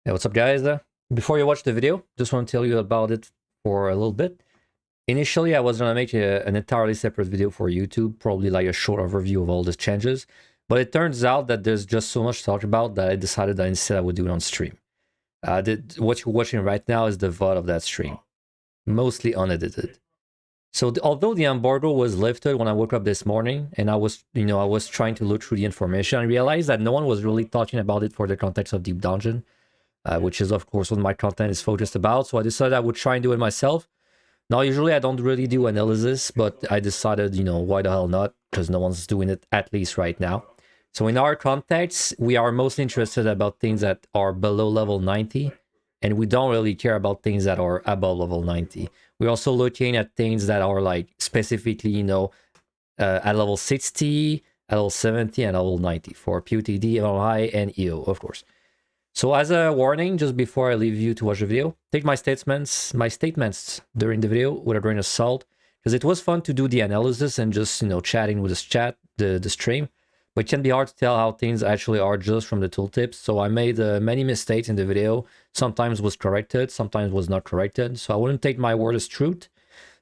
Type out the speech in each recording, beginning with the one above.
Hey, what's up, guys? Before you watch the video, just want to tell you about it for a little bit. Initially, I was going to make an entirely separate video for YouTube, probably like a short overview of all these changes. But it turns out that there's just so much to talk about that I decided that instead I would do it on stream. What you're watching right now is the VOD of that stream, mostly unedited. So although the embargo was lifted when I woke up this morning, and I was trying to look through the information, I realized that no one was really talking about it for the context of Deep Dungeon. Which is, of course, what my content is focused about. So I decided I would try and do it myself. Now, usually I don't really do analysis, but I decided, why the hell not? Because no one's doing it, at least right now. So in our context, we are mostly interested about things that are below level 90, and we don't really care about things that are above level 90. We're also looking at things that are like specifically, at level 60, at level 70, and level 90 for PotD, MLI, and EO, of course. So as a warning, just before I leave you to watch the video, take my statements during the video with a grain of salt, because it was fun to do the analysis and just, chatting with the stream, but it can be hard to tell how things actually are just from the tooltips. So I made many mistakes in the video. Sometimes was corrected, sometimes was not corrected. So I wouldn't take my word as truth.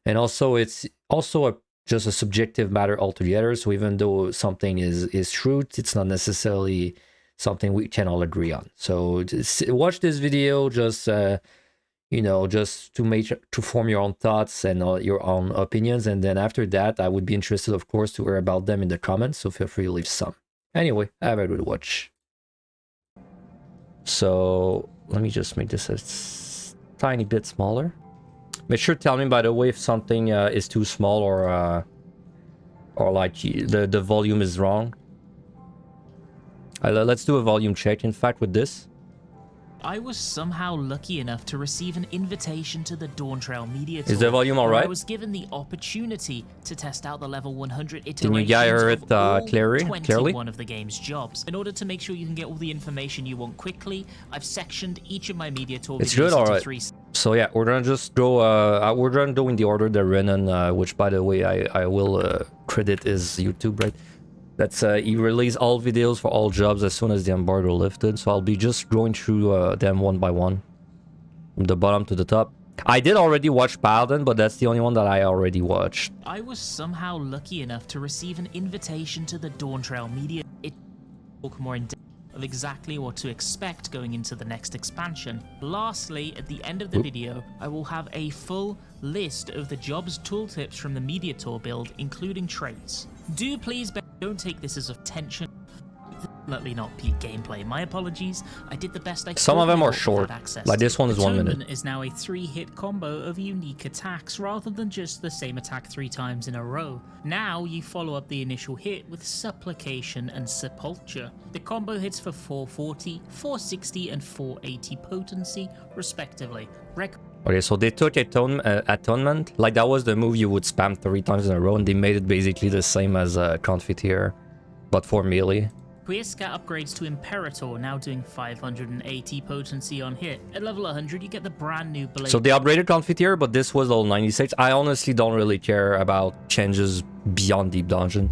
And also it's also just a subjective matter altogether. So even though something is truth, it's not necessarily something we can all agree on. So watch this video, just just to form your own thoughts and your own opinions, and then after that I would be interested, of course, to hear about them in the comments, so feel free to leave some. Anyway, have a good watch. So let me just make this a tiny bit smaller. Make sure to tell me, by the way, if something is too small or like the volume is wrong. Let's do a volume check, in fact, with this. I was somehow lucky enough to receive an invitation to the Dawntrail Media Tour. Is the volume alright? I was given the opportunity to test out the level 100 iterations Can you hear it clearly? 21 of the game's jobs. In order to make sure you can get all the information you want quickly, I've sectioned each of my Media Tour it's videos good, alright. into 3. So yeah, we're gonna just go, we're gonna go in the order they're in, which, by the way, I will credit is YouTube, right? That's he released all videos for all jobs as soon as the embargo lifted, so I'll be just going through them one by one, from the bottom to the top. I did already watch Paladin, but that's the only one that I already watched. I was somehow lucky enough to receive an invitation to the Dawntrail Media. It talk more in depth of exactly what to expect going into the next expansion. Lastly, at the end of the video, I will have a full list of the jobs tooltips from the Media Tour build, including traits. Do please don't take this as a tension. Definitely not peak gameplay. My apologies. I did the best I could. Some of them are short. Like this one is 1 minute. Is now a 3-hit combo of unique attacks rather than just the same attack 3 times in a row. Now you follow up the initial hit with Supplication and Sepulture. The combo hits for 440, 460, and 480 potency, respectively. Okay, so they took Atonement, like that was the move you would spam 3 times in a row, and they made it basically the same as Confiteor, but for melee. Queerscat upgrades to Imperator, now doing 580 potency on hit. At level 100, you get the brand new blade. So they upgraded Confiteor, but this was level 96. I honestly don't really care about changes beyond Deep Dungeon.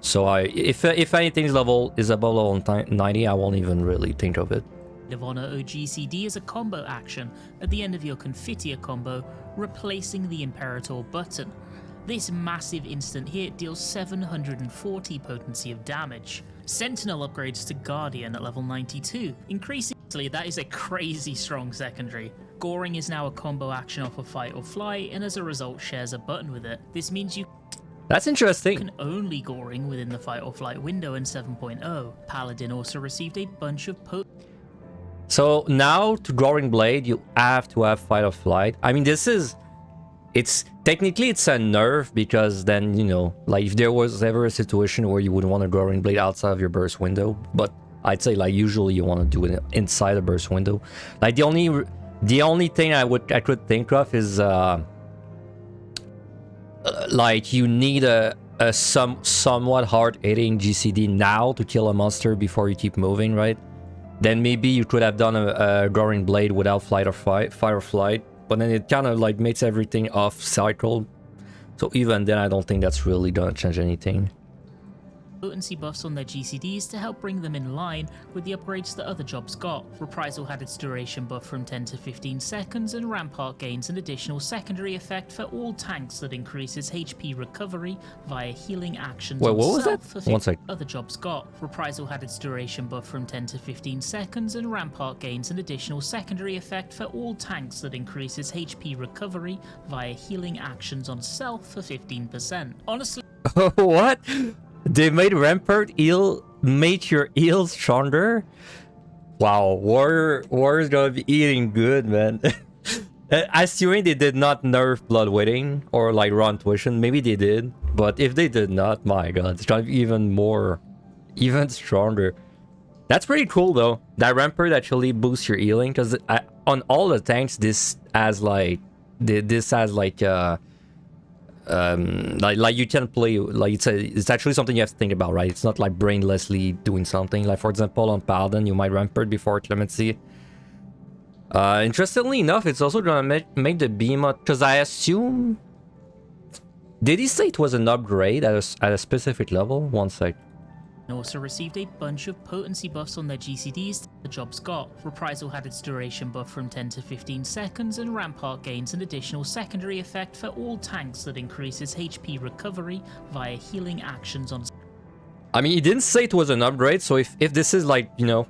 So if anything's level is above level 90, I won't even really think of it. Of Honor OGCD is a combo action at the end of your Confiteor combo, replacing the Imperator button. This massive instant hit deals 740 potency of damage. Sentinel upgrades to Guardian at level 92, increasingly that is a crazy strong secondary. Goring is now a combo action off of Fight or Flight, and as a result shares a button with it. This means you That's interesting. can only Goring within the Fight or Flight window in 7.0. Paladin also received a bunch of So now to Goring Blade, you have to have Fight or Flight. I mean, it's technically it's a nerf, because then, like if there was ever a situation where you would want a Goring Blade outside of your burst window, but I'd say like usually you want to do it inside a burst window. Like the only thing I could think of is like you need a somewhat hard hitting GCD now to kill a monster before you keep moving, right? Then maybe you could have done a Goring Blade without Fight or Flight, but then it kind of like makes everything off cycle. So even then, I don't think that's really gonna change anything. potency buffs on their GCDs to help bring them in line with the upgrades that other jobs got. Reprisal had its duration buff from 10 to 15 seconds, and Rampart gains an additional secondary effect for all tanks that increases HP recovery via healing actions. Wait, what was that? 1 sec. Other jobs got. Reprisal had its duration buff from 10 to 15 seconds, and Rampart gains an additional secondary effect for all tanks that increases HP recovery via healing actions on self for 15%. Honestly, What? They made Rampart heal, make your heal stronger? Wow, Warrior's gonna be eating good, man. Assuming they did not nerf Bloodweighting or like Run Tuition, maybe they did. But if they did not, my god, it's gonna be even stronger. That's pretty cool though. That Rampart actually boosts your healing, because on all the tanks this has like like you can play like it's actually something you have to think about, right? It's not like brainlessly doing something. Like for example on Paladin you might Rampart before Clemency. Interestingly enough, it's also gonna make the behemoth, because I assume, did he say it was an upgrade at a specific level? 1 sec. also received a bunch of potency buffs on their GCDs the jobs got. Reprisal had its duration buff from 10 to 15 seconds, and Rampart gains an additional secondary effect for all tanks that increases HP recovery via healing actions on... I mean, he didn't say it was an upgrade, so if this is like, you know,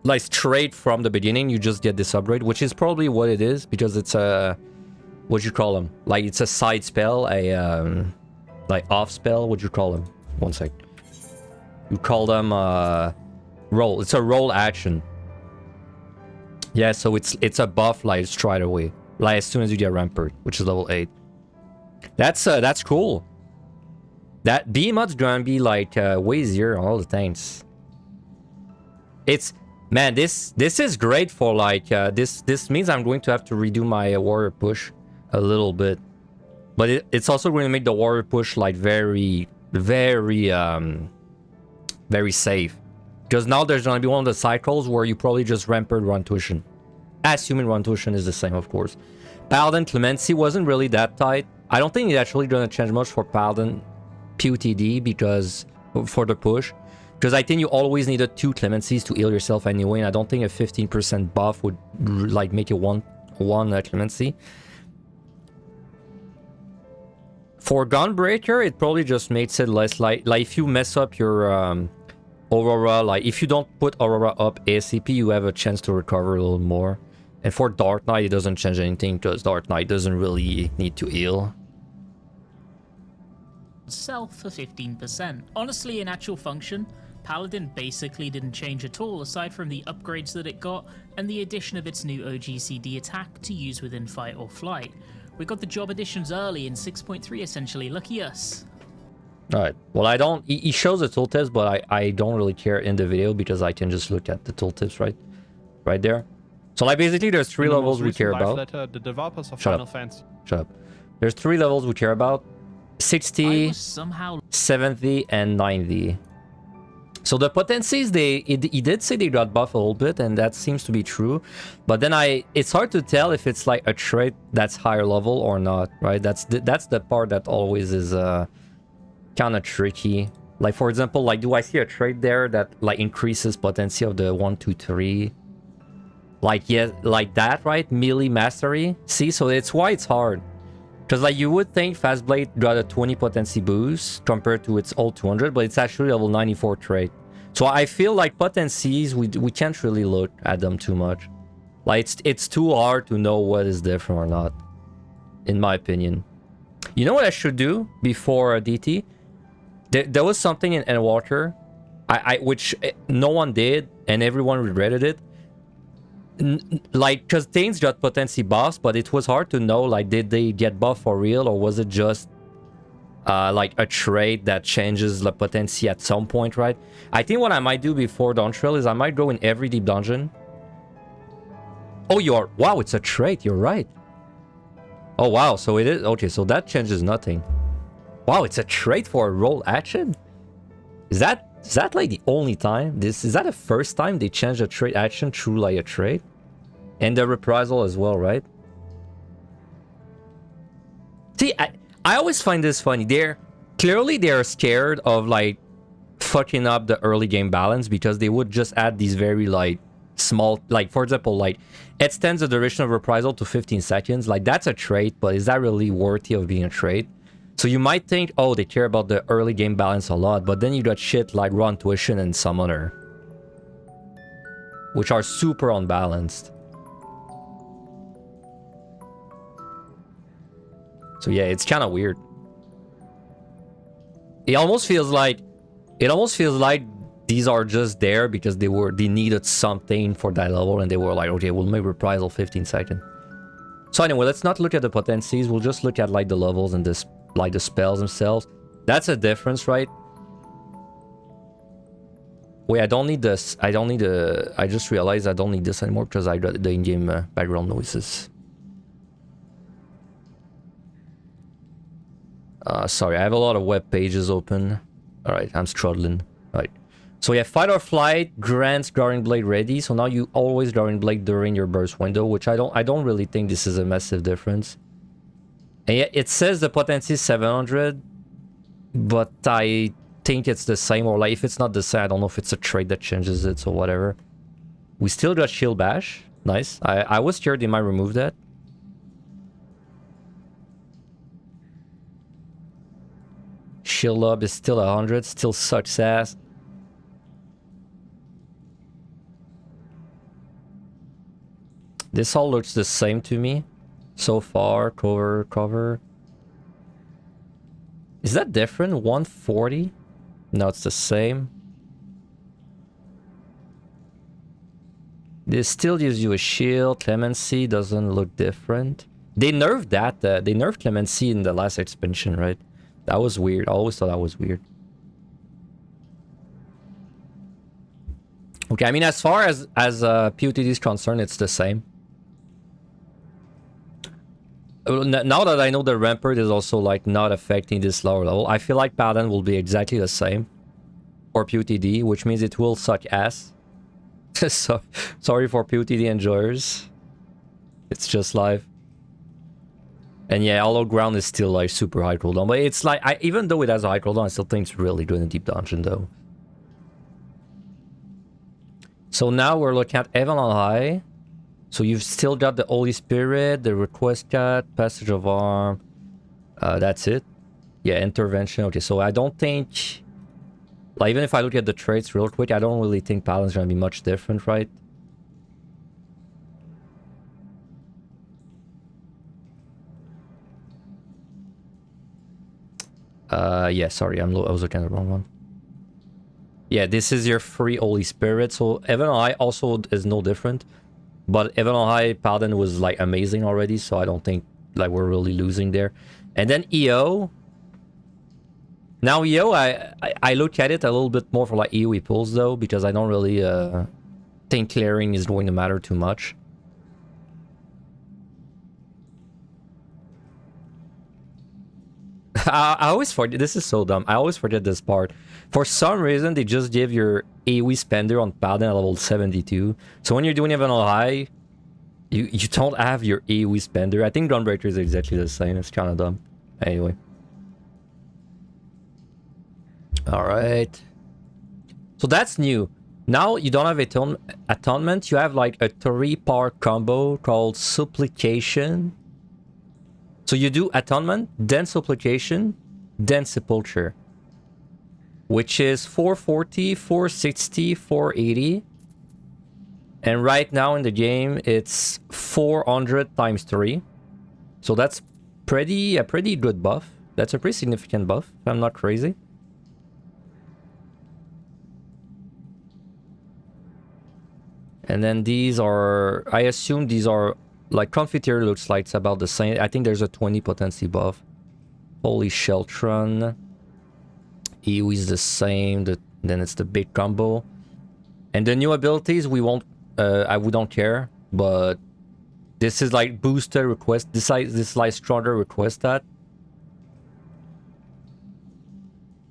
like straight from the beginning, you just get this upgrade, which is probably what it is, because it's a... What you call them? Like, it's a side spell, a... like, off spell, what you call them? 1 sec. You call them roll. It's a roll action. Yeah, so it's a buff like straight away, like as soon as you get Rampart, which is level 8. That's cool. That behemoth's gonna be like way easier on all the tanks. It's, man, this is great for like this means I'm going to have to redo my warrior push a little bit, but it's also going to make the warrior push like very safe, because now there's gonna be one of the cycles where you probably just Rampart Run Tuition, assuming Run Tuition is the same, of course. Paladin Clemency wasn't really that tight. I don't think it's actually gonna change much for Paladin PotD, because for the push, because I think you always needed 2 Clemencies to heal yourself anyway, and I don't think a 15% buff would like make it one Clemency. For Gunbreaker, it probably just makes it less like if you mess up your Aurora, like if you don't put Aurora up ASAP, you have a chance to recover a little more. And for Dark Knight, it doesn't change anything, because Dark Knight doesn't really need to heal. Self for 15%. Honestly, in actual function, Paladin basically didn't change at all, aside from the upgrades that it got and the addition of its new OGCD attack to use within fight or flight. We got the job additions early in 6.3 essentially, lucky us. Alright, well I don't, he shows the tooltips, but I don't really care in the video, because I can just look at the tooltips right there. So like basically there's 3 levels we care about. Letter, the developers of Shut Final up. Fantasy. Shut up. There's 3 levels we care about. 60, somehow 70, and 90. So the potencies, he did say they got buffed a little bit, and that seems to be true. But then it's hard to tell if it's like a trait that's higher level or not, right? That's the part that always is kind of tricky. Like for example, like do I see a trait there that like increases potency of the 1, 2, 3? Like yeah, like that, right? Melee mastery. See, so it's why it's hard. Because like you would think Fastblade got a 20 potency boost compared to its old 200, but it's actually level 94 trait. So I feel like potencies, we can't really look at them too much. Like it's too hard to know what is different or not, in my opinion. You know what I should do before DT? There was something in Endwalker, which no one did and everyone regretted it. Like, because things got potency buffs, but it was hard to know, like, did they get buffed for real, or was it just like a trait that changes the potency at some point, right? I think what I might do before Dawntrail is I might go in every deep dungeon. Oh, wow, it's a trait, you're right. Oh wow, so it is okay, so that changes nothing. Wow, it's a trait for a roll action? Is that like the only time? Is that the first time they changed a trait action through like a trait? And the reprisal as well, right? See, I always find this funny. They're scared of like fucking up the early game balance because they would just add these very like small, like for example, like extends the duration of reprisal to 15 seconds. Like that's a trait, but is that really worthy of being a trait? So you might think, oh, they care about the early game balance a lot, but then you got shit like Raw Intuition and Summoner, which are super unbalanced. So yeah, it's kind of weird. It almost feels like these are just there because they needed something for that level, and they were like, okay, we'll make reprisal 15 seconds. So anyway, let's not look at the potencies. We'll just look at like the levels and this, like the spells themselves. That's a difference, right? Wait, I don't need this. I just realized I don't need this anymore because I got the in-game background noises. Sorry, I have a lot of web pages open. Alright, I'm struggling. Alright. So yeah, Fight or Flight grants Guarding Blade ready. So now you always Guarding Blade during your burst window, which I don't really think this is a massive difference. And yeah, it says the potency is 700, but I think it's the same, or like if it's not the same, I don't know if it's a trait that changes it or whatever. We still got Shield Bash. Nice. I was scared they might remove that. Shield Up is still 100, still sucks ass. This all looks the same to me so far. Cover. Is that different? 140? No, it's the same. This still gives you a shield. Clemency doesn't look different. They nerfed that. They nerfed Clemency in the last expansion, right? That was weird. I always thought that was weird. Okay, I mean, as far as PotD is concerned, it's the same. Now that I know the Rampart is also like not affecting this lower level, I feel like Paladin will be exactly the same for PotD, which means it will suck ass. So, sorry for PotD enjoyers. It's just live. And yeah, Hollow Ground is still like super high cooldown, but it's like, even though it has a high cooldown, I still think it's really good in Deep Dungeon though. So now we're looking at Heaven on High. So you've still got the Holy Spirit, the Request Cat, Passage of Arm. That's it. Yeah, Intervention. Okay, so I don't think... Like, even if I look at the traits real quick, I don't really think Paladin's gonna be much different, right? Yeah, sorry, I was looking at the wrong one. Yeah, this is your free Holy Spirit. So Heaven on High also is no different. But Heaven on High, Paladin was like amazing already, so I don't think like we're really losing there. And then EO. Now EO, I look at it a little bit more for like EOE pulls though, because I don't really think clearing is going to matter too much. I always forget, this is so dumb, I always forget this part. For some reason, they just give your AoE spender on Paladin at level 72. So when you're doing Heaven on High, you don't have your AoE spender. I think Gunbreaker is exactly the same, it's kind of dumb. Anyway. Alright. So that's new. Now you don't have Atonement, you have like a 3-part combo called Supplication. So you do Atonement, then Supplication, then Sepulture. Which is 440, 460, 480. And right now in the game, it's 400 times 3. So that's a pretty good buff. That's a pretty significant buff, if I'm not crazy. And then these are, I assume these are, like Confiteor looks like it's about the same. I think there's a 20 potency buff. Holy Sheltron. AoE is the same, then it's the big combo. And the new abilities, we don't care, but this is like boosted request, this is like stronger request that.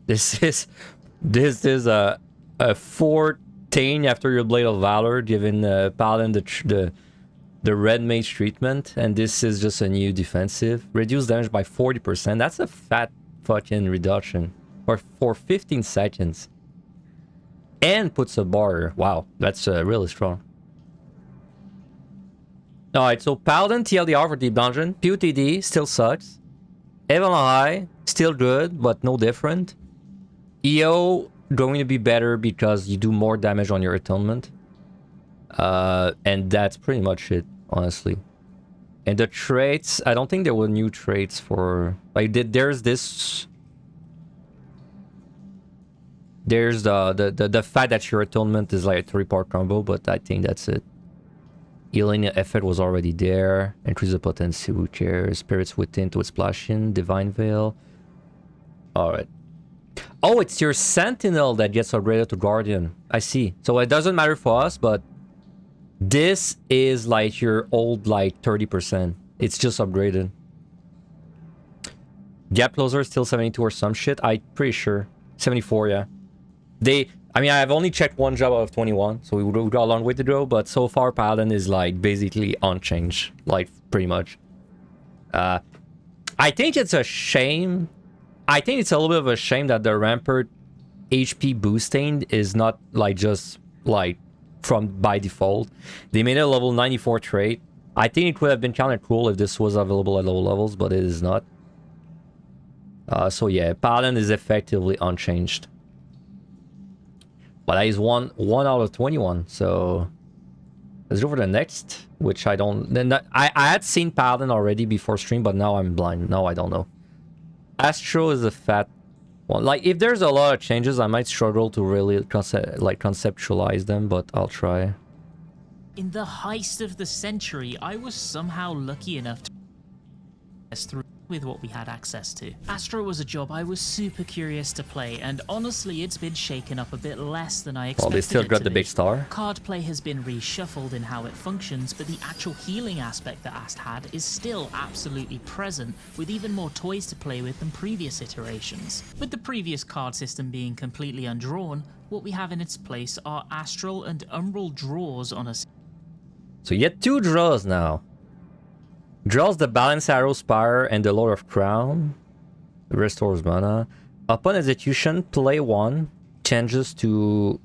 This is a 14 after your Blade of Valor, giving Paladin the red mage treatment, and this is just a new defensive. Reduce damage by 40%, that's a fat fucking reduction. For 15 seconds. and puts a bar. Wow, that's really strong. Alright, so Paladin TLDR for Deep Dungeon. PotD still sucks. Evan High, still good, but no different. EO going to be better because you do more damage on your atonement. And that's pretty much it, honestly. And the traits, I don't think there were new traits for... Like, there's this... There's the fact that your atonement is like a 3-part combo, but I think that's it. Healing effect was already there. Increase the potency, who cares? Spirits Within to Splashing, Divine Veil. Alright. Oh, it's your Sentinel that gets upgraded to Guardian. I see. So it doesn't matter for us, but this is like your old like 30%. It's just upgraded. Gap Closer still 72 or some shit. I'm pretty sure. 74, yeah. I mean, I've only checked one job out of 21, so we got a long way to go, but so far Paladin is like basically unchanged, like pretty much. I think it's a shame. I think it's a little bit of a shame that the Rampart HP boosting is not like just like from by default. They made a level 94 trait. I think it would have been kind of cool if this was available at low levels, but it is not. So yeah, Paladin is effectively unchanged. But that is one out of 21, so let's go for the next, which I don't... Then I had seen Paladin already before stream, but now I'm blind. Now I don't know. Astro is a fat one. Like, if there's a lot of changes, I might struggle to really conceptualize them, but I'll try. In the heist of the century, I was somehow lucky enough to pass through with what we had access to. Astro was a job I was super curious to play, and honestly, it's been shaken up a bit less than I expected. Well, they still it got to the be. big star. Card play has been reshuffled in how it functions, but the actual healing aspect that Ast had is still absolutely present, with even more toys to play with than previous iterations. With the previous card system being completely undrawn, what we have in its place are Astral and Umbral draws on a... So you get 2 draws now. Draws the Balance Arrow Spire and the Lord of Crown. Restores mana. Upon execution, play 1. Changes to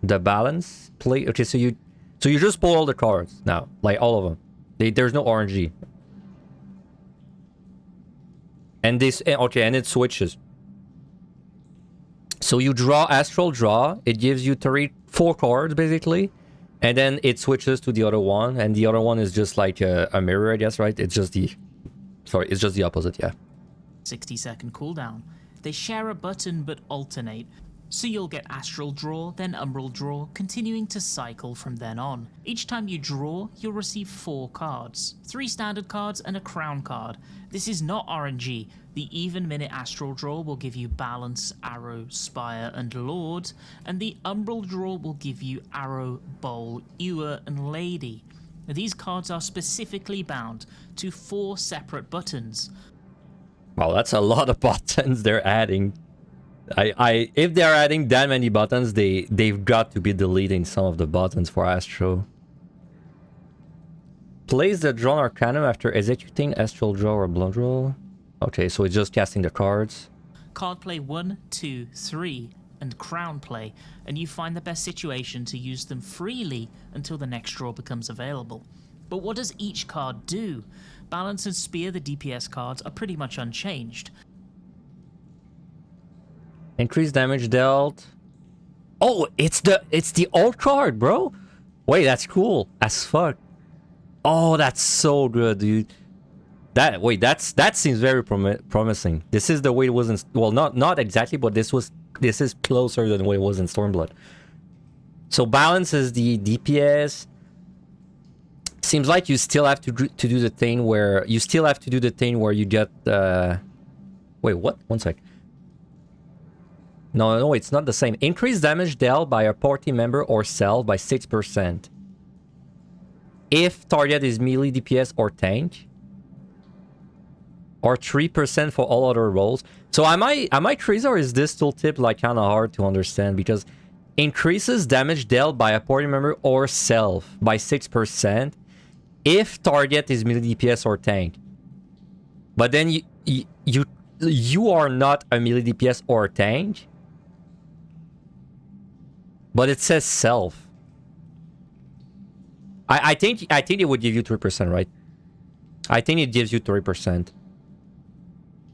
the balance. Play. Okay, so you just pull all the cards now, like all of them. There's no RNG. And this okay, and it switches. So you draw Astral Draw. It gives you 4 cards basically. And then it switches to the other one, and the other one is just like a mirror, I guess, right? It's just the... Sorry, it's just the opposite, yeah. 60-second cooldown. They share a button but alternate, so you'll get Astral Draw, then Umbral Draw, continuing to cycle from then on. Each time you draw, you'll receive 4 cards. 3 standard cards and a crown card. This is not RNG. The even minute Astral Draw will give you Balance, Arrow, Spire, and Lord, and the Umbral Draw will give you Arrow, Bowl, Ewer, and Lady. These cards are specifically bound to 4 separate buttons. Wow, that's a lot of buttons they're adding. If they're adding that many buttons, they've got to be deleting some of the buttons for Astro. Place the Drawn Arcanum after executing Astral Draw or Blood Draw. Okay, so it's just casting the cards. Card play 1, 2, 3, and crown play, and you find the best situation to use them freely until the next draw becomes available. But what does each card do? Balance and Spear, the DPS cards, are pretty much unchanged. Increase damage dealt. Oh, it's the old card, bro. Wait, that's cool as fuck. Oh, that's so good, dude. That seems very promising. This is the way it was in... Well, not exactly, but this is closer than the way it was in Stormblood. So balance is the DPS. Seems like you still have to do the thing where... You still have to do the thing where you get... Wait, what? One sec. No, it's not the same. Increase damage dealt by a party member or self by 6%. If target is melee, DPS, or tank. Or 3% for all other roles. So am I crazy, or is this tooltip like kind of hard to understand? Because increases damage dealt by a party member or self by 6% if target is melee, DPS, or tank. But then you are not a melee, DPS, or tank. But it says self. I think it would give you 3%, right? I think it gives you 3%.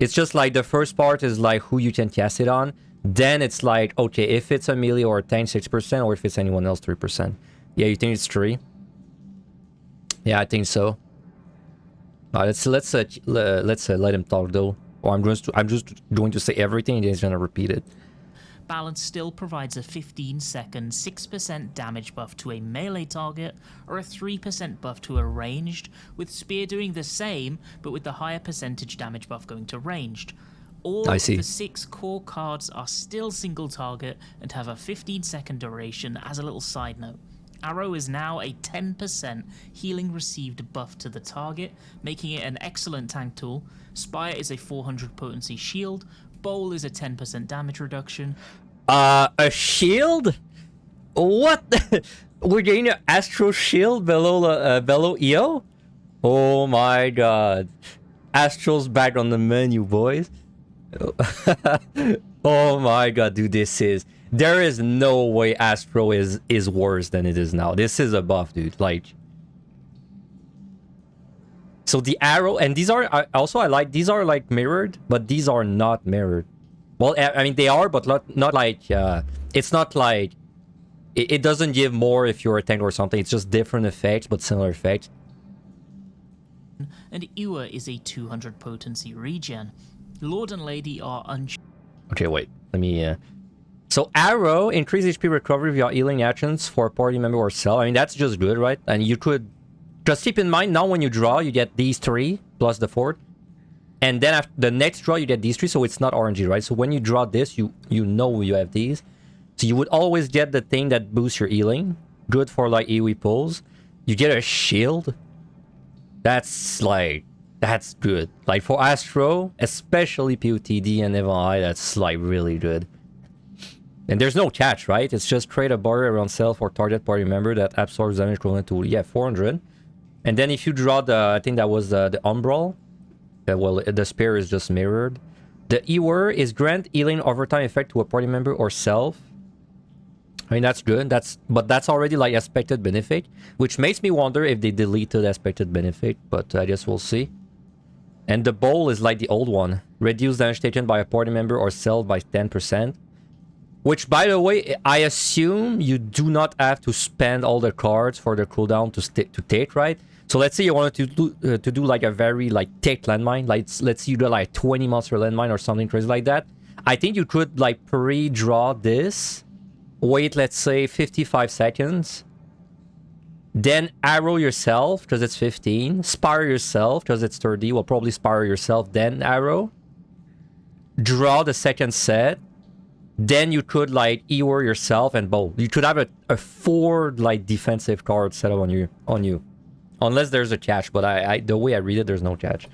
It's just like the first part is like who you can cast it on. Then it's like, okay, if it's a melee or a tank, 6%, or if it's anyone else, 3%. Yeah, you think it's 3? Yeah, I think so. Let's let him talk though. Or I'm just going to say everything and he's gonna repeat it. Balance still provides a 15-second 6% damage buff to a melee target or a 3% buff to a ranged, with Spear doing the same but with the higher percentage damage buff going to ranged. All of the 6 core cards are still single target and have a 15-second duration. As a little side note, Arrow is now a 10% healing received buff to the target, making it an excellent tank tool. Spire is a 400 potency shield. Bowl is a 10% damage reduction. A shield? What? We're getting an Astro Shield below EO? Oh my god. Astral's back on the menu, boys. Oh my god, dude, there is no way Astro is worse than it is now. This is a buff, dude. Like, so the arrow, and these are also, I like, these are like mirrored, but these are not mirrored. Well, I mean, they are, but not like, it's not like, it doesn't give more if you're a tank or something. It's just different effects, but similar effects. And Ewa is a 200 potency regen. Lord and Lady are Okay, wait. Let me... So, Arrow, increase HP recovery via healing actions for a party member or cell. I mean, that's just good, right? And you could... Just keep in mind, now when you draw, you get these 3, plus the 4th. And then after the next draw, you get these 3, so it's not RNG, right? So when you draw this, you know you have these. So you would always get the thing that boosts your healing. Good for, like, AoE pulls. You get a shield. That's, like... That's good. Like, for Astro, especially PotD and Evil, that's, like, really good. And there's no catch, right? It's just create a barrier around self or target party member that absorbs damage equivalent to, yeah, 400. And then if you draw the, I think that was the Umbral. Well, the Spear is just mirrored. The Ewer is grant healing overtime effect to a party member or self. I mean, that's good. But that's already, like, expected benefit. Which makes me wonder if they deleted expected benefit. But I guess we'll see. And the Bowl is like the old one. Reduce damage taken by a party member or self by 10%. Which, by the way, I assume you do not have to spend all the cards for the cooldown to take, right? So let's say you wanted to do like a very, like, take landmine. Like, let's say you do like 20 monster landmine or something crazy like that. I think you could, like, pre-draw this. Wait, let's say 55 seconds. Then arrow yourself, because it's 15. Spire yourself, because it's 30. Well, probably spire yourself, then arrow. Draw the second set. Then you could, like, Ewer yourself and bowl. You could have a 4, like, defensive card set up on you. Unless there's a catch, but the way I read it, there's no catch.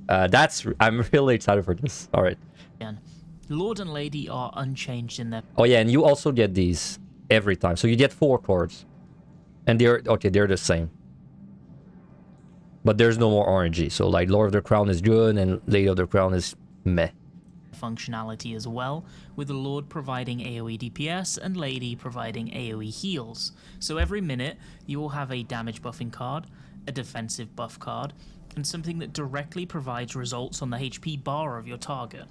I'm really excited for this. Alright. Lord and Lady are unchanged in their... Oh yeah, and you also get these every time. So you get 4 cards. And they're the same. But there's no more RNG. So, like, Lord of the Crown is good and Lady of the Crown is meh. Functionality as well, with the Lord providing AoE DPS and Lady providing AoE heals. So every minute you will have a damage buffing card, a defensive buff card, and something that directly provides results on the HP bar of your target.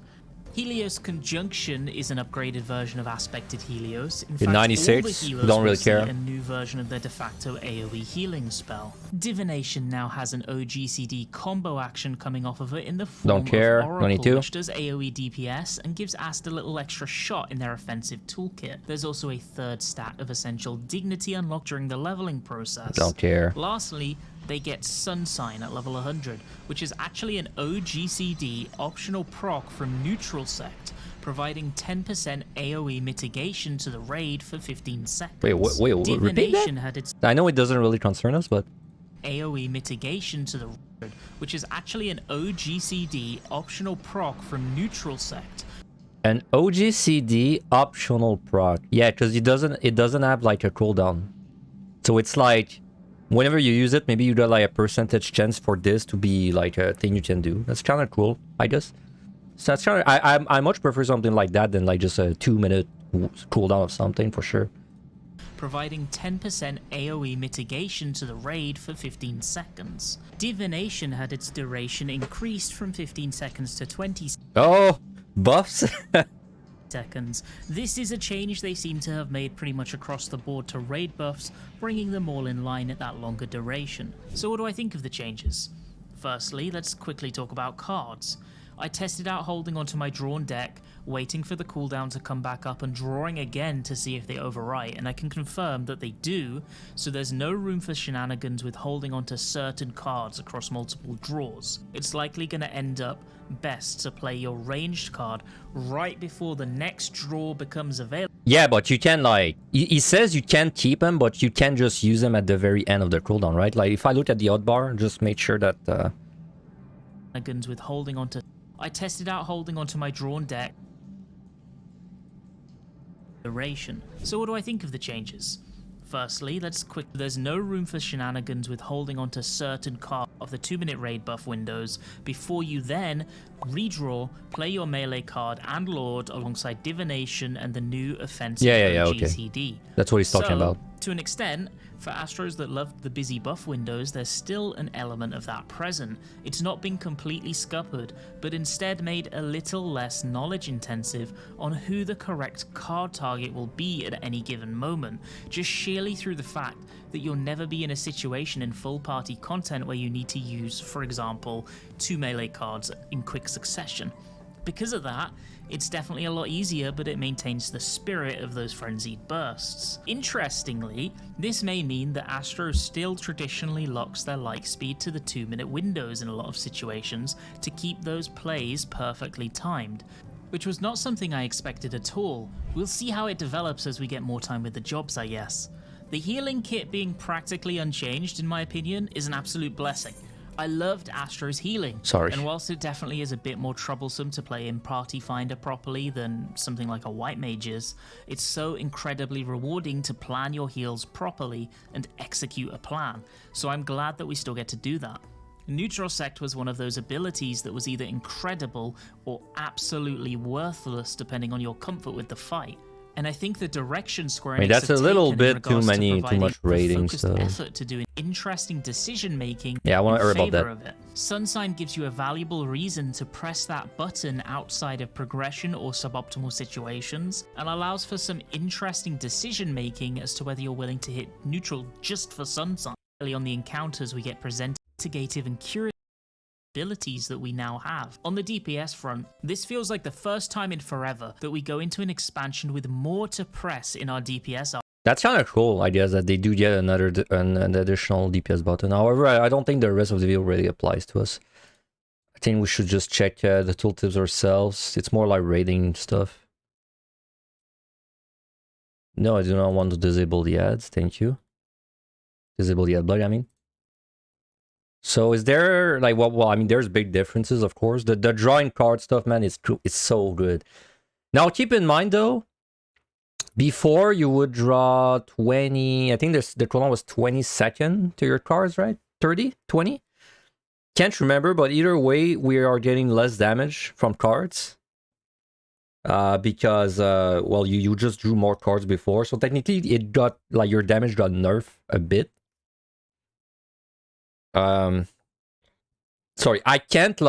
Helios Conjunction is an upgraded version of Aspected Helios. In fact, 96, all the Helos don't really will care. see a new version of their de facto AoE healing spell. Divination now has an OGCD combo action coming off of it in the form of Oracle, 22. which does AoE DPS and gives Ast a little extra shot in their offensive toolkit. There's also a third stat of Essential Dignity unlocked during the leveling process. Don't care. Lastly, they get Sun Sign at level 100, which is actually an OGCD optional proc from Neutral Sect, providing 10% AoE mitigation to the raid for 15 seconds. Wait, repeat that? Had its I know it doesn't really concern us, but... AoE mitigation to the raid, which is actually an OGCD optional proc from Neutral Sect. An OGCD optional proc. Yeah, because it doesn't have, like, a cooldown. So it's like... Whenever you use it, maybe you got, like, a percentage chance for this to be, like, a thing you can do. That's kind of cool, I guess. So that's kind of... I much prefer something like that than, like, just a 2-minute cooldown of something, for sure. providing 10% AoE mitigation to the raid for 15 seconds. Divination had its duration increased from 15 seconds to 20 Oh, buffs. seconds. This is a change they seem to have made pretty much across the board to raid buffs, bringing them all in line at that longer duration. So what do I think of the changes? Firstly, let's quickly talk about cards. I tested out holding onto my drawn deck, waiting for the cooldown to come back up and drawing again to see if they overwrite, and I can confirm that they do, so there's no room for shenanigans with holding onto certain cards across multiple draws. It's likely going to end up best to play your ranged card right before the next draw becomes available. Yeah, but you can like, he says you can keep them, but you can just use them at the very end of the cooldown, right? Like if I look at the hotbar, just make sure that Shenanigans with holding onto. I tested out holding onto my drawn deck duration. So what do I think of the changes? Firstly, there's no room for shenanigans with holding onto certain cards of the 2-minute raid buff windows before you then redraw, play your melee card and lord alongside divination and the new offensive GCD. Okay. That's what he's talking about. To an extent, for Astros that loved the busy buff windows, there's still an element of that present. It's not been completely scuppered, but instead made a little less knowledge intensive on who the correct card target will be at any given moment, just sheerly through the fact that you'll never be in a situation in full party content where you need to use, for example, 2 melee cards in quick succession. Because of that, it's definitely a lot easier, but it maintains the spirit of those frenzied bursts. Interestingly, this may mean that Astro still traditionally locks their light speed to the 2-minute windows in a lot of situations to keep those plays perfectly timed, which was not something I expected at all. We'll see how it develops as we get more time with the jobs, I guess. The healing kit being practically unchanged, in my opinion, is an absolute blessing. I loved Astro's healing. Sorry. And whilst it definitely is a bit more troublesome to play in Party Finder properly than something like a White Mage is, it's so incredibly rewarding to plan your heals properly and execute a plan. So I'm glad that we still get to do that. Neutral Sect was one of those abilities that was either incredible or absolutely worthless depending on your comfort with the fight. And I think the direction Square Enix that's a little bit too much rating stuff. stuff. Effort to do an interesting decision making. Yeah, I want to hear about that. Of it. Sunsign gives you a valuable reason to press that button outside of progression or suboptimal situations, and allows for some interesting decision making as to whether you're willing to hit neutral just for Sunsign. Early on the encounters, we get presented investigative and curious abilities that we now have. On the DPS front, this feels like the first time in forever that we go into an expansion with more to press in our DPS. That's kind of cool, I guess, that they do get an additional DPS button. However, I don't think the rest of the video really applies to us. I think we should just check the tooltips ourselves. It's more like rating stuff. No, I do not want to disable the ads. Thank you. Disable the ad block, I mean. So is there like well I mean there's big differences, of course. The drawing card stuff, man, it's so good. Now keep in mind though, before you would draw 20, I think the cooldown was 20 seconds to your cards, right? 30, 20? Can't remember, but either way we are getting less damage from cards. Because well you just drew more cards before, so technically it got like your damage got nerfed a bit. Sorry, I can't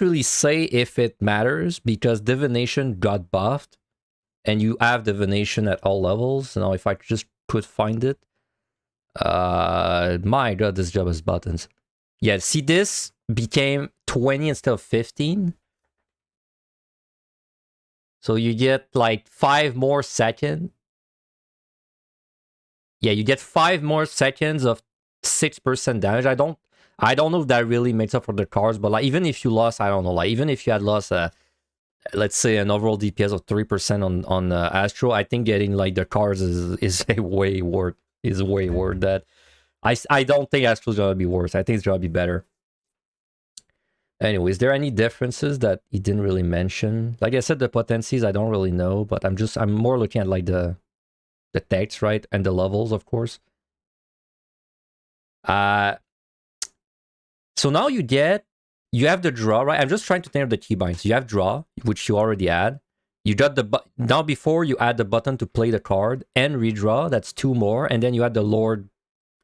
really say if it matters because divination got buffed and you have divination at all levels. Now if I just could find it, my god, this job has buttons. Yeah, see, this became 20 instead of 15, so you get like 5 more seconds. Yeah, you get 5 more seconds of 6% damage. I don't know if that really makes up for the cards, but like even if you lost, I don't know, like even if you had lost let's say an overall DPS of 3% on Astro, I think getting like the cards is way worth that. I don't think Astro's gonna be worse. I think it's gonna be better. Anyway, is there any differences that he didn't really mention? Like I said, the potencies I don't really know, but I'm more looking at like the text, right, and the levels, of course. So now you have the draw, right? I'm just trying to think of the keybinds. You have draw, which you already had. You got the now before you add the button to play the card and redraw, that's 2 more, and then you add the Lord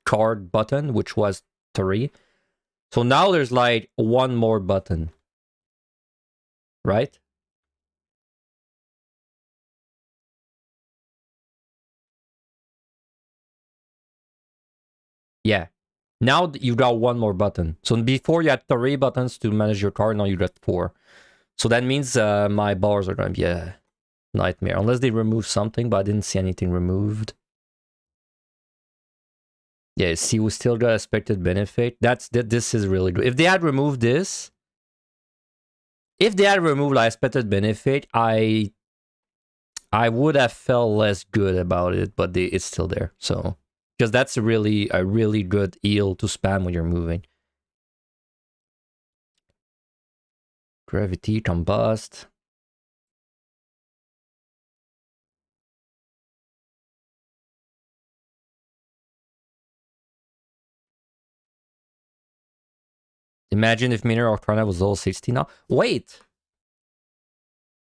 card button, which was 3. So now there's like 1 more button, right? Yeah. Now you got 1 more button. So before you had 3 buttons to manage your card, now you got 4. So that means my bars are going to be a nightmare. Unless they remove something, but I didn't see anything removed. Yeah, see, we still got expected benefit. This is really good. If they had removed this, if they had removed like expected benefit, I would have felt less good about it, but it's still there. So because that's a really good heal to spam when you're moving. Gravity, combust. Imagine if Minor Arcana was all 60 now. Wait!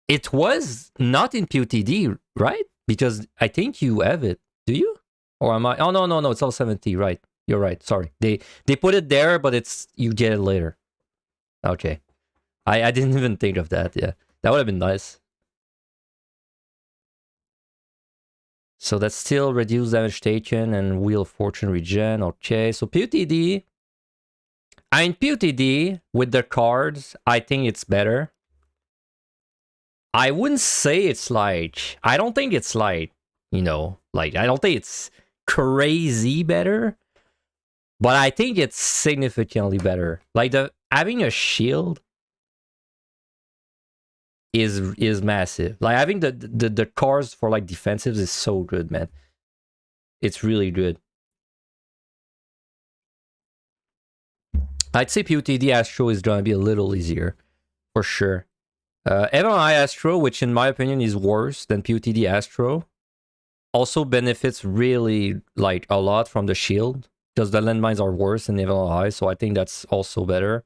It was not in PotD, right? Because I think you have it. Do you? Or am I? Oh, no. It's all 70, right? You're right. Sorry. They put it there, but it's you get it later. Okay. I didn't even think of that. Yeah. That would have been nice. So that's still reduced damage taken and Wheel of Fortune regen. Okay. So PotD. I mean, PotD with the cards, I think it's better. I wouldn't say it's like, I don't think it's like, you know, like, I don't think it's crazy better, but I think it's significantly better. Like, having a shield is massive. Like, having the cards for, like, defensives is so good, man. It's really good. I'd say PotD Astro is gonna be a little easier, for sure. MRI Astro, which in my opinion is worse than PotD Astro, also benefits really like a lot from the shield because the landmines are worse than MRI, so I think that's also better.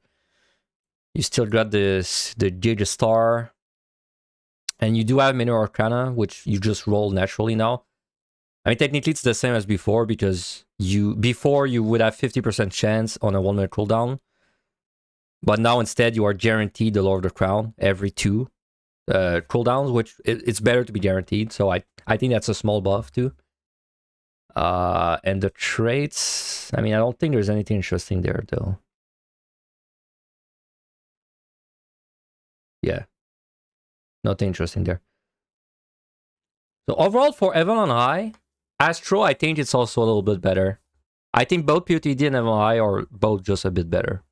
You still got the Giga Star, and you do have Minor Arcana, which you just roll naturally now. I mean, technically it's the same as before because before you would have 50% chance on a 1-minute cooldown. But now instead you are guaranteed the Lord of the Crown every 2 cooldowns, which it's better to be guaranteed. So I think that's a small buff too. And the traits, I mean, I don't think there's anything interesting there though. Yeah, nothing interesting there. So overall for Evan on High, Astro, I think it's also a little bit better. I think both PotD and Evan High are both just a bit better.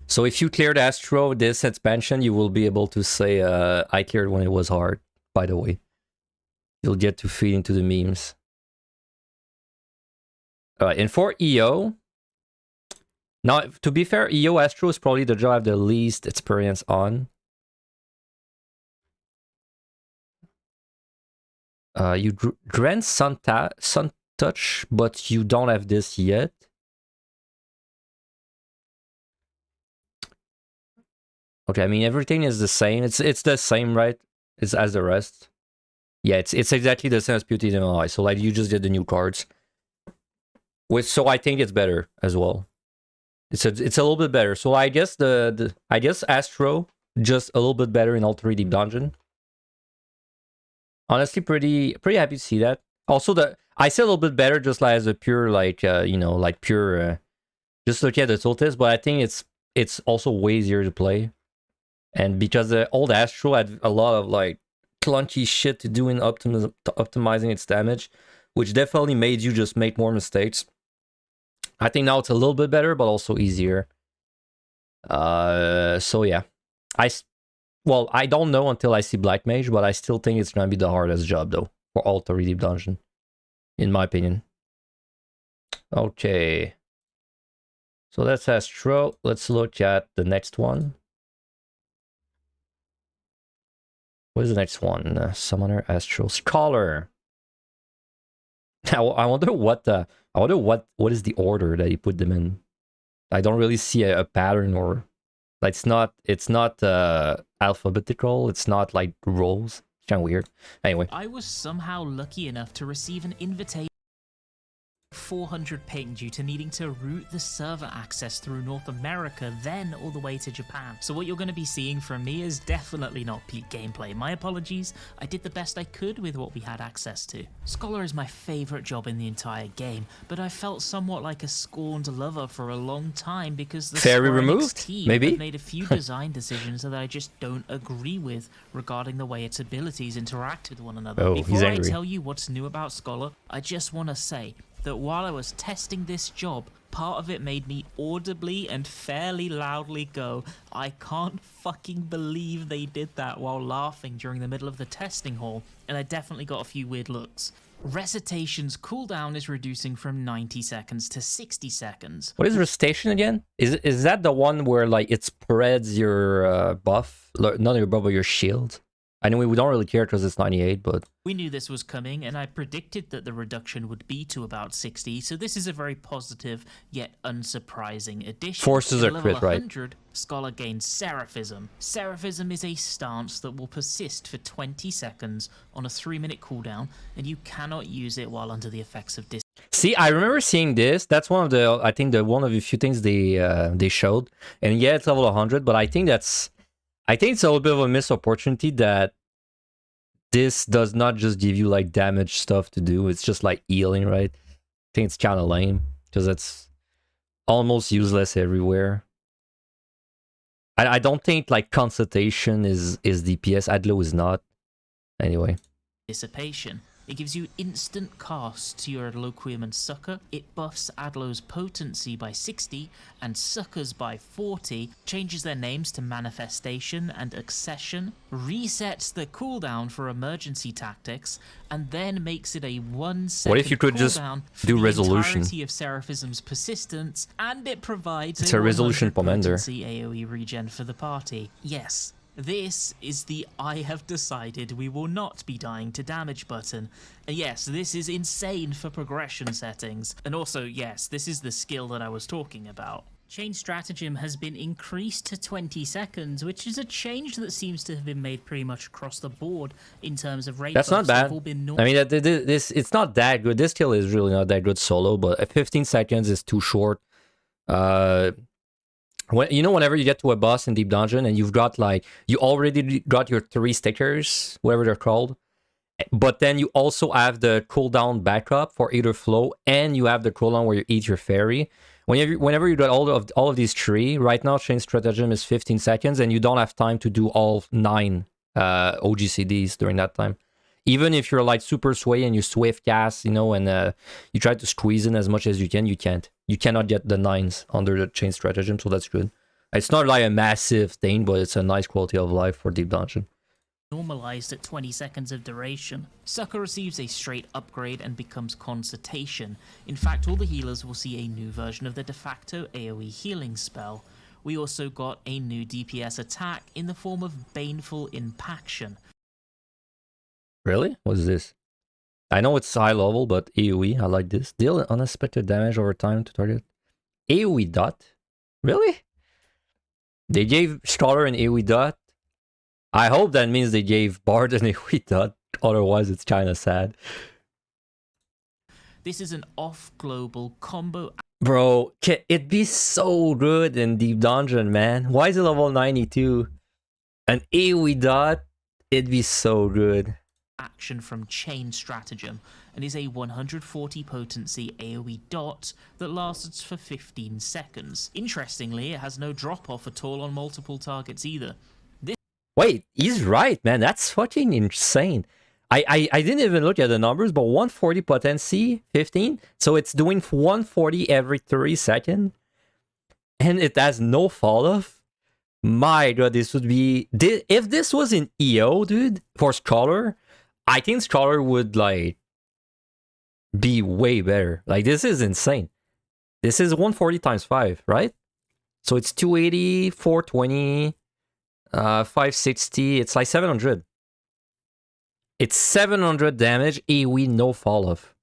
So if you cleared Astro this expansion, you will be able to say, I cleared when it was hard, by the way. You'll get to feed into the memes. Alright, and for EO, now, to be fair, EO Astro is probably the job I have the least experience on. You grant Sun Touch, but you don't have this yet. Okay, I mean, everything is the same. It's the same, right? It's as the rest. Yeah, it's exactly the same as PotD and MLI. So, like, you just did the new cards. So I think it's better as well. It's a little bit better. So I guess I guess Astro just a little bit better in Ultra Deep Dungeon. Honestly, pretty happy to see that. Also, I say a little bit better just like as a pure like you know, like pure just look at the tooltips, but I think it's also way easier to play. And because the old Astro had a lot of like clunky shit to do in optimizing its damage, which definitely made you just make more mistakes. I think now it's a little bit better, but also easier. So yeah, well, I don't know until I see Black Mage, but I still think it's gonna be the hardest job though for Ultra Deep Dungeon, in my opinion. Okay, so that's Astro. Let's look at the next one. What is the next one? Summoner Astro Scholar. I wonder what is the order that he put them in. I don't really see a pattern or Like it's not alphabetical. It's not like roles. It's kind of weird. Anyway, I was somehow lucky enough to receive an invitation 400 ping due to needing to route the server access through North America, then all the way to Japan. So what you're going to be seeing from me is definitely not peak gameplay. My apologies, I did the best I could with what we had access to. Scholar is my favourite job in the entire game, but I felt somewhat like a scorned lover for a long time because the Fairy Square Enix removed? team Maybe? have made a few design decisions that I just don't agree with regarding the way its abilities interact with one another. Oh, he's Before I angry. tell you what's new about Scholar, I just want to say that while I was testing this job, part of it made me audibly and fairly loudly go, I can't fucking believe they did that, while laughing during the middle of the testing hall, and I definitely got a few weird looks. Recitation's cooldown is reducing from 90 seconds to 60 seconds. what is recitation again? Is that the one where like it spreads your buff, not your buff, but your shield? I know we don't really care because it's 98, but We knew this was coming, and I predicted that the reduction would be to about 60, so this is a very positive yet unsurprising addition. Forces At are level crit, right? 100, Scholar gains Seraphism. Seraphism is a stance that will persist for 20 seconds on a 3-minute cooldown, and you cannot use it while under the effects of see, I remember seeing this. That's one of the, I think, the one of the few things they showed. And yeah, it's level 100, but I think it's a little bit of a missed opportunity that this does not just give you like damage stuff to do. It's just like healing, right? I think it's kind of lame because it's almost useless everywhere. I don't think like consultation is DPS. Adlo is not. Anyway. dissipation. It gives you instant cast to your Adloquium and Succor. It buffs Adlo's potency by 60 and Succor's by 40, changes their names to Manifestation and Accession, resets the cooldown for emergency tactics, and then makes it a 1 second What if you could just cooldown for do the resolution? entirety of Seraphism's persistence, and it provides It's a resolution 100 commander. potency AoE regen for the party. Yes. This is the I have decided we will not be dying to damage button. And yes, this is insane for progression settings. And also, yes, this is the skill that I was talking about. Chain Stratagem has been increased to 20 seconds, which is a change that seems to have been made pretty much across the board in terms of rate That's not buffs. They've bad. all been I mean, this it's not that good. This skill is really not that good solo, but 15 seconds is too short. Whenever you get to a boss in Deep Dungeon and you've got like, you already got your 3 stickers, whatever they're called, but then you also have the cooldown backup for either flow, and you have the cooldown where you eat your fairy. Whenever you got all of these 3, right now Chain Stratagem is 15 seconds, and you don't have time to do all 9 OGCDs during that time. Even if you're like super sway and you swift cast, and you try to squeeze in as much as you can, you can't. You cannot get the 9s under the Chain Stratagem, so that's good. It's not like a massive thing, but it's a nice quality of life for Deep Dungeon. Normalized at 20 seconds of duration. Succor receives a straight upgrade and becomes Consultation. In fact, all the healers will see a new version of the de facto AoE healing spell. We also got a new DPS attack in the form of Baneful Impaction. Really? What's this? I know it's high level, but AoE, I like this. Deal unexpected damage over time to target. AoE dot? Really? They gave Scholar an AoE dot? I hope that means they gave Bard an AoE dot. Otherwise, it's kind of sad. This is an off-global combo. Bro, it'd be so good in Deep Dungeon, man. Why is it level 92? An AoE dot? It'd be so good. Action from Chain Stratagem, and is a 140 potency AoE dot that lasts for 15 seconds. Interestingly, it has no drop-off at all on multiple targets either. Wait, he's right, man. That's fucking insane. I didn't even look at the numbers, but 140 potency, 15. So it's doing 140 every 3 seconds. And it has no fall-off. My god, this would be... If this was in EO, dude, for Scholar, I think Scholar would, like, be way better. Like, this is insane. This is 140 times 5, right? So it's 280, 420, 560. It's like 700. It's 700 damage, AoE, no fall-off.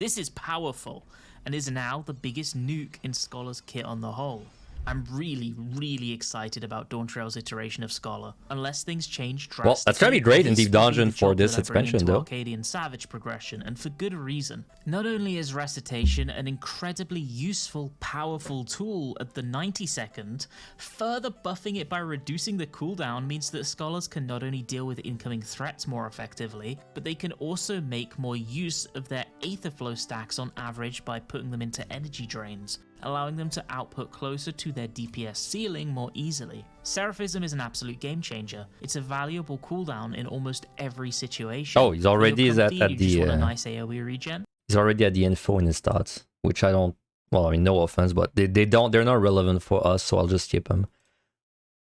This is powerful, and is now the biggest nuke in Scholar's kit on the whole. I'm really excited about Dawntrail's iteration of Scholar. Unless things change drastically, Well, that's gonna be great in Deep Dungeon for this expansion, though. Arcadian Savage progression, and for good reason. Not only is Recitation an incredibly useful, powerful tool at the 90-second, further buffing it by reducing the cooldown means that Scholars can not only deal with incoming threats more effectively, but they can also make more use of their Aetherflow stacks on average by putting them into energy drains, allowing them to output closer to their DPS ceiling more easily. Seraphism is an absolute game changer. It's a valuable cooldown in almost every situation. Oh, he's already at the want a nice AoE regen? He's already at the info in his stats, which I don't. Well, I mean, no offense, but they're not relevant for us, so I'll just skip them.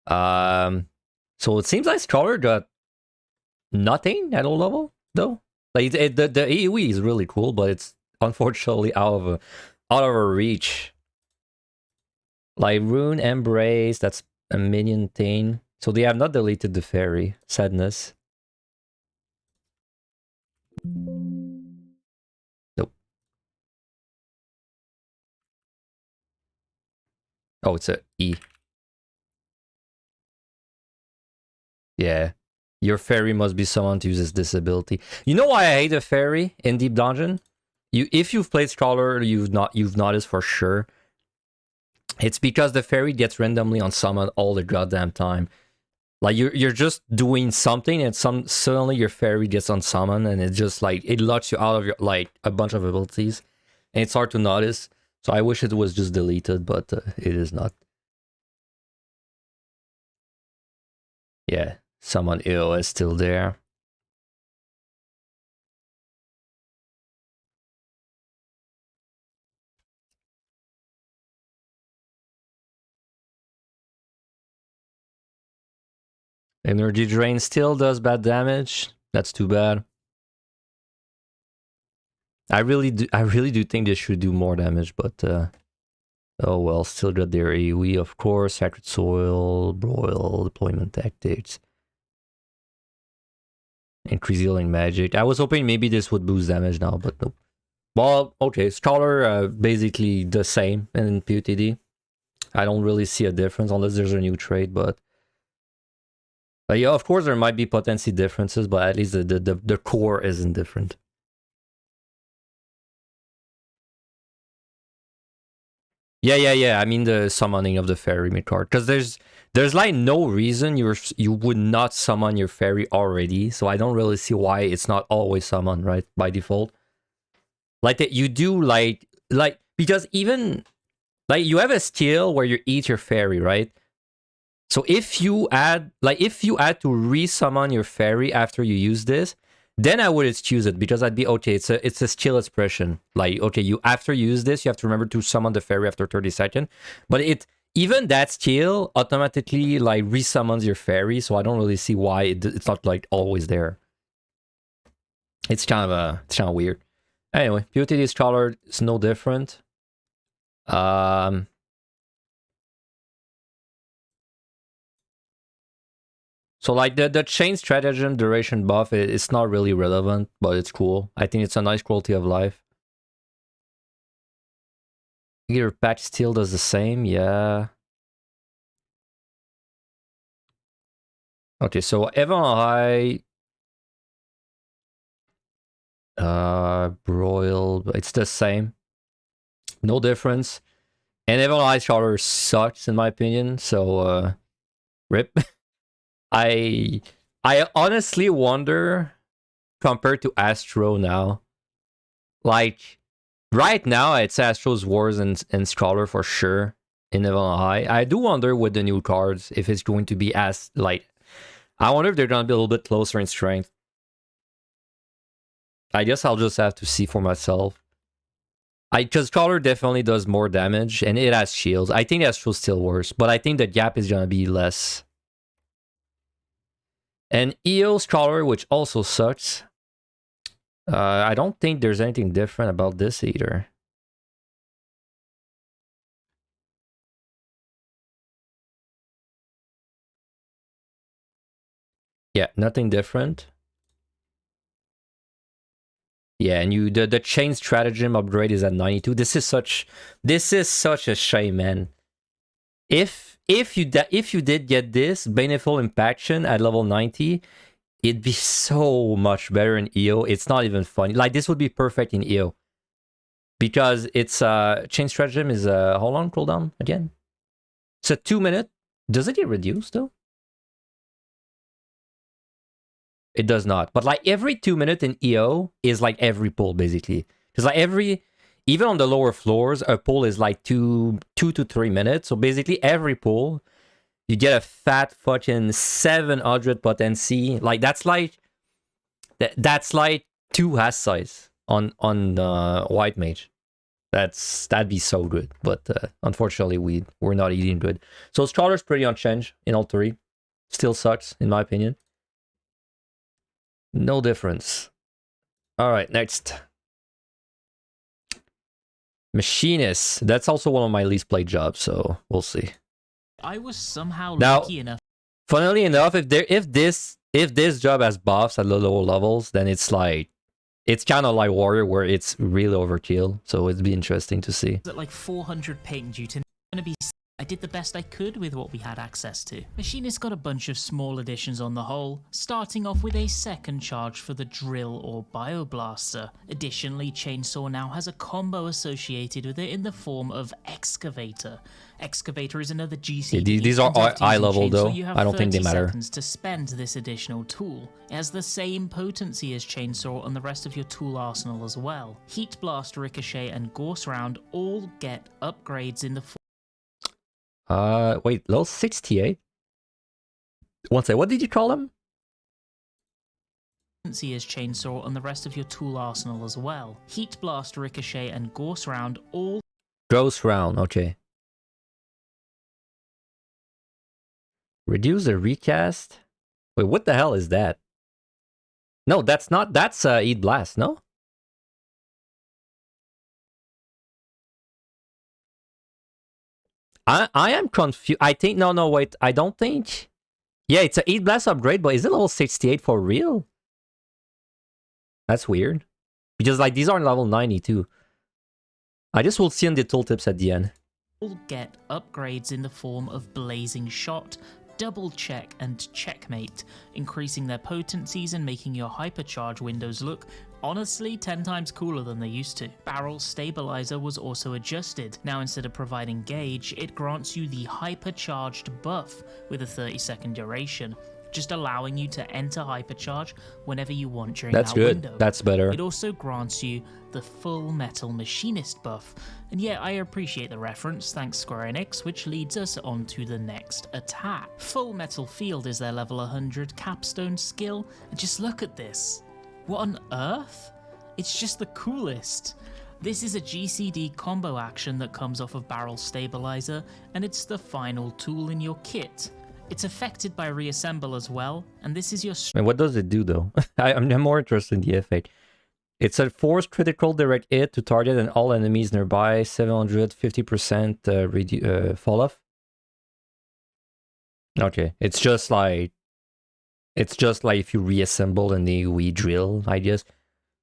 So it seems like Scholar got nothing at all level though. Like the AoE is really cool, but it's unfortunately out of our reach. Like Rune Embrace, that's a minion thing. So they have not deleted the fairy. Sadness. Nope. Oh, it's a E. Yeah. Your fairy must be someone to use this ability. You know why I hate a fairy in Deep Dungeon? If you've played Scholar, you've noticed for sure. It's because the fairy gets randomly on summon all the goddamn time. Like you're just doing something and suddenly your fairy gets on summon and it just like it locks you out of your like a bunch of abilities. And it's hard to notice. So I wish it was just deleted, but it is not. Yeah, summon EO is still there. Energy Drain still does bad damage. That's too bad. I really do think they should do more damage, but oh well, still got their AoE, of course. Sacred Soil, Broil, Deployment Tactics. Increase healing magic. I was hoping maybe this would boost damage now, but nope. Well, okay, Scholar basically the same in PotD. I don't really see a difference unless there's a new trait, but yeah, of course there might be potency differences, but at least the core isn't different. Yeah. I mean the summoning of the fairy mid card, because there's like no reason you would not summon your fairy already. So I don't really see why it's not always summoned, right, by default. Like that you do like because even like you have a skill where you eat your fairy, right? So if you add to resummon your fairy after you use this, then I would excuse it because I'd be okay. It's a skill expression. Like okay, after you use this, you have to remember to summon the fairy after 30 seconds. But even that skill automatically like resummons your fairy. So I don't really see why it's not like always there. It's kind of weird. Anyway, PotD Scholar is no different. So like the chain stratagem duration buff, it's not really relevant, but it's cool. I think it's a nice quality of life. Your patch still does the same, yeah. Okay, so Evan High, Broiled, it's the same. No difference. And Evan High Scholar sucks in my opinion, so rip. I honestly wonder, compared to Astro now, like right now it's Astro's Wars and Scholar for sure in Evan High. I do wonder with the new cards if it's going to be as like, I wonder if they're gonna be a little bit closer in strength. I guess I'll just have to see for myself. Because Scholar definitely does more damage and it has shields. I think Astro's still worse, but I think the gap is gonna be less. And EO Scholar, which also sucks. I don't think there's anything different about this either. Yeah, nothing different. Yeah, and the chain stratagem upgrade is at 92. This is such a shame, man. if you did get this Baneful Impaction at level 90, it'd be so much better in EO. It's not even funny. Like, this would be perfect in EO. Because it's Chain Stratagem is how long cooldown again? It's a 2-minute. Does it get reduced though? It does not. But like every 2 minutes in EO is like every pull basically. Because like even on the lower floors, a pull is like 2 to 3 minutes. So basically every pull, you get a fat fucking 700 potency. Like that's like 2 has size on White Mage. That'd be so good, but unfortunately we're not eating good. So Scholar's pretty unchanged in all 3. Still sucks in my opinion. No difference. All right, next. Machinist. That's also one of my least played jobs, so we'll see. I was somehow Now, lucky enough. Funnily enough, if this job has buffs at the lower levels, then it's like it's kind of like Warrior where it's really overkill. So it'd be interesting to see. At like 400 paint due to gonna be. I did the best I could with what we had access to. Machinist got a bunch of small additions on the whole, starting off with a second charge for the drill or bioblaster. Additionally, Chainsaw now has a combo associated with it in the form of Excavator. Excavator is another GC. Yeah, these are eye level though. I don't think they matter. Seconds to spend this additional tool. It has the same potency as Chainsaw and the rest of your tool arsenal as well. Heat Blast, Ricochet, and Gorse Round all get upgrades in the form. Wait, level 68? One second, what did you call them? Potency as Chainsaw and the rest of your tool arsenal as well. Heat Blast, Ricochet, and Gorse Round all. Ghost Round, okay. Reduce the recast? Wait, what the hell is that? No, that's not, that's Eat Blast, no? I am confused. I think, no, wait, I don't think. Yeah, it's a Eat Blast upgrade, but is it level 68 for real? That's weird. Because like these are level 92. I just will see on the tooltips at the end. All get upgrades in the form of Blazing Shot, Double Check, and Checkmate, increasing their potencies and making your hypercharge windows look honestly 10 times cooler than they used to. Barrel Stabilizer was also adjusted. Now instead of providing gauge, it grants you the hypercharged buff with a 30-second duration, just allowing you to enter hypercharge whenever you want during that window. That's better. It also grants you the Full Metal Machinist buff. And yeah, I appreciate the reference, thanks Square Enix, which leads us on to the next attack. Full Metal Field is their level 100 capstone skill, and just look at this. What on earth? It's just the coolest. This is a GCD combo action that comes off of Barrel Stabilizer, and it's the final tool in your kit. It's affected by Reassemble as well, and this is your... And what does it do though? I'm more interested in the effect. It's a force critical direct hit to target and all enemies nearby, 750% fall off. Okay, it's just like if you reassemble an AoE drill, I guess.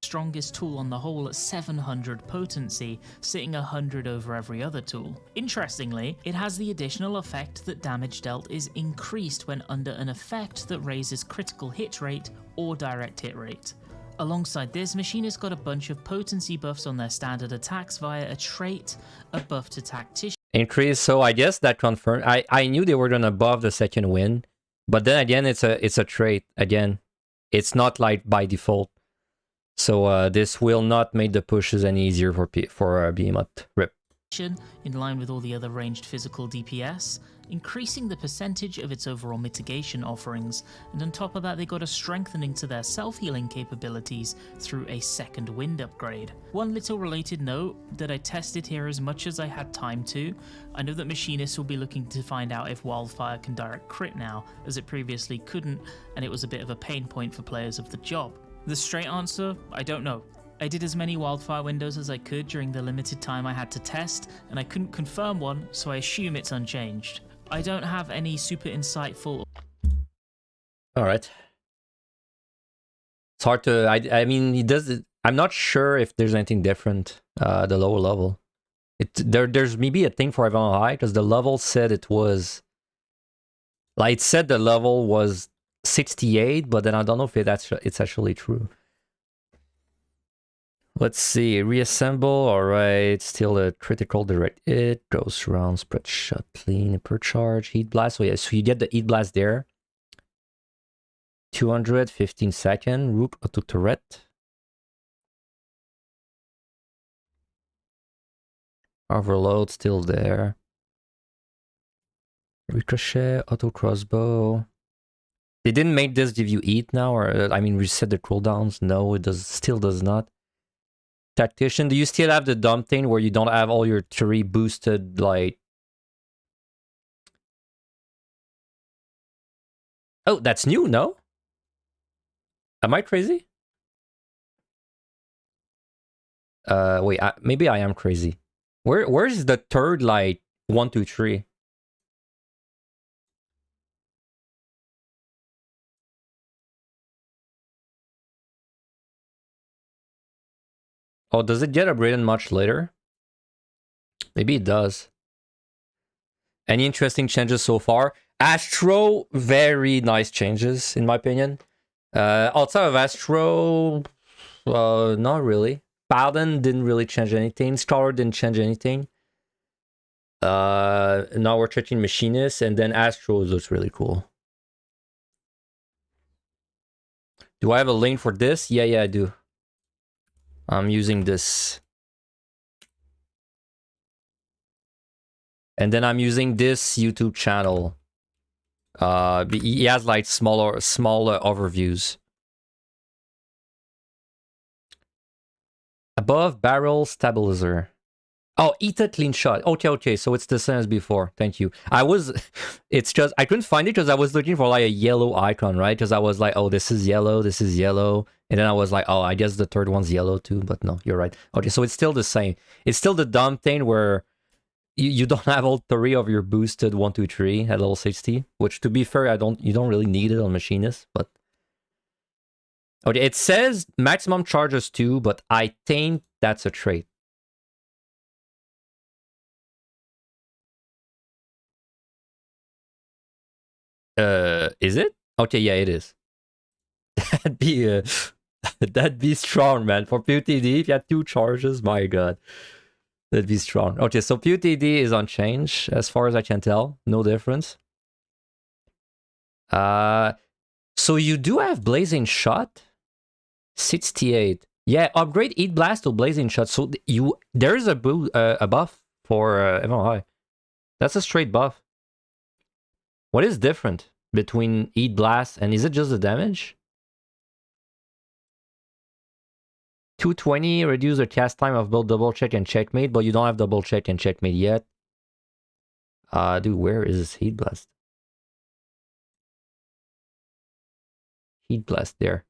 Strongest tool on the whole at 700 potency, sitting 100 over every other tool. Interestingly, it has the additional effect that damage dealt is increased when under an effect that raises critical hit rate or direct hit rate. Alongside this, Machinist got a bunch of potency buffs on their standard attacks via a trait, a buff to tactician. Increase, so I guess that confirmed. I knew they were gonna buff the second win, but then again, it's a trait. Again, it's not like by default. So this will not make the pushes any easier for Behemoth. Rip. In line with all the other ranged physical DPS, increasing the percentage of its overall mitigation offerings, and on top of that they got a strengthening to their self-healing capabilities through a second wind upgrade. One little related note that I tested here as much as I had time to, I know that Machinists will be looking to find out if Wildfire can direct crit now, as it previously couldn't, and it was a bit of a pain point for players of the job. The straight answer, I don't know. I did as many Wildfire windows as I could during the limited time I had to test, and I couldn't confirm one, so I assume it's unchanged. I don't have any super insightful... Alright. It's hard to... I mean, he does it... I'm not sure if there's anything different at the lower level. There's maybe a thing for Evan High because the level said it was like it said the level was 68, but then I don't know if it's actually true. Let's see, reassemble. All right, still a critical direct hit, goes around, spread shot, clean, per charge, heat blast. So yeah, so you get the heat blast there. 215 second, root auto turret. Overload still there. Ricochet, auto crossbow. They didn't make this give you eat now, or I mean reset the cooldowns. No, it still does not. Tactician, do you still have the dumb thing where you don't have all your 3 boosted, like... Oh, that's new, no? Am I crazy? Wait, maybe I am crazy. Where's the third, like, 1, 2, 3? Oh, does it get upgraded much later? Maybe it does. Any interesting changes so far? Astro, very nice changes, in my opinion. Outside of Astro, not really. Paladin didn't really change anything. Scholar didn't change anything. Now we're checking Machinist, and then Astro looks really cool. Do I have a link for this? Yeah, I do. I'm using this. And then I'm using this YouTube channel. He has like smaller overviews. Above barrel stabilizer. Oh, eat a clean shot. Okay, so it's the same as before. Thank you. It's just, I couldn't find it because I was looking for like a yellow icon, right? Because I was like, oh, this is yellow. And then I was like, oh, I guess the third one's yellow too. But no, you're right. Okay, so it's still the same. It's still the dumb thing where you don't have all 3 of your boosted 1, 2, 3 at level 60. Which, to be fair, you don't really need it on Machinist, but... Okay, it says maximum charges 2, but I think that's a trait. Is it? Okay, yeah, it is. That'd be strong, man. For PotD, if you had 2 charges, my god. That'd be strong. Okay, so PotD is unchanged, as far as I can tell. No difference. So you do have Blazing Shot? 68. Yeah, upgrade Heat Blast to Blazing Shot. So there is a buff for MRI. That's a straight buff. What is different between Heat Blast and is it just the damage? 220 reduce the cast time of both double check and checkmate, but you don't have double check and checkmate yet. Dude, where is Heat Blast? Heat Blast there.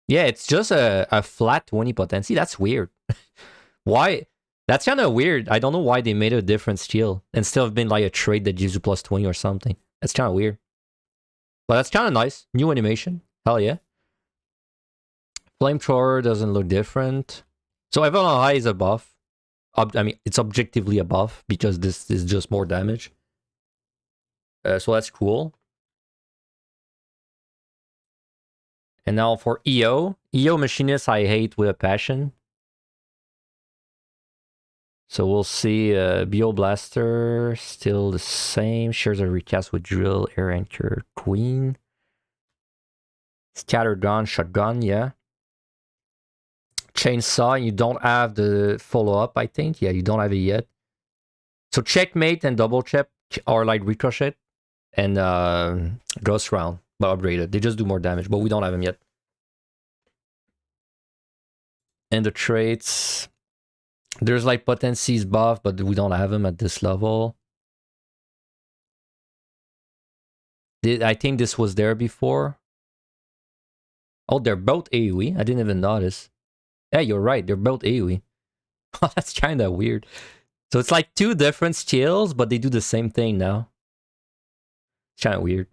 Yeah, it's just a flat 20 potency. That's weird. Why? That's kind of weird. I don't know why they made a different skill instead of being like a trait that gives you plus 20 or something. That's kind of weird. But that's kind of nice. New animation. Hell yeah. Flamethrower doesn't look different. So everyone on high is a buff. I mean, it's objectively a buff because this is just more damage. So that's cool. And now for EO. EO Machinist I hate with a passion. So we'll see BO Blaster, still the same. Shares a recast with Drill, Air Anchor, Queen. Scattergun, Shotgun, yeah. Chainsaw, you don't have the follow-up, I think. Yeah, you don't have it yet. So Checkmate and Double Check are like Ricochet and Ghost Round, but upgraded. They just do more damage, but we don't have them yet. And the traits... There's like potencies buff, but we don't have them at this level. I think this was there before. Oh, they're both AoE. I didn't even notice. Yeah, you're right. They're both AoE. That's kind of weird. So it's like 2 different skills, but they do the same thing now. It's kind of weird.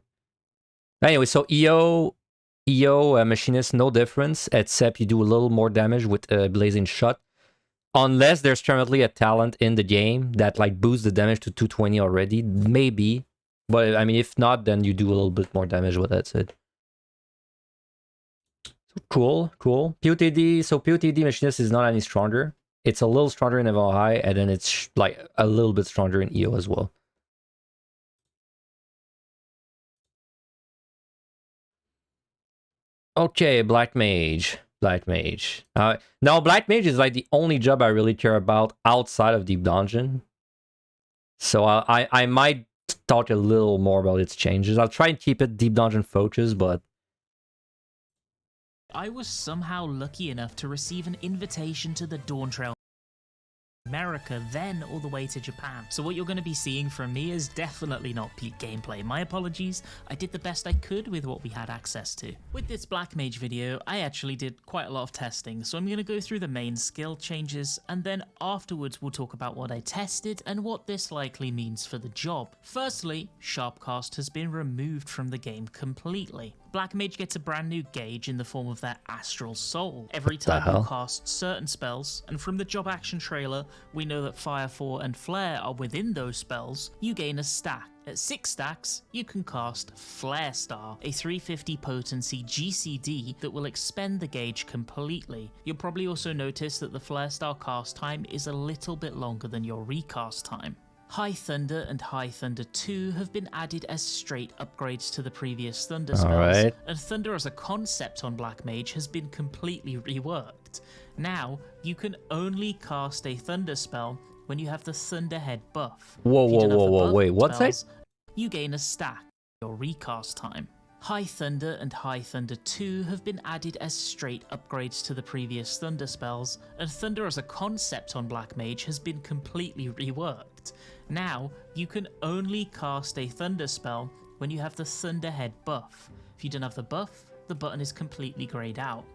Anyway, so EO Machinist, no difference, except you do a little more damage with Blazing Shot. unless there's currently a talent in the game that like boosts the damage to 220 already, maybe. But I mean, if not, then you do a little bit more damage with that's it. So cool. POTD, so POTD Machinist is not any stronger. It's a little stronger in HoH, and then it's like a little bit stronger in EO as well. Okay, Black Mage. Now, Black Mage is like the only job I really care about outside of Deep Dungeon. So I might talk a little more about its changes. I'll try and keep it Deep Dungeon focused, but... I was somehow lucky enough to receive an invitation to the Dawntrail America, then all the way to Japan. So what you're going to be seeing from me is definitely not peak gameplay. My apologies, I did the best I could with what we had access to. With this Black Mage video, I actually did quite a lot of testing, so I'm going to go through the main skill changes, and then afterwards we'll talk about what I tested and what this likely means for the job. Firstly, Sharpcast has been removed from the game completely. Black Mage gets a brand new gauge in the form of their Astral Soul. Every time you cast certain spells, and from the job action trailer, we know that Fire 4 and Flare are within those spells, you gain a stack. At 6 stacks, you can cast Flare Star, a 350 potency GCD that will expend the gauge completely. You'll probably also notice that the Flare Star cast time is a little bit longer than your recast time. High Thunder and High Thunder 2 have been added as straight upgrades to the previous Thunder spells, and Thunder as a concept on Black Mage has been completely reworked. Now, you can only cast a Thunder spell when you have the Thunderhead buff. Whoa, wait, what's that? You gain a stack your recast time. High Thunder and High Thunder 2 have been added as straight upgrades to the previous Thunder spells, and Thunder as a concept on Black Mage has been completely reworked. Now, you can only cast a Thunder spell when you have the Thunderhead buff. If you don't have the buff, the button is completely greyed out.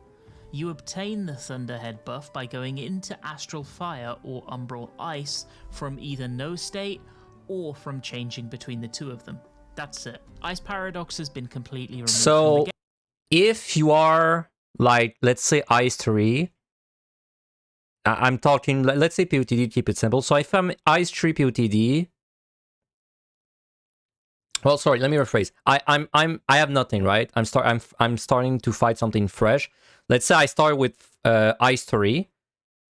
You obtain the Thunderhead buff by going into Astral Fire or Umbral Ice from either no state or from changing between the two of them. That's it. Ice Paradox has been completely removed from the game. If you are, like, let's say Ice 3, I'm talking, let's say POTD, keep it simple. So if I'm Ice 3 POTD, well, sorry, let me rephrase. I have nothing, right? I'm starting to fight something fresh. Let's say I start with Ice 3.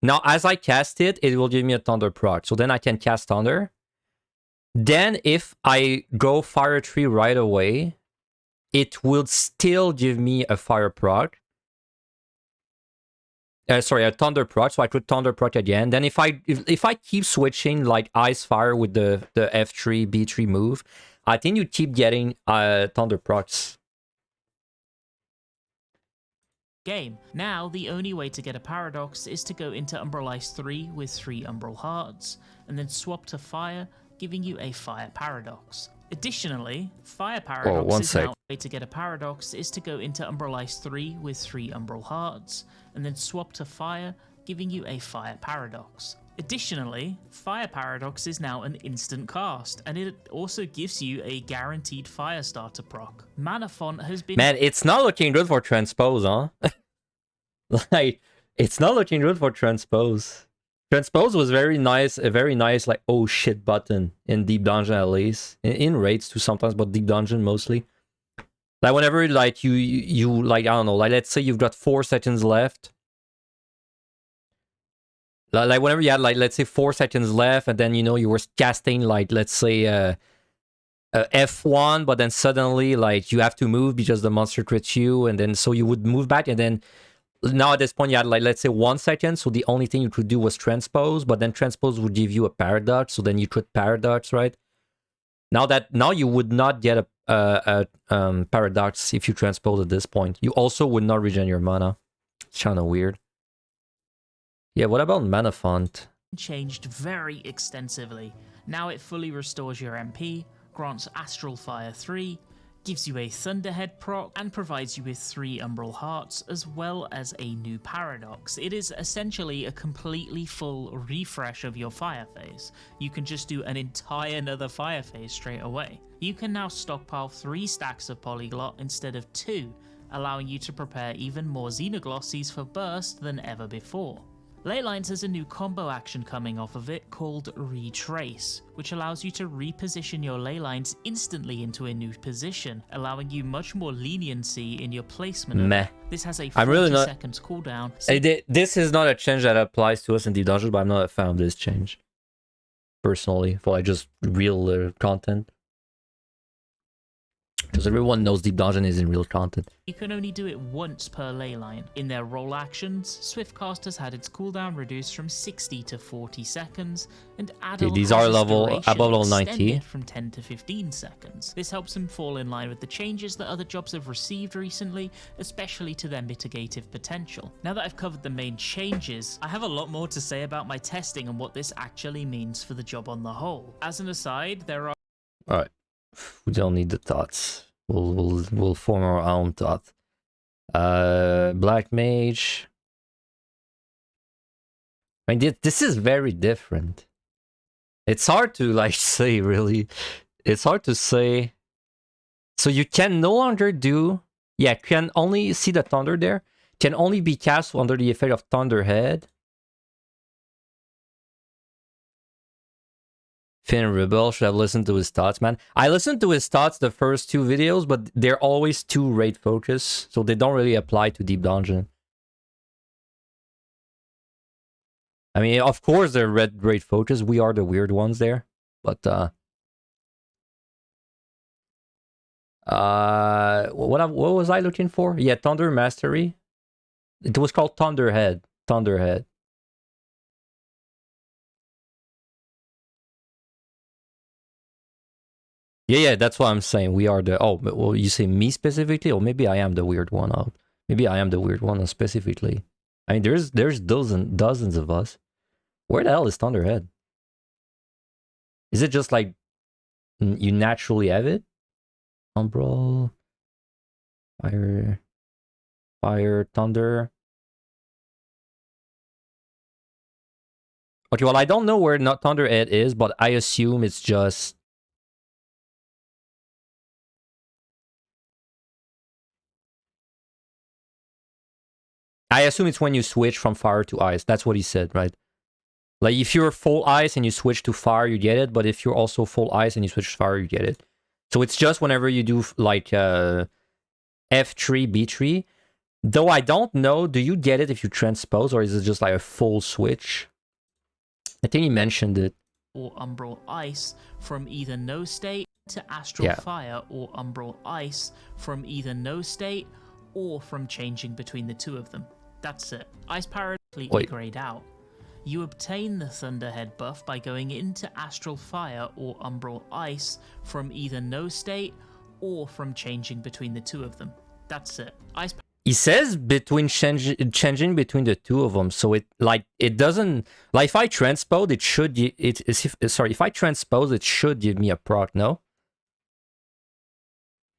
Now, as I cast it, it will give me a Thunder proc. So then I can cast Thunder. Then if I go Fire 3 right away, it will still give me a Fire proc. Sorry, a Thunder proc, so I could Thunder proc again. Then if I keep switching like Ice Fire with the F3, B3 move, I think you keep getting Thunder procs. Game. Now, the only way to get a Paradox is to go into Umbral Ice 3 with 3 Umbral Hearts, and then swap to Fire, giving you a Fire Paradox. Additionally, Fire Paradox is now a way to get a Paradox is to go into Umbral Ice 3 with 3 Umbral Hearts, and then swap to Fire, giving you a Fire Paradox. Additionally, Fire Paradox is now an instant cast, and it also gives you a guaranteed Fire Starter proc. Mana Font has been... Man, it's not looking good for Transpose, huh? Like, it's not looking good for Transpose. Transpose was very nice, a very nice, like, oh shit button in Deep Dungeon at least. In raids too sometimes, but Deep Dungeon mostly. Like, whenever, like, you like, I don't know, like, let's say you've got 4 seconds left. Like, whenever you had, like, let's say 4 seconds left, and then, you know, you were casting, like, let's say, F1, but then suddenly, like, you have to move because the monster crits you, and then, so you would move back, and then, now at this point, you had, like, let's say 1 second, so the only thing you could do was Transpose, but then Transpose would give you a Paradox, so then you could Paradox, right? Now you would not get a Paradox if you Transpose at this point. You also would not regen your mana. It's kind of weird. Yeah, what about Mana Font? Changed very extensively. Now it fully restores your MP, grants Astral Fire 3, gives you a Thunderhead proc, and provides you with 3 Umbral Hearts, as well as a new Paradox. It is essentially a completely full refresh of your Fire Phase. You can just do an entire another Fire Phase straight away. You can now stockpile 3 stacks of Polyglot instead of 2, allowing you to prepare even more Xenoglossies for burst than ever before. Leylines has a new combo action coming off of it called Retrace, which allows you to reposition your leylines instantly into a new position, allowing you much more leniency in your placement. Meh. This has a 40 I'm really not... seconds cooldown. This is not a change that applies to us in Deep Dungeon, but I'm not a fan of this change. Personally, for like just real content. Because everyone knows Deep Dungeon is in real content. You can only do it once per leyline. In their role actions, Swiftcast has had its cooldown reduced from 60 to 40 seconds, and Adult these has are its level duration above level 90 extended from 10 to 15 seconds. This helps them fall in line with the changes that other jobs have received recently, especially to their mitigative potential. Now that I've covered the main changes, I have a lot more to say about my testing and what this actually means for the job on the whole. As an aside, there are... Alright. We don't need the thoughts. We'll form our own thought. Black Mage. I mean, this is very different. It's hard to like say, really. It's hard to say. So you can no longer do... Yeah, can only see the Thunder there. Can only be cast under the effect of Thunderhead. Finn Rebel should have listened to his thoughts, man. I listened to his thoughts the first 2 videos, but they're always too raid focus, so they don't really apply to Deep Dungeon. I mean, of course they're raid focus. We are the weird ones there, but what was I looking for? Yeah, Thunder Mastery. It was called Thunderhead. Thunderhead. Yeah, that's what I'm saying. We are the... Oh, well, you say me specifically? Or maybe I am the weird one out. Maybe I am the weird one specifically. I mean, there's dozens of us. Where the hell is Thunderhead? Is it just like... You naturally have it? Umbral... Fire, Thunder... Okay, well, I don't know where Thunderhead is, but I assume it's just... I assume it's when you switch from fire to ice. That's what he said, right? Like, if you're full ice and you switch to fire, you get it. But if you're also full ice and you switch to fire, you get it. So it's just whenever you do, like, F3, B3. Though I don't know, do you get it if you transpose? Or is it just like a full switch? I think he mentioned it. Or Umbral Ice from either no state to Astral Fire, or Umbral Ice from either no state or from changing between the two of them. That's it. Ice Power completely grayed out. You obtain the Thunderhead buff by going into Astral Fire or Umbral Ice from either no state or from changing between the two of them. That's it. Ice. He says between changing between the two of them, so it doesn't like if I transpose it should if I transpose it should give me a proc, no?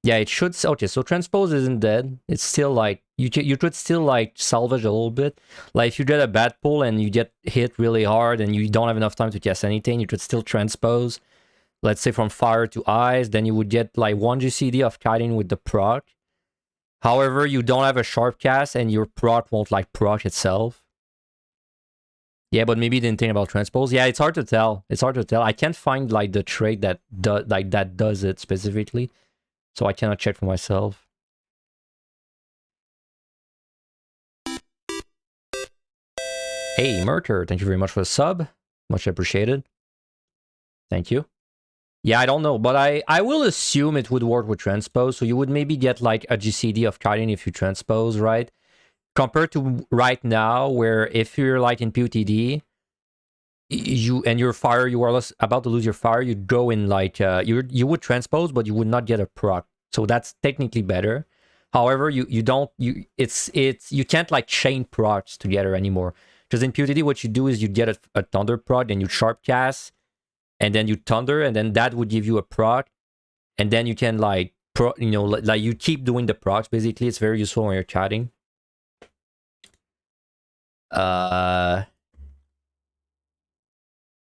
Yeah, it should. Okay, so transpose isn't dead. It's still like you could still like salvage a little bit. Like if you get a bad pull and you get hit really hard and you don't have enough time to cast anything, you could still transpose. Let's say from fire to ice, then you would get like 1 GCD of kiting with the proc. However, you don't have a sharp cast and your proc won't like proc itself. Yeah, but maybe you didn't think about transpose. Yeah, it's hard to tell. It's hard to tell. I can't find like the trait that does it specifically. So I cannot check for myself. Hey, Murder, thank you very much for the sub. Much appreciated. Thank you. Yeah, I don't know, but I will assume it would work with transpose. So you would maybe get like a GCD of kiting if you transpose, right? Compared to right now, where if you're like in PotD, your fire, you are about to lose your fire, you'd go in like you would transpose, but you would not get a proc. So that's technically better. However, you can't like chain procs together anymore. Because in PotD, what you do is you get a thunder proc, then you sharp cast, and then you thunder, and then that would give you a proc, and then you can like you keep doing the procs. Basically, it's very useful when you're chatting.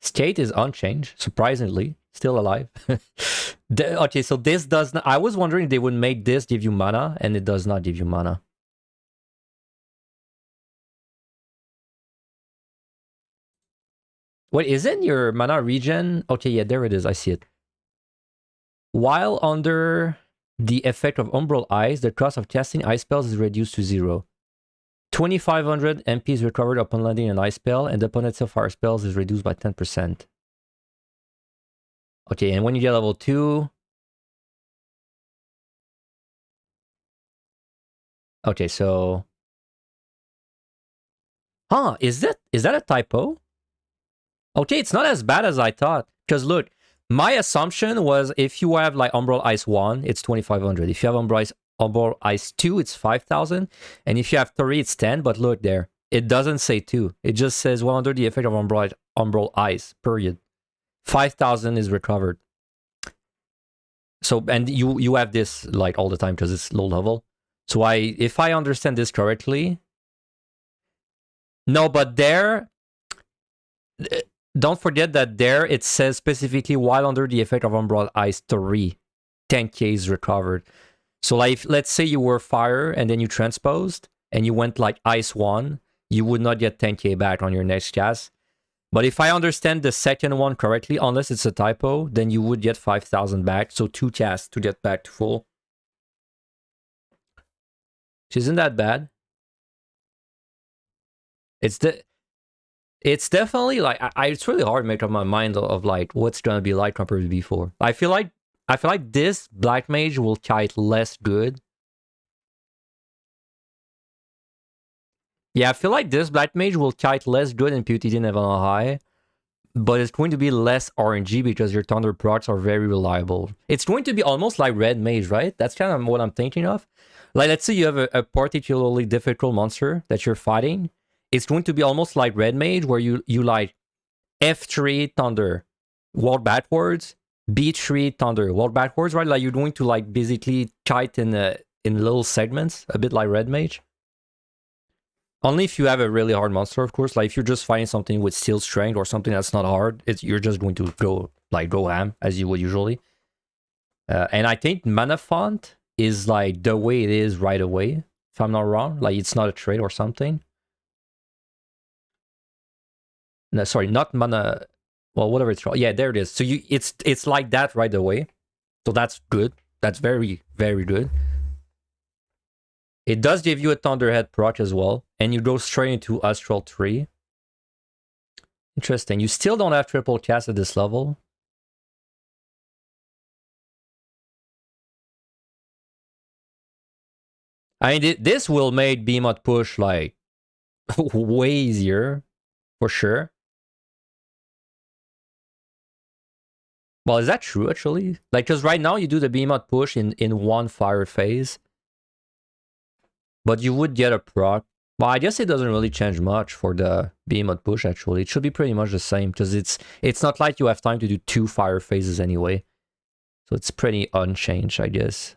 Skate is unchanged, surprisingly, still alive. Okay, so this does not... I was wondering if they would make this give you mana, and it does not give you mana. Wait, isn't your mana regen? Okay, yeah, there it is. I see it. While under the effect of Umbral Ice, the cost of casting ice spells is reduced to 0. 2500 MP is recovered upon landing an ice spell, and the opponent's fire spells is reduced by 10%. Okay, and when you get level 2... Okay, so... Huh, is that a typo? Okay, it's not as bad as I thought. Because look, my assumption was if you have like Umbral Ice 1, it's 2500. If you have Umbral Ice 2, it's 5000. And if you have 3, it's 10. But look there, it doesn't say 2. It just says, well, under the effect of Umbral Ice, period. 5000 is recovered. So, and you have this like all the time because it's low level. So if I understand this correctly... No, but there... Don't forget that there it says specifically while under the effect of Umbral Ice 3, 10k is recovered. So like, let's say you were fire and then you transposed and you went like Ice 1, you would not get 10k back on your next cast. But if I understand the second one correctly, unless it's a typo, then you would get 5000 back. So 2 casts to get back to full. Which isn't that bad. It's definitely like it's really hard to make up my mind of like what's gonna be like compared to before. I feel like this Black Mage will kite less good. Yeah, I feel like this Black Mage will kite less good in PotD and Evan High, but it's going to be less RNG because your Thunder procs are very reliable. It's going to be almost like Red Mage, right? That's kind of what I'm thinking of. Like, let's say you have a particularly difficult monster that you're fighting. It's going to be almost like Red Mage, where you like F3 Thunder, walk backwards, B3 Thunder, walk backwards, right? Like you're going to like basically kite in little segments, a bit like Red Mage. Only if you have a really hard monster, of course. Like if you're just fighting something with Steel Strength or something that's not hard, you're just going to go ham as you would usually. And I think Mana Font is like the way it is right away, if I'm not wrong. Like it's not a trait or something. No, sorry, not mana. Well, whatever it's called. Yeah, there it is. So it's like that right away. So that's good. That's very, very good. It does give you a Thunderhead proc as well, and you go straight into Astral 3. Interesting. You still don't have triple cast at this level. I mean, this will make Behemoth push like way easier, for sure. Well, is that true, actually? Like, because right now you do the Behemoth push in one fire phase. But you would get a proc. Well, I guess it doesn't really change much for the Behemoth push, actually. It should be pretty much the same, because it's not like you have time to do 2 fire phases anyway. So it's pretty unchanged, I guess.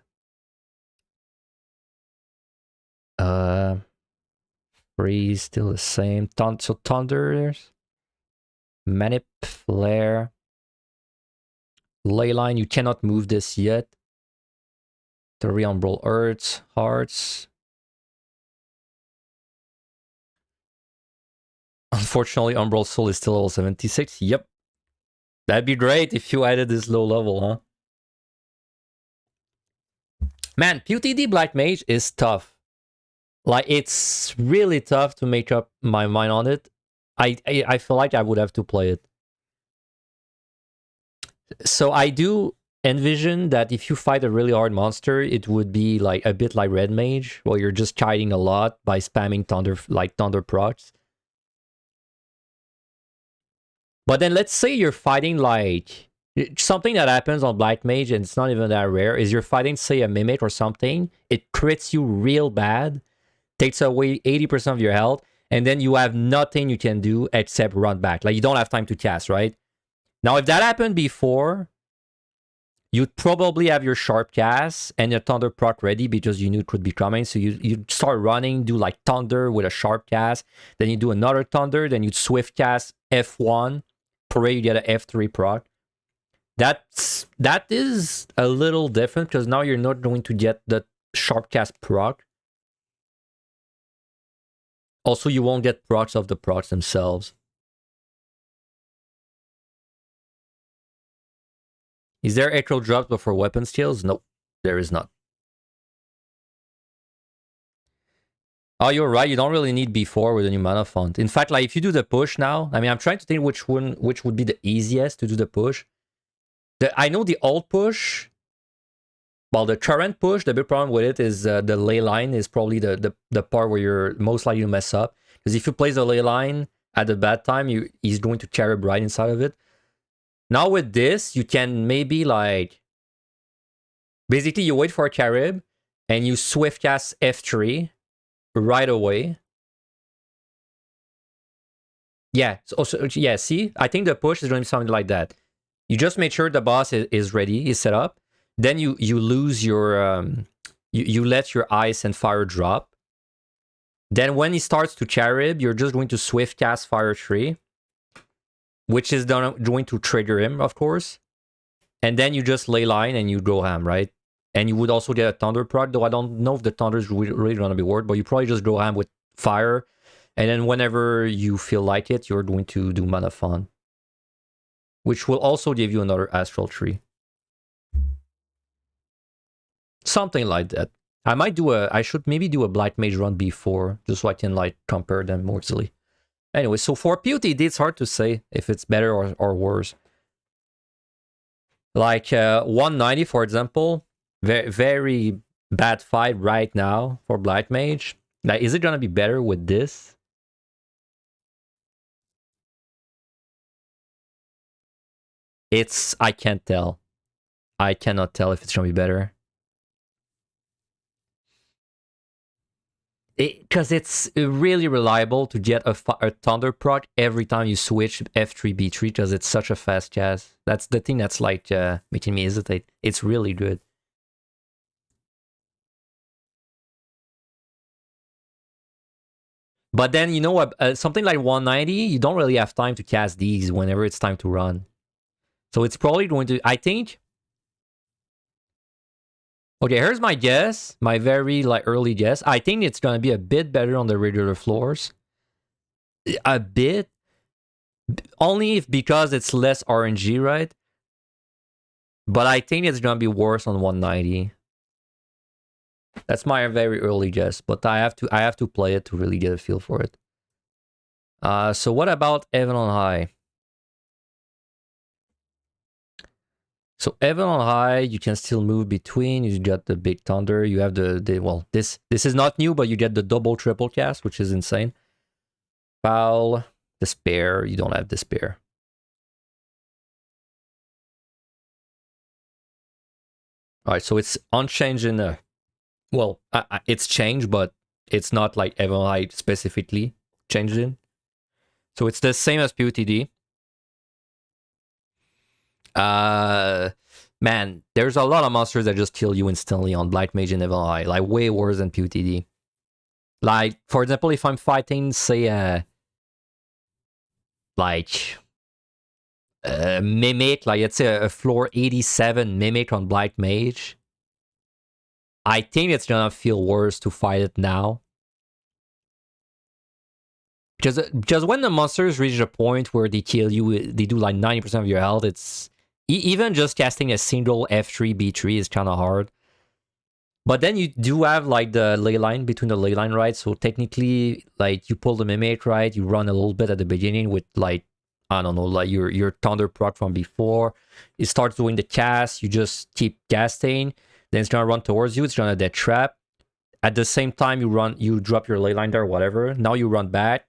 Freeze, still the same. So Thunder, Manip, Flare. Leyline, you cannot move this yet. 3 Umbral Earths, Hearts. Unfortunately, Umbral Soul is still level 76. Yep. That'd be great if you added this low level, huh? Man, PotD Black Mage is tough. Like, it's really tough to make up my mind on it. I feel like I would have to play it. So I do envision that if you fight a really hard monster, it would be like a bit like Red Mage, where you're just kiting a lot by spamming Thunder procs. But then let's say you're fighting like something that happens on Black Mage, and it's not even that rare, is you're fighting, say, a Mimic or something, it crits you real bad, takes away 80% of your health, and then you have nothing you can do except run back. Like, you don't have time to cast, right? Now, if that happened before, you'd probably have your Sharp cast and your Thunder proc ready because you knew it could be coming. So you start running, do like Thunder with a Sharp cast, then you do another Thunder, then you'd Swift cast F1, pray you get an F3 proc. That is a little different because now you're not going to get the Sharp cast proc. Also, you won't get procs of the procs themselves. Is there echo drops before weapon steals? No, there is not. Oh, you're right. You don't really need B4 with a new mana font. In fact, like if you do the push now, I mean, I'm trying to think which would be the easiest to do the push. I know the old push. Well, the current push, the big problem with it is the ley line is probably the part where you're most likely to mess up. Because if you place the ley line at a bad time, he's going to carib right inside of it. Now with this, you can maybe like... Basically, you wait for a carib, and you swift cast F3 right away. Yeah, yeah, see? I think the push is going to be something like that. You just make sure the boss is ready, is set up. Then you lose your... you let your ice and fire drop. Then when he starts to charib, you're just going to swift cast Fire 3. Which is going to trigger him, of course. And then you just ley line and you go ham, right? And you would also get a Thunder proc, though I don't know if the Thunder is really going to be worth, but you probably just go ham with Fire. And then whenever you feel like it, you're going to do Mana Font. Which will also give you another Astral Tree. Something like that. I should maybe do a Blight Mage run before, just so I can like compare them more easily. Anyway, so for PotD, it's hard to say if it's better or worse. Like 190, for example, very, very bad fight right now for Blight Mage. Like, is it gonna be better with this? I can't tell. I cannot tell if it's gonna be better. Because it's really reliable to get a Thunder proc every time you switch F3, B3, because it's such a fast cast. That's the thing that's like making me hesitate. It's really good. But then, you know what, something like 190, you don't really have time to cast these whenever it's time to run. So it's probably going to, I think... Okay, here's my guess, my very like early guess. I think it's gonna be a bit better on the regular floors. A bit. Only because it's less RNG, right? But I think it's gonna be worse on 190. That's my very early guess, but I have to play it to really get a feel for it. So what about Heaven on High? So Heaven on High, you can still move between. You got the Big Thunder. You have well, this is not new, but you get the double triple cast, which is insane. Foul, Despair. You don't have Despair. All right, so it's unchanged in the... Well, it's changed, but it's not like Heaven on High specifically changed in. So it's the same as PotD. Man, there's a lot of monsters that just kill you instantly on Blight Mage and Heaven on High, like way worse than PotD. Like, for example, if I'm fighting, say, like Mimic, like let's say a floor 87 Mimic on Blight Mage, I think it's gonna feel worse to fight it now. Because when the monsters reach a point where they kill you, they do like 90% of your health, it's... Even just casting a single F3, B3 is kind of hard. But then you do have like the ley line between the ley line, right? So technically, like you pull the Mimic, right? You run a little bit at the beginning with like, I don't know, like your Thunder proc from before. It starts doing the cast, you just keep casting. Then it's gonna run towards you, it's gonna dead trap. At the same time you drop your ley line there, whatever. Now you run back.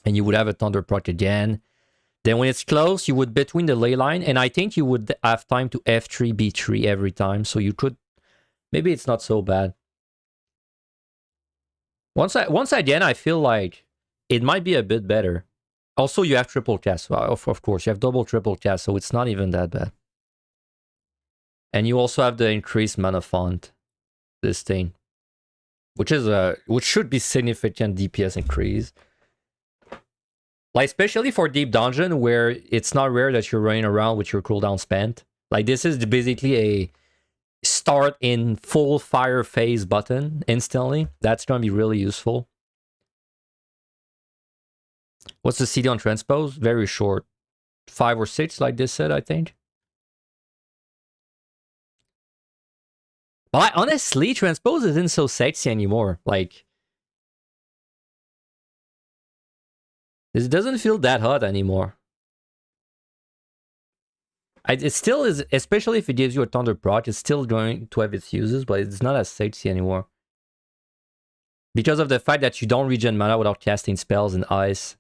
And you would have a Thunder proc again. Then when it's close, you would between the ley line, and I think you would have time to F3, B3 every time. So you could... Maybe it's not so bad. Once again, I feel like it might be a bit better. Also, you have triple cast. Well, of course, you have double triple cast, so it's not even that bad. And you also have the increased mana font, this thing. Which should be significant DPS increase. Like, especially for Deep Dungeon, where it's not rare that you're running around with your cooldown spent. Like, this is basically a start in full fire phase button instantly. That's going to be really useful. What's the CD on transpose? Very short. 5 or 6, like this said, I think. But honestly, transpose isn't so sexy anymore. Like, it doesn't feel that hot anymore. It still is, especially if it gives you a Thunder proc, it's still going to have its uses, but it's not as sexy anymore. Because of the fact that you don't regen mana without casting spells in ice.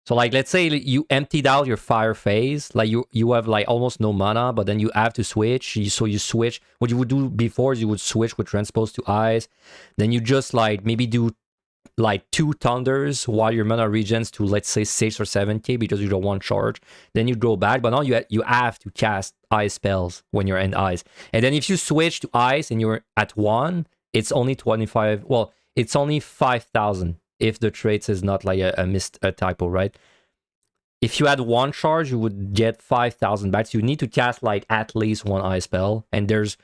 So like, let's say you emptied out your fire phase, like you have like almost no mana, but then you have to switch. So you switch. What you would do before is you would switch with transpose to ice. Then you just like maybe do like 2 thunders while your mana regens to, let's say, 6 or 7k because you don't want charge. Then you go back, but now you have to cast ice spells when you're in ice. And then if you switch to ice and you're at 1, it's only 25. Well, it's only 5,000 if the traits is not like a typo, right? If you had 1 charge, you would get 5,000 back. So you need to cast like at least 1 ice spell, and there's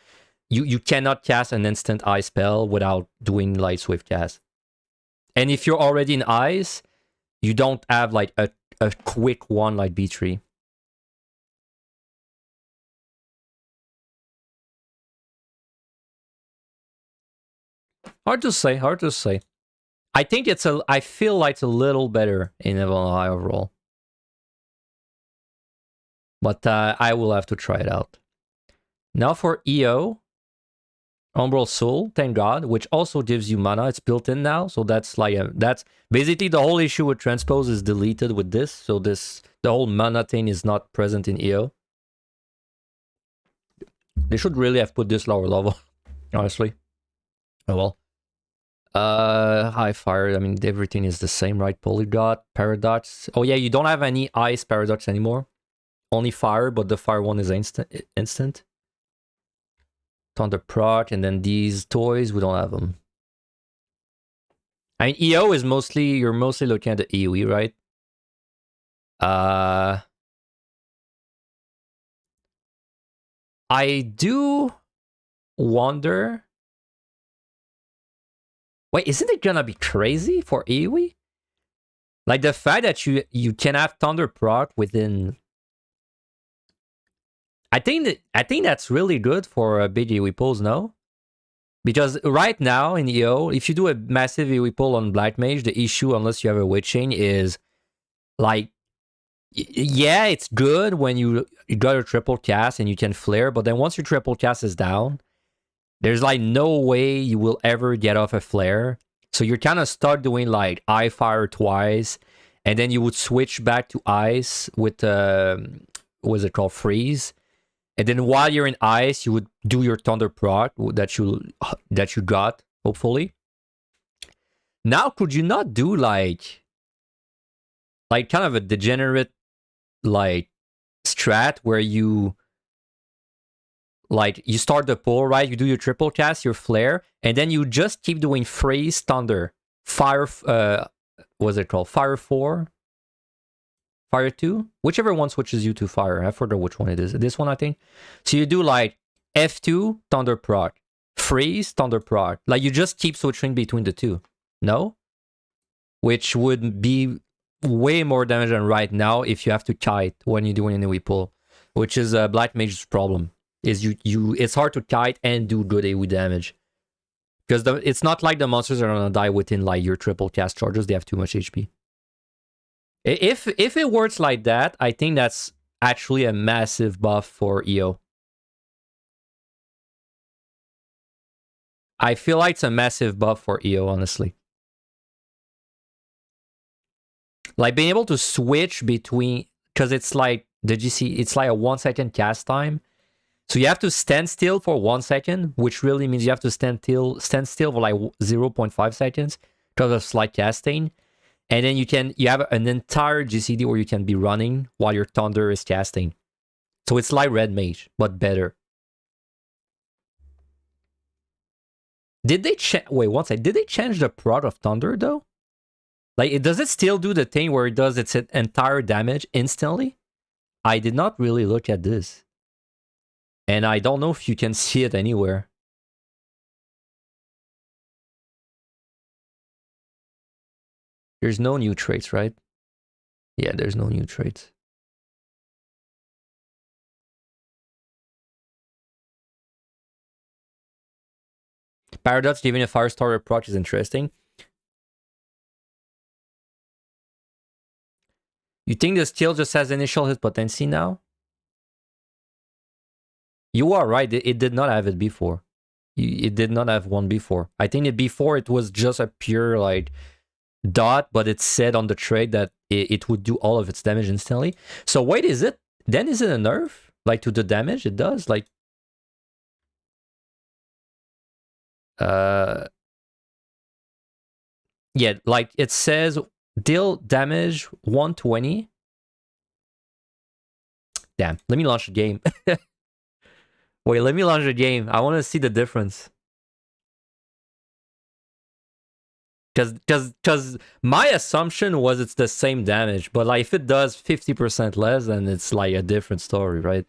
you cannot cast an instant ice spell without doing light swift cast. And if you're already in ice, you don't have like a quick one like B3. Hard to say, hard to say. I think I feel like it's a little better in Evolve overall. But I will have to try it out. Now for EO. Umbral Soul, thank God, which also gives you mana. It's built in now, so that's like that's basically the whole issue with transpose is deleted with this. So the whole mana thing is not present in EO. They should really have put this lower level, honestly. Oh well. High fire. I mean, everything is the same, right? Polyglot, paradox. Oh yeah, you don't have any ice paradox anymore. Only fire, but the fire one is instant. Thunder proc, and then these toys, we don't have them. I mean, EO is mostly, you're mostly looking at the AoE, right? I do wonder. Wait, isn't it gonna be crazy for AoE? Like the fact that you can have Thunder proc within. I think that's really good for a big AoE pulls, no? Because right now in EO, if you do a massive AoE pull on Black Mage, the issue, unless you have a Witching, is like, yeah, it's good when you got a triple cast and you can flare, but then once your triple cast is down, there's like no way you will ever get off a flare. So you're kind of stuck doing like eye fire twice, and then you would switch back to ice with what's it called, freeze. And then while you're in ice, you would do your thunder proc that you got, hopefully. Now, could you not do like kind of a degenerate like strat where you start the pull, right? You do your triple cast, your flare, and then you just keep doing freeze, thunder, fire. What's it called? Fire 4, fire 2, whichever one switches you to fire. I forgot which one it is. This one, I think. So you do like F2, thunder proc, freeze, thunder proc. Like you just keep switching between the two. No, which would be way more damage than right now if you have to kite when you're doing an AoE pull, which is a Black Mage's problem. Is it's hard to kite and do good AoE damage. Because it's not like the monsters are gonna die within like your triple cast charges, they have too much HP. If it works like that, I think that's actually a massive buff for EO. I feel like it's a massive buff for EO, honestly. Like being able to switch between, because it's like the GC, it's like a 1 second cast time. So you have to stand still for 1 second, which really means you have to stand still for like 0.5 seconds because of slight casting. And then you have an entire GCD where you can be running while your thunder is casting. So it's like Red Mage, but better. Did they wait one second? Did they change the prod of thunder though? Like, does it still do the thing where it does its entire damage instantly? I did not really look at this. And I don't know if you can see it anywhere. There's no new traits, right? Yeah, there's no new traits. Paradox giving a Firestarter approach is interesting. You think the skill just has initial hit potency now? You are right. It did not have it before. It did not have one before. I think before it was just a pure like dot, but it said on the trait that it would do all of its damage instantly. So wait, is it a nerf? Like to the damage it does? Like yeah, like it says deal damage 120. Damn, let me launch the game. Wait, let me launch the game. I want to see the difference. Because my assumption was it's the same damage, but like if it does 50% less, then it's like a different story, right?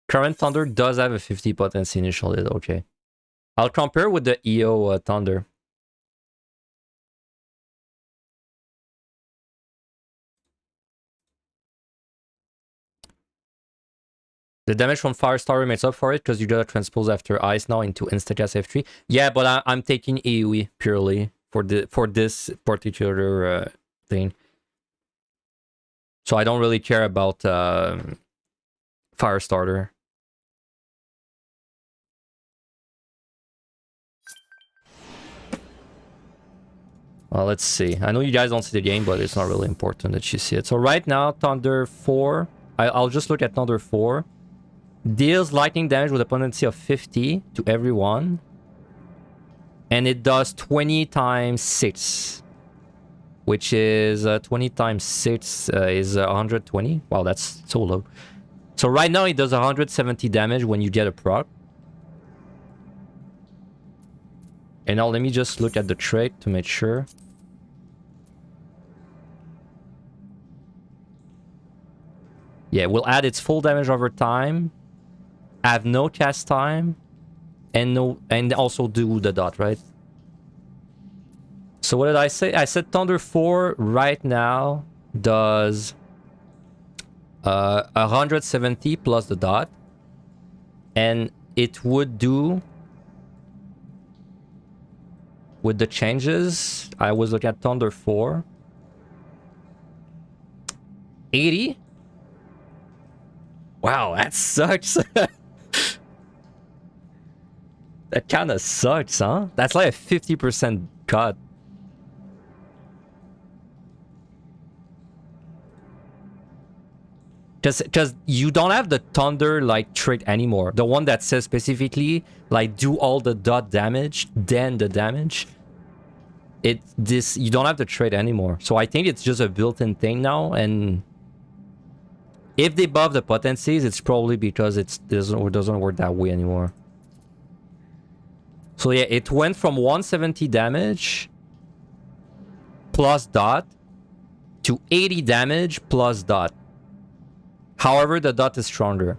Current Thunder does have a 50 potency initial hit, okay. I'll compare with the EO Thunder. The damage from Firestarter makes up for it because you gotta transpose after Ice now into Instacast F3. Yeah, but I'm taking AoE purely for this particular thing. So I don't really care about Firestarter. Well, let's see. I know you guys don't see the game, but it's not really important that you see it. So right now, Thunder 4. I'll just look at Thunder 4. Deals lightning damage with a potency of 50 to everyone. And it does 20 times 6. Which is 20 times 6 is 120. Wow, that's so low. So right now it does 170 damage when you get a proc. And now let me just look at the trait to make sure. Yeah, we'll add its full damage over time. Have no cast time. And also do the dot, right? So what did I say? I said Thunder 4 right now does 170 plus the dot. And it would do, with the changes, I was looking at Thunder 4. 80? Wow, that sucks. That kind of sucks, huh? That's like a 50% cut. Because you don't have the Thunder like trait anymore. The one that says specifically like do all the dot damage, then the damage. You don't have the trait anymore. So I think it's just a built-in thing now. And if they buff the potencies, it's probably because it doesn't work that way anymore. So yeah, it went from 170 damage plus dot to 80 damage plus dot. However, the dot is stronger.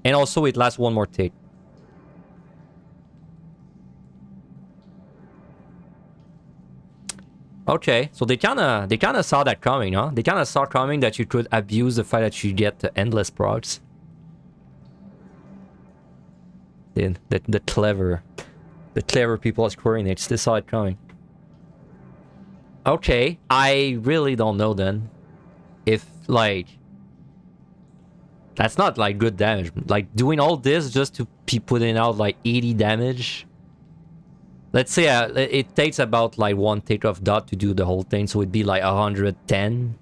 And also it lasts one more tick. Okay, so they kinda saw that coming, huh? They kinda saw coming that you could abuse the fact that you get the endless procs. The clever people at Square Enix, they saw it coming. Okay, I really don't know then. If, like... That's not, like, good damage. Like, doing all this just to be putting out, like, 80 damage. Let's say it takes about, like, one tick of dot to do the whole thing, so it'd be, like, 110.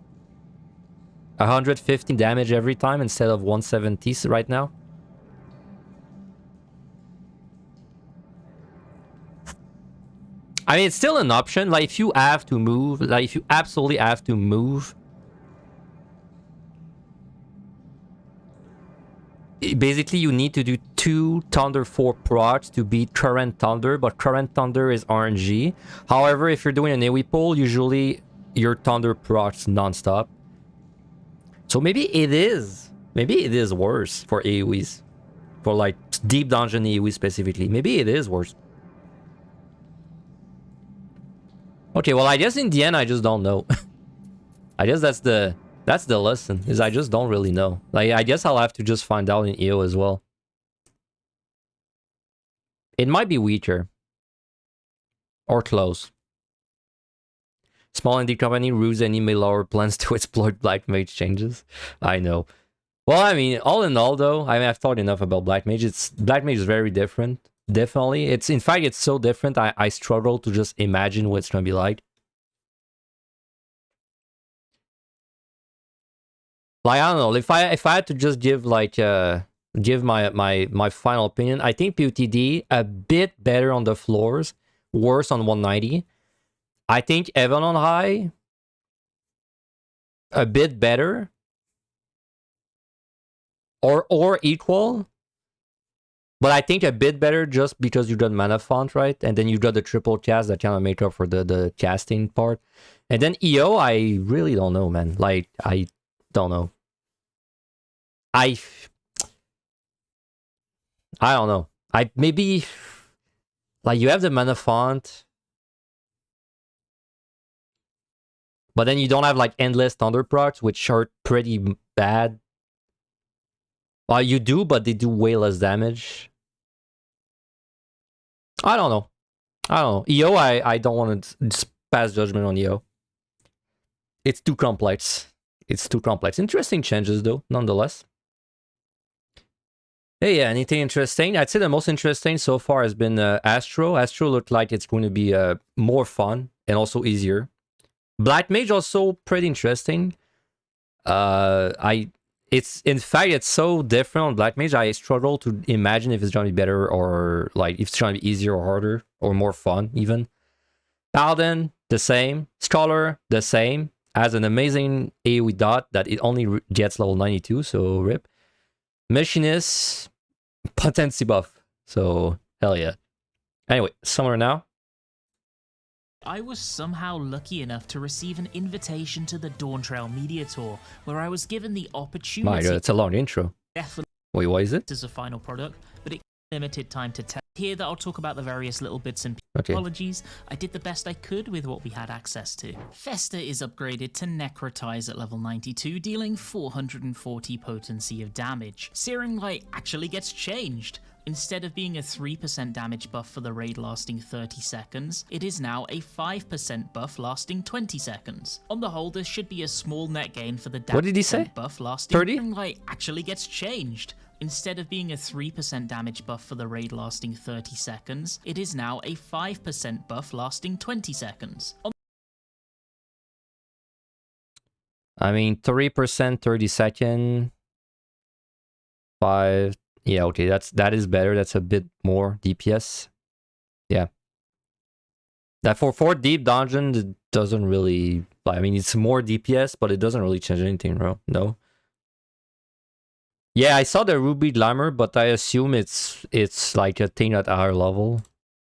115 damage every time instead of 170 right now. I mean, it's still an option. Like, if you have to move, like, if you absolutely have to move, basically you need to do 2 Thunder 4 procs to beat Current Thunder, but Current Thunder is RNG. However, if you're doing an AoE pull, usually your Thunder procs non-stop. So maybe it is worse for AoEs. For, like, deep dungeon AoE specifically. Maybe it is worse. Okay, well, I guess in the end, I just don't know. I guess that's the lesson, is I just don't really know. Like, I guess I'll have to just find out in EO as well. It might be weaker. Or close. Small indie company ruse any lower plans to exploit Black Mage changes. I know. Well, I mean, all in all, though, I mean, I've thought enough about Black Mage. Black Mage is very different. Definitely. In fact, it's so different, I struggle to just imagine what it's going to be like. Like, I don't know, if I had to just give like give my final opinion, I think PotD a bit better on the floors, worse on 190. I think Evan on high a bit better or equal, but I think a bit better just because you got mana font, right? And then you got the triple cast that kind of make up for the casting part. And then EO, I really don't know, man. Like, I don't know. I don't know. Maybe like you have the mana font, but then you don't have like endless thunder procs, which are pretty bad. Well, you do, but they do way less damage. I don't know. EO, I don't want to just pass judgment on EO. It's too complex. Interesting changes though, nonetheless. Hey, yeah, anything interesting? I'd say the most interesting so far has been Astro. Astro looked like it's going to be more fun and also easier. Black Mage also pretty interesting. It's so different on Black Mage. I struggle to imagine if it's going to be better or like if it's going to be easier or harder or more fun even. Paladin, the same. Scholar, the same. Has an amazing AoE dot that it only gets level 92, so rip. Machinist, potency buff. So, hell yeah. Anyway, summer now. I was somehow lucky enough to receive an invitation to the Dawntrail Media Tour, where I was given the opportunity... My god, it's a long intro. Definitely. Wait, what is it? ...as a final product, but it limited time to test. Here that I'll talk about the various little bits and okay. Apologies, I did the best I could with what we had access to. Festa is upgraded to Necrotize at level 92, dealing 440 potency of damage. Searing Light actually gets changed. Instead of being a 3% damage buff for the raid lasting 30 seconds, it is now a 5% buff lasting 20 seconds. On the whole, this should be a small net gain for the damage what did he say? Buff lasting 30? Searing Light actually gets changed. Instead of being a 3% damage buff for the raid lasting 30 seconds, it is now a 5% buff lasting 20 seconds. I mean, 3%, 30 second, 5... Yeah, okay, that is better. That's a bit more DPS. Yeah. That for deep dungeon, it doesn't really... I mean, it's more DPS, but it doesn't really change anything, bro. No. Yeah, I saw the Ruby Glamour, but I assume it's like a thing at a higher level.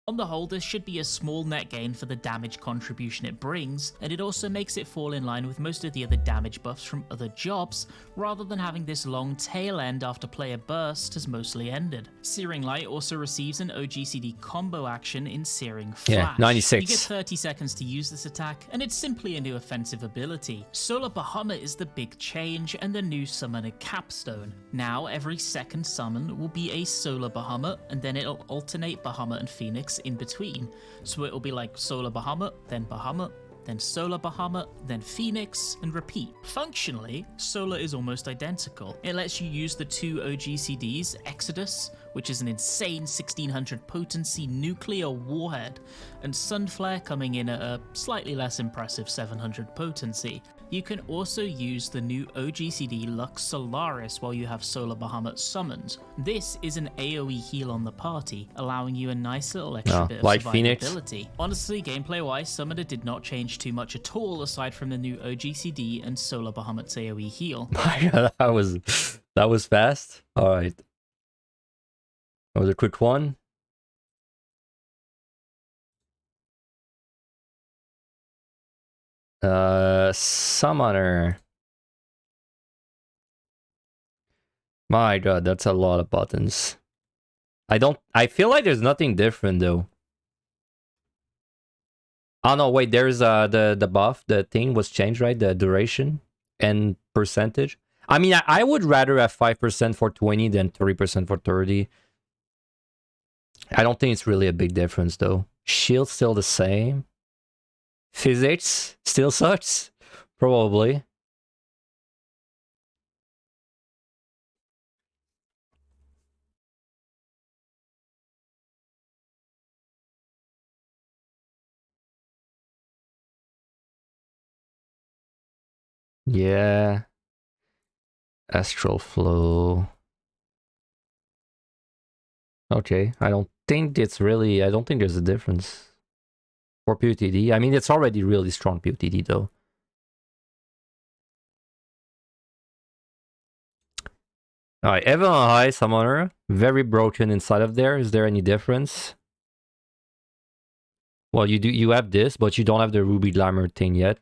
On the whole, this should be a small net gain for the damage contribution it brings, and it also makes it fall in line with most of the other damage buffs from other jobs, rather than having this long tail end after player burst has mostly ended. Searing Light also receives an OGCD combo action in Searing Flash. Yeah, 96. You get 30 seconds to use this attack, and it's simply a new offensive ability. Solar Bahamut is the big change and the new summoner capstone. Now, every second summon will be a Solar Bahamut, and then it'll alternate Bahamut and Phoenix in between. So it'll be like Solar Bahamut, then Solar Bahamut, then Phoenix, and repeat. Functionally, Solar is almost identical. It lets you use the two OGCDs, Exodus, which is an insane 1600 potency nuclear warhead, and Sunflare coming in at a slightly less impressive 700 potency. You can also use the new OGCD Lux Solaris while you have Solar Bahamut summoned. This is an AoE heal on the party, allowing you a nice little extra bit of like survivability. Honestly, gameplay-wise, Summoner did not change too much at all aside from the new OGCD and Solar Bahamut's AoE heal. that was fast. All right. That was a quick one. Summoner. My god, that's a lot of buttons. I feel like there's nothing different though. Oh no, wait, there's the buff, the thing was changed, right? The duration and percentage. I mean, I would rather have 5% for 20 than 3% for 30. I don't think it's really a big difference though. Shield still the same. Physics still sucks? Probably. Yeah. Astral flow. Okay, I don't think it's really, I don't think there's a difference for PotD. I mean, it's already really strong PotD though. Alright, Evan High Summoner, very broken inside of there. Is there any difference? Well, you have this, but you don't have the Ruby Glamour thing yet.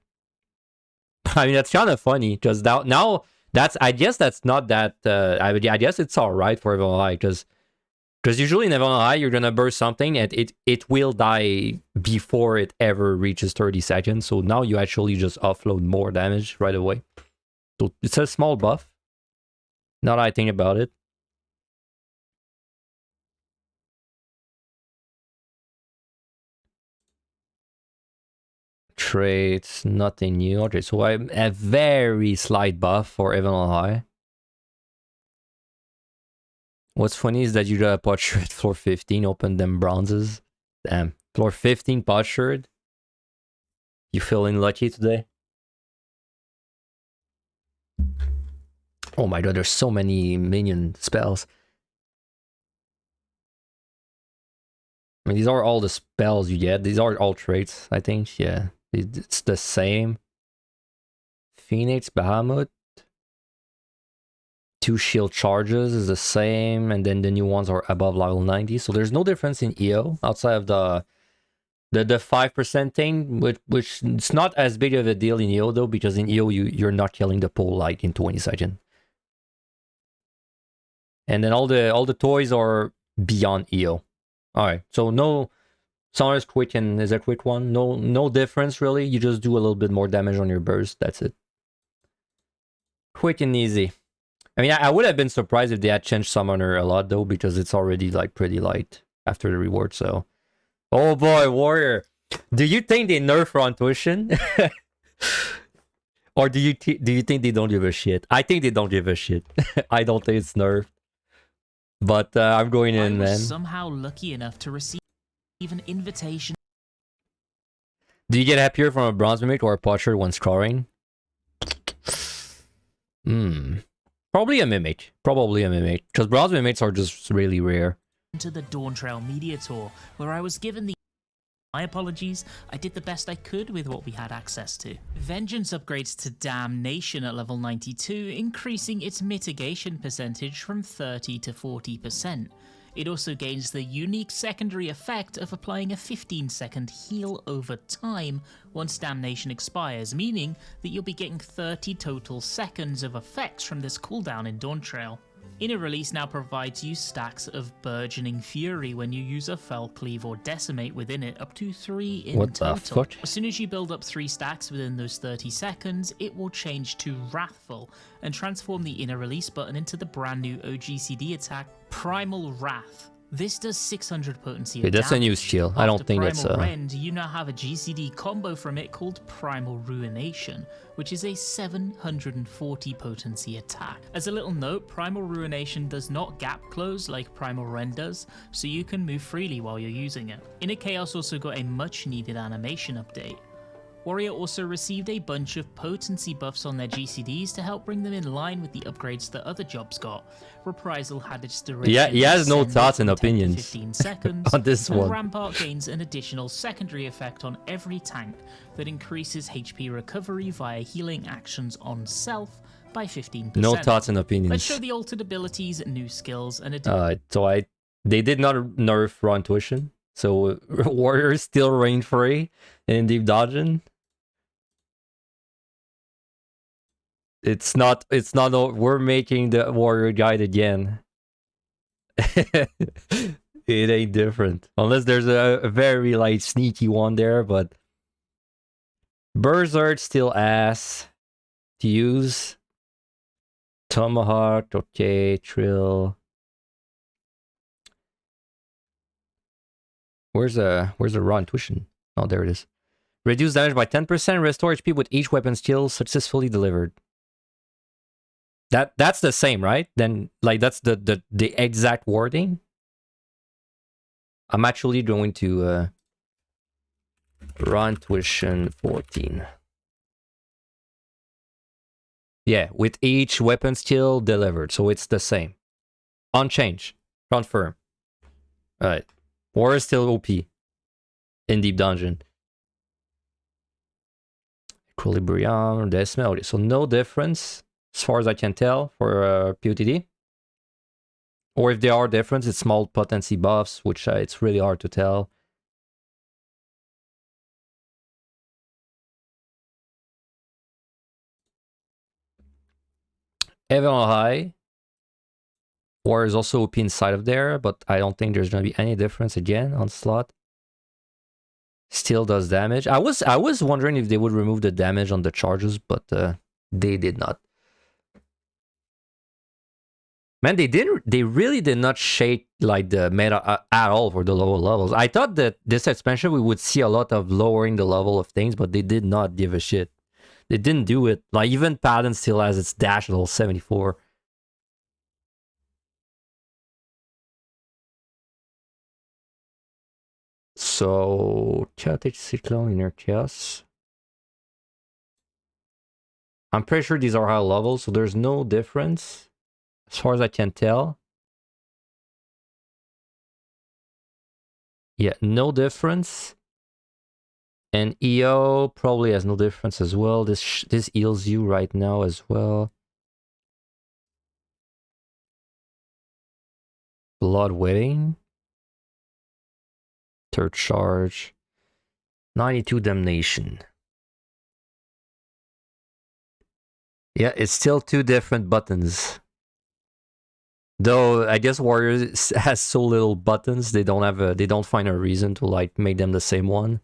I mean, that's kind of funny because now that's, I guess that's not that. I guess it's all right for Evan High because usually in Evan High you're gonna burst something and it will die before it ever reaches 30 seconds. So now you actually just offload more damage right away. So it's a small buff. Now that I think about it. Traits, nothing new. Okay, so I'm a very slight buff for Evan High. What's funny is that you got a pot shirt floor 15, open them bronzes. Damn, floor 15 pot shirt. You feeling lucky today? Oh my god, there's so many minion spells. I mean, these are all the spells you get. These are all traits, I think. Yeah, it's the same. Phoenix, Bahamut. 2 shield charges is the same, and then the new ones are above level 90. So there's no difference in EO outside of the 5% thing, which it's not as big of a deal in EO though, because in EO you're not killing the pole like in 20 seconds. And then all the toys are beyond EO. Alright, so no Summoner's quick and is a quick one. No difference really. You just do a little bit more damage on your burst. That's it. Quick and easy. I mean, I would have been surprised if they had changed Summoner a lot though, because it's already like pretty light after the reward. So, oh boy, Warrior, do you think they nerf on tuition, or do you think they don't give a shit? I think they don't give a shit. I don't think it's nerfed, but I'm going in, man. Somehow lucky enough to receive an invitation. Do you get happier from a bronze mimic or a potsherd when scoring? Probably a mimic. Probably a mimic. Because bronze mimics are just really rare. To the Dawntrail Media Tour, where I was given the... My apologies, I did the best I could with what we had access to. Vengeance upgrades to Damnation at level 92, increasing its mitigation percentage from 30 to 40%. It also gains the unique secondary effect of applying a 15-second heal over time once Damnation expires, meaning that you'll be getting 30 total seconds of effects from this cooldown in Dawntrail. Inner Release now provides you stacks of Burgeoning Fury when you use a Fell Cleave or Decimate within it, up to 3 in what total. The fuck? As soon as you build up 3 stacks within those 30 seconds, it will change to Wrathful and transform the Inner Release button into the brand new OGCD attack, Primal Wrath. This does 600 potency. Okay, that's a new skill. I don't think that's a... Rend, you now have a GCD combo from it called Primal Ruination, which is a 740 potency attack. As a little note, Primal Ruination does not gap close like Primal Rend does, so you can move freely while you're using it. Inner Chaos also got a much needed animation update. Warrior also received a bunch of potency buffs on their GCDs to help bring them in line with the upgrades that other jobs got. Reprisal had its duration. Yeah, he has no thoughts and opinions 15 seconds, on this one. Rampart gains an additional secondary effect on every tank that increases HP recovery via healing actions on self by 15%. No thoughts and opinions. Let's show the altered abilities, new skills, and they did not nerf Run Tuition, so Warrior is still range free in Deep Dodging. It's not, we're making the Warrior guide again. It ain't different. Unless there's a very, like, sneaky one there, but Berserk still ass to use. Tomahawk, okay, Trill. Where's the raw intuition? Oh, there it is. Reduce damage by 10%, restore HP with each weapon skill successfully delivered. That's the same, right? Then like that's the exact wording. I'm actually going to raw intuition 14. Yeah, with each weapon skill delivered. So it's the same. Unchanged. Confirm. Alright. War is still OP. In Deep Dungeon. Equilibrium, Decimal. So no difference, as far as I can tell, for PotD. Or if there are differences, it's small potency buffs, which it's really hard to tell. Even on high. War is also OP inside of there, but I don't think there's going to be any difference again on slot. Still does damage. I was wondering if they would remove the damage on the charges, but they did not. Man, they really did not shake like the meta at all for the lower levels. I thought that this expansion we would see a lot of lowering the level of things, but they did not give a shit. They didn't do it. Like even Paladin still has its dash level 74. So, Chaotic Cyclone, Inner Chaos. I'm pretty sure these are high levels, so there's no difference as far as I can tell. Yeah, no difference. And EO probably has no difference as well. This heals you right now as well. Blood Wedding. Third charge. 92 Damnation. Yeah, it's still two different buttons. Though I guess Warriors has so little buttons, they don't find a reason to like make them the same one.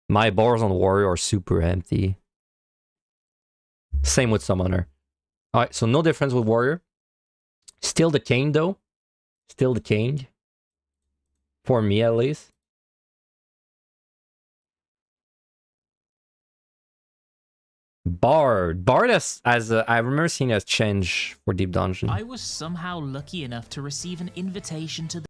My bars on Warrior are super empty. Same with Summoner. Alright, so no difference with Warrior. Still the Cane though. Still the Cane. For me at least. Bard as I remember seeing as change for Deep Dungeon. I was somehow lucky enough to receive an invitation to the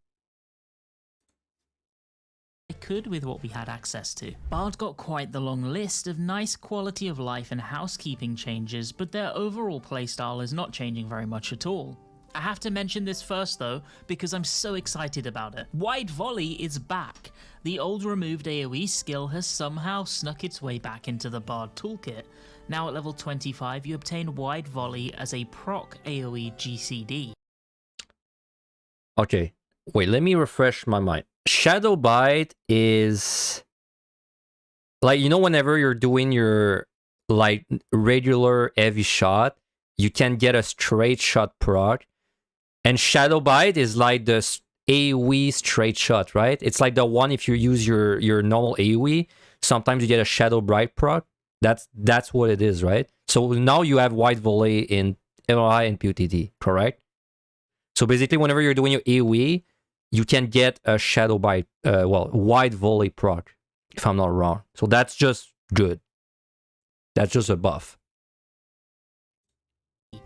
I could with what we had access to. Bard got quite the long list of nice quality of life and housekeeping changes, but their overall playstyle is not changing very much at all. I have to mention this first though, because I'm so excited about it. Wide Volley is back. The old removed AoE skill has somehow snuck its way back into the Bard toolkit. Now at level 25 you obtain Wide Volley as a proc AoE GCD. Okay, wait, let me refresh my mind. Shadow Bite is like, you know, whenever you're doing your like regular heavy shot, you can get a straight shot proc. And Shadow Bite is like the AoE straight shot, right? It's like the one if you use your normal AoE, sometimes you get a Shadow Bite proc. That's what it is, right? So now you have Wide Volley in MRI and PotD, correct? So basically, whenever you're doing your AoE, you can get a Shadow Bite, Wide Volley proc, if I'm not wrong. So that's just good. That's just a buff.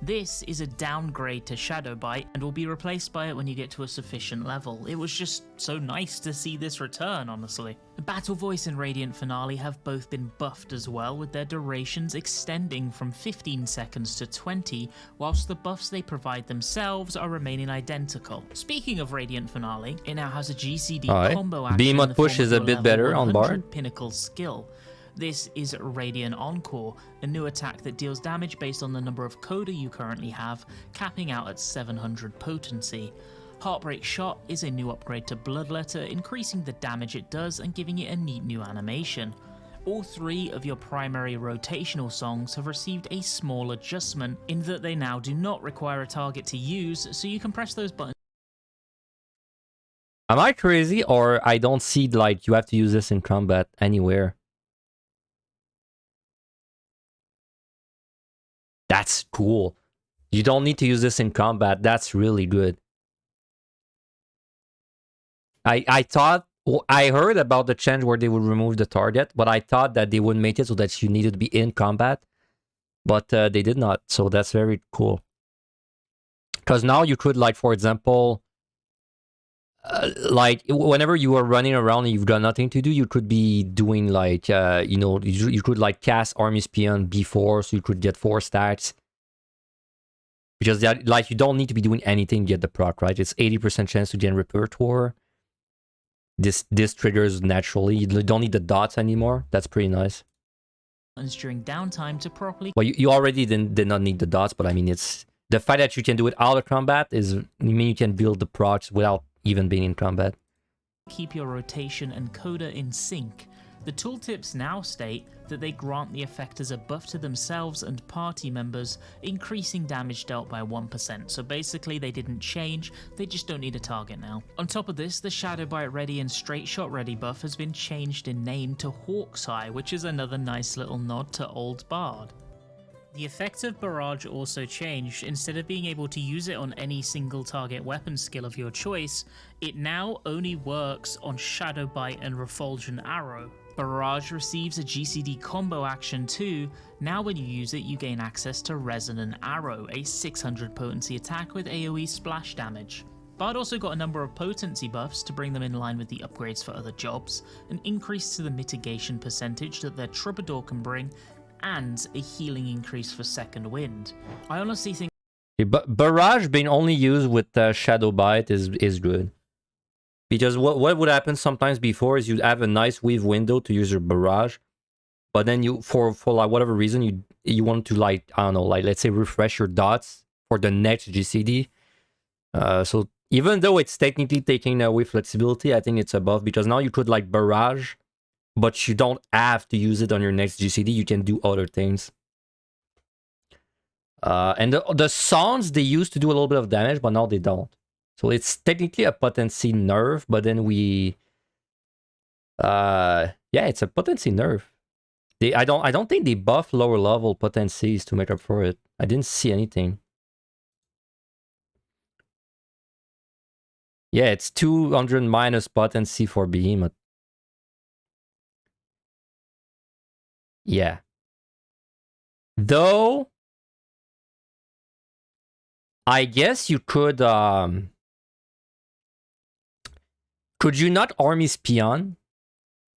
This is a downgrade to Shadow Bite and will be replaced by it when you get to a sufficient level. It was just so nice to see this return, honestly. Battle Voice and Radiant Finale have both been buffed as well, with their durations extending from 15 seconds to 20, whilst the buffs they provide themselves are remaining identical. Speaking of Radiant Finale, it now has a GCD combo action. Beam Push is a bit better on Bard. Pinnacle skill. This is Radiant Encore, a new attack that deals damage based on the number of Coda you currently have, capping out at 700 potency. Heartbreak Shot is a new upgrade to Bloodletter, increasing the damage it does and giving it a neat new animation. All three of your primary rotational songs have received a small adjustment in that they now do not require a target to use, so you can press those buttons. Am I crazy, or I don't see like you have to use this in combat anywhere? That's cool. You don't need to use this in combat. That's really good. I thought, I heard about the change where they would remove the target, but I thought that they would make it so that you needed to be in combat. But they did not, so that's very cool. Because now you could, like, for example, like whenever you are running around and you've got nothing to do, you could be doing like, you know, you could like cast Army Spion before, so you could get 4 stacks. Because that, like, you don't need to be doing anything to get the proc, right? It's 80% chance to get repertoire. This triggers naturally. You don't need the dots anymore. That's pretty nice. During downtime to properly. Well, you already did not need the dots, but I mean, it's the fact that you can do it out of combat is, I mean, you can build the procs without even being in combat. Keep your rotation and coda in sync. The tooltips now state that they grant the effect as a buff to themselves and party members, increasing damage dealt by 1%. So basically they didn't change, they just don't need a target now. On top of this, the Shadow Bite Ready and Straight Shot Ready buff has been changed in name to Hawk's Eye, which is another nice little nod to Old Bard. The effect of Barrage also changed. Instead of being able to use it on any single target weapon skill of your choice, it now only works on Shadow Bite and Refulgent Arrow. Barrage receives a GCD combo action too. Now when you use it, you gain access to Resonant Arrow, a 600 potency attack with AoE splash damage. Bard also got a number of potency buffs to bring them in line with the upgrades for other jobs, an increase to the mitigation percentage that their Troubadour can bring, and a healing increase for Second Wind. I honestly think Barrage being only used with Shadow Bite is good. Because what would happen sometimes before is you'd have a nice weave window to use your Barrage, but then you, for like whatever reason, you want to, like, I don't know, like, let's say refresh your dots for the next GCD. So even though it's technically taking away flexibility, I think it's a buff, because now you could, like, Barrage, but you don't have to use it on your next GCD. You can do other things. And the sounds, they used to do a little bit of damage, but now they don't. So it's technically a potency nerf, but then yeah, it's a potency nerf. I don't think they buff lower level potencies to make up for it. I didn't see anything. Yeah, it's 200 minus potency for Behemoth. Yeah. Though, I guess you could you not Army Spion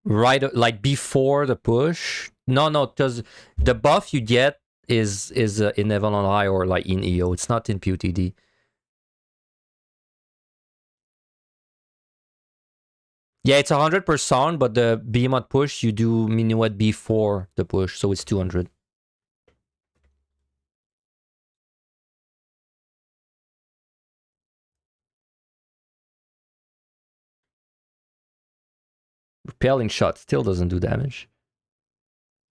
right, like, before the push? No, because the buff you get is in Avalon High or like in EO. It's not in PotD. Yeah, it's 100%, but the Behemoth push, you do Minuet before the push, so it's 200. Repelling shot still doesn't do damage.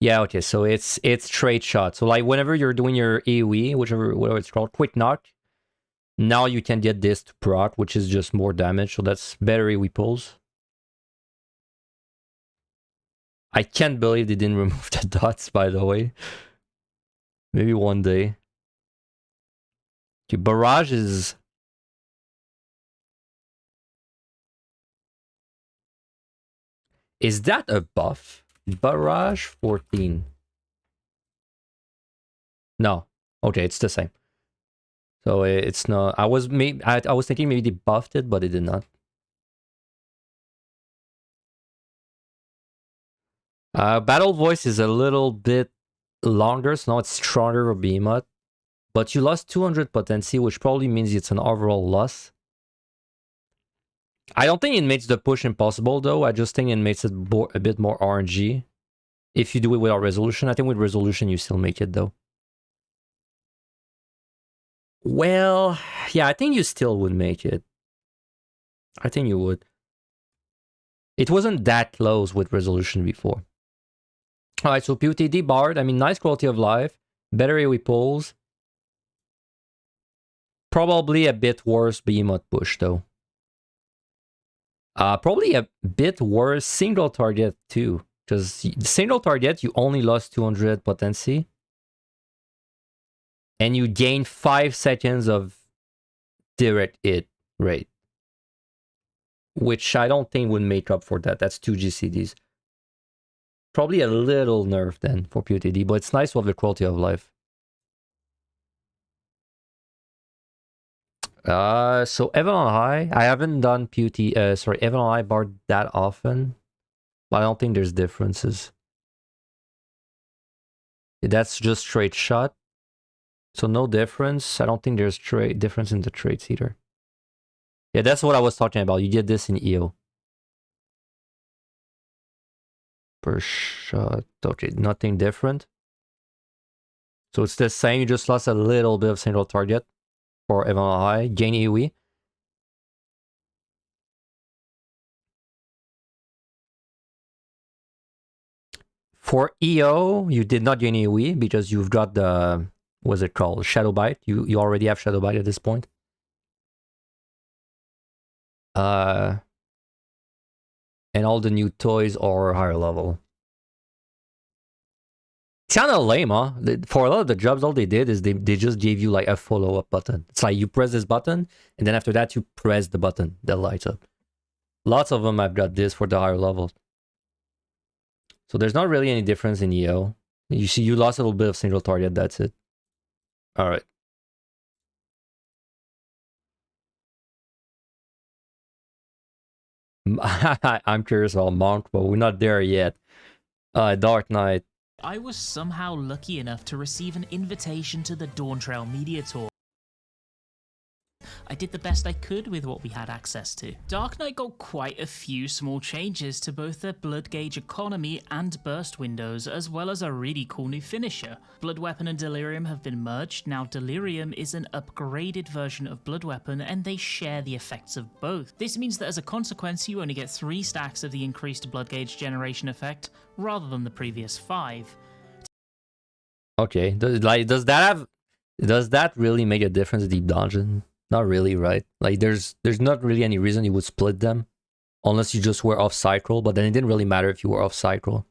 Yeah, okay, so it's straight shot. So like whenever you're doing your AoE, whatever it's called, quick knock, now you can get this to proc, which is just more damage. So that's better AoE pulls. I can't believe they didn't remove the dots, by the way. Maybe one day. Okay, Barrage is... Is that a buff? Barrage 14. No. Okay, it's the same. So it's not... I was thinking maybe they buffed it, but they did not. Battle Voice is a little bit longer, so now it's stronger for Behemoth. But you lost 200 potency, which probably means it's an overall loss. I don't think it makes the push impossible, though. I just think it makes it a bit more RNG. If you do it without resolution. I think with resolution, you still make it, though. Well, yeah, I think you still would make it. I think you would. It wasn't that close with resolution before. Alright, so PotD Bard, I mean, nice quality of life. Better AoE pulls. Probably a bit worse Behemoth push, though. Probably a bit worse single target, too. Because single target, you only lost 200 potency. and you gain 5 seconds of direct hit rate, which I don't think would make up for that. That's 2 GCDs. Probably a little nerf then for PotD, but it's nice to have the quality of life. So Evan on High, I haven't done Evan on High bar that often, but I don't think there's differences. That's just straight shot, so no difference. I don't think there's difference in the traits either. Yeah, that's what I was talking about. You get this in EO. Per shot. Okay, nothing different. So it's the same. You just lost a little bit of single target for Evan on High. Gain AoE. For EO, you did not gain AoE because you've got the, what's it called? Shadow Bite. You already have Shadow Bite at this point. And all the new toys are higher level. It's kind of lame, huh? For a lot of the jobs, all they did is they just gave you like a follow-up button. It's like you press this button, and then after that, you press the button that lights up. Lots of them have got this for the higher levels. So there's not really any difference in EO. You see, you lost a little bit of single target, that's it. All right. I'm curious about Monk, but we're not there yet. Dark Knight. I was somehow lucky enough to receive an invitation to the Dawntrail Media Tour. I did the best I could with what we had access to. Dark Knight got quite a few small changes to both their blood gauge economy and burst windows, as well as a really cool new finisher. Blood Weapon and Delirium have been merged. Now Delirium is an upgraded version of Blood Weapon, and they share the effects of both. This means that as a consequence, you only get 3 stacks of the increased blood gauge generation effect, rather than the previous 5. Okay, does that really make a difference, Deep Dungeon? Not really, right? Like there's not really any reason you would split them unless you just were off cycle, but then it didn't really matter if you were off cycle.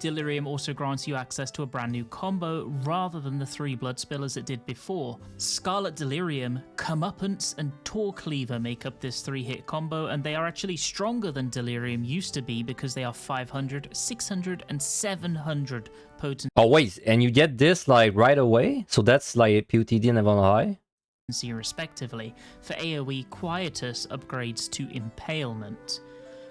Delirium also grants you access to a brand new combo rather than the 3 blood spillers it did before. Scarlet Delirium, Comeuppance, and Tor Cleaver make up this 3-hit combo, and they are actually stronger than Delirium used to be because they are 500, 600, and 700 potent. Oh wait, and you get this like right away? So that's like PotD and Evan High? Respectively. For AoE, Quietus upgrades to Impalement.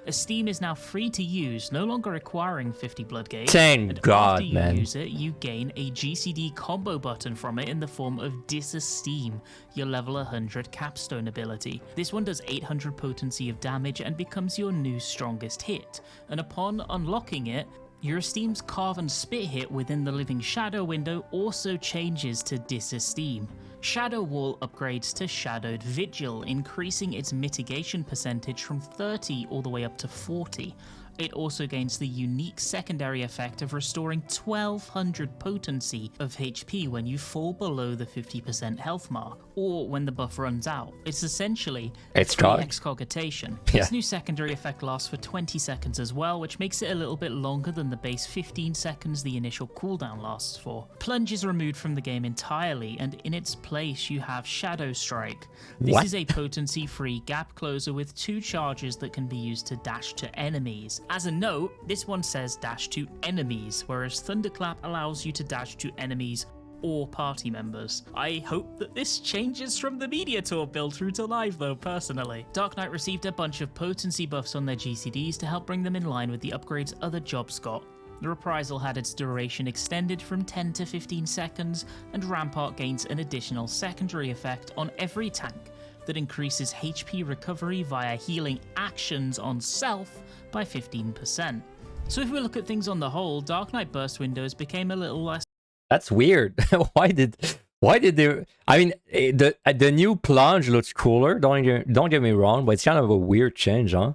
Esteem is now free to use, no longer requiring 50 blood gauge. Thank God, after you man. use it, you gain a GCD combo button from it in the form of Disesteem, your level 100 capstone ability. This one does 800 potency of damage and becomes your new strongest hit. And upon unlocking it, your Esteem's Carven Spit hit within the Living Shadow window also changes to Disesteem. Shadow Wall upgrades to Shadowed Vigil, increasing its mitigation percentage from 30 all the way up to 40. It also gains the unique secondary effect of restoring 1200 potency of HP when you fall below the 50% health mark, or when the buff runs out. It's essentially a excogitation. Yeah. This new secondary effect lasts for 20 seconds as well, which makes it a little bit longer than the base 15 seconds the initial cooldown lasts for. Plunge is removed from the game entirely, and in its place you have Shadow Strike. This is a potency-free gap closer with 2 charges that can be used to dash to enemies. As a note, this one says dash to enemies, whereas Thunderclap allows you to dash to enemies or party members. I hope that this changes from the Media Tour build through to live though, personally. Dark Knight received a bunch of potency buffs on their GCDs to help bring them in line with the upgrades other jobs got. The Reprisal had its duration extended from 10 to 15 seconds, and Rampart gains an additional secondary effect on every tank that increases HP recovery via healing actions on self by 15%. So if we look at things on the whole, Dark Knight burst windows became a little less. That's weird. Why did they? I mean, the new plunge looks cooler. Don't get me wrong, but it's kind of a weird change, huh?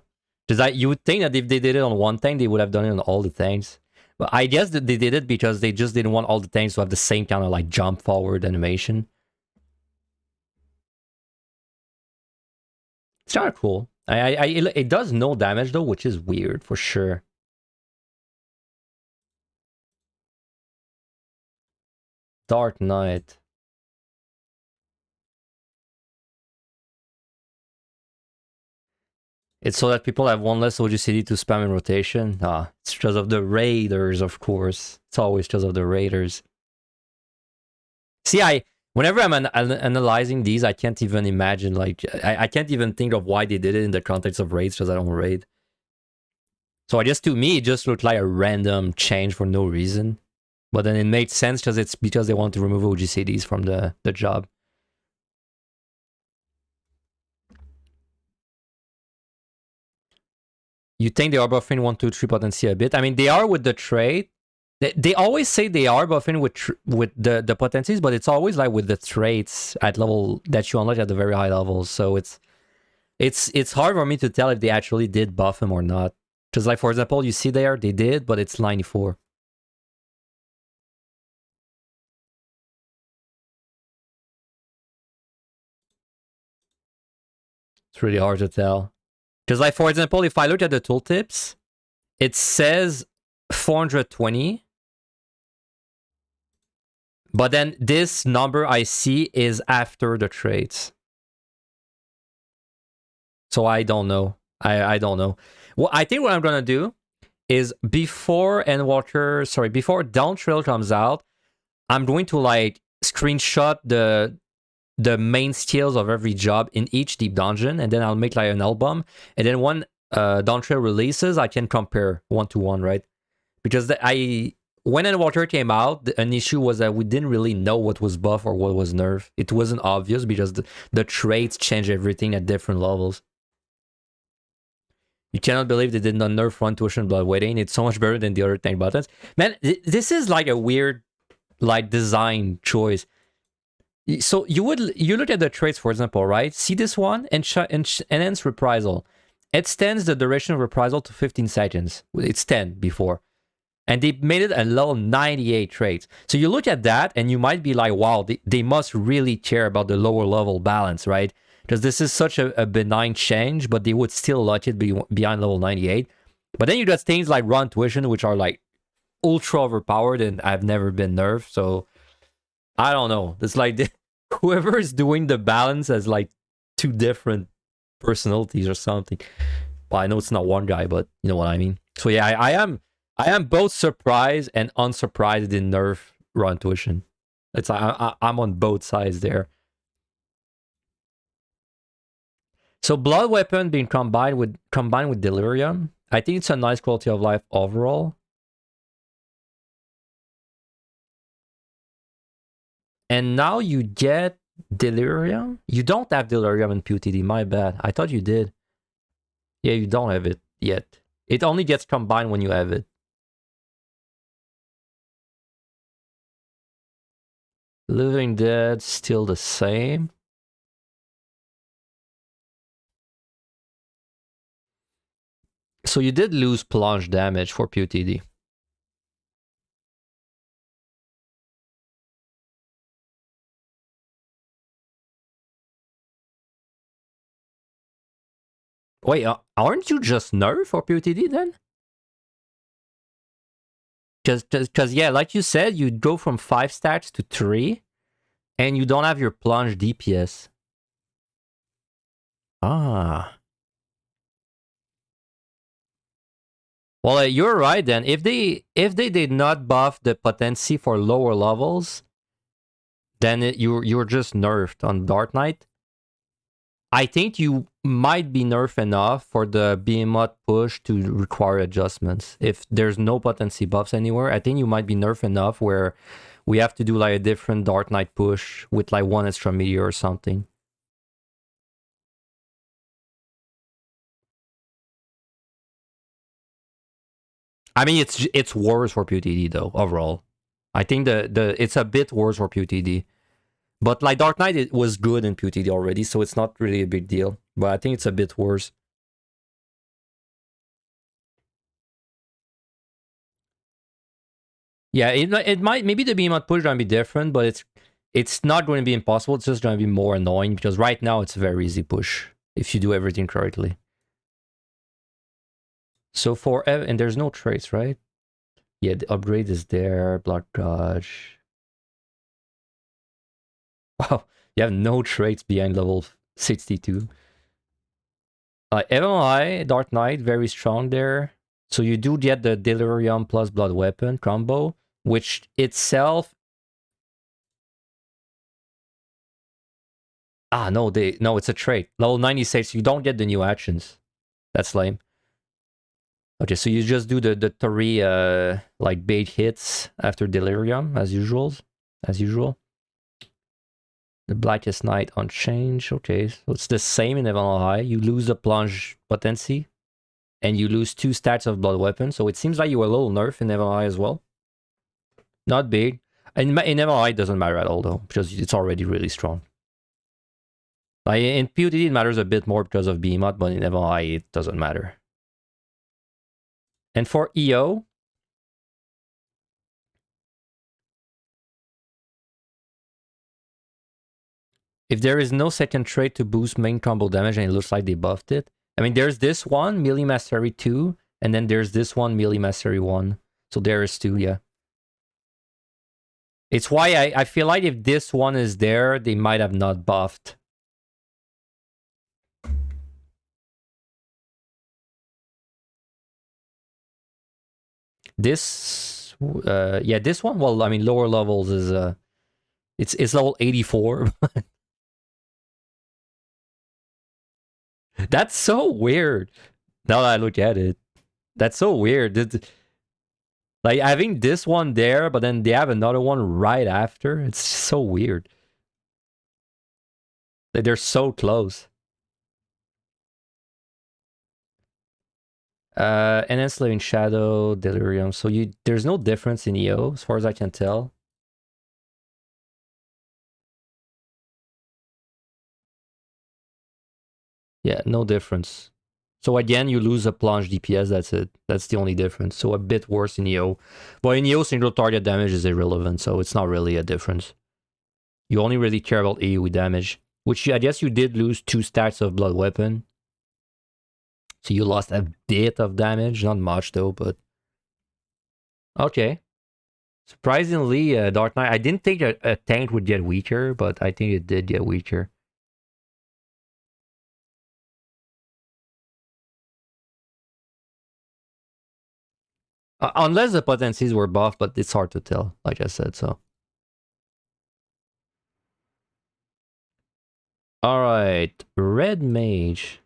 Because you would think that if they did it on one tank, they would have done it on all the tanks. But I guess that they did it because they just didn't want all the tanks to have the same kind of like jump forward animation. It's kind of cool. It does no damage though, which is weird for sure. Dark Knight. It's so that people have one less OGCD to spam in rotation. Ah, it's because of the raiders, of course. It's always because of the raiders. See, whenever I'm analyzing these, I can't even imagine, like, I can't even think of why they did it in the context of raids, because I don't raid. So I just, to me, it just looked like a random change for no reason. But then it made sense because it's because they want to remove OGCDs from the job. You think they are buffing 1, 2, 3 potency a bit? I mean, they are with the trait. They always say they are buffing with the potencies, but it's always like with the traits at level that you unlock at the very high levels. So it's hard for me to tell if they actually did buff them or not. Because like, for example, you see there, they did, but it's 94. It's really hard to tell. Because like, for example, if I look at the tooltips, it says 420. But then this number I see is after the traits. So I don't know. I don't know. Well, I think what I'm going to do is before Dawntrail comes out, I'm going to like screenshot the main skills of every job in each deep dungeon, and then I'll make like an album. And then when Dawntrail releases, I can compare 1-to-1, right? Because when Endwater came out, an issue was that we didn't really know what was buff or what was nerf. It wasn't obvious because the traits change everything at different levels. You cannot believe they did not nerf Run Tuition Blood Waiting. It's so much better than the other tank buttons. Man, this is like a weird like design choice. So you look at the traits, for example, right? See this one? Enhance Reprisal. It extends the duration of reprisal to 15 seconds. It's 10 before. And they made it a level 98 trait. So you look at that and you might be like, wow, they must really care about the lower level balance, right? Because this is such a benign change, but they would still let it be beyond level 98. But then you got things like Run Tuition, which are like ultra overpowered and I've never been nerfed. So I don't know. It's like whoever is doing the balance has like two different personalities or something. Well, I know it's not one guy, but you know what I mean. So yeah, I am both surprised and unsurprised in nerf Run Tuition. It's I'm on both sides there. So Blood Weapon being combined with Delirium, I think it's a nice quality of life overall. And now you get Delirium. You don't have Delirium in PotD, my bad. I thought you did. Yeah, you don't have it yet. It only gets combined when you have it. Living Dead, still the same. So you did lose plunge damage for PotD. Wait, aren't you just nerf for PotD then? Because yeah, like you said, you go from 5 stacks to 3, and you don't have your plunge DPS. Ah. Well, you're right then. If they did not buff the potency for lower levels, then you're just nerfed on Dark Knight. I think you might be nerfed enough for the Behemoth push to require adjustments. If there's no potency buffs anywhere, I think you might be nerfed enough where we have to do like a different Dark Knight push with like 1 extra meteor or something. I mean, it's worse for PotD though overall. I think it's a bit worse for PotD. But like Dark Knight, it was good in PotD already, so it's not really a big deal. But I think it's a bit worse. Yeah, it might, maybe the Behemoth push gonna be different, but it's not going to be impossible. It's just going to be more annoying because right now it's a very easy push if you do everything correctly. So and there's no traits, right? Yeah, the upgrade is there. Blood Dodge. Wow, you have no traits behind level 62. MLI, Dark Knight, very strong there. So you do get the Delirium plus Blood Weapon combo, which itself... no, it's a trait. Level 96, you don't get the new actions. That's lame. Okay, so you just do the 3 like bait hits after Delirium as usual. The Blackest Night Unchanged. Okay, so it's the same in MLI. You lose the plunge potency, and you lose 2 stats of Blood Weapon. So it seems like you were a little nerfed in MLI as well. Not big. And in MLI it doesn't matter at all though, because it's already really strong. Like in PotD it matters a bit more because of Behemoth, but in MLI it doesn't matter. And for EO, if there is no second trait to boost main combo damage and it looks like they buffed it. I mean, there's this one, Melee Mastery 2, and then there's this one, Melee Mastery 1. So there is 2, yeah. It's why I feel like if this one is there, they might have not buffed. This, yeah, this one, well, I mean, lower levels is, it's level 84. That's so weird. Now that I look at it, that's so weird. Like having this one there, but then they have another one right after. It's so weird. Like they're so close. And then Slaving Shadow, Delirium. So there's no difference in EO as far as I can tell. Yeah, no difference. So again, you lose a plunge DPS, that's it. That's the only difference. So a bit worse in EO. But in EO, single target damage is irrelevant, so it's not really a difference. You only really care about AoE damage, which I guess you did lose 2 stacks of Blood Weapon. So you lost a bit of damage, not much though, but... Okay. Surprisingly, Dark Knight, I didn't think a tank would get weaker, but I think it did get weaker. Unless the potencies were buffed, but it's hard to tell, like I said, so. Alright, Red Mage.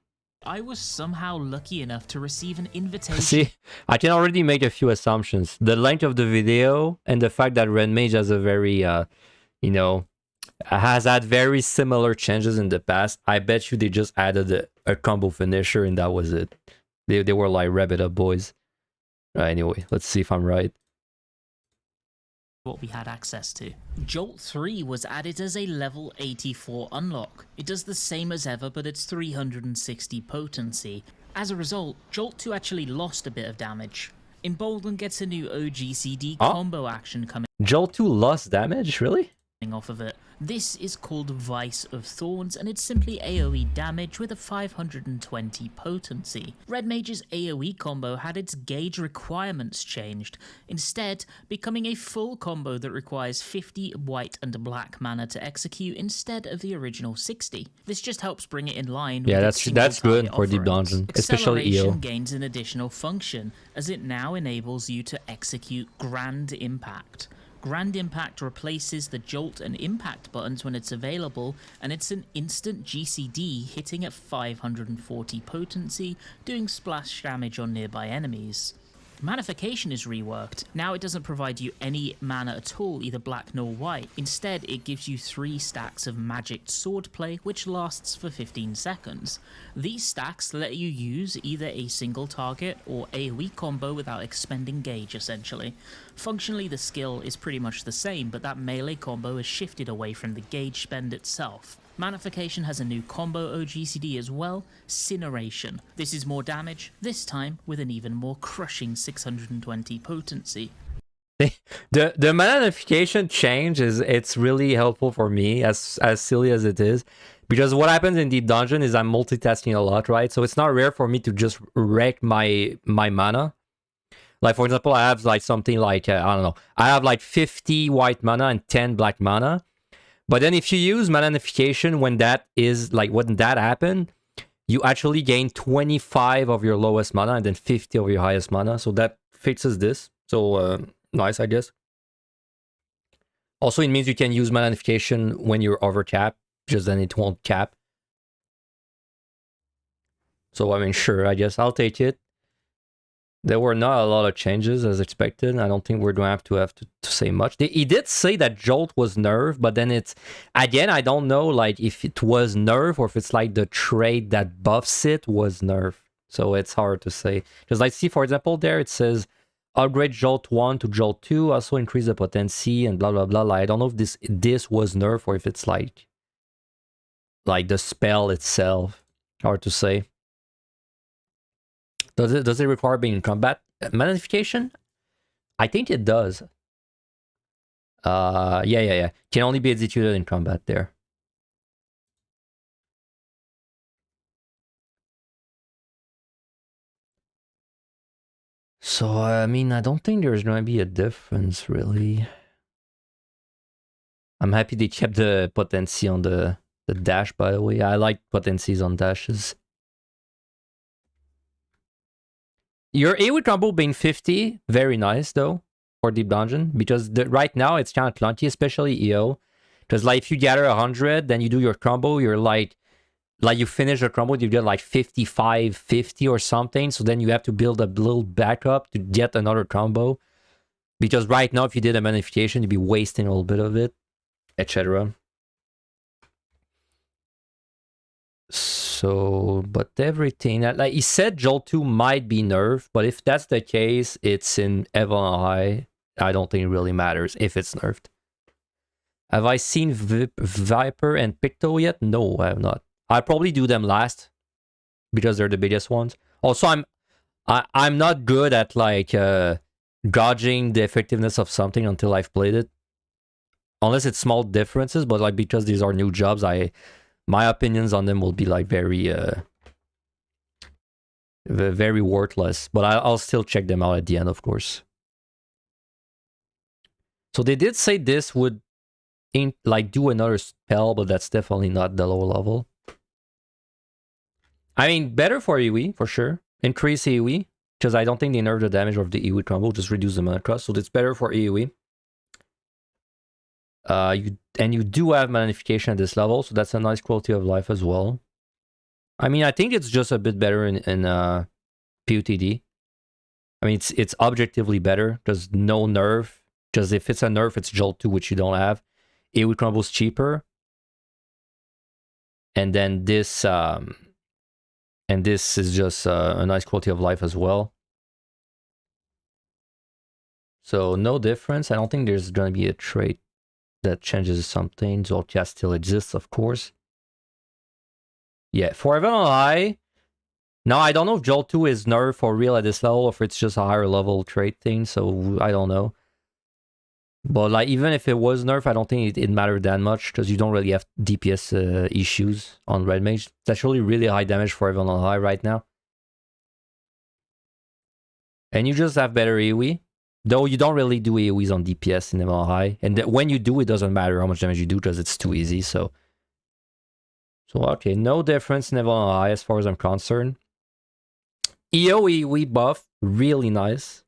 I was somehow lucky enough to receive an invitation. See, I can already make a few assumptions. The length of the video and the fact that Red Mage has a very, you know, has had very similar changes in the past. I bet you they just added a combo finisher and that was it. They were like, rev it up, boys. Anyway, let's see if I'm right. What we had access to. Jolt 3 was added as a level 84 unlock. It does the same as ever, but it's 360 potency. As a result, Jolt 2 actually lost a bit of damage. Embolden gets a new OGCD combo action coming. Jolt 2 lost damage? Really? Off of it. This is called Vice of Thorns, and it's simply AoE damage with a 520 potency. Red Mage's AoE combo had its gauge requirements changed, instead becoming a full combo that requires 50 white and black mana to execute instead of the original 60. This just helps bring it in line with that's good for Deep Dungeon, especially EO. Acceleration gains an additional function, as it now enables you to execute Grand Impact. Grand Impact replaces the Jolt and Impact buttons when it's available, and it's an instant GCD hitting at 540 potency, doing splash damage on nearby enemies. Manification is reworked. Now it doesn't provide you any mana at all, either black nor white. Instead, it gives you 3 stacks of magic swordplay, which lasts for 15 seconds. These stacks let you use either a single target or AoE combo without expending gauge, essentially. Functionally, the skill is pretty much the same, but that melee combo is shifted away from the gauge spend itself. Manification has a new combo OGCD as well, Cineration. This is more damage, this time with an even more crushing 620 potency. The manification change it's really helpful for me, as silly as it is, because what happens in Deep Dungeon is I'm multitasking a lot, right? So it's not rare for me to just wreck my mana. Like, for example, I have like something like, I don't know, I have like 50 white mana and 10 black mana. But then if you use magnification when that is like when that happened, you actually gain 25 of your lowest mana and then 50 of your highest mana. So that fixes this. So nice, I guess. Also, it means you can use magnification when you're over cap, just then it won't cap. So I mean, sure, I guess I'll take it. There were not a lot of changes as expected. I don't think we're going to have to say much. He did say that Jolt was nerfed, but then it's, again, I don't know like if it was nerfed or if it's like the trait that buffs it was nerfed. So it's hard to say. Because I see, for example, there it says upgrade Jolt 1 to Jolt 2, also increase the potency and blah, blah, blah. Like, I don't know if this was nerfed or if it's like the spell itself. Hard to say. Does it require being in combat? Magnification? I think it does. Yeah. Can only be executed in combat there. So, I mean, I don't think there's going to be a difference, really. I'm happy they kept the potency on the dash, by the way. I like potencies on dashes. Your AoE combo being 50, very nice, though, for Deep Dungeon. Because right now, it's kind of clunky, especially EO. Because, like, if you gather 100, then you do your combo, you're like you finish a combo, you get like 55, 50 or something. So then you have to build a little backup to get another combo. Because right now, if you did a magnification, you'd be wasting a little bit of it, etc. So, but everything, like he said, Jolt 2 might be nerfed, but if that's the case, it's in Evan High. I don't think it really matters if it's nerfed. Have I seen Viper and Picto yet? No, I have not. I'll probably do them last because they're the biggest ones. Also, I'm not good at like gauging the effectiveness of something until I've played it. Unless it's small differences, but like because these are new jobs, my opinions on them will be like very worthless. But I'll still check them out at the end, of course. So they did say this would like do another spell, but that's definitely not the low level. I mean, better for AoE, for sure. Increase AoE, because I don't think they nerf the damage of the AoE combo, just reduce the mana cost, so it's better for AoE. You do have magnification at this level, so that's a nice quality of life as well. I mean, I think it's just a bit better in PotD. I mean, it's objectively better, because no nerf. Because if it's a nerf, it's Jolt 2, which you don't have. AoE combo is cheaper. And then this is just a nice quality of life as well. So no difference. I don't think there's going to be a trait that changes something. Zoltia still exists, of course. Yeah, for Evan High. Now, I don't know if Jolt 2 is nerfed for real at this level, or if it's just a higher level trait thing, so I don't know. But like, even if it was nerfed, I don't think it mattered that much, because you don't really have DPS issues on Red Mage. It's actually really high damage for Evan High right now. And you just have better AoE. Though you don't really do AoEs on DPS in Evan High. And when you do, it doesn't matter how much damage you do, because it's too easy, so okay, no difference in Evan High as far as I'm concerned. EO/AoE buff, really nice.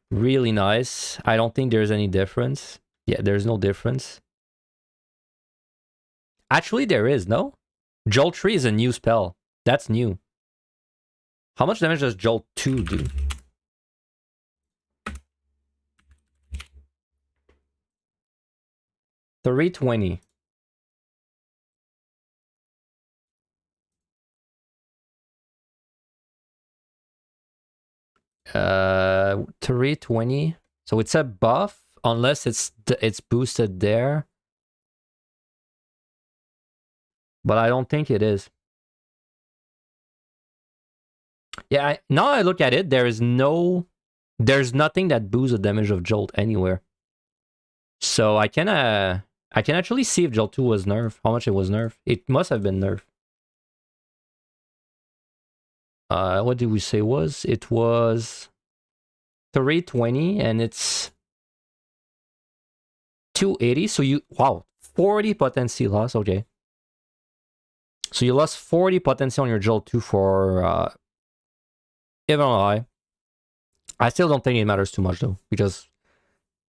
Really nice. I don't think there's any difference. Yeah, there's no difference. Actually, there is, no? Jolt 3 is a new spell. That's new. How much damage does Jolt 2 do? $320. $320. So it's a buff, unless it's boosted there. But I don't think it is. Yeah, now I look at it, there's nothing that boosts the damage of Jolt anywhere. So I can actually see if Jolt 2 was nerfed, how much it was nerfed. It must have been nerfed. What did we say was? It was $320, and it's 280. So you, wow, 40 potency loss. Okay. So you lost 40 potency on your Jolt 2 for even eye. I still don't think it matters too much though, because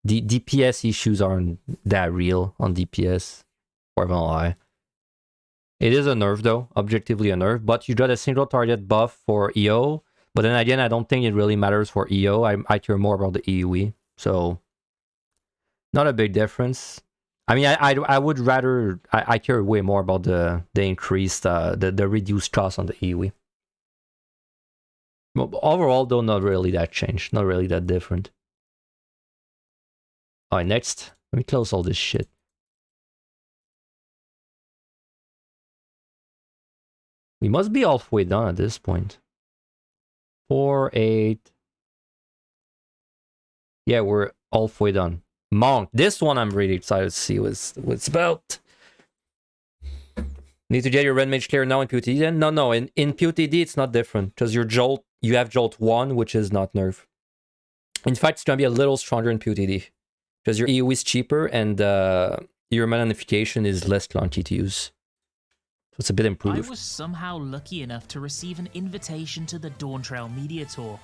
the DPS issues aren't that real on DPS for even eye. It is a nerf though, objectively a nerf, but you got a single target buff for EO. But then again, I don't think it really matters for EO. I care more about the EOE. So not a big difference. I mean, I would rather, I care way more about the increased, the reduced cost on the EOE. But overall, though, not really that changed. Not really that different. Alright, next. Let me close all this shit. We must be halfway done at this point. 4, 8. Yeah, we're halfway done. Monk. This one I'm really excited to see what it's about. Need to get your red mage clear now in PotD then? No. In PotD it's not different. Because your Jolt, you have Jolt 1, which is not nerf. In fact, it's going to be a little stronger in PotD. Because your EO is cheaper and your magnification is less clunky to use. So it's a bit improved. I was somehow lucky enough to receive an invitation to the Dawntrail Media Tour.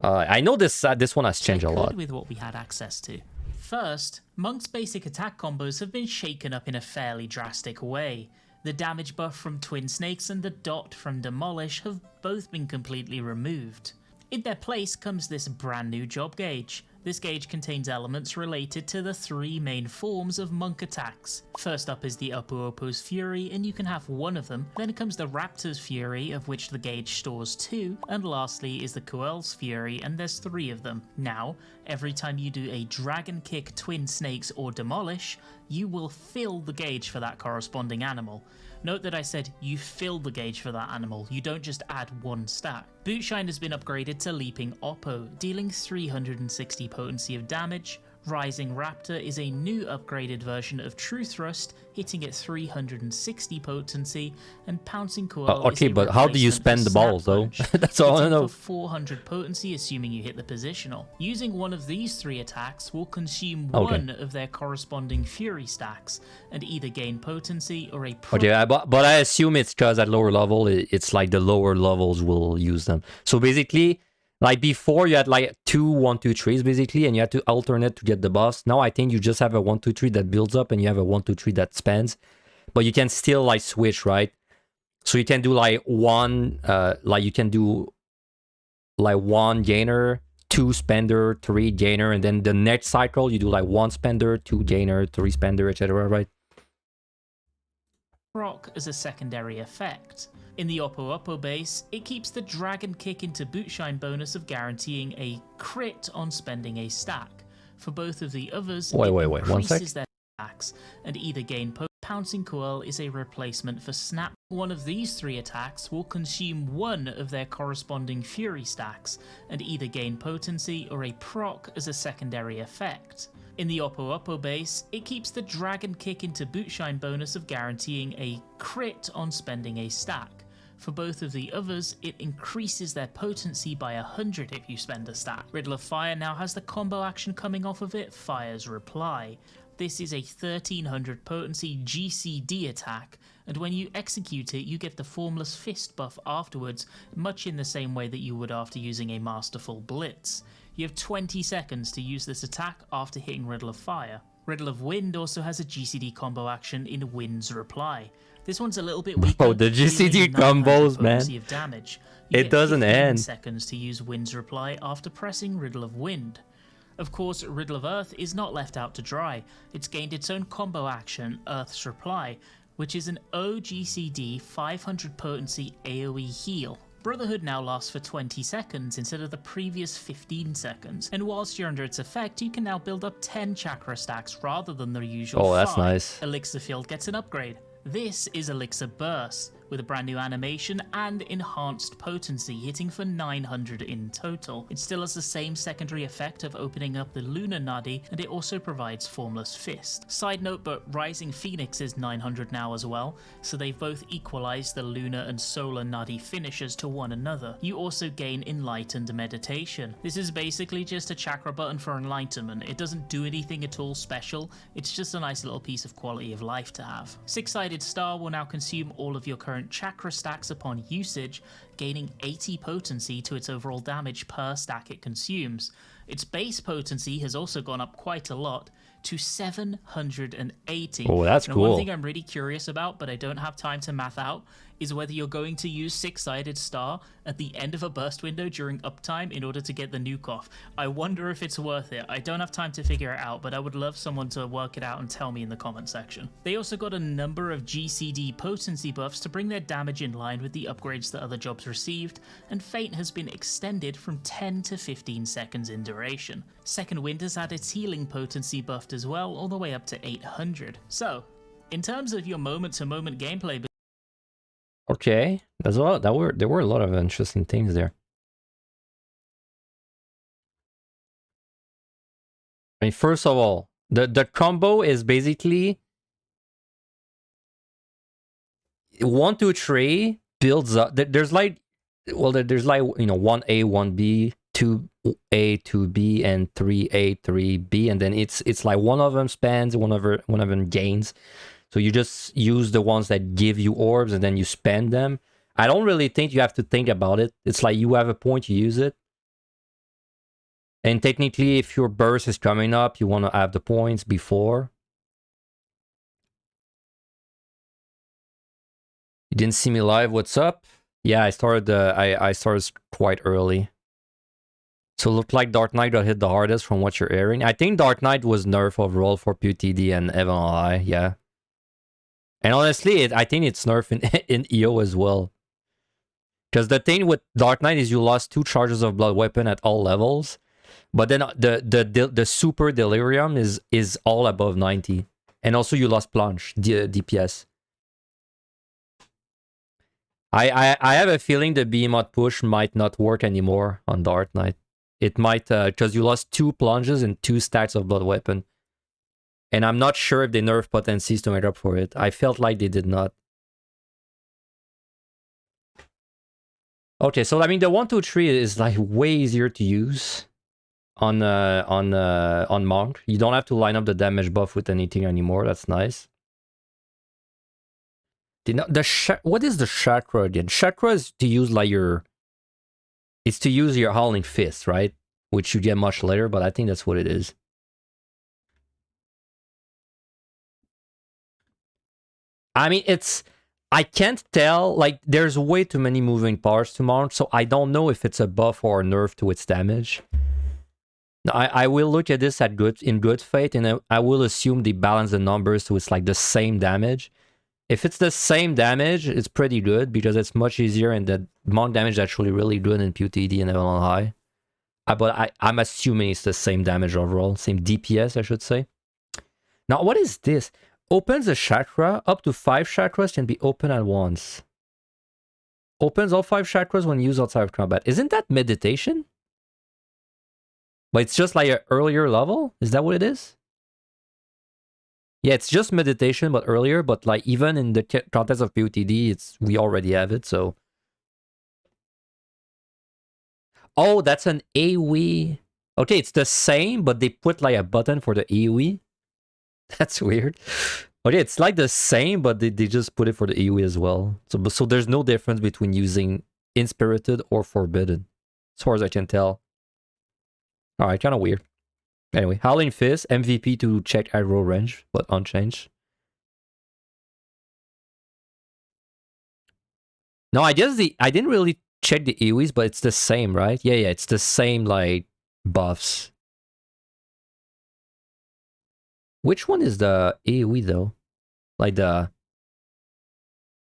I know this one has changed a lot. With what we had access to. First, Monk's basic attack combos have been shaken up in a fairly drastic way. The damage buff from Twin Snakes and the dot from Demolish have both been completely removed. In their place comes this brand new job gauge. This gauge contains elements related to the 3 main forms of monk attacks. First up is the Opo's Fury, and you can have 1 of them. Then comes the Raptor's Fury, of which the gauge stores 2. And lastly is the Coel's Fury, and there's 3 of them. Now, every time you do a Dragon Kick, Twin Snakes, or Demolish, you will fill the gauge for that corresponding animal. Note that I said you fill the gauge for that animal, you don't just add 1 stat. Bootshine has been upgraded to Leaping Oppo, dealing 360 potency of damage. Rising Raptor is a new upgraded version of True Thrust, hitting at 360 potency, and Pouncing Coil okay, but how do you spend the balls though? That's all I want to know. For 400 potency, assuming you hit the positional. Using one of these 3 attacks will consume 1 of their corresponding Fury stacks, and either gain potency or a... Okay, but I assume it's because at lower level, it's like the lower levels will use them. So basically... like before you had like 2 1 2 3s basically, and you had to alternate to get the buffs. Now I think you just have a 1 2 3 that builds up and you have a 1 2 3 that spends. But you can still like switch, right? So you can do like 1 like you can do like 1 gainer, 2 spender, 3 gainer, and then the next cycle you do like 1 spender, 2 gainer, 3 spender, etc., right? Proc as a secondary effect. In the Oppo base, it keeps the Dragon Kick into Bootshine bonus of guaranteeing a crit on spending a stack. For both of the others, wait, it 1 sec. increases their attacks and either gain Pouncing Coil is a replacement for Snap. One of these 3 attacks will consume 1 of their corresponding Fury stacks and either gain potency or a proc as a secondary effect. In the Oppo base, it keeps the Dragon Kick into Bootshine bonus of guaranteeing a crit on spending a stack. For both of the others, it increases their potency by 100 if you spend a stack. Riddle of Fire now has the combo action coming off of it, Fire's Reply. This is a 1300 potency GCD attack, and when you execute it, you get the Formless Fist buff afterwards, much in the same way that you would after using a Masterful Blitz. You have 20 seconds to use this attack after hitting Riddle of Fire. Riddle of Wind also has a GCD combo action in Wind's Reply. This one's a little bit weaker. Oh, the GCD combos, man. Of damage. It doesn't end. Seconds to use Wind's Reply after pressing Riddle of Wind. Of course, Riddle of Earth is not left out to dry. It's gained its own combo action, Earth's Reply, which is an OGCD 500 potency AoE heal. Brotherhood now lasts for 20 seconds instead of the previous 15 seconds, and whilst you're under its effect, you can now build up 10 chakra stacks rather than the usual 5. Oh, that's nice. Elixir Field gets an upgrade. This is Elixir Burst, with a brand new animation and enhanced potency, hitting for 900 in total. It still has the same secondary effect of opening up the Lunar Nadi, and it also provides Formless Fist. Side note, but Rising Phoenix is 900 now as well, so they've both equalized the Lunar and Solar Nadi finishes to one another. You also gain Enlightened Meditation. This is basically just a chakra button for enlightenment. It doesn't do anything at all special, it's just a nice little piece of quality of life to have. Six-sided star will now consume all of your current chakra stacks upon usage, gaining 80 potency to its overall damage per stack it consumes. Its base potency has also gone up quite a lot to 780. Oh, that's now, cool. One thing I'm really curious about, but I don't have time to math out, is whether you're going to use six-sided star at the end of a burst window during uptime in order to get the nuke off. I wonder if it's worth it. I don't have time to figure it out, but I would love someone to work it out and tell me in the comment section. They also got a number of GCD potency buffs to bring their damage in line with the upgrades that other jobs received, and Fate has been extended from 10 to 15 seconds in duration. Second Wind has had its healing potency buffed as well, all the way up to 800. So, in terms of your moment-to-moment gameplay... Okay, there's a lot. There were a lot of interesting things there. I mean, first of all, the combo is basically 1, 2, 3 builds up. There's like, well, there's like, you know, 1A, 1B, 2A, 2B, and 3A, 3B, and then it's like one of them spends, one of them gains. So you just use the ones that give you orbs and then you spend them. I don't really think you have to think about it. It's like you have a point, you use it. And technically, if your burst is coming up, you want to have the points before. You didn't see me live, what's up? Yeah, I started I started quite early. So it looked like Dark Knight got hit the hardest from what you're hearing. I think Dark Knight was nerf overall for PotD and Evan Eye, yeah. And honestly, I think it's nerf in EO as well. Because the thing with Dark Knight is you lost 2 charges of Blood Weapon at all levels. But then the Super Delirium is all above 90. And also you lost Plunge, DPS. I have a feeling the Behemoth push might not work anymore on Dark Knight. It might, because you lost 2 plunges and 2 stacks of Blood Weapon. And I'm not sure if they nerf potencies to make up for it. I felt like they did not. Okay, so I mean the 1, 2, 3 is like way easier to use on Monk. You don't have to line up the damage buff with anything anymore. That's nice. What is the chakra again? Chakra is to use like it's to use your Howling Fist, right? Which you get much later, but I think that's what it is. I mean, I can't tell, like, there's way too many moving parts to Monk, so I don't know if it's a buff or a nerf to its damage. Now, I will look at this in good faith, and I will assume they balance the numbers so it's like the same damage. If it's the same damage, it's pretty good because it's much easier, and the Monk damage is actually really good in PotD and Evan High. But I'm assuming it's the same damage overall, same DPS, I should say. Now, what is this? Opens a chakra. Up to 5 chakras can be open at once. Opens all 5 chakras when used outside of combat. Isn't that meditation? But it's just like an earlier level? Is that what it is? Yeah, it's just meditation, but earlier. But like even in the context of PotD, we already have it, so... Oh, that's an AoE. Okay, it's the same, but they put like a button for the AoE. That's weird. Okay, it's like the same, but they just put it for the AoE as well. So there's no difference between using Inspirited or Forbidden, as far as I can tell. Alright, kind of weird. Anyway, Howling Fist, MVP to check aggro range, but unchanged. No, I guess I didn't really check the AoEs, but it's the same, right? Yeah, it's the same, like, buffs. Which one is the AoE, though? Like the...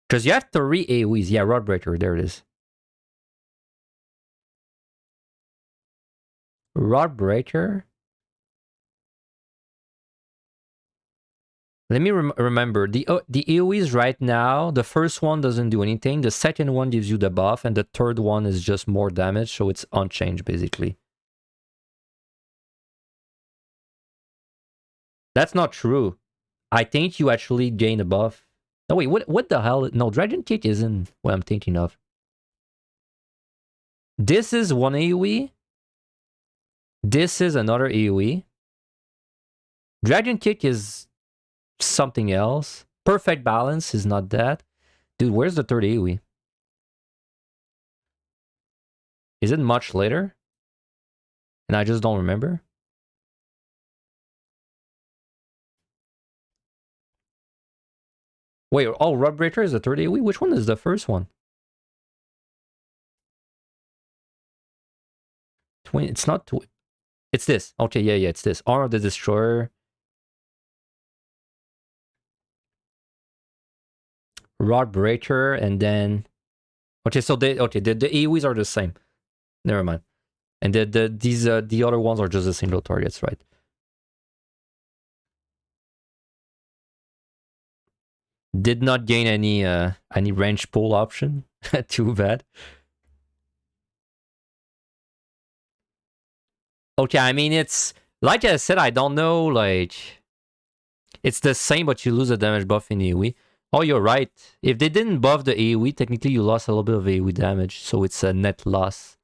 Because you have 3 AoEs. Yeah, Rodbreaker, there it is. Rodbreaker? Let me remember. The AoEs right now, the first one doesn't do anything. The second one gives you the buff, and the third one is just more damage, so it's unchanged, basically. That's not true. I think you actually gain a buff. No, wait, what the hell? No, Dragon Kick isn't what I'm thinking of. This is one AoE. This is another AoE. Dragon Kick is something else. Perfect Balance is not that. Dude, where's the third AoE? Is it much later? And I just don't remember? Wait, oh, Gunbreaker is the third AoE? Which one is the first one? It's not... It's this. Okay, yeah, it's this. Arm of the Destroyer. Gunbreaker, and then... Okay, so the AoEs are the same. Never mind. And the other ones are just the single targets, right? Did not gain any range pull option. Too bad. Okay, I mean, it's like I said, I don't know, like it's the same, but you lose a damage buff in AoE. Oh, you're right. If they didn't buff the AoE, technically you lost a little bit of AoE damage, so it's a net loss.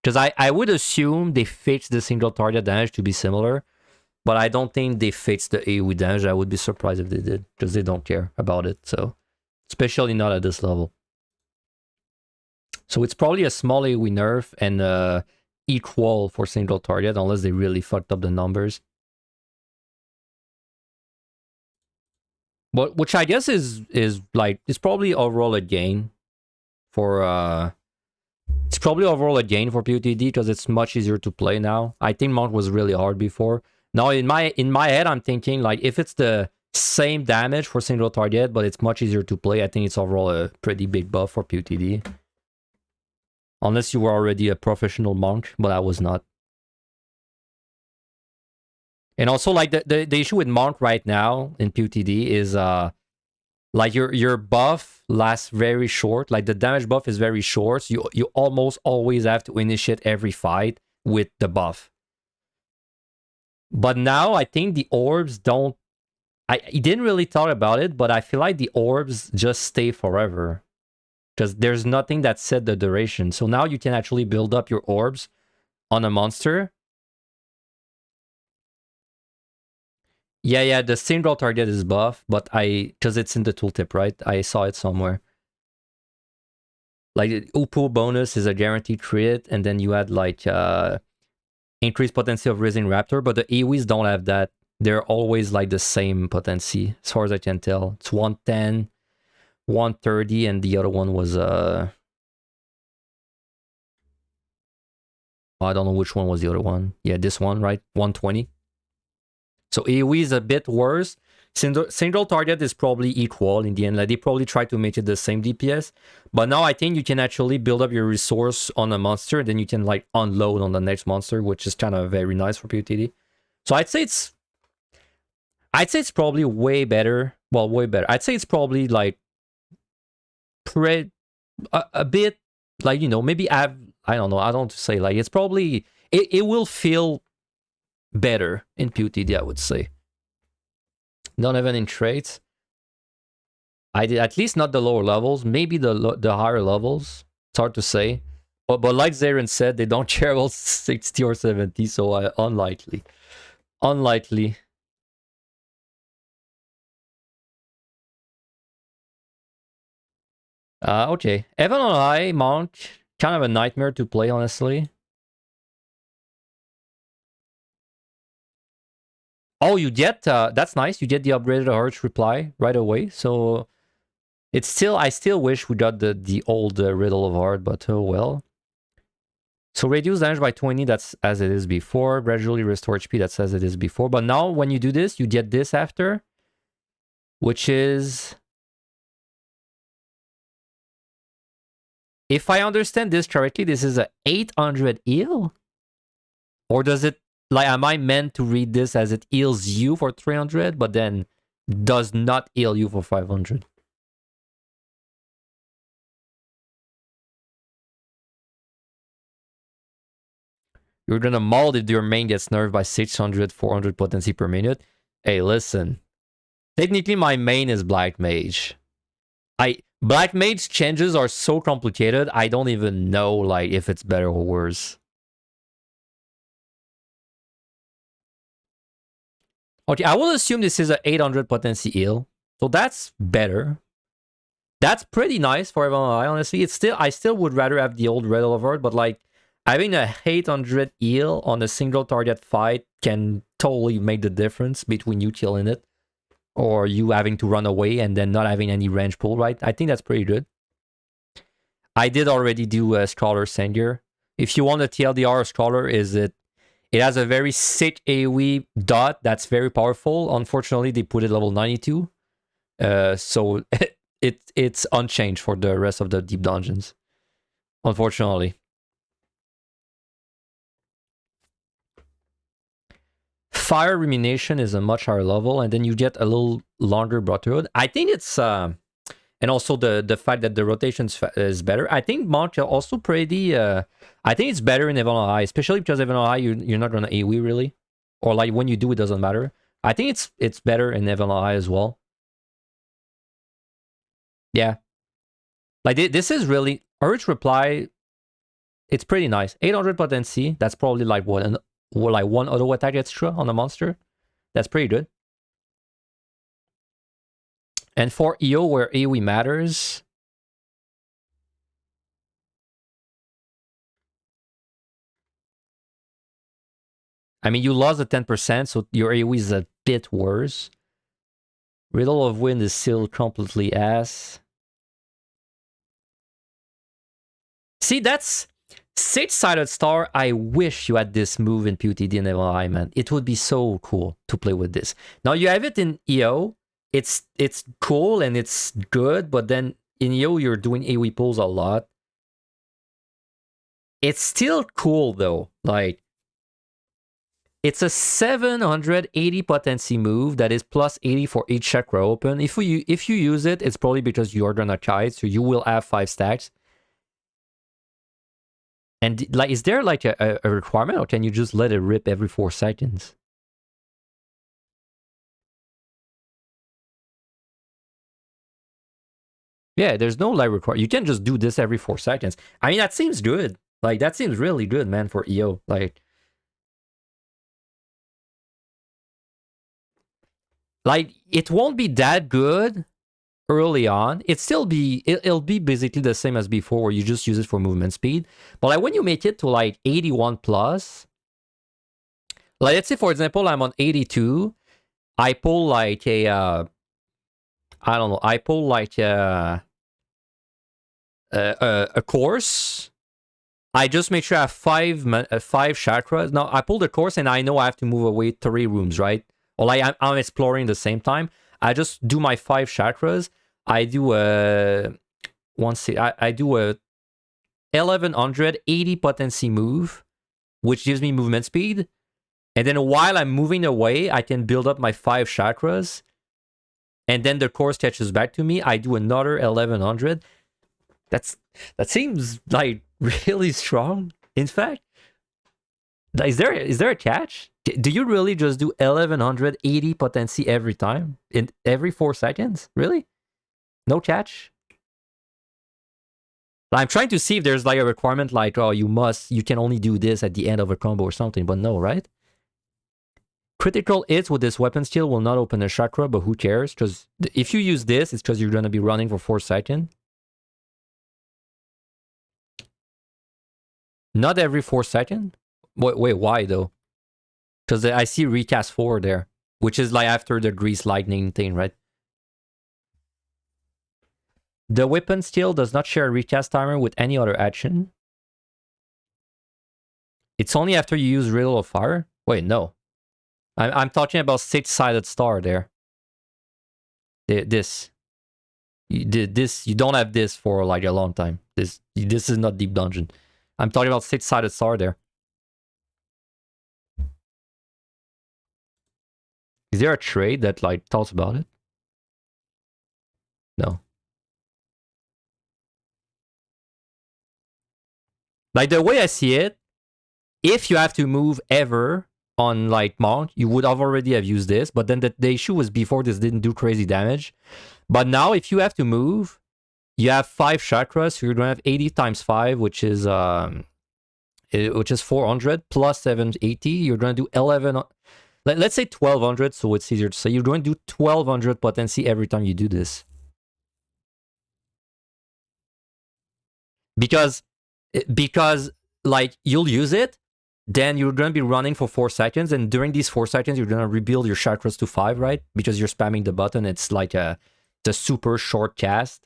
Because I would assume they fixed the single target damage to be similar, but I don't think they fixed the AoE damage. I would be surprised if they did, because they don't care about it, so especially not at this level. So it's probably a small AoE nerf and equal for single target, unless they really fucked up the numbers. But which I guess is like, it's probably overall a gain for it's probably overall a gain for PotD, because it's much easier to play now. I think Monk was really hard before. Now in my head I'm thinking, like, if it's the same damage for single target but it's much easier to play, I think it's overall a pretty big buff for PotD. Unless you were already a professional Monk, but I was not. And also, like, the issue with Monk right now in PotD is like your buff lasts very short. Like, the damage buff is very short, so you almost always have to initiate every fight with the buff. But now I think the orbs don't... I didn't really thought about it, but I feel like the orbs just stay forever, because there's nothing that set the duration. So now you can actually build up your orbs on a monster. Yeah, the single target is buff, but because it's in the tooltip, right? I saw it somewhere. Like, Upo bonus is a guaranteed crit, and then you add, like, increased potency of Rising Raptor, but the AoEs don't have that. They're always, like, the same potency, as far as I can tell. It's 110, 130, and the other one was... I don't know which one was the other one. Yeah, this one, right? 120. So AoE is a bit worse. Single target is probably equal in the end. Like, they probably try to make it the same DPS. But now I think you can actually build up your resource on a monster, then you can, like, unload on the next monster, which is kind of very nice for PotD. So I'd say it's probably way better. Well, way better. I'd say it's probably, like, a bit, like, you know, maybe I don't know. I don't want to say, like, it's probably... It will feel better in PotD, I would say. Not even in traits. I did, at least not the lower levels. Maybe the higher levels. It's hard to say. But like Zarin said, they don't care about 60 or 70, so unlikely. Unlikely. Okay. Heaven on High, Monk. Kind of a nightmare to play, honestly. Oh, you get, that's nice. You get the upgraded HoH reply right away. So it's still, I still wish we got the old Riddle of Heart, but oh well. So reduce damage by 20, that's as it is before. Gradually restore HP, that's as it is before. But now when you do this, you get this after, which is... If I understand this correctly, this is a 800 heal? Or does it... Like, am I meant to read this as it heals you for 300, but then does not heal you for 500. You're gonna maul if your main gets nerfed by 600, 400 potency per minute. Hey, listen. Technically, my main is Black Mage. Black Mage changes are so complicated, I don't even know like if it's better or worse. Okay, I will assume this is an 800 potency heal. So that's better. That's pretty nice for everyone. Honestly, I still would rather have the old Red Overlord, but like having a 800 heal on a single target fight can totally make the difference between you killing it or you having to run away and then not having any range pull, right? I think that's pretty good. I did already do a Scholar Sengir. If you want a TLDR Scholar, it has a very sick AoE dot that's very powerful. Unfortunately, they put it level 92. So it's unchanged for the rest of the deep dungeons. Unfortunately. Fire Rumination is a much higher level, and then you get a little longer Brotherhood. I think it's and also the fact that the rotation is better. I think Monk also pretty. I think it's better in Evan High, especially because Evan High you're not gonna AoE really, or like when you do it doesn't matter. I think it's better in Evan High as well. Yeah, like this is really Urge Reply. It's pretty nice. 800 potency. That's probably like what like one auto attack extra on a monster. That's pretty good. And for EO, where AoE matters, I mean, you lost the 10%, so your AoE is a bit worse. Riddle of Wind is still completely ass. See, that's Six-Sided Star. I wish you had this move in PotD and MLI, man. It would be so cool to play with this. Now, you have it in EO. It's cool and it's good, but then in EO, you're doing AoE pulls a lot. It's still cool, though. Like, it's a 780 potency move that is plus 80 for each chakra open. If you use it, it's probably because you're gonna kite, so you will have 5 stacks. And like, is there like a requirement, or can you just let it rip every 4 seconds? Yeah, there's no like requirement. You can just do this every 4 seconds. I mean, that seems good. Like, that seems really good, man, for EO. Like it won't be that good early on. It'll be basically the same as before, where you just use it for movement speed. But like when you make it to like 81 plus, like let's say for example I'm on 82, I pull like a I don't know, I pull like a course. I just make sure I have 5 chakras. Now I pull the course and I know I have to move away 3 rooms, right? Or like I'm exploring the same time. I just do my 5 chakras. I do a I do a 1180 potency move, which gives me movement speed. And then while I'm moving away, I can build up my 5 chakras. And then the course catches back to me. I do another 1100. That seems like really strong. In fact, is there a catch? Do you really just do 1180 potency every time in every 4 seconds? Really? No catch? I'm trying to see if there's like a requirement like, oh, you can only do this at the end of a combo or something, but no, right? Critical hits with this weapon skill will not open a chakra, but who cares? Because if you use this, it's because you're going to be running for 4 seconds. Not every 4 seconds? Wait, why though? Because I see recast 4 there, which is like after the grease lightning thing, right? The weapon skill does not share a recast timer with any other action. It's only after you use Riddle of Fire? Wait, no. I'm talking about Six-Sided Star there. This. You don't have this for like a long time. This is not Deep Dungeon. I'm talking about Six-Sided Star there. Is there a trade that like talks about it? No. Like the way I see it, if you have to move ever on like mount, you would have already have used this. But then the issue was before this didn't do crazy damage. But now if you have to move, you have 5 chakras, so you're gonna have 80 times 5, which is 400 plus 780. You're gonna do 11. Let's say 1200, so it's easier to say. You're going to do 1200 potency every time you do this. Because like you'll use it, then you're going to be running for 4 seconds, and during these 4 seconds you're going to rebuild your chakras to 5, right? Because you're spamming the button. It's like the super short cast,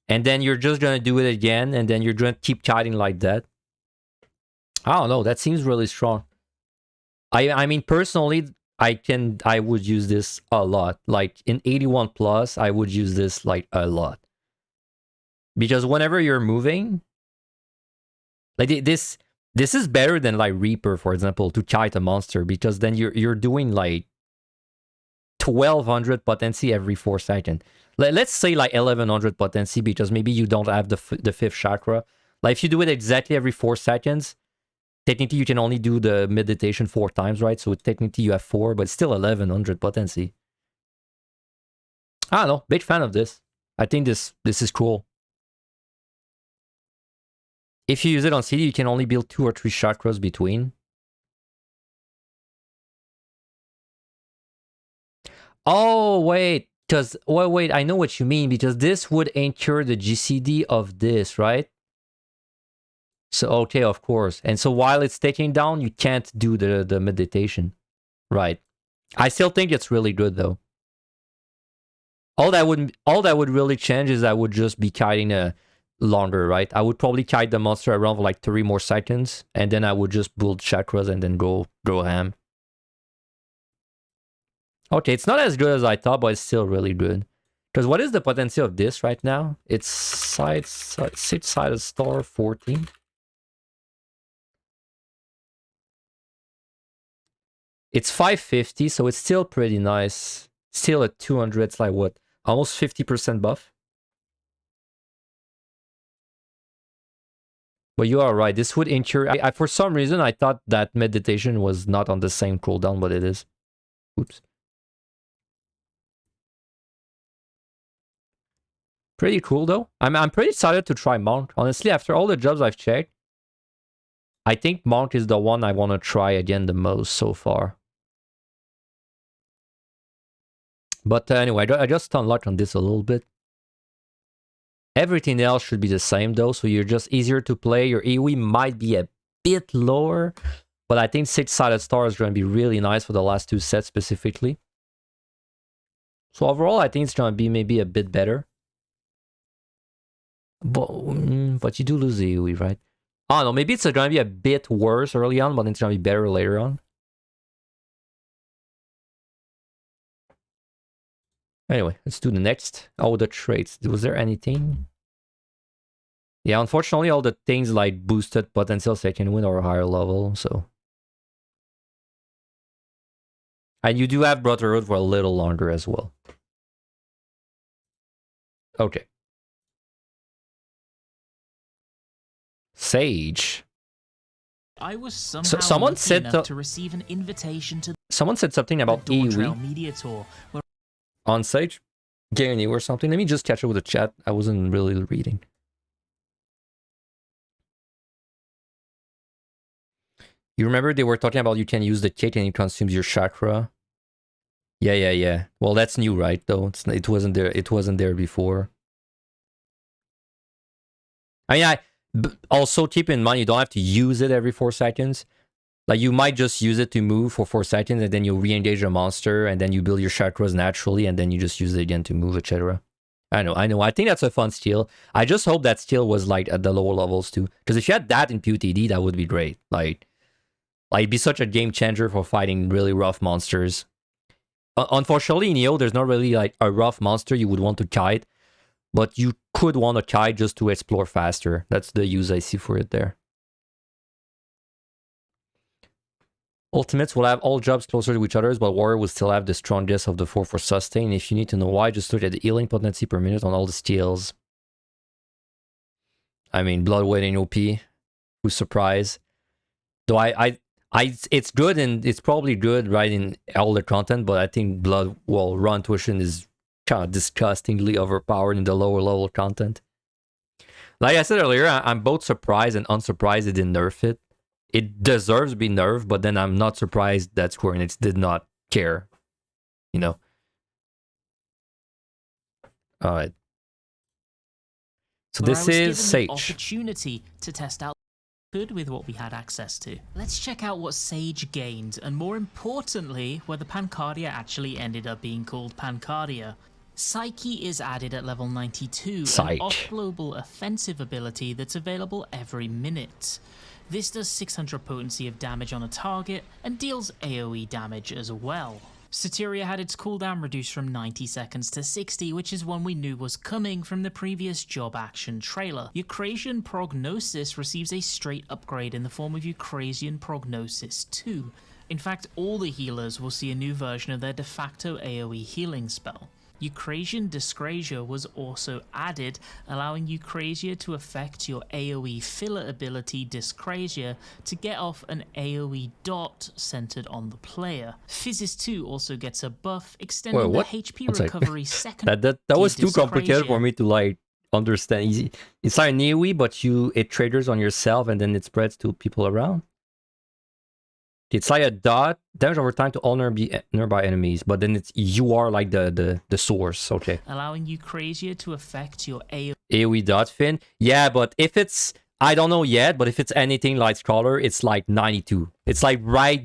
and then you're just going to do it again, and then you're going to keep kiting like that. I don't know, that seems really strong. I mean, personally, I would use this a lot. Like in 81 plus, I would use this like a lot. Because whenever you're moving, like this is better than like Reaper, for example, to kite a monster, because then you're doing like 1200 potency every 4 seconds. Let's say like 1100 potency, because maybe you don't have the 5th chakra. Like if you do it exactly every 4 seconds, technically you can only do the meditation 4 times, right? So technically you have 4, but still 1100 potency. I don't know, big fan of this. I think this is cool. If you use it on CD, you can only build 2 or 3 chakras between. Oh, wait. Because, wait, I know what you mean. Because this would incur the GCD of this, right? So, okay, of course. And so while it's taking down, you can't do the meditation. Right. I still think it's really good, though. All that would really change is I would just be kiting a longer, right? I would probably kite the monster around for like 3 more seconds, and then I would just build chakras and then go ham. Okay, it's not as good as I thought, but it's still really good. Because what is the potency of this right now? It's six-sided star 14. It's 550, so it's still pretty nice. Still at 200, it's like what? Almost 50% buff. But you are right, this would incur... for some reason, I thought that meditation was not on the same cooldown, but it is. Oops. Pretty cool, though. I'm pretty excited to try Monk. Honestly, after all the jobs I've checked, I think Monk is the one I want to try again the most so far. But anyway, I just unlocked on this a little bit. Everything else should be the same, though, so you're just easier to play. Your AoE might be a bit lower, but I think 6-sided star is going to be really nice for the last 2 sets specifically. So overall, I think it's going to be maybe a bit better. But you do lose the AoE, right? I don't know, maybe it's going to be a bit worse early on, but it's going to be better later on. Anyway, let's do the next. Oh, the traits. Was there anything? Yeah, unfortunately, all the things like boosted potential second wind or higher level, so. And you do have Brotherhood for a little longer as well. Okay. Sage. I was somehow someone lucky said enough to receive an invitation to someone said something about the Dawntrail AoE Media Tour, where on Sage. Gary or something. Let me just catch up with the chat. I wasn't really reading. You remember they were talking about you can use the cake and it consumes your chakra. Yeah. Well, that's new, right? Though it wasn't there. It wasn't there before. I mean, also keep in mind you don't have to use it every 4 seconds. Like you might just use it to move for 4 seconds, and then you re-engage a monster, and then you build your chakras naturally, and then you just use it again to move, etc. I know. I think that's a fun skill. I just hope that skill was like at the lower levels too. Because if you had that in PotD, that would be great. Like it'd be such a game changer for fighting really rough monsters. Unfortunately, in EO, there's not really like a rough monster you would want to kite, but you could want to kite just to explore faster. That's the use I see for it there. Ultimates will have all jobs closer to each other, but Warrior will still have the strongest of the 4 for sustain. If you need to know why, just look at the healing potency per minute on all the steals. I mean, Blood Weight in OP. Who's surprised? Though it's good, and it's probably good, right, in all the content, but I think Run Tuition is kind of disgustingly overpowered in the lower level content. Like I said earlier, I'm both surprised and unsurprised it didn't nerf it. It deserves to be nerfed, but then I'm not surprised that Square Enix did not care. You know? Alright. So this is Sage. Opportunity to test out good with what we had access to. Let's check out what Sage gained, and more importantly, whether Pancardia actually ended up being called Pancardia. Psyche is added at level 92, an off-global offensive ability that's available every minute. This does 600 potency of damage on a target and deals AoE damage as well. Soteria had its cooldown reduced from 90 seconds to 60, which is one we knew was coming from the previous Job Action trailer. Eucrasian Prognosis receives a straight upgrade in the form of Eucrasian Prognosis 2. In fact, all the healers will see a new version of their de facto AoE healing spell. Eucrasian Dyscrasia was also added, allowing Eucrasia to affect your AoE filler ability Dyscrasia to get off an AoE dot centered on the player. Physis 2 also gets a buff, extending the HP recovery second. that was too complicated for me to like understand. It's like an AoE, but it triggers on yourself and then it spreads to people around. It's like a dot, damage over time to all nearby enemies, but then you are like the source, okay. Allowing Eucrasia to affect your AoE dot fin. Yeah, but if it's, I don't know yet, but if it's anything like Scholar, it's like 92. It's like right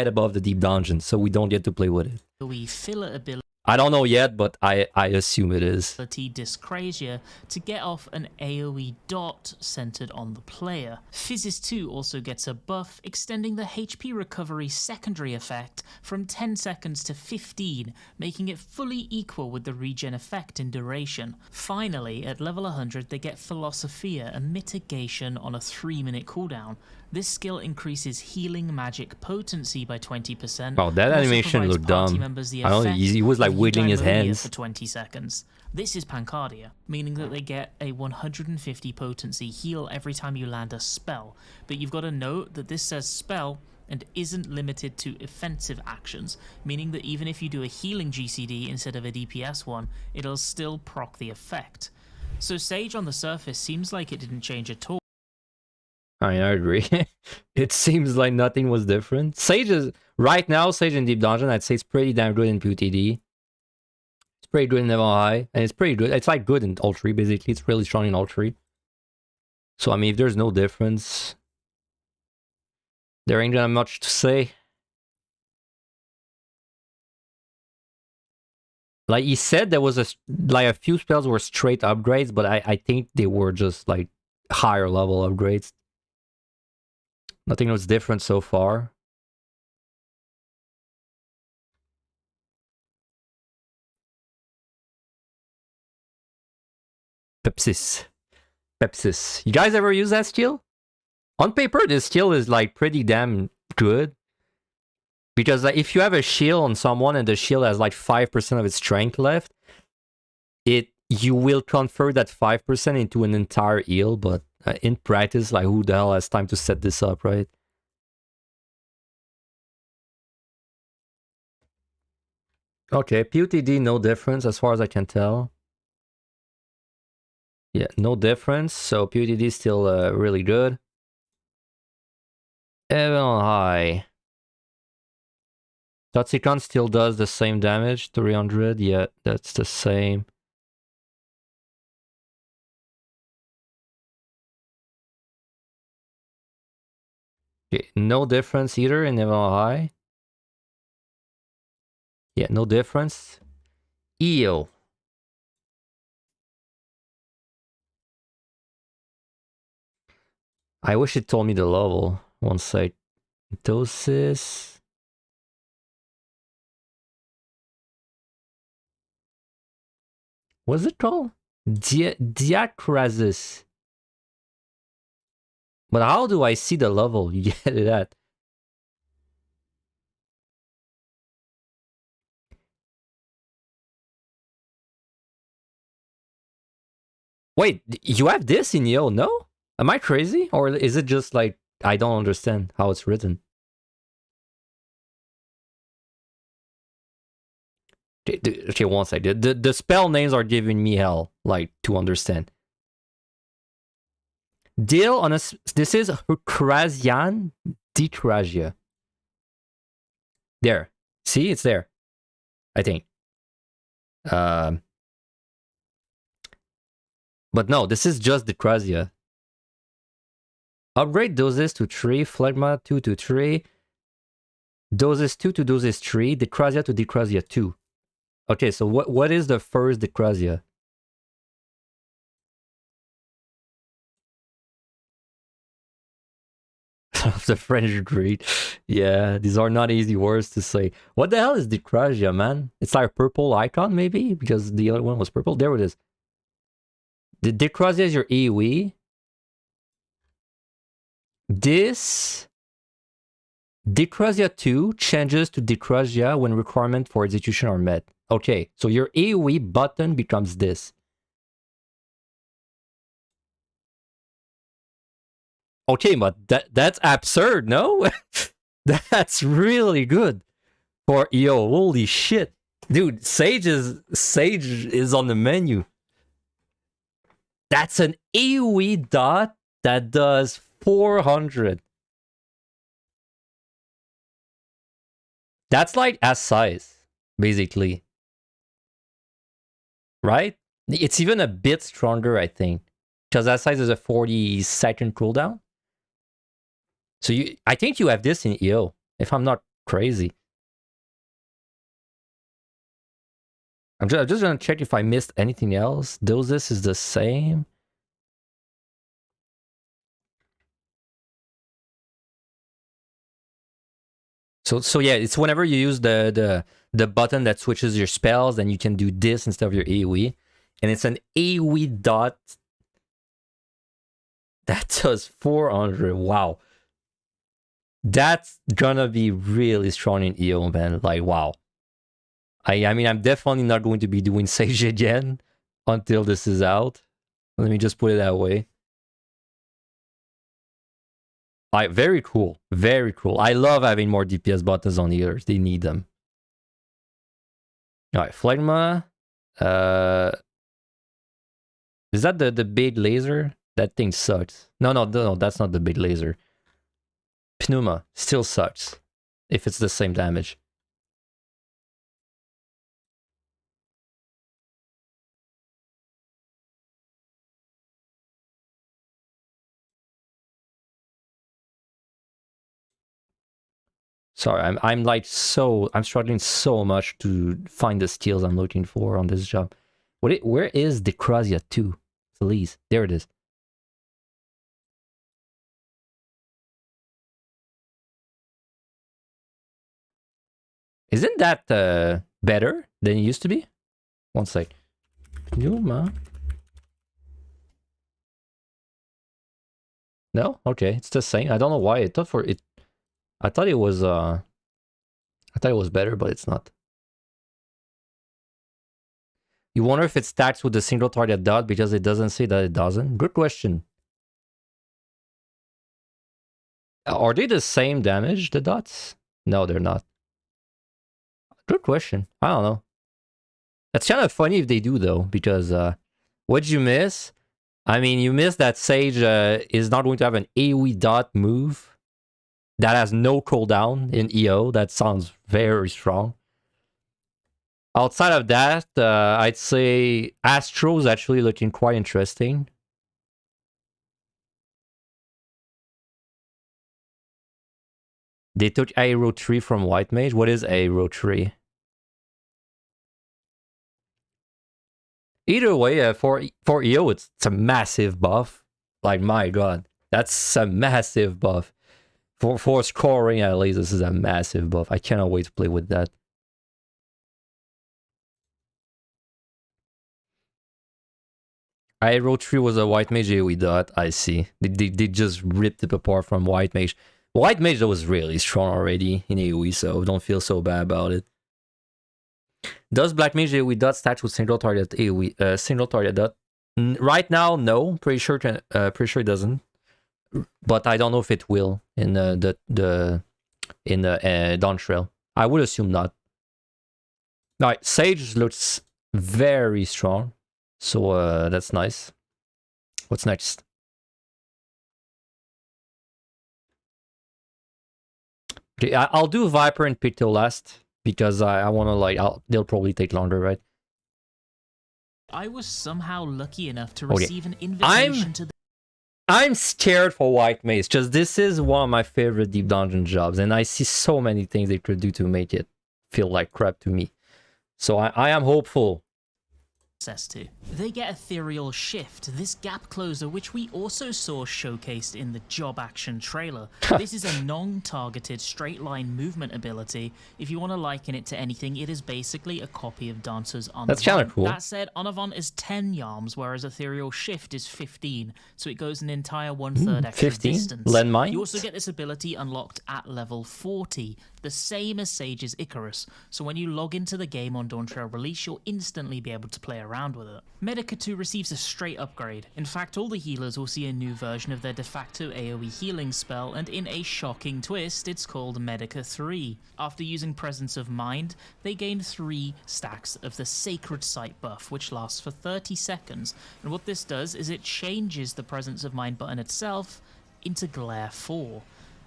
above the deep dungeon, so we don't get to play with it. AoE filler ability. I don't know yet, but I assume it is. Dyscrasia to get off an AoE dot centered on the player. Physis 2 also gets a buff, extending the HP recovery secondary effect from 10 seconds to 15, making it fully equal with the regen effect in duration. Finally, at level 100, they get Philosophia, a mitigation on a 3-minute cooldown. This skill increases healing magic potency by 20%. Wow, that animation looked dumb. I don't know, he was like wiggling his hands for 20 seconds. This is Pancardia, meaning that they get a 150 potency heal every time you land a spell. But you've got to note that this says spell and isn't limited to offensive actions, meaning that even if you do a healing GCD instead of a DPS one, it'll still proc the effect. So Sage on the surface seems like it didn't change at all. I agree. It seems like nothing was different. Sage is, right now, Sage in Deep Dungeon, I'd say it's pretty damn good in PotD. It's pretty good in level high, and it's pretty good. It's like good in all 3, basically. It's really strong in all 3. So, I mean, if there's no difference, there ain't gonna much to say. Like he said, there was a few spells were straight upgrades, but I think they were just like higher level upgrades. Nothing was different so far. Pepsis. You guys ever use that skill? On paper, this skill is like pretty damn good. Because like, if you have a shield on someone and the shield has like 5% of its strength left, you will convert that 5% into an entire heal, but in practice, like who the hell has time to set this up, right? Okay, PotD, no difference as far as I can tell. Yeah, no difference, so PotD is still really good. Even on high. Toxicon still does the same damage, 300, yeah, that's the same. Okay, no difference either in level high. Yeah, no difference. EO. I wish it told me the level. One sec. Dosis. What's it called? Diacrasis. But how do I see the level you get it at? Wait, you have this in EO, no? Am I crazy? Or is it just like, I don't understand how it's written? Okay, one second. The spell names are giving me hell, like, to understand. Deal on a... This is Hukrazian Dikrazia. There. See, it's there. I think. But no, this is just Dikrazia. Upgrade doses to 3, Phlegma 2 to 3, doses 2 to doses 3, Dikrazia to Dikrazia 2. Okay, so what is the first Dikrazia? Of the French breed. Yeah, these are not easy words to say. What the hell is Dikrazia, man? It's like a purple icon, maybe? Because the other one was purple. There it is. The Dikrazia is your AoE. This Dikrazia 2 changes to Dikrazia when requirements for execution are met. Okay, so your AoE button becomes this. Okay, but that's absurd, no? That's really good for EO. Holy shit. Dude, Sage is on the menu. That's an AoE dot that does 400. That's like S size, basically. Right? It's even a bit stronger, I think. Because S size is a 40-second cooldown. So I think you have this in EO, if I'm not crazy. I'm just gonna check if I missed anything else. Doses is the same. So yeah, it's whenever you use the button that switches your spells, then you can do this instead of your AoE. And it's an AoE dot that does 400. Wow. That's gonna be really strong in EO, man. Like, wow. I mean, I'm definitely not going to be doing Sage again until this is out. Let me just put it that way. Very cool. Very cool. I love having more DPS buttons on healers. They need them. Alright, Phlegma. Is that the big laser? That thing sucks. No, that's not the big laser. Pneuma still sucks if it's the same damage. Sorry, I'm struggling so much to find the skills I'm looking for on this job. Where is Dikrazia 2? Please, there it is. Isn't that better than it used to be? One sec. Pneuma. No? Okay, it's the same. I don't know why. I thought it was better, but it's not. You wonder if it stacks with the single target dot because it doesn't say that it doesn't? Good question. Are they the same damage, the dots? No, they're not. Good question. I don't know. That's kind of funny if they do, though, because what'd you miss? I mean, you missed that Sage is not going to have an AoE dot move that has no cooldown in EO. That sounds very strong. Outside of that, I'd say Astro is actually looking quite interesting. They took Aero 3 from White Mage. What is Aero 3? Either way, for EO, it's a massive buff. Like, my god. That's a massive buff. For scoring, at least, this is a massive buff. I cannot wait to play with that. Aero 3 was a White Mage AoE dot. I see. They just ripped it apart from White Mage. White Mage was really strong already in AoE, so don't feel so bad about it. Does Black Mage AoE dot stack with single target AoE, single target dot? Right now, no. Pretty sure it doesn't. But I don't know if it will in the Dawntrail. I would assume not. All right, Sage looks very strong, so that's nice. What's next? Okay, I'll do Viper and Picto last because I want to like. They'll probably take longer, right? I was somehow lucky enough to receive an invitation to the... I'm scared for White Mage because this is one of my favorite deep dungeon jobs, and I see so many things they could do to make it feel like crap to me. So I am hopeful. To. They get Ethereal Shift, this gap closer which we also saw showcased in the Job Action trailer. This is a non-targeted straight line movement ability. If you want to liken it to anything, it is basically a copy of Dancer's Onavon. That's kind of cool. That said, Onavon is 10 yarms, whereas Ethereal Shift is 15, so it goes an entire 1/3 extra 15? distance. Landmines? You also get this ability unlocked at level 40, the same as Sage's Icarus, so when you log into the game on Dawntrail release, you'll instantly be able to play around with it. Medica 2 receives a straight upgrade. In fact, all the healers will see a new version of their de facto AoE healing spell, and in a shocking twist, it's called Medica 3. After using Presence of Mind, they gain 3 stacks of the Sacred Sight buff, which lasts for 30 seconds, and what this does is it changes the Presence of Mind button itself into Glare 4.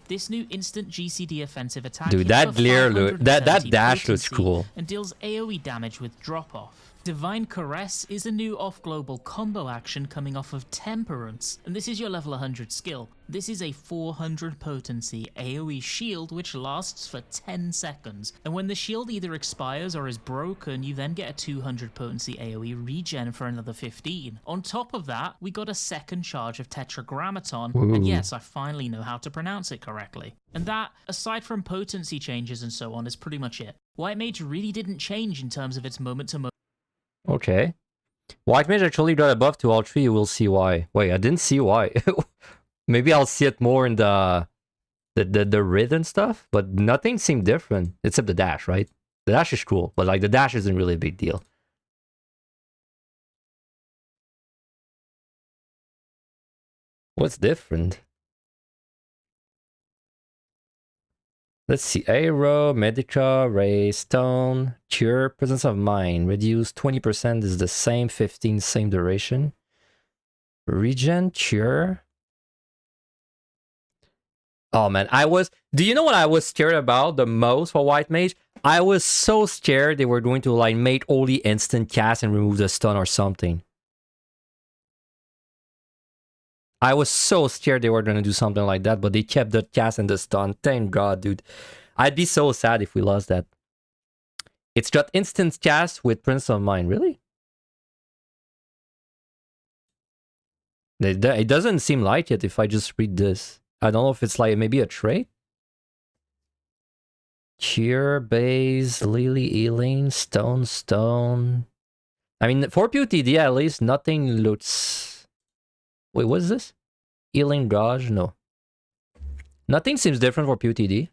This new instant GCD offensive attack, dude, that glare that dash looks cool, and deals AoE damage with drop off. Divine Caress is a new off-global combo action coming off of Temperance, and this is your level 100 skill. This is a 400 potency AoE shield which lasts for 10 seconds, and when the shield either expires or is broken, you then get a 200 potency AoE regen for another 15. On top of that, we got a second charge of Tetragrammaton, and yes, I finally know how to pronounce it correctly. And that, aside from potency changes and so on, is pretty much it. White Mage really didn't change in terms of its moment-to-moment. Okay. White Mage actually got a buff to all 3, you will see why. Wait, I didn't see why. Maybe I'll see it more in the Rid and stuff, but nothing seemed different, except the dash, right? The dash is cool, but like the dash isn't really a big deal. What's different? Let's see. Aero, Medica, Ray, Stone, Cure, Presence of Mind. Reduce 20% is the same, 15, same duration. Regen, Cure. Oh man, do you know what I was scared about the most for White Mage? I was so scared they were going to like make only instant cast and remove the stun or something. I was so scared they were going to do something like that, but they kept the cast and the stun. Thank God, dude. I'd be so sad if we lost that. It's got instant cast with Prince of Mind. Really? It doesn't seem like it if I just read this. I don't know if it's like maybe a trait. Cure, Base, Lily, Elaine, Stone. I mean, for PotD at least, nothing looks... Wait, what is this? Healing Gauge? No. Nothing seems different for PotD.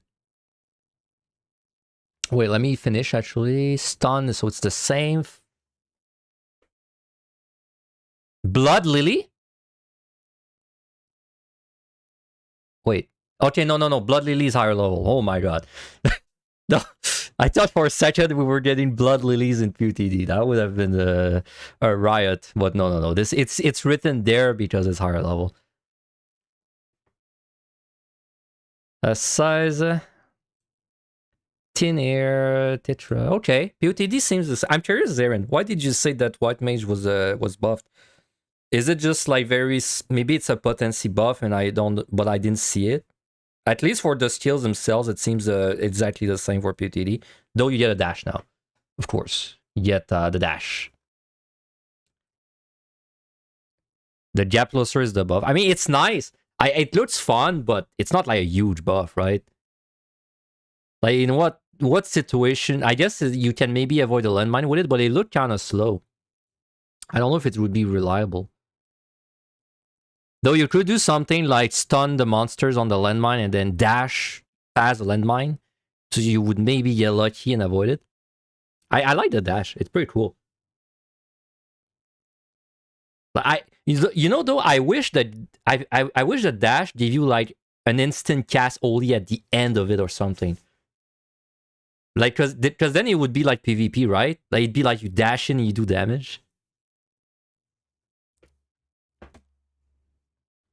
Wait, let me finish actually. Stun, so it's the same. Blood Lily? Wait. Okay, no. Blood Lily is higher level. Oh my god. No, I thought for a second we were getting Blood Lilies in PotD. That would have been a riot. But no. It's written there because it's higher level. Size. Tin Air, Tetra. Okay, PotD seems the same. I'm curious, Aaron. Why did you say that White Mage was buffed? Is it just like maybe it's a potency buff and but I didn't see it? At least for the skills themselves, it seems exactly the same for PotD. Though you get a dash now. Of course. You get the dash. The gap closer is the buff. I mean, it's nice. It looks fun, but it's not like a huge buff, right? Like, in what situation? I guess you can maybe avoid the landmine with it, but it looked kind of slow. I don't know if it would be reliable. Though you could do something like stun the monsters on the landmine and then dash past the landmine. So you would maybe get lucky and avoid it. I like the dash. It's pretty cool. But you know though, I wish that I wish that dash gave you like an instant cast only at the end of it or something. Like, cause then it would be like PvP, right? Like it'd be like you dash in and you do damage.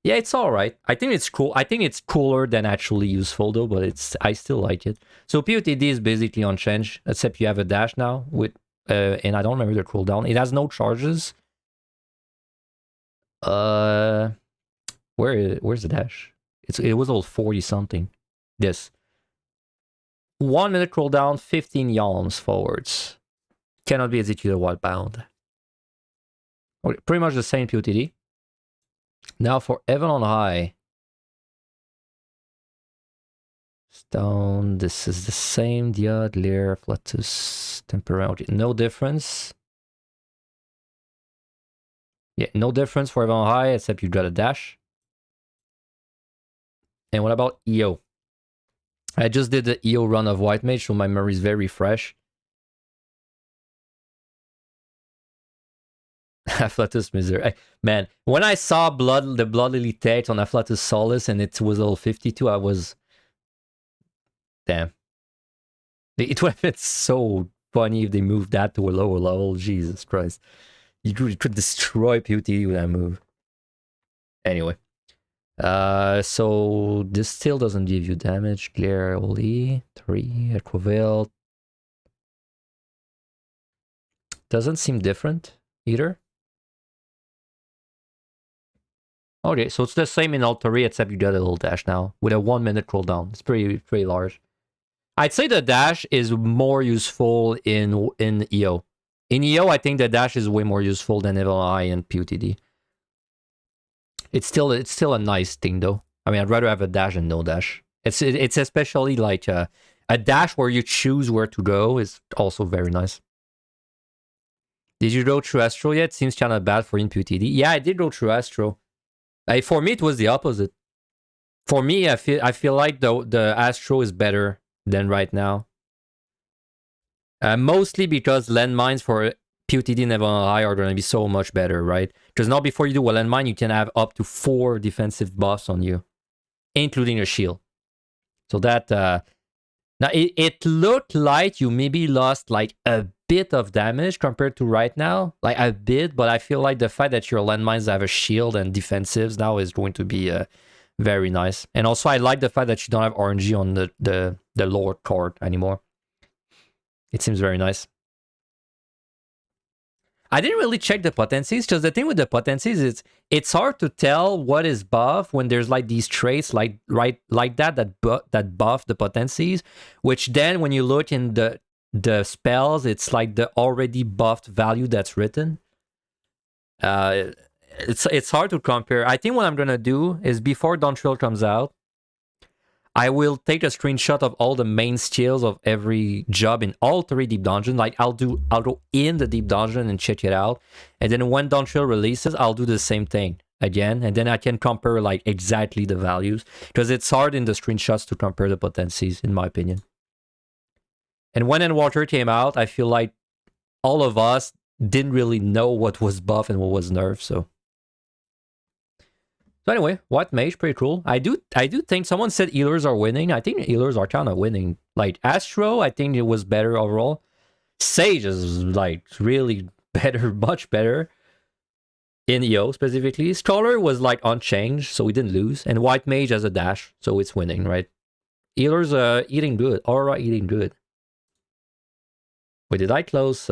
Yeah, it's all right. I think it's cool. I think it's cooler than actually useful though, but I still like it. So POTD is basically unchanged, except you have a dash now with and I don't remember the cooldown. It has no charges. Where's the dash? It was all 40 something. This 1 minute cooldown, 15 yalms forwards. Cannot be executed while bound. Okay, pretty much the same POTD. Now for Heaven on High. Stone, this is the same. Diod, Lear, Flatus, Temperament. No difference. Yeah, no difference for Heaven on High, except you got a dash. And what about EO? I just did the EO run of White Mage, so my memory is very fresh. Afflatus Misery. Man, when I saw the Bloodlily text on Afflatus Solace and it was level 52, I was... Damn. It would have been so funny if they moved that to a lower level. Jesus Christ. You could destroy POTD with that move. Anyway. So this still doesn't give you damage. Glare only 3. Equivale. Doesn't seem different either. Okay, so it's the same in all 3 except you get a little dash now with a 1 minute cooldown. It's pretty large. I'd say the dash is more useful in EO. In EO, I think the dash is way more useful than Evil Eye and POTD. It's still a nice thing though. I mean, I'd rather have a dash than no dash. It's especially like a dash where you choose where to go is also very nice. Did you go through Astro yet? Seems kind of bad for in POTD. Yeah, I did go through Astro. For me, it was the opposite. For me, I feel like the Astro is better than right now. Mostly because landmines for POTD and Evil Eye are going to be so much better, right? Because now before you do a landmine, you can have up to 4 defensive buffs on you, including a shield. So that... now, it looked like you maybe lost like a bit of damage compared to right now. Like a bit, but I feel like the fact that your landmines have a shield and defensives now is going to be very nice. And also, I like the fact that you don't have RNG on the lower card anymore. It seems very nice. I didn't really check the potencies, because the thing with the potencies is it's hard to tell what is buff when there's like these traits like that buff the potencies, which then when you look in the spells, it's like the already buffed value that's written. It's hard to compare. I think what I'm gonna do is before Dawntrail comes out, I will take a screenshot of all the main skills of every job in all 3 deep dungeons. Like I'll go in the deep dungeon and check it out. And then when Dawntrail releases, I'll do the same thing again. And then I can compare like exactly the values. Because it's hard in the screenshots to compare the potencies, in my opinion. And when Endwater came out, I feel like all of us didn't really know what was buff and what was nerf, so anyway, White Mage, pretty cool. I do think someone said healers are winning. I think healers are kind of winning. Like Astro, I think it was better overall. Sage is like really better, much better. In EO specifically. Scholar was like unchanged, so we didn't lose. And White Mage has a dash, so it's winning, right? Healers eating good. Aura eating good. Wait, did I close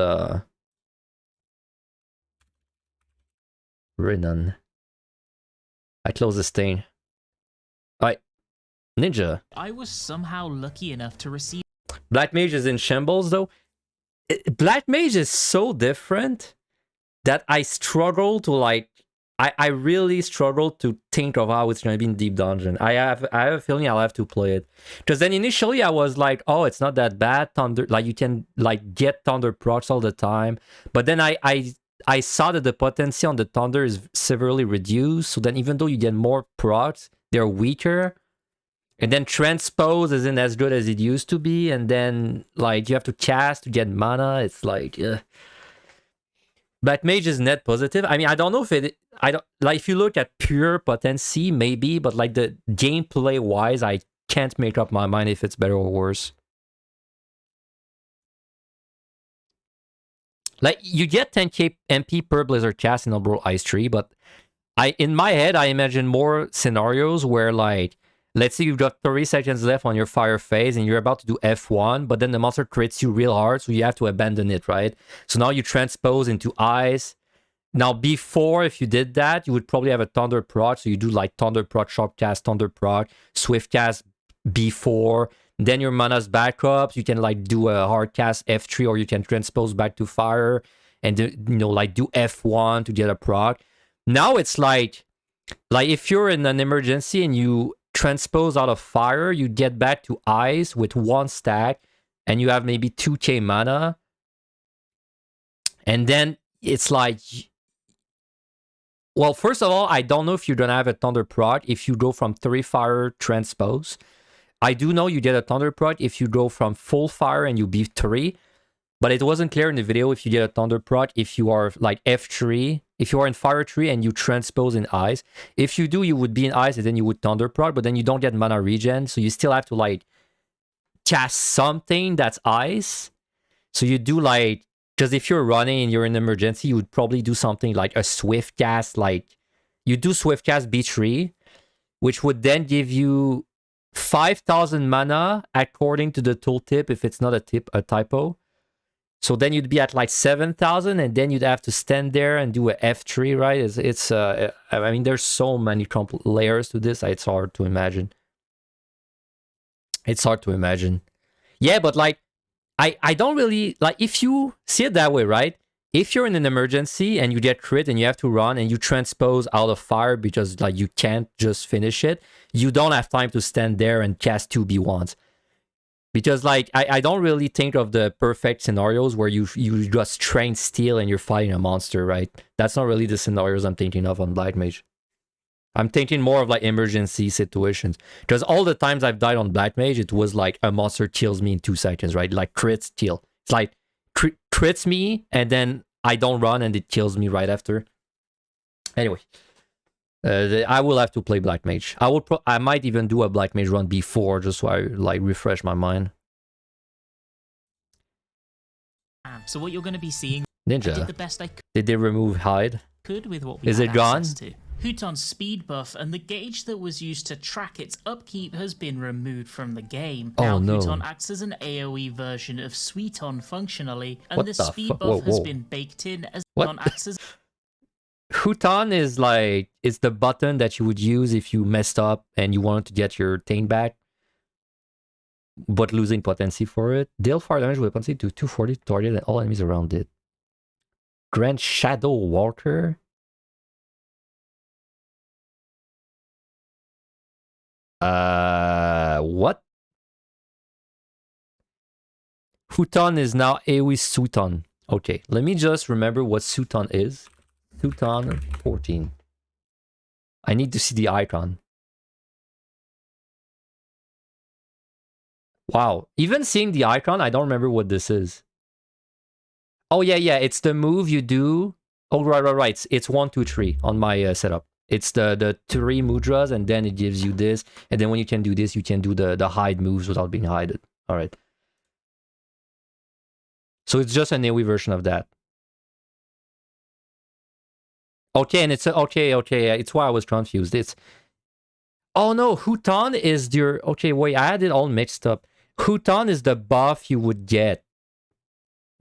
Renan? I closed the stain. Alright. Ninja. I was somehow lucky enough to receive... Black Mage is in shambles, though. Black Mage is so different that I struggle to, like... I really struggle to think of how it's going to be in Deep Dungeon. I have a feeling I'll have to play it. Because then initially I was like, oh, it's not that bad. Thunder, like, you can, like, get Thunder procs all the time. But then I saw that the potency on the Thunder is severely reduced, so then even though you get more procs, they're weaker. And then Transpose isn't as good as it used to be, and then like you have to cast to get mana. It's like, Black Mage is net positive. I mean, I don't know if it. I don't like if you look at pure potency, maybe, but like the gameplay wise, I can't make up my mind if it's better or worse. Like you get 10k MP per Blizzard cast in Umbral Ice Tree, but in my head I imagine more scenarios where like let's say you've got 30 seconds left on your fire phase and you're about to do F1, but then the monster crits you real hard, so you have to abandon it, right? So now you transpose into ice. Now before, if you did that, you would probably have a Thunder proc, so you do like Thunder proc, Sharp cast, Thunder proc, Swift cast before. Then your mana's back up. You can like do a hard cast F3, or you can transpose back to fire and like do F1 to get a proc. Now it's like if you're in an emergency and you transpose out of fire, you get back to ice with 1 stack and you have maybe 2k mana. And then it's like, well, first of all, I don't know if you're gonna have a Thunder proc if you go from 3 fire transpose. I do know you get a Thunder proc if you go from full fire and you be 3, but it wasn't clear in the video if you get a Thunder proc if you are like F3, if you are in fire 3 and you transpose in ice. If you do, you would be in ice and then you would Thunder proc, but then you don't get mana regen, so you still have to like cast something that's ice. So you do like, because if you're running and you're in emergency, you would probably do something like a Swift cast, like you do Swift cast B3, which would then give you 5,000 mana according to the tooltip if it's not a typo. So then you'd be at like 7,000 and then you'd have to stand there and do a F3, right? It's I mean, there's so many layers to this, it's hard to imagine. It's hard to imagine. Yeah, but like, I don't really, like, if you see it that way, right? If you're in an emergency and you get crit and you have to run and you transpose out of fire because like you can't just finish it, you don't have time to stand there and cast 2B1s. Because like I don't really think of the perfect scenarios where you just train steel and you're fighting a monster, right? That's not really the scenarios I'm thinking of on Black Mage. I'm thinking more of like emergency situations. Because all the times I've died on Black Mage, it was like a monster kills me in 2 seconds, right? Like crits kill. It's like crits me and then I don't run and it kills me right after. Anyway, I will have to play Black Mage. I might even do a Black Mage run before just so I like refresh my mind. So what you're going to be seeing, Ninja. I did the best I Did they remove hide? could with what we Is had it gone? access to. HoH's speed buff and the gauge that was used to track its upkeep has been removed from the game. Oh, Now, no. HoH acts as an AoE version of Suiton functionally, and What the the speed fu- buff whoa, has whoa. been baked in as What? HoH acts as HoH is like, it's the button that you would use if you messed up and you wanted to get your thing back, but losing potency for it. Deal fire damage with potency to 240 to target and all enemies around it. Grant Shadow Walker. What? HoH is now AoE Suiton. Okay, let me just remember what Suiton is. Suiton 14. I need to see the icon. Wow, even seeing the icon, I don't remember what this is. Oh yeah, it's the move you do. Oh right. It's 1, 2, 3 on my setup. It's the 3 mudras, and then it gives you this. And then when you can do this, you can do the hide moves without being hided. All right. So it's just an AoE version of that. Okay, and it's okay. It's why I was confused. It's oh no, HoH is your okay. Wait, I had it all mixed up. HoH is the buff you would get.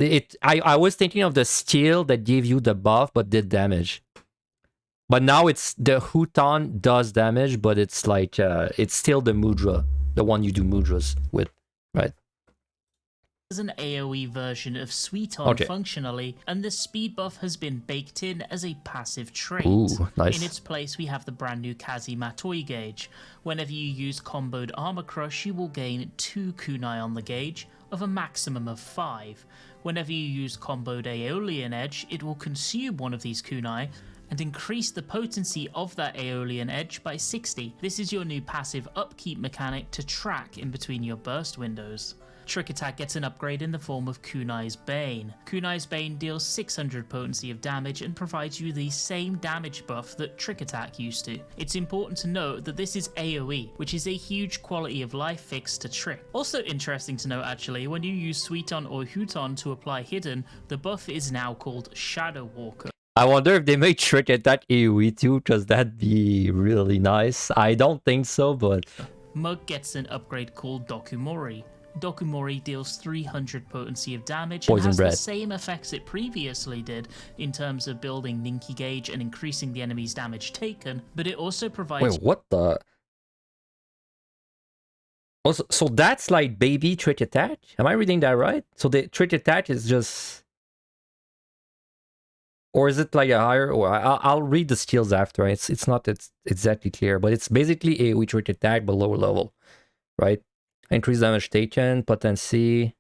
I was thinking of the skill that gave you the buff but did damage. But now it's the HoH does damage, but it's like it's still the mudra, the one you do mudras with, right? as an AoE version of Suiton Okay. functionally, and the speed buff has been baked in as a passive trait. Ooh, nice. In its place, we have the brand new Kazi Matoi gauge. Whenever you use comboed Armor Crush, you will gain 2 kunai on the gauge, of a maximum of 5. Whenever you use comboed Aeolian Edge, it will consume one of these kunai, and increase the potency of that Aeolian Edge by 60. This is your new passive upkeep mechanic to track in between your burst windows. Trick Attack gets an upgrade in the form of Kunai's Bane. Kunai's Bane deals 600 potency of damage and provides you the same damage buff that Trick Attack used to. It's important to note that this is AoE, which is a huge quality of life fix to Trick. Also interesting to note actually, when you use Suiton or Huton to apply Hidden, the buff is now called Shadow Walker. I wonder if they make Trick Attack AoE too, because that'd be really nice. I don't think so, but... Mug gets an upgrade called Dokumori. Dokumori deals 300 potency of damage and has the same effects it previously did in terms of building Ninki Gauge and increasing the enemy's damage taken, but it also provides... Wait, what the... Also, so that's like baby Trick Attack? Am I reading that right? So the Trick Attack is just... Or is it like a higher... Or I'll read the skills after. It's not exactly clear, but it's basically AoE Trick Attack, but lower level, right? Increase damage taken, potency.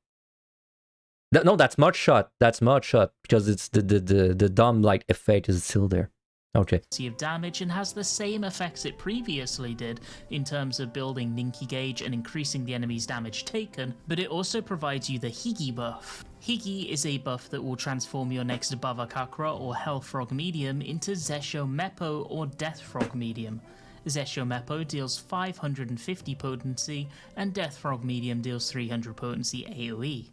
No, that's mud shot. That's mud shot because it's the dumb like effect is still there. Okay. Of damage and has the same effects it previously did in terms of building Ninki Gauge and increasing the enemy's damage taken, but it also provides you the Higi buff. Higi is a buff that will transform your next Bavakakra or Hell Frog medium into Zesho Meppo or Death Frog medium. Zesho Meppo deals 550 potency and Death Frog medium deals 300 potency AoE.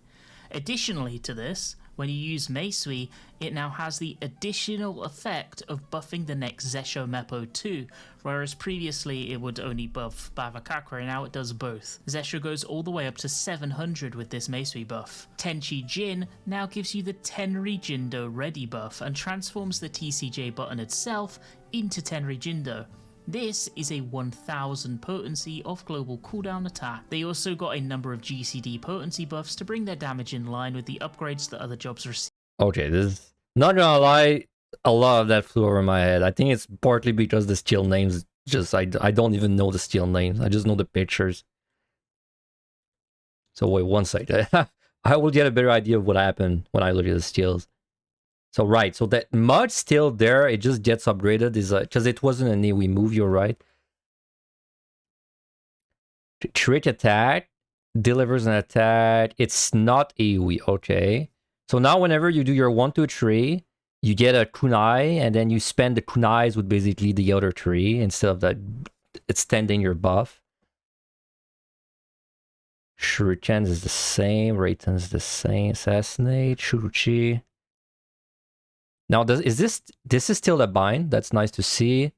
Additionally to this, when you use Meisui, it now has the additional effect of buffing the next Zesho Meppo too, whereas previously it would only buff Bavakakra, and now it does both. Zesho goes all the way up to 700 with this Meisui buff. Tenchi Jin now gives you the Tenri Jindo Ready buff and transforms the TCJ button itself into Tenri Jindo. This is a 1000 potency of global cooldown attack. They also got a number of GCD potency buffs to bring their damage in line with the upgrades that other jobs receive. Okay, this is not gonna lie, a lot of that flew over my head. I think it's partly because the skill names just I don't even know the skill names. I just know the pictures. So wait one second. I will get a better idea of what happened when I look at the skills. So right, so that mud's still there, it just gets upgraded, is because it wasn't an AoE move, you're right. Trick Attack delivers an attack, it's not AoE, okay. So now whenever you do your 1, 2, 3, you get a kunai, and then you spend the kunais with basically the other 3, instead of that extending your buff. Shuriken is the same, Raiton is the same, Assassinate, Shuruchi. Now, is this is still a bind? That's nice to see.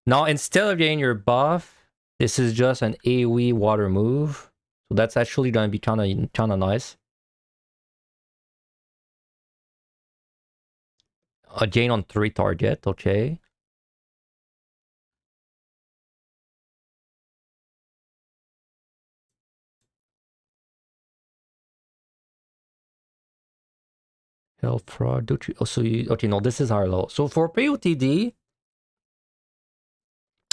Now, instead of getting your buff, this is just an AoE water move. So that's actually going to be kind of nice. A gain on 3 target, okay. Health fraud. Okay, no, this is higher level. So for POTD,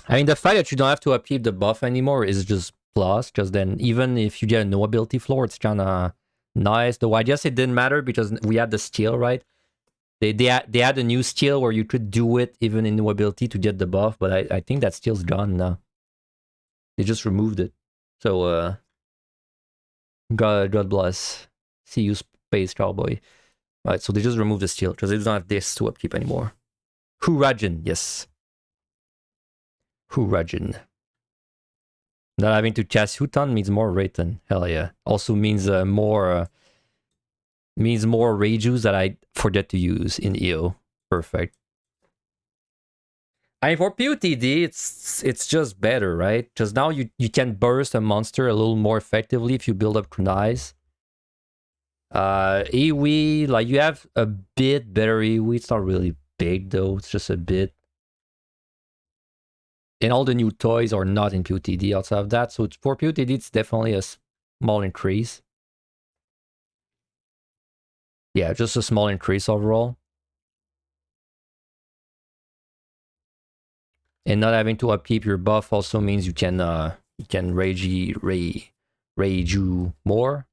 I mean, the fact that you don't have to upkeep the buff anymore is just plus, because then even if you get a no ability floor, it's kind of nice. Though I guess it didn't matter because we had the skill, right? They had a new skill where you could do it even in no ability to get the buff, but I think that skill's gone now. They just removed it. So, God bless. See you, Space Cowboy. Right, so they just removed the skill because they don't have this to upkeep anymore. Hurajin, yes. Hurajin. Not having to cast Hutan means more Raiton. Hell yeah. Also means more Reijus that I forget to use in EO. Perfect. I mean, for POTD, it's just better, right? Because now you can burst a monster a little more effectively if you build up kunais. AoE, like you have a bit better AoE. It's not really big though, it's just a bit. And all the new toys are not in POTD outside of that, so for POTD it's definitely a small increase. Yeah, just a small increase overall. And not having to upkeep your buff also means you can Reiju more.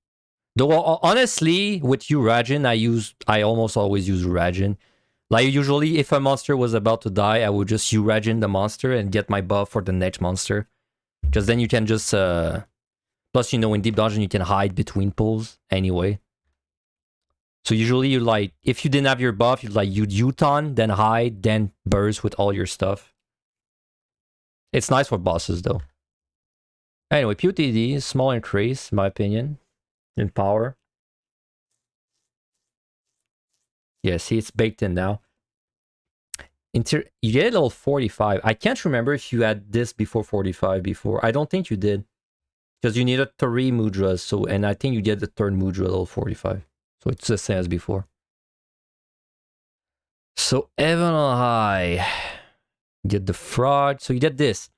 Though honestly, with Urajin, I almost always use Urajin. Like usually if a monster was about to die, I would just Uragin the monster and get my buff for the next monster. Because then you can just... plus, you know, in Deep Dungeon, you can hide between pools anyway. So usually you like... If you didn't have your buff, you'd U-turn, then hide, then burst with all your stuff. It's nice for bosses though. Anyway, PotD, small increase, in my opinion, in power. Yeah, see, it's baked in now. You get a level 45. I can't remember if you had this before 45 before. I don't think you did. Because you needed 3 mudras, so, and I think you get the 3rd mudra level 45. So it's the same as before. So Heaven on High. Get the fraud. So you get this.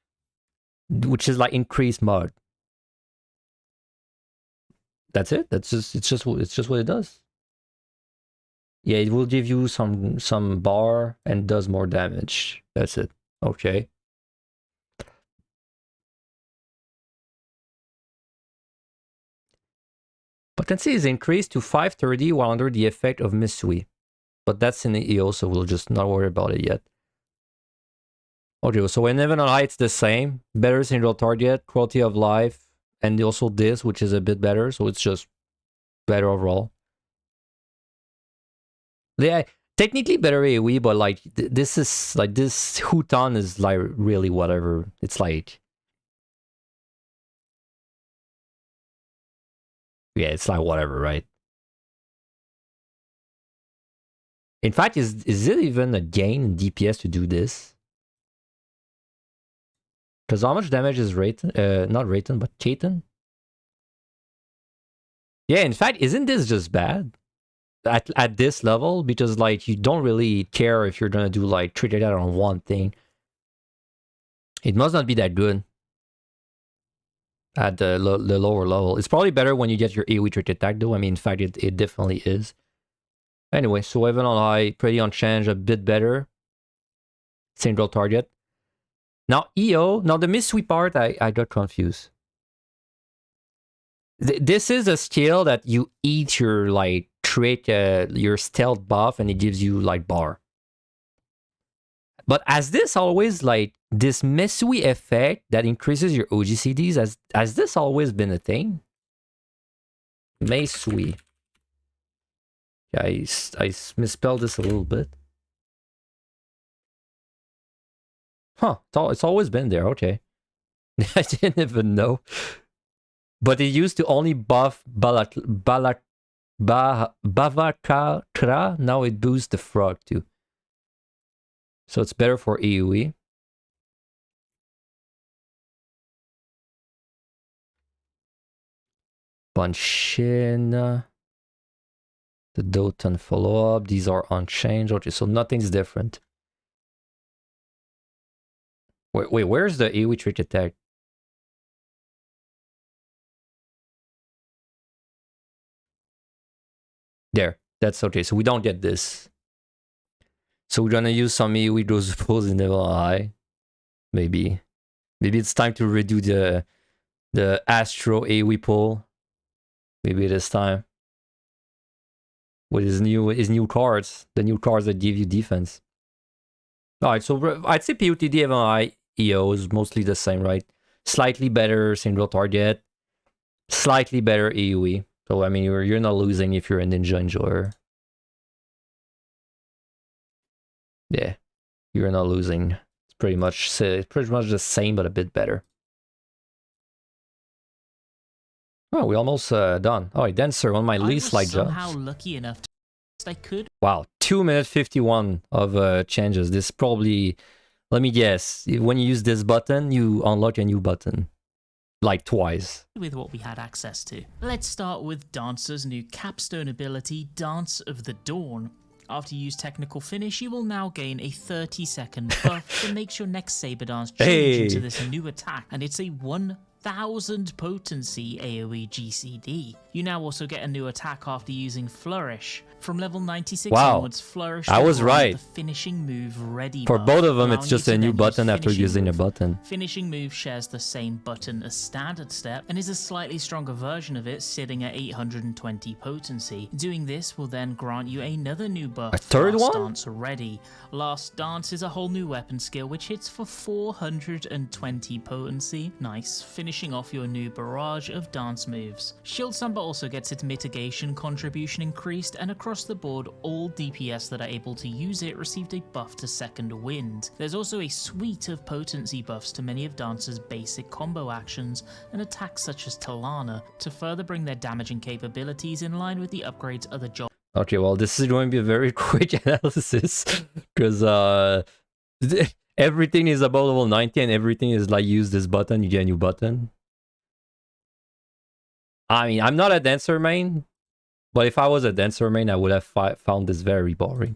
Which is like increased mod. That's it. It's just what it does. Yeah, it will give you some bar and does more damage. That's it. Okay. Potency is increased to 530 while under the effect of Misui. But that's in the EO, so we'll just not worry about it yet. Okay, so in Heaven on High, it's the same. Better single target, quality of life, and also this, which is a bit better, so it's just better overall. Yeah, technically better AoE, but like this is like this Huton is like really whatever. It's like, yeah, it's like whatever, right? In fact, is it even a gain in DPS to do this? Because how much damage is Rayton? Not Rayton, but Keaton? Yeah, in fact, isn't this just bad? At this level, because like you don't really care if you're gonna do like treat it out on one thing. It must not be that good at the lower level. It's probably better when you get your AoE trait attack though. I mean, in fact, it definitely is. Anyway, so Heaven on High, pretty unchanged, a bit better. Single target. Now EO, now the Misui part, I got confused. This is a skill that you eat your like trait, your stealth buff, and it gives you like bar. But as this always like this Misui effect that increases your OGCDs, has this always been a thing? Misui. Yeah, I misspelled this a little bit. Huh, it's always been there, okay. I didn't even know. But it used to only buff Bavakra, now it boosts the frog too. So it's better for AoE. Bunshin. The Doton follow-up. These are unchanged. Okay, so nothing's different. Wait, where's the AoE trait attack? There, that's okay. So we don't get this. So we're gonna use some AoE those pulls in level high. Maybe it's time to redo the Astro AoE pull. Maybe this time. With his new cards, the new cards that give you defense. Alright, so I'd say PotD Heaven on High EO is mostly the same, right? Slightly better single target, slightly better AoE. So I mean, you're not losing if you're a ninja enjoyer. Yeah, you're not losing. It's pretty much the same, but a bit better. Oh, we almost done. Oh, Dancer, one of my least liked jobs. Somehow lucky enough to I could. Wow, 2 minutes 51 of changes. This probably, let me guess, when you use this button, you unlock a new button. Like twice. With what we had access to. Let's start with Dancer's new capstone ability, Dance of the Dawn. After you use technical finish, you will now gain a 30-second buff that makes your next saber dance change into this new attack, and it's a 1/3 1000 potency AoE GCD. You now also get a new attack after using Flourish. From level 96 Wow. onwards, Flourish I will was grant right. the finishing move ready For buff, both of them, it's allowing just you a to new then button use after finishing using a move. button. Finishing move shares the same button as standard step and is a slightly stronger version of it, sitting at 820 potency. Doing this will then grant you another new buff. A third Last one? Dance Ready. Last Dance is a whole new weapon skill which hits for 420 potency. Nice, finishing off your new barrage of dance moves. Shield Samba also gets its mitigation contribution increased, and across the board all DPS that are able to use it received a buff to Second Wind. There's also a suite of potency buffs to many of Dance's basic combo actions and attacks such as Talana to further bring their damaging capabilities in line with the upgrades other jobs. Okay, well, this is going to be a very quick analysis because everything is above level 90 and everything is like use this button, you get a new button. I mean, I'm not a dancer main, but if I was a dancer main, I would have found this very boring.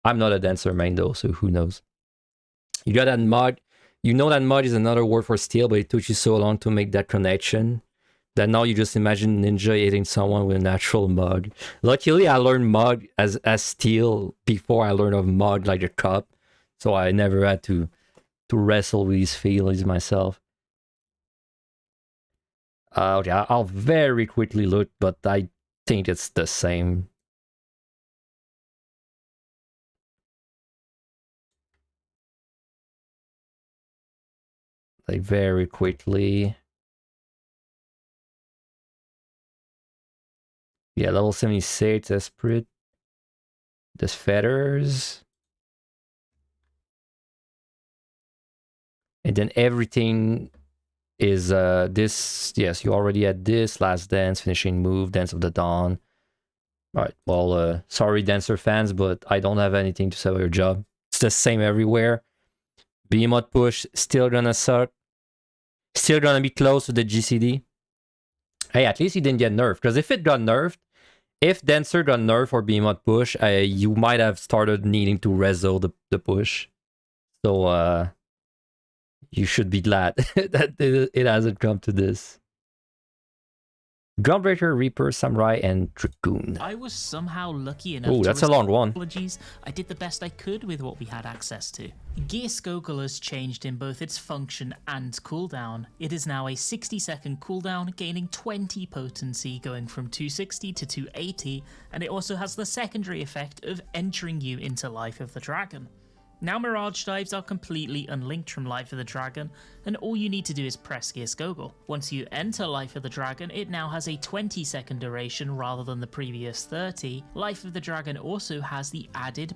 I'm not a dancer main though, so who knows. You got that mod. You know that mod is another word for steel, but it took you so long to make that connection that now you just imagine Ninja hitting someone with a natural mug. Luckily, I learned mug as steel before I learned of mug like a cup, so I never had to wrestle with these feelings myself. Okay, I'll very quickly look, but I think it's the same. Like very quickly. Yeah, level 76, Esprit. There's feathers. And then everything is this. Yes, you already had this. Last Dance, Finishing Move, Dance of the Dawn. Alright, well, sorry Dancer fans, but I don't have anything to say about your job. It's the same everywhere. Behemoth Push, still gonna suck. Still gonna be close to the GCD. Hey, at least he didn't get nerfed. Because if it got nerfed, if Dancer got nerfed or Behemoth Push, you might have started needing to reso the push. So, you should be glad that it hasn't come to this. Gunbreaker, Reaper, Samurai, and Dragoon. I was somehow lucky enough. Oh, that's a long one. Apologies, I did the best I could with what we had access to. Gear Skogul has changed in both its function and cooldown. It is now a 60-second cooldown, gaining 20 potency, going from 260 to 280, and it also has the secondary effect of entering you into Life of the Dragon. Now Mirage Dives are completely unlinked from Life of the Dragon, and all you need to do is press Gear Skogul. Once you enter Life of the Dragon, it now has a 20-second duration rather than the previous 30. Life of the Dragon also has the added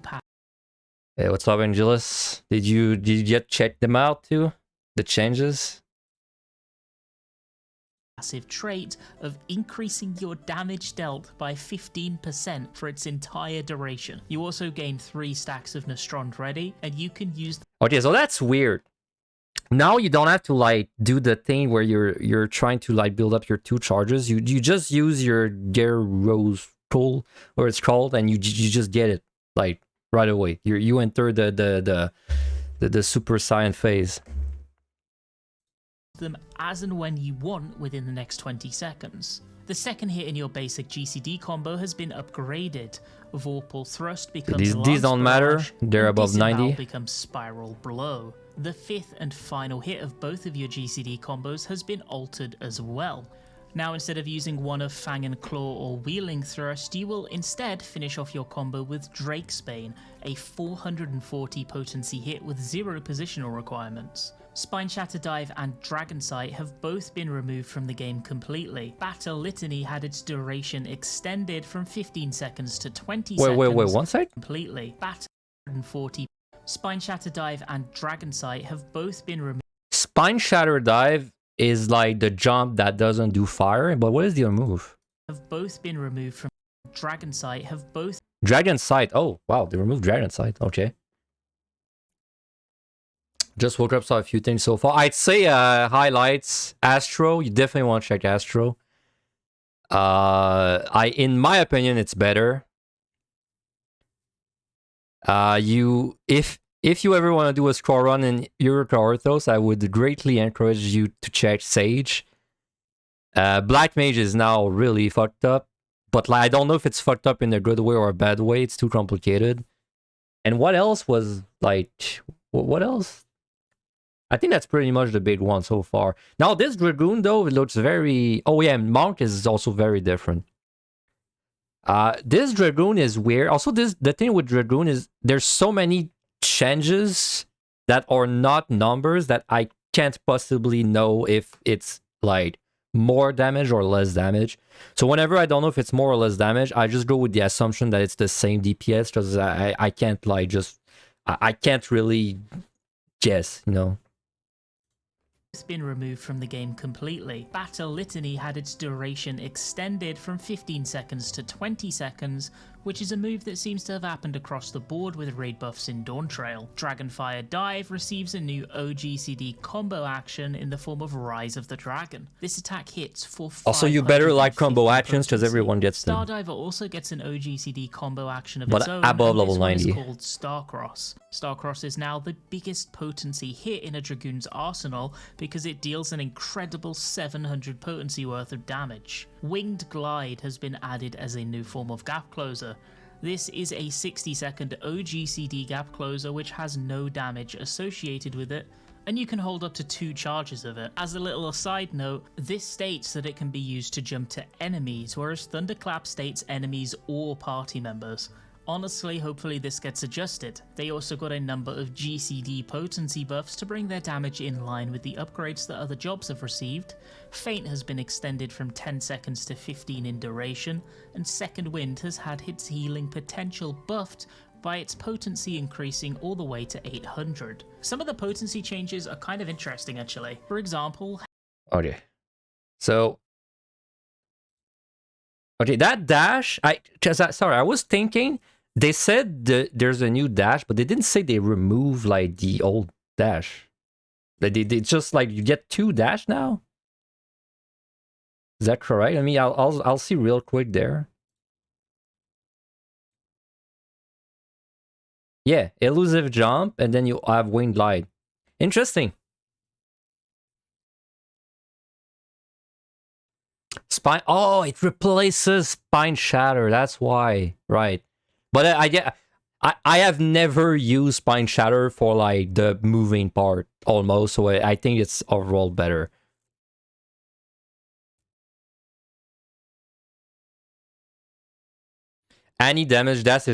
Hey, what's up, Angelus? Did you yet check them out too? The changes? passive trait of increasing your damage dealt by 15% for its entire duration. You also gain 3 stacks of Nostron Ready, and you can use... Okay, so that's weird. Now you don't have to like do the thing where you're trying to like build up your 2 charges. You just use your Gear Rose tool, or it's called, and you just get it like right away. You enter the Super Saiyan phase. Them as and when you want within the next 20 seconds. The second hit in your basic GCD combo has been upgraded. Vorpal Thrust becomes these don't matter. Barrage, They're above Disembowel 90. becomes Spiral Blow. The 5th and final hit of both of your GCD combos has been altered as well. Now, instead of using one of Fang and Claw or Wheeling Thrust, you will instead finish off your combo with Drakesbane, a 440 potency hit with 0 positional requirements. Spine Shatter Dive and Dragon Sight have both been removed from the game completely. Battle Litany had its duration extended from 15 seconds to 20 seconds. Wait, one side? Completely. Battle 140. Spine Shatter Dive and Dragon Sight have both been removed. Spine Shatter Dive is like the jump that doesn't do fire, but what is the other move? Have both been removed from Dragon Sight. Have both. Dragon Sight. Oh, wow, they removed Dragon Sight. Okay. Just woke up, saw a few things so far. I'd say highlights, Astro. You definitely want to check Astro. In my opinion, it's better. If if you ever want to do a scroll run in Eureka Orthos, I would greatly encourage you to check Sage. Black Mage is now really fucked up, but like, I don't know if it's fucked up in a good way or a bad way. It's too complicated. And what else was like? What else? I think that's pretty much the big one so far. Now this Dragoon though, it looks very... Oh yeah, Monk is also very different. This Dragoon is weird. Also, the thing with Dragoon is there's so many changes that are not numbers that I can't possibly know if it's like more damage or less damage. So whenever I don't know if it's more or less damage, I just go with the assumption that it's the same DPS, because I can't like just... I can't really guess, you know. It's been removed from the game completely. Battle Litany had its duration extended from 15 seconds to 20 seconds, which is a move that seems to have happened across the board with raid buffs in Dawntrail. Dragonfire Dive receives a new OGCD combo action in the form of Rise of the Dragon. This attack hits for 550 Also, you better like combo actions because potency. everyone gets them. Stardiver also gets an OGCD combo action of But its own, above and level this one 90. is called Starcross. Starcross is now the biggest potency hit in a Dragoon's arsenal because it deals an incredible 700 potency worth of damage. Winged Glide has been added as a new form of gap closer. This is a 60-second OGCD gap closer which has no damage associated with it, and you can hold up to 2 charges of it. As a little aside note, this states that it can be used to jump to enemies, whereas Thunderclap states enemies or party members. Honestly, hopefully this gets adjusted. They also got a number of GCD potency buffs to bring their damage in line with the upgrades that other jobs have received. Feint has been extended from 10 seconds to 15 in duration, and Second Wind has had its healing potential buffed by its potency increasing all the way to 800. Some of the potency changes are kind of interesting actually. For example... Okay. So... Okay, that dash... Sorry, I was thinking... They said there's a new dash, but they didn't say they removed like the old dash. They just like you get 2 dash now. Is that correct? I mean, I'll see real quick there. Yeah, elusive jump, and then you have wing glide. Interesting. Spine. Oh, it replaces spine shatter. That's why, right? But I have never used Spine Shatter for like the moving part almost, so I think it's overall better. Any damage dash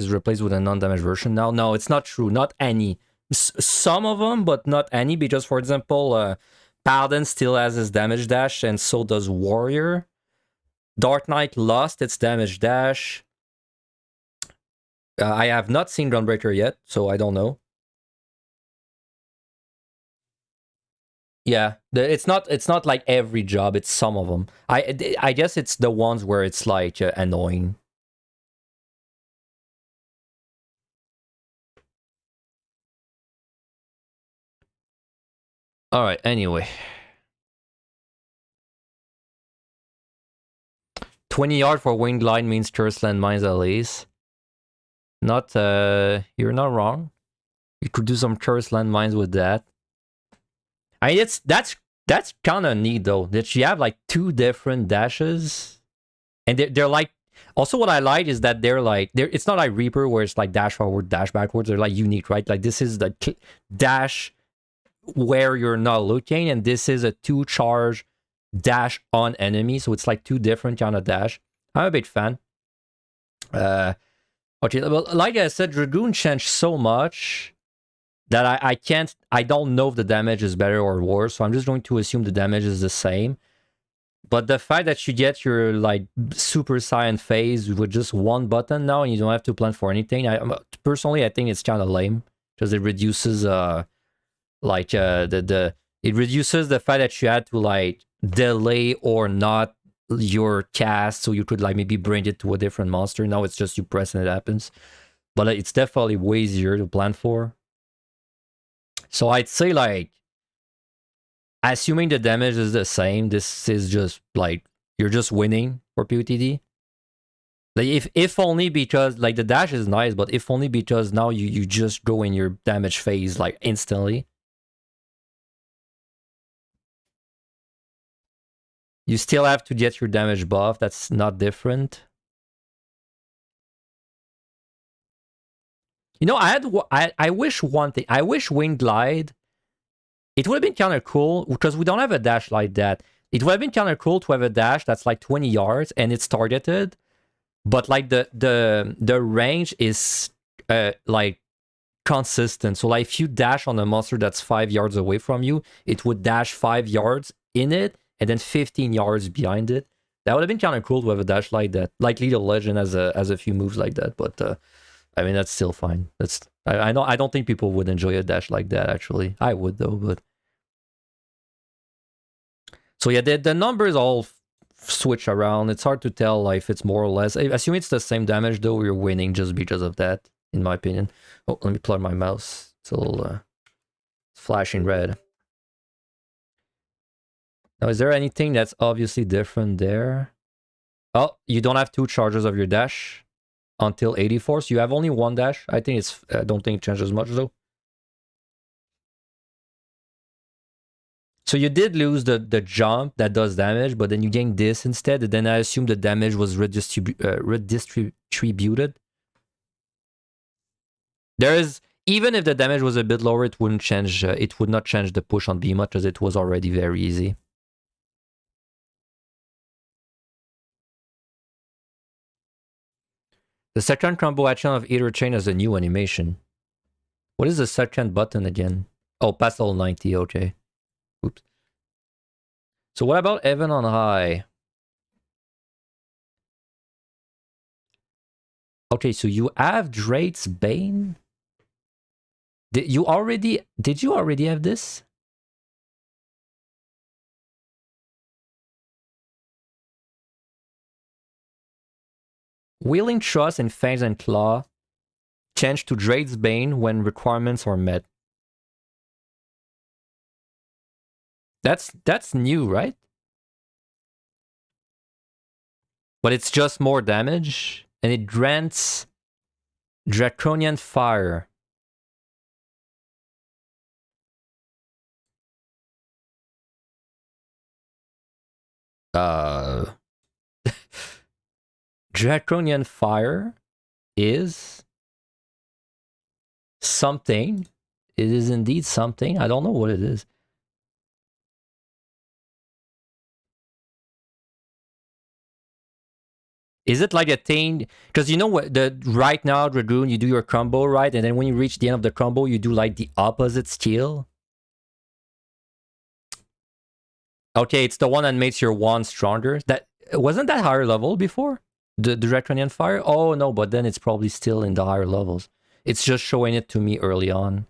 is replaced with a non-damage version now. No, it's not true. Not any. Some of them, but not any, because for example, Paladin still has his damage dash, and so does Warrior. Dark Knight lost its damage dash. I have not seen Gunbreaker yet, so I don't know. Yeah, it's not like every job. It's some of them. I guess it's the ones where it's like annoying. All right. Anyway, 20 yard for wing glide means curse landmines at least. Not you're not wrong. You could do some curse landmines with that. I mean, that's kind of neat though, that you have like 2 different dashes, and they're like. Also, what I like is that they're it's not like Reaper where it's like dash forward, dash backwards. They're like unique, right? Like this is the dash where you're not looking, and this is a 2 charge dash on enemy. So it's like 2 different kind of dash. I'm a big fan. Okay, well, like I said, Dragoon changed so much that I don't know if the damage is better or worse, so I'm just going to assume the damage is the same. But the fact that you get your like Super Saiyan phase with just 1 button now and you don't have to plan for anything, personally I think it's kind of lame, because it reduces it reduces the fact that you had to like delay or not your cast, so you could like maybe bring it to a different monster. Now it's just you press and it happens. But it's definitely way easier to plan for. So I'd say like, assuming the damage is the same, this is just like, you're just winning for POTD. Like if only because like the dash is nice, but if only because now you just go in your damage phase like instantly. You still have to get your damage buff. That's not different. You know, I wish one thing. I wish Wing Glide. It would have been kind of cool because we don't have a dash like that. It would have been kind of cool to have a dash that's like 20 yards and it's targeted, but like the range is like consistent. So like if you dash on a monster that's 5 yards away from you, it would dash 5 yards in it and then 15 yards behind it. That would have been kind of cool to have a dash like that. Like League of Legends has a few moves like that, but I mean that's still fine. I know I don't think people would enjoy a dash like that actually. I would though, but so yeah, the numbers all switch around. It's hard to tell like, if it's more or less. I assume it's the same damage though. You're winning just because of that, in my opinion. Oh, let me plug my mouse. It's a little flashing red. Now, is there anything that's obviously different there? Oh, you don't have 2 charges of your dash until 84, so you have only 1 dash. I think it's. I don't think it changes much though. So you did lose the jump that does damage, but then you gain this instead. And then I assume the damage was redistributed. There is, even if the damage was a bit lower, it wouldn't change. It would not change the push on B much as it was already very easy. The second combo action of Eater Chain has a new animation. What is the second button again? Oh, past level 90. Okay. Oops. So what about Heaven on High? Okay, so you have Drake's Bane? Did you already have this? Wheeling Trust and Fangs and Claw change to Drake's Bane when requirements are met. That's new, right? But it's just more damage, and it grants Draconian Fire. Draconian Fire is something. It is indeed something. I don't know what it is. Is it like a thing? Because you know what, right now, Dragoon, you do your combo, right? And then when you reach the end of the combo, you do like the opposite skill. Okay, it's the one that makes your wand stronger. That wasn't that higher level before? The Draconian Fire? Oh no, but then it's probably still in the higher levels. It's just showing it to me early on.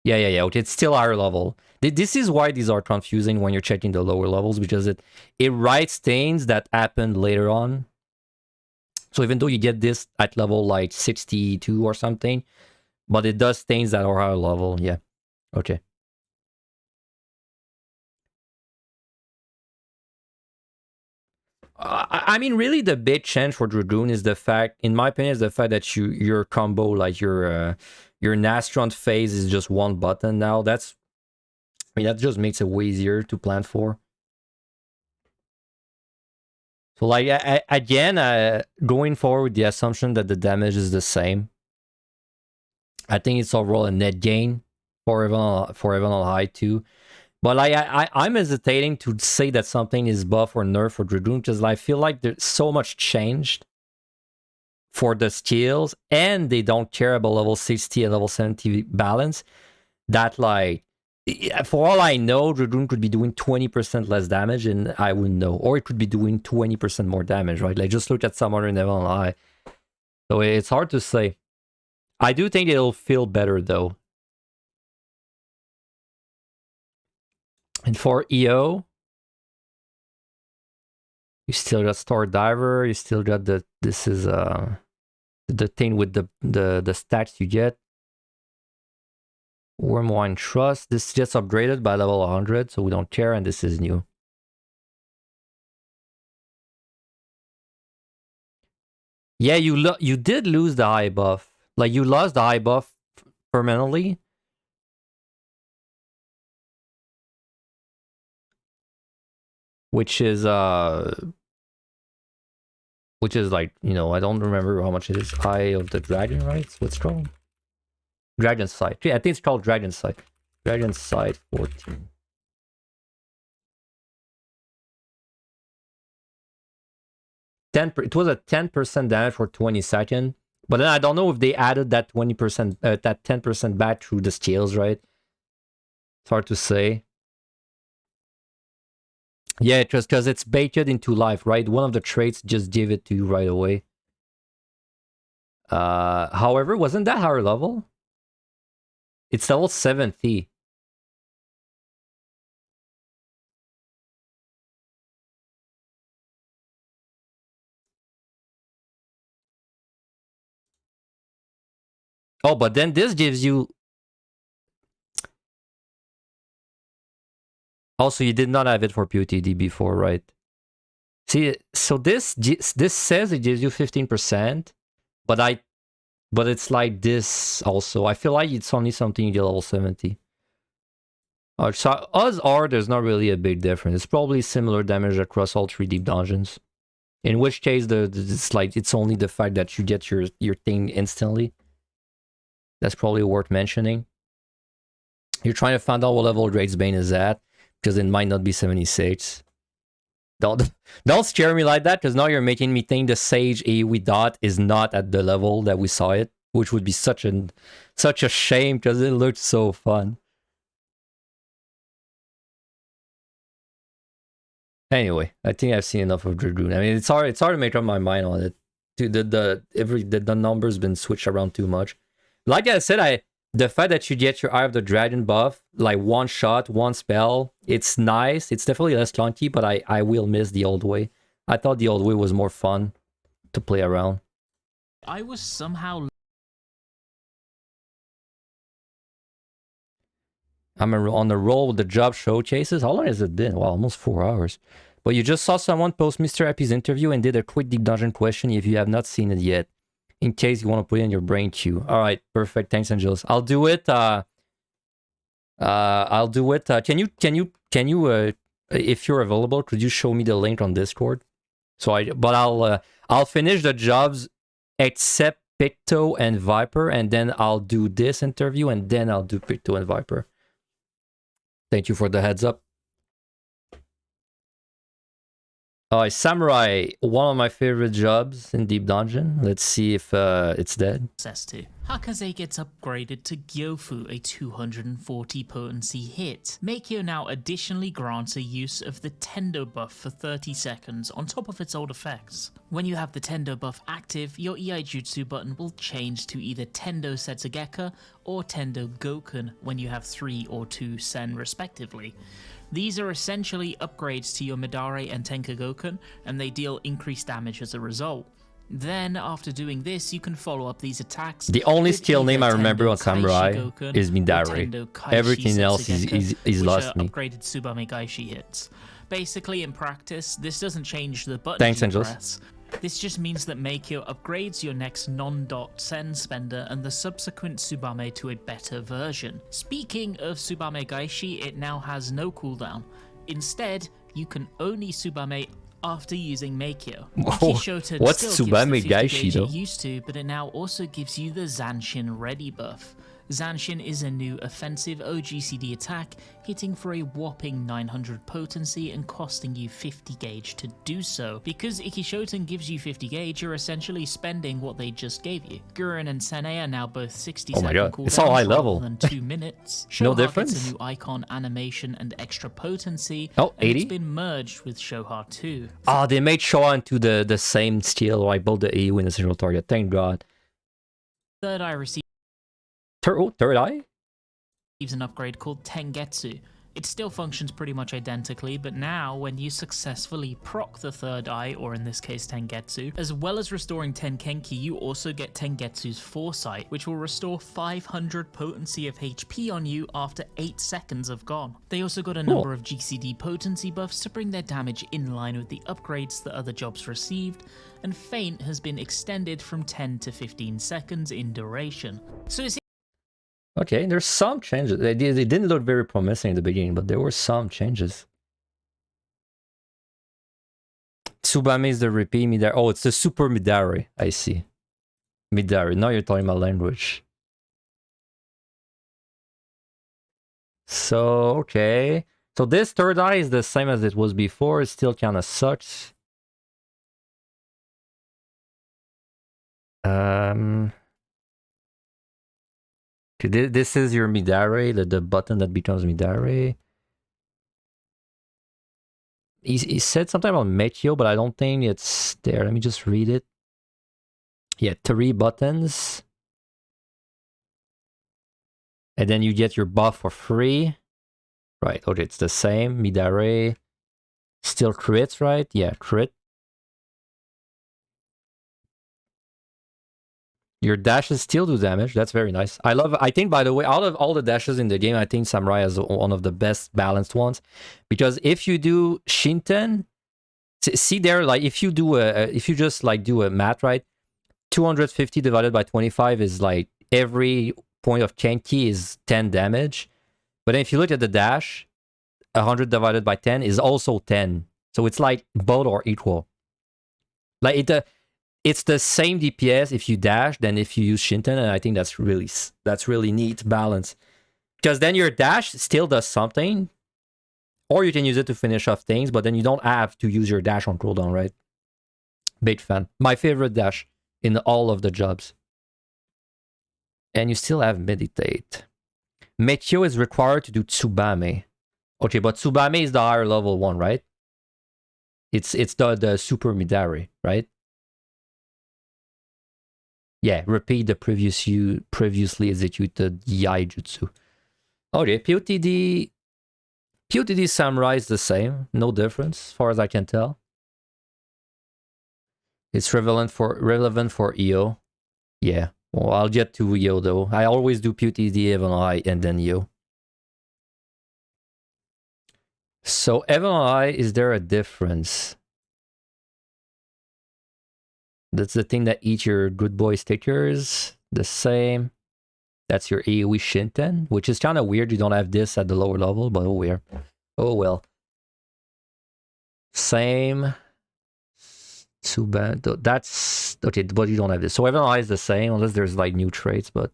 Yeah. Okay, it's still higher level. This is why these are confusing when you're checking the lower levels, because it writes things that happened later on. So even though you get this at level like 62 or something, but it does things that are higher level. Yeah. Okay. I mean, really, the big change for Dragoon is the fact, in my opinion, is the fact that your combo, like your Nastron phase, is just 1 button now. I mean, that just makes it way easier to plan for. So, like, again, going forward with the assumption that the damage is the same, I think it's overall a net gain for Heaven on High too. But like, I'm hesitating to say that something is buff or nerf for Dragoon, because I feel like there's so much changed for the skills, and they don't care about level 60 and level 70 balance, that like, for all I know, Dragoon could be doing 20% less damage and I wouldn't know. Or it could be doing 20% more damage, right? Like, just look at some other Heaven on High. So it's hard to say. I do think it'll feel better though. And for EO, you still got Star Diver, you still got this is the thing with the stats you get. Wormwine Trust, this gets upgraded by level 100, so we don't care, and this is new. Yeah, you did lose the high buff. Like, you lost the high buff permanently. Which is like, you know, I don't remember how much it is. Eye of the Dragon, right? What's it called? Dragon Sight. Yeah, I think it's called Dragon Sight. Dragon Sight 14. It was a 10% damage for 20 seconds. But then I don't know if they added that 20%, that 10% back through the skills, right? It's hard to say. Yeah, just because it's baked into life, right? One of the traits just give it to you right away. However, wasn't that higher level? It's level 70. Oh, but then this gives you... Also, you did not have it for PotD before, right? See, so this says it gives you 15%, but it's like this also. I feel like it's only something you get level 70. So us are, there's not really a big difference. It's probably similar damage across all 3 deep dungeons. In which case, it's only the fact that you get your thing instantly. That's probably worth mentioning. You're trying to find out what level Drake's Bane is at, because it might not be 76. Don't scare me like that, because now you're making me think the Sage AoE dot is not at the level that we saw it, which would be such a shame, because it looked so fun. Anyway, I think I've seen enough of Dragoon. I mean, it's hard to make up my mind on it. Dude, the numbers been switched around too much. Like I said, the fact that you get your Eye of the Dragon buff, like one shot, one spell, it's nice. It's definitely less clunky, but I will miss the old way. I thought the old way was more fun to play around. I was somehow... I'm on the roll with the job showcases. How long has it been? Well, almost 4 hours. But you just saw someone post MrHappy's interview and did a quick deep dungeon question if you have not seen it yet, in case you want to put it in your brain queue. All right, perfect. Thanks, Angelos. I'll do it. I'll do it. Can you, if you're available, could you show me the link on Discord? I'll finish the jobs except Picto and Viper, and then I'll do this interview, and then I'll do Picto and Viper. Thank you for the heads up. Samurai, one of my favorite jobs in Deep Dungeon. Let's see if it's dead. Access to. Hakaze gets upgraded to Gyofu, a 240 potency hit. Meikyo now additionally grants a use of the Tendo buff for 30 seconds on top of its old effects. When you have the Tendo buff active, your Iaijutsu button will change to either Tendo Setsugeka or Tendo Gokun when you have 3 or 2 Sen respectively. These are essentially upgrades to your Midare and Tenkagokun, and they deal increased damage as a result. Then, after doing this, you can follow up these attacks. The only skill name I remember on Samurai is Midare. Everything else is lost me. Upgraded Tsubame Gaishi hits. Basically, in practice, this doesn't change the button Thanks, you press. This just means that Meikyo upgrades your next non-dot Sen spender and the subsequent Tsubame to a better version. Speaking of Tsubame Gaishi, it now has no cooldown. Instead, you can only Tsubame after using Meikyo. What's Tsubame Gaishi though? It used to, but it now also gives you the Zanshin Ready buff. Zanshin is a new offensive OGCD attack, hitting for a whopping 900 potency and costing you 50 gauge to do so. Because Ikishoten gives you 50 gauge, you're essentially spending what they just gave you. Gurren and Sene are now both 60 second cooldowns it's all high level. Than 2 minutes. No Shoha difference? gets a new icon, animation, and extra potency. Oh, 80? It's been merged with Shoha 2. Oh, they made Shoha into the same skill, like both the AoE and the single target. Thank God. Third Eye received Third Eye? an upgrade called Tengetsu. It still functions pretty much identically, but now when you successfully proc the third eye, or in this case Tengetsu, as well as restoring Tenkenki, you also get Tengetsu's Foresight, which will restore 500 potency of HP on you after 8 seconds of gone. They also got a number of GCD potency buffs to bring their damage in line with the upgrades that other jobs received, and Feint has been extended from 10 to 15 seconds in duration. So it's Okay, there's some changes. They didn't look very promising in the beginning, but there were some changes. Tsubame is the repeat Midari. Oh, it's the super Midari. I see. Midari. Now you're talking my language. So, okay. So this third eye is the same as it was before. It still kind of sucks. Okay, this is your Midari, the button that becomes Midari. He said something about Meteo, but I don't think it's there. Let me just read it. Yeah, 3 buttons. And then you get your buff for free. Right, okay, it's the same. Midare. Still crits, right? Yeah, crit. Your dashes still do damage. That's very nice. I think, by the way, out of all the dashes in the game, I think Samurai is one of the best balanced ones. Because if you do Shinten, see there, like if you do if you just like do a math, right? 250 divided by 25 is like every point of Kenki is 10 damage. But then if you look at the dash, 100 divided by 10 is also 10. So it's like both are equal. Like it's the same DPS if you dash than if you use Shinten, and I think that's really neat balance. Because then your dash still does something, or you can use it to finish off things, but then you don't have to use your dash on cooldown, right? Big fan. My favorite dash in all of the jobs. And you still have meditate. Meteo is required to do Tsubame. Okay, but Tsubame is the higher level one, right? It's the super Midari, right? Yeah, repeat the previously executed Yaijutsu. Okay, POTD Samurai is the same, no difference, as far as I can tell. It's relevant for EO. Yeah, well, I'll get to EO though. I always do POTD, Evan and then EO. So Evan is there a difference? That's the thing that eats your good boy stickers. The same. That's your AoE Shinten, which is kind of weird. You don't have this at the lower level, but oh well. Same. Too bad. That's okay, but you don't have this. So Evan is the same, unless there's like new traits, but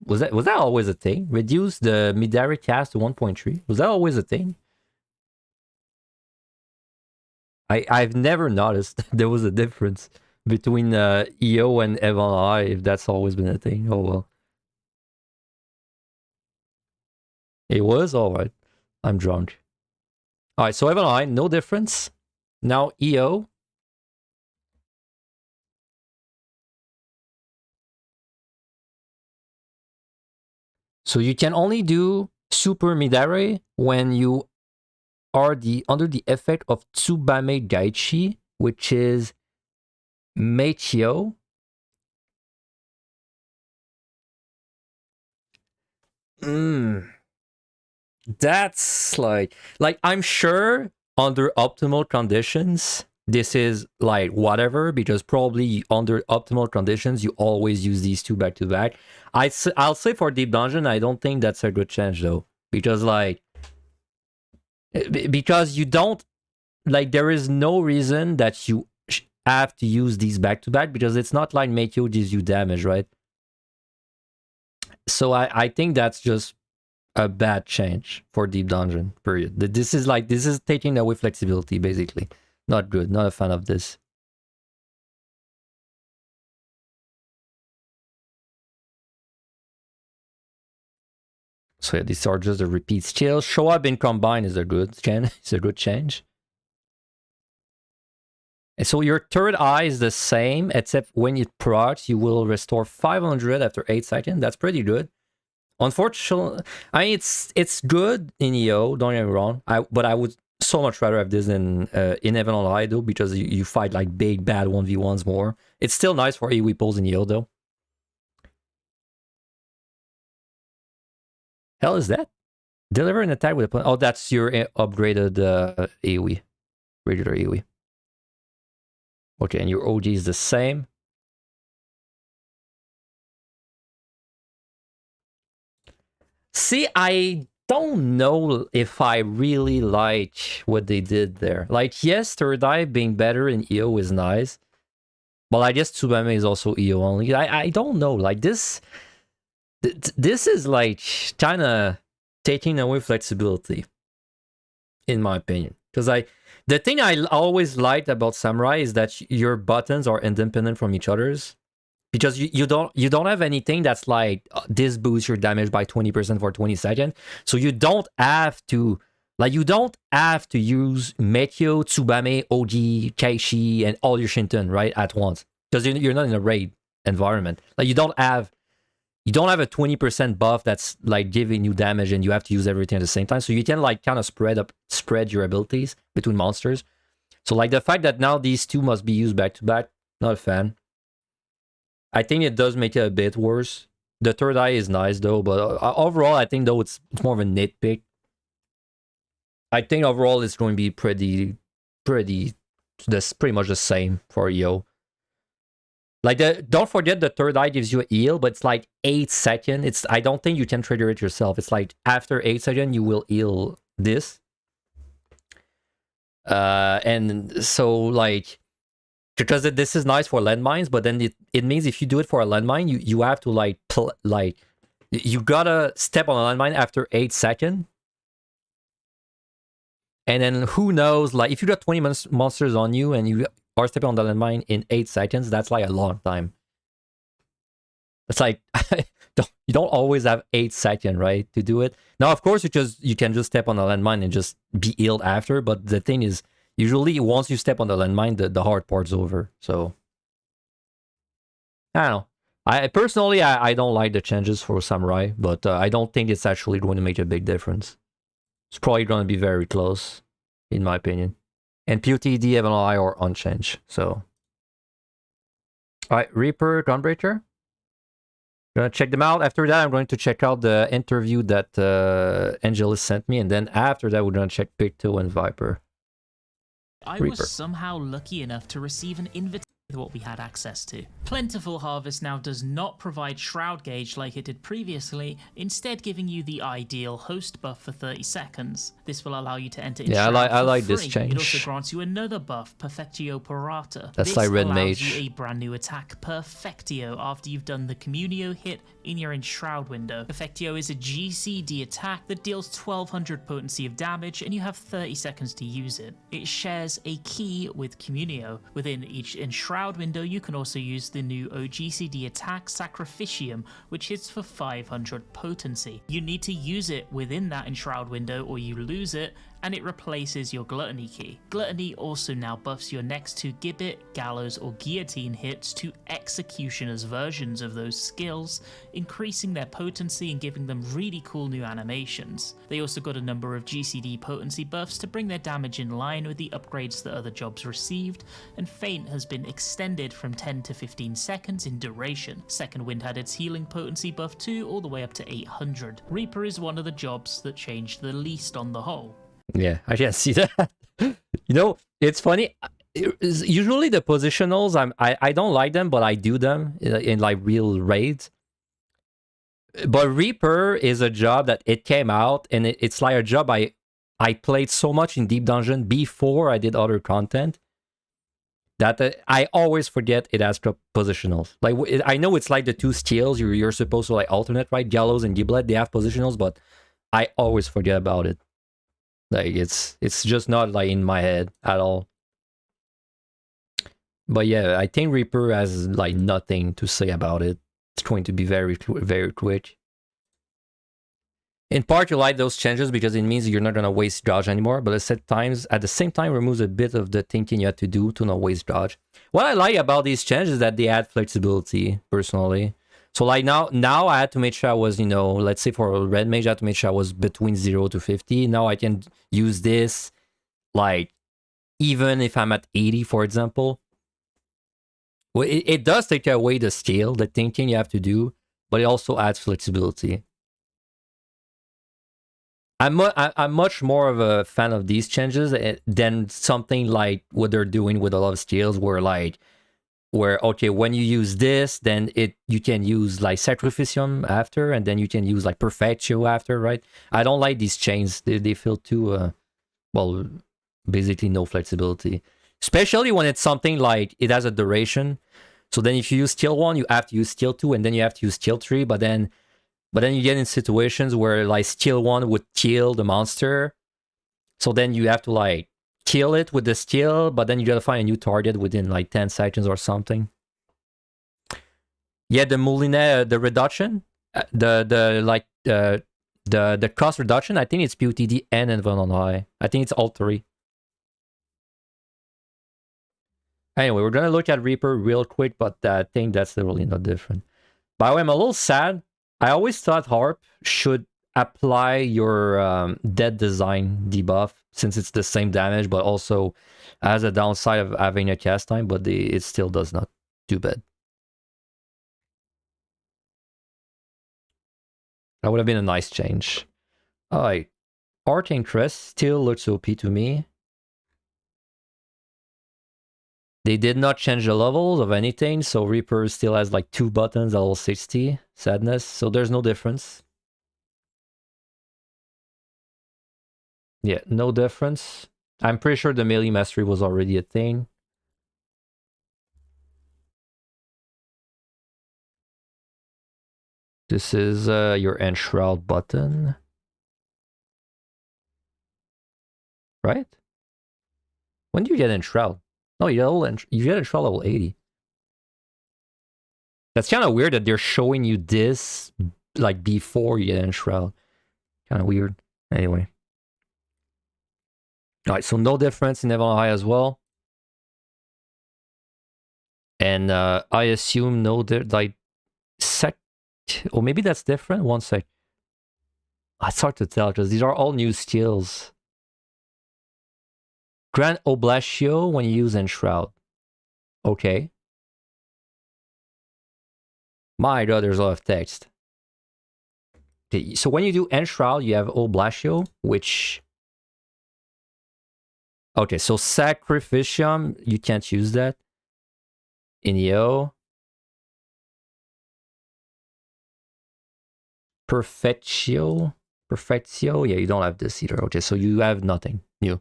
was that always a thing? Reduce the Midari cast to 1.3. Was that always a thing? I've never noticed there was a difference between EO and Evan, if that's always been a thing. Oh well. It was? Alright. I'm drunk. Alright, so Evan, no difference. Now EO. So you can only do Super Midare when you are under the effect of Tsubame Gaichi, which is Meitio. That's like I'm sure under optimal conditions, this is like whatever, because probably under optimal conditions, you always use these two back to back. I'll say for Deep Dungeon, I don't think that's a good change though, because you don't, there is no reason that you have to use these back to back, because it's not like Meitio gives you damage, right? So I think that's just a bad change for Deep Dungeon, period. This is taking away flexibility, basically. Not good, not a fan of this. So yeah, these are just the repeat skills. Show up in combine is a good change. And so your third eye is the same, except when it procs, you will restore 500 after 8 seconds. That's pretty good. Unfortunately, I mean, it's good in EO, don't get me wrong. But I would so much rather have this in Heaven on High, though, because you fight like big, bad 1v1s more. It's still nice for AoE pulls in EO, though. Hell is that? Deliver an attack with a... Oh, that's your upgraded AoE. Regular AoE. Okay, and your OG is the same. See, I don't know if I really like what they did there. Like, yes, third eye being better in EO is nice. But I guess Tsubame is also EO only. I don't know. Like, this is like kind of taking away flexibility, in my opinion. Because the thing I always liked about Samurai is that your buttons are independent from each other's. Because you don't have anything that's like this boosts your damage by 20% for 20 seconds. So you don't have to use Meteor, Tsubame, OG, Keishi, and all your Shinton right at once. Because you're not in a raid environment. Like you don't have a 20% buff that's like giving you damage and you have to use everything at the same time. So you can like kind of spread your abilities between monsters. So like the fact that now these two must be used back to back, not a fan. I think it does make it a bit worse. The third eye is nice though, but overall I think though it's more of a nitpick. I think overall it's going to be pretty much the same for EO. Like don't forget the third eye gives you a heal, but it's like 8 seconds. I don't think you can trigger it yourself. It's like after 8 seconds you will heal this. And so like, because this is nice for landmines, but then it means if you do it for a landmine, you have to you gotta step on a landmine after 8 seconds. And then who knows, like if you got 20 monsters on you and you are stepping on the landmine in 8 seconds, that's like a long time. It's like, you don't always have 8 seconds, right, to do it. Now, of course, you can just step on a landmine and just be healed after, but the thing is, usually, once you step on the landmine, the hard part's over. So, I don't know. I personally don't like the changes for Samurai, but I don't think it's actually going to make a big difference. It's probably going to be very close, in my opinion. And PotD, Heaven on High are unchanged. So, all right, Reaper, Gunbreaker. Gonna check them out. After that, I'm going to check out the interview that Angelus sent me, and then after that, we're gonna check Picto and Viper. I Reaper. was somehow lucky enough to receive an invitation with what we had access to. Plentiful Harvest now does not provide Shroud Gauge like it did previously, instead giving you the ideal host buff for 30 seconds. This will allow you to enter in Shroud I like for this free. change. It also grants you another buff, Perfectio Parata. That's this like Red allows Mage. you a brand new attack, Perfectio, after you've done the Communio hit in your Enshroud window. Perfectio is a GCD attack that deals 1200 potency of damage, and you have 30 seconds to use it. It shares a key with Communio. Within each Enshroud window, you can also use the new OGCD attack, Sacrificium, which hits for 500 potency. You need to use it within that Enshroud window or you lose it, and it replaces your Gluttony key. Gluttony also now buffs your next two Gibbet, Gallows, or Guillotine hits to Executioner's versions of those skills, increasing their potency and giving them really cool new animations. They also got a number of GCD potency buffs to bring their damage in line with the upgrades that other jobs received, and Feint has been extended from 10 to 15 seconds in duration. Second Wind had its healing potency buff too, all the way up to 800. Reaper is one of the jobs that changed the least on the whole. Yeah, I can see that. You know, it's funny. Usually the positionals, I don't like them, but I do them in like real raids. But Reaper is a job that it came out, and it's like a job I played so much in Deep Dungeon before I did other content that I always forget it has positionals. Like I know it's like the two steals you're supposed to like alternate, right? Gallows and Giblet, they have positionals, but I always forget about it. Like it's just not like in my head at all. But yeah, I think Reaper has like nothing to say about it. It's going to be very, very quick. In part, you like those changes because it means you're not gonna waste dodge anymore. But at the same time, removes a bit of the thinking you have to do to not waste dodge. What I like about these changes is that they add flexibility. Personally, so like now I had to make sure I was, you know, let's say for a red mage, I had to make sure I was between 0 to 50. Now I can use this, like even if I'm at 80, for example. Well, it does take away the skill, the thinking you have to do, but it also adds flexibility. I'm much more of a fan of these changes than something like what they're doing with a lot of skills, where okay, when you use this, then you can use like Sacrificium after, and then you can use like Perfectio after, right? I don't like these chains. They feel too well, basically no flexibility, especially when it's something like it has a duration. So then if you use skill 1, you have to use skill 2, and then you have to use skill 3, but then you get in situations where like skill 1 would kill the monster. So then you have to like kill it with the skill, but then you gotta find a new target within like 10 seconds or something. Yeah, the Moulinet, the reduction, the cost reduction, I think it's PotD and Envenomed High. I think it's all 3. Anyway, we're gonna look at Reaper real quick, but I think that's really not different. By the way, I'm a little sad. I always thought Harp should apply your dead design debuff, since it's the same damage, but also has a downside of having a cast time, but it still does not do bad. That would have been a nice change. Alright, Arcane Crest still looks OP to me. They did not change the levels of anything, so Reaper still has like 2 buttons at level 60. Sadness, so there's no difference. Yeah, no difference. I'm pretty sure the melee mastery was already a thing. This is your Enshroud button. Right? When do you get Enshroud? No, you get Enshroud level 80. That's kind of weird that they're showing you this like before you get Enshroud. Kind of weird. Anyway. Alright, so no difference in Envenomed High as well. And I assume no, like, or maybe that's different. 1 sec. It's hard to tell because these are all new skills. Grant Oblatio when you use Enshroud. Okay. My god, there's a lot of text. Okay, so when you do Enshroud, you have Oblatio, which... Okay, so Sacrificium, you can't use that. Inio. Perfectio, yeah, you don't have this either. Okay, so you have nothing new.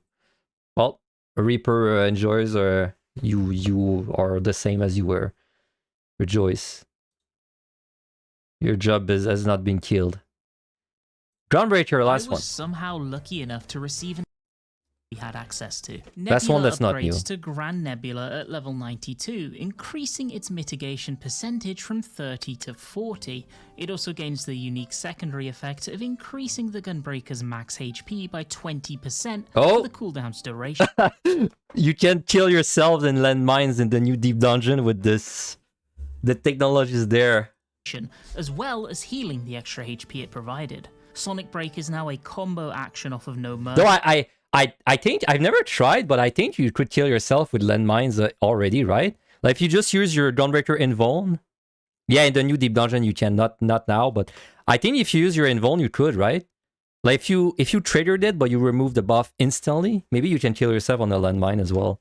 Well, Reaper enjoys, or you are the same as you were. Rejoice. Your job has not been killed. Gunbreaker, last one. I was somehow lucky enough to receive we had access to. That's one that's not new. Upgrades to Grand Nebula at level 92, increasing its mitigation percentage from 30 to 40. It also gains the unique secondary effect of increasing the Gunbreaker's max HP by 20% for the cooldown's duration. You can kill yourselves and land mines in the new deep dungeon with this. The technology is there. As well as healing the extra HP it provided. Sonic Break is now a combo action off of No Mercy. Though I think, I've never tried, but I think you could kill yourself with landmines already, right? Like if you just use your Dawnbreaker Invuln. Yeah, in the new deep dungeon you can, not now, but I think if you use your Invuln you could, right? Like if you triggered it but you remove the buff instantly, maybe you can kill yourself on the landmine as well.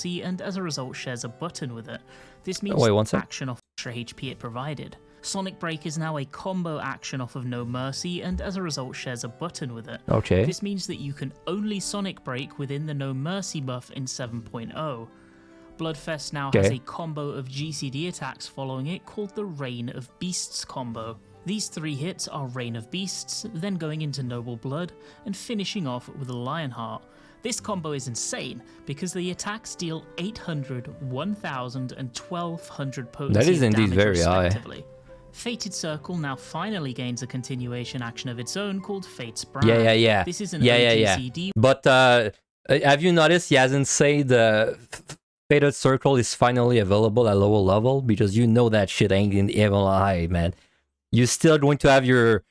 And as a result shares a button with it. This means action off extra HP it provided. Sonic Break is now a combo action off of No Mercy, and as a result shares a button with it. Okay. This means that you can only Sonic Break within the No Mercy buff in 7.0. Bloodfest now has a combo of GCD attacks following it called the Reign of Beasts combo. These 3 hits are Reign of Beasts, then going into Noble Blood, and finishing off with a Lionheart. This combo is insane because the attacks deal 800, 1000, and 1200 potency that is indeed very respectively. high. Fated Circle now finally gains a continuation action of its own called Fate's Brand. Yeah. This is an Yeah. OGCD. But have you noticed he hasn't said the Fated Circle is finally available at lower level? Because you know that shit ain't in even high, man. You're still going to have your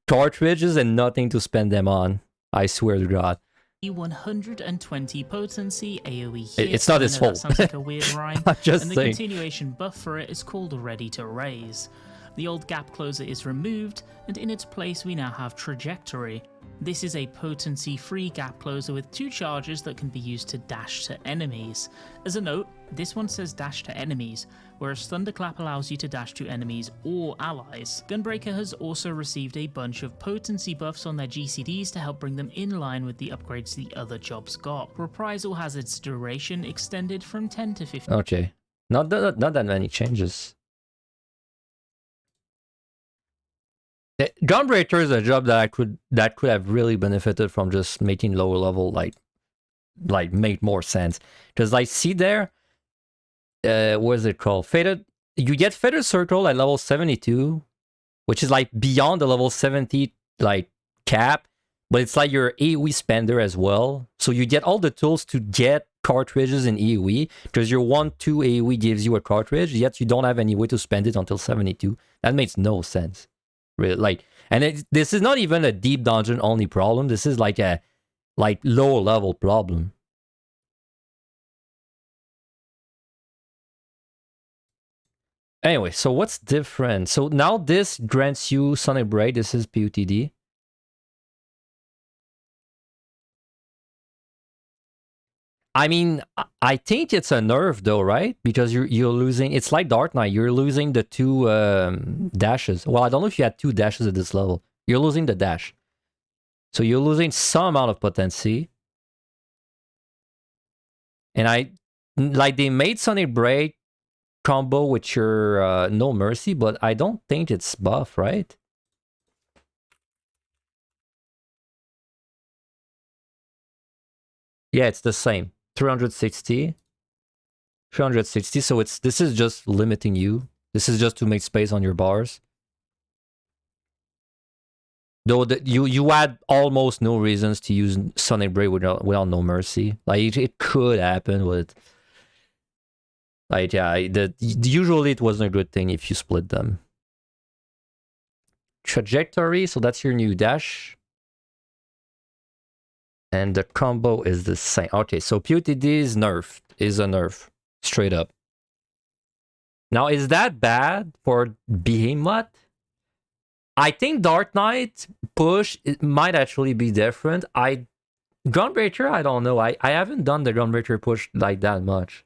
cartridges and nothing to spend them on. I swear to God. 120 potency AoE hit. It's not his fault. That sounds like a weird rhyme. I'm just and the saying. continuation buff for it is called Ready to Raise. The old gap closer is removed, and in its place we now have Trajectory. This is a potency-free gap closer with 2 charges that can be used to dash to enemies. As a note, this one says dash to enemies, whereas Thunderclap allows you to dash to enemies or allies. Gunbreaker has also received a bunch of potency buffs on their GCDs to help bring them in line with the upgrades the other jobs got. Reprisal has its duration extended from 10 to 15. Okay. Not that many changes. Gunbreaker is a job that could have really benefited from just making lower level like make more sense. Because I see there, what is it called? Fated. You get Fated Circle at level 72, which is like beyond the level 70 like cap, but it's like your AoE spender as well. So you get all the tools to get cartridges in AoE, because your 1-2 AoE gives you a cartridge, yet you don't have any way to spend it until 72. That makes no sense. Really, this is not even a deep dungeon only problem. This is like a lower level problem. Anyway, so what's different? So now this grants you Sonic Braid. This is PotD. I mean, I think it's a nerf though, right? Because you're losing. It's like Dark Knight. You're losing the 2 dashes. Well, I don't know if you had 2 dashes at this level. You're losing the dash, so you're losing some amount of potency. And they made Sonic Braid combo with your No Mercy, but I don't think it's buff, right? Yeah, it's the same. 360. So this is just limiting you. This is just to make space on your bars. Though you had almost no reasons to use Sonic Braid without No Mercy. Like it could happen with, like, yeah, usually it wasn't a good thing if you split them. Trajectory, so that's your new dash. And the combo is the same. Okay, so PotD is nerfed. Is a nerf. Straight up. Now, is that bad for Behemoth? I think Dark Knight push, it might actually be different. Gunbreaker, I don't know. I haven't done the Gunbreaker push like that much.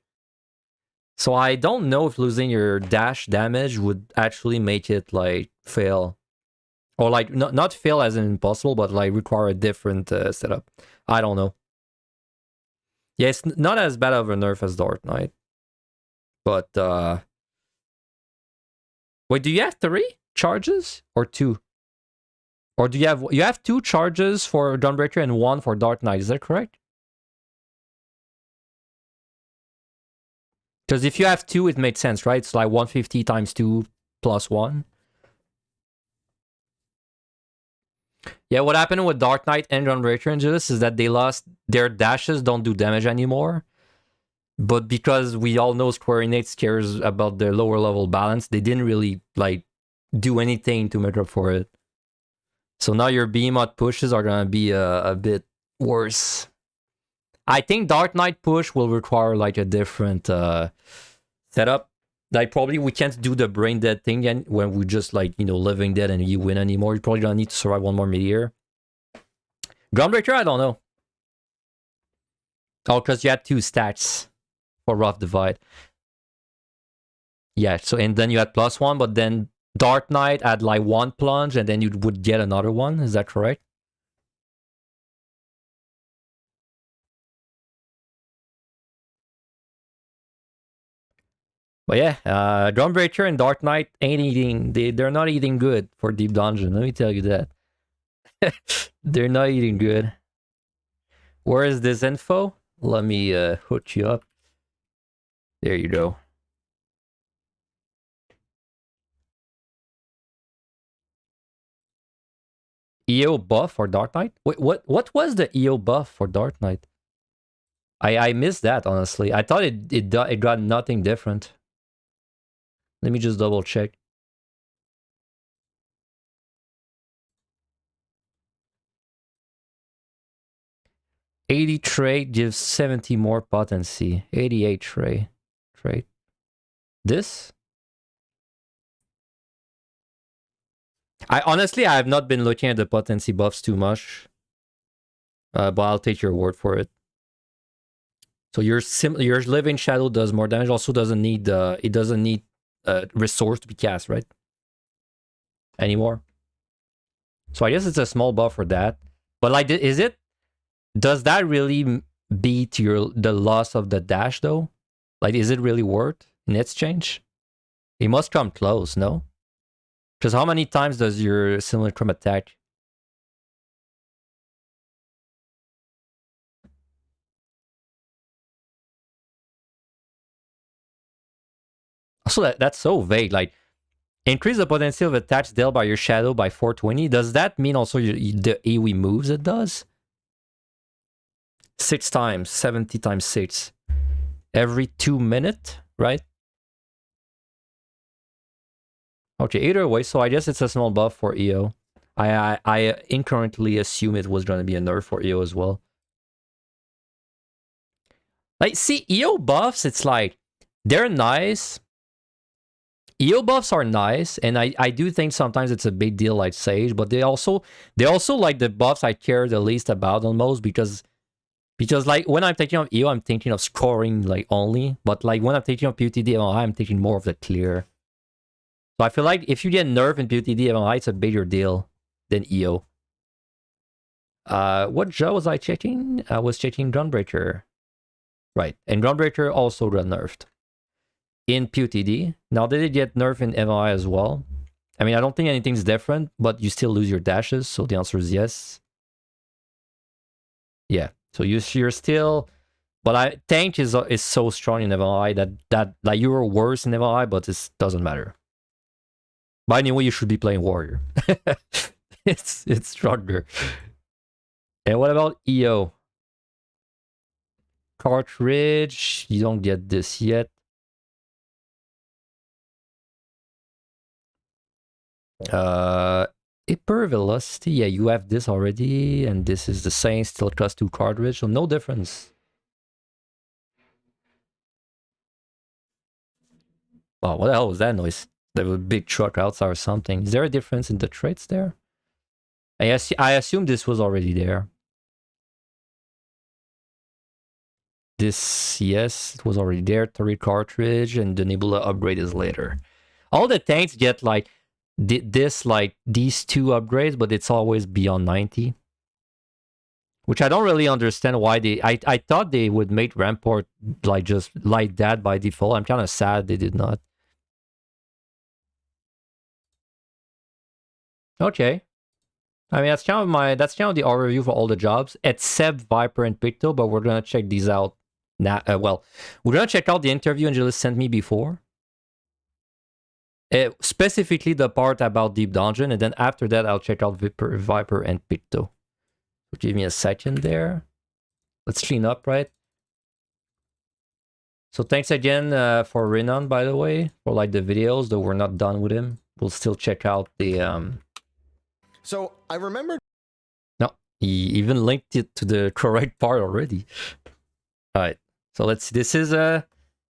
So I don't know if losing your dash damage would actually make it like fail. Or like not fail as in impossible, but like require a different setup. I don't know. Yeah, it's not as bad of a nerf as Dark Knight. But wait, do you have 3 charges or 2? Or do you have 2 charges for Gunbreaker and 1 for Dark Knight? Is that correct? Because if you have 2, it makes sense, right? It's like 150 times 2 plus 1. Yeah, what happened with Dark Knight and Gunbreaker and Judas is that they lost their dashes, don't do damage anymore. But because we all know Square Enix cares about their lower level balance, they didn't really like do anything to make up for it. So now your Behemoth pushes are gonna be a bit worse. I think Dark Knight push will require like a different setup. Like probably we can't do the brain dead thing again when we just like, you know, living dead and you win anymore. You probably don't need to survive 1 more mid-year. Gunbreaker, I don't know. Oh, because you had 2 stats for Rough Divide. Yeah, so and then you had +1, but then Dark Knight had like 1 plunge and then you would get another one. Is that correct? But yeah, Gunbreaker and Dark Knight ain't eating. They're not eating good for Deep Dungeon. Let me tell you that. They're not eating good. Where is this info? Let me hook you up. There you go. EO buff for Dark Knight? Wait, what was the EO buff for Dark Knight? I missed that, honestly. I thought it got nothing different. Let me just double check. '80 trait gives 70 more potency. 88 trait. This? I have not been looking at the potency buffs too much. But I'll take your word for it. So your Living Shadow does more damage. Also doesn't need it doesn't need resource to be cast, right? Anymore. So I guess it's a small buff for that. But like, does that really beat the loss of the dash though? Like, is it really worth in exchange? It must come close, no? Because how many times does your Simulacrum attack? Also, that's so vague. Like, increase the potency of attacks dealt by your shadow by 420. Does that mean also the AoE moves it does? 6 times, 70 times 6. Every 2 minutes, right? Okay, either way, so I guess it's a small buff for EO. I incorrectly assume it was going to be a nerf for EO as well. Like, see, EO buffs, it's like, they're nice. EO buffs are nice, and I do think sometimes it's a big deal like Sage, but they also like the buffs I care the least about on most because like when I'm thinking of EO, I'm thinking of scoring like only, but like when I'm thinking of PotD MLI, I'm thinking more of the clear. So I feel like if you get nerf in PotD MLI, it's a bigger deal than EO. What job was I checking? I was checking Gunbreaker. Right, and Gunbreaker also got nerfed in PotD. Now, did it get nerfed in MLI as well? I mean, I don't think anything's different, but you still lose your dashes, so the answer is yes. Yeah, so you're still... But tank is so strong in MLI that like you were worse in MLI, but it doesn't matter. But anyway, you should be playing Warrior. it's stronger. And what about EO? Cartridge, you don't get this yet. Hyper velocity, yeah, you have this already, and this is the same, still cost 2 cartridge, so no difference. Oh, what the hell was that noise? There was a big truck outside or something. Is there a difference in the traits there? I assume this was already there. This, yes, it was already there. 3 cartridge, and the Nebula upgrade is later. All the tanks get like this, like these 2 upgrades, but it's always beyond 90. Which I don't really understand why they... I thought they would make Rampart like just like that by default. I'm kind of sad they did not. Okay. I mean, that's kind of the overview for all the jobs, except Viper and Picto, but we're gonna check these out now. Well, we're gonna check out the interview Angelus sent me before. Specifically the part about Deep Dungeon, and then after that I'll check out Viper and Picto. So give me a second there. Let's clean up, right? So thanks again for Renan, by the way, for like the videos, though we're not done with him. We'll still check out the... So I remember... No, he even linked it to the correct part already. All right, so let's see. This is a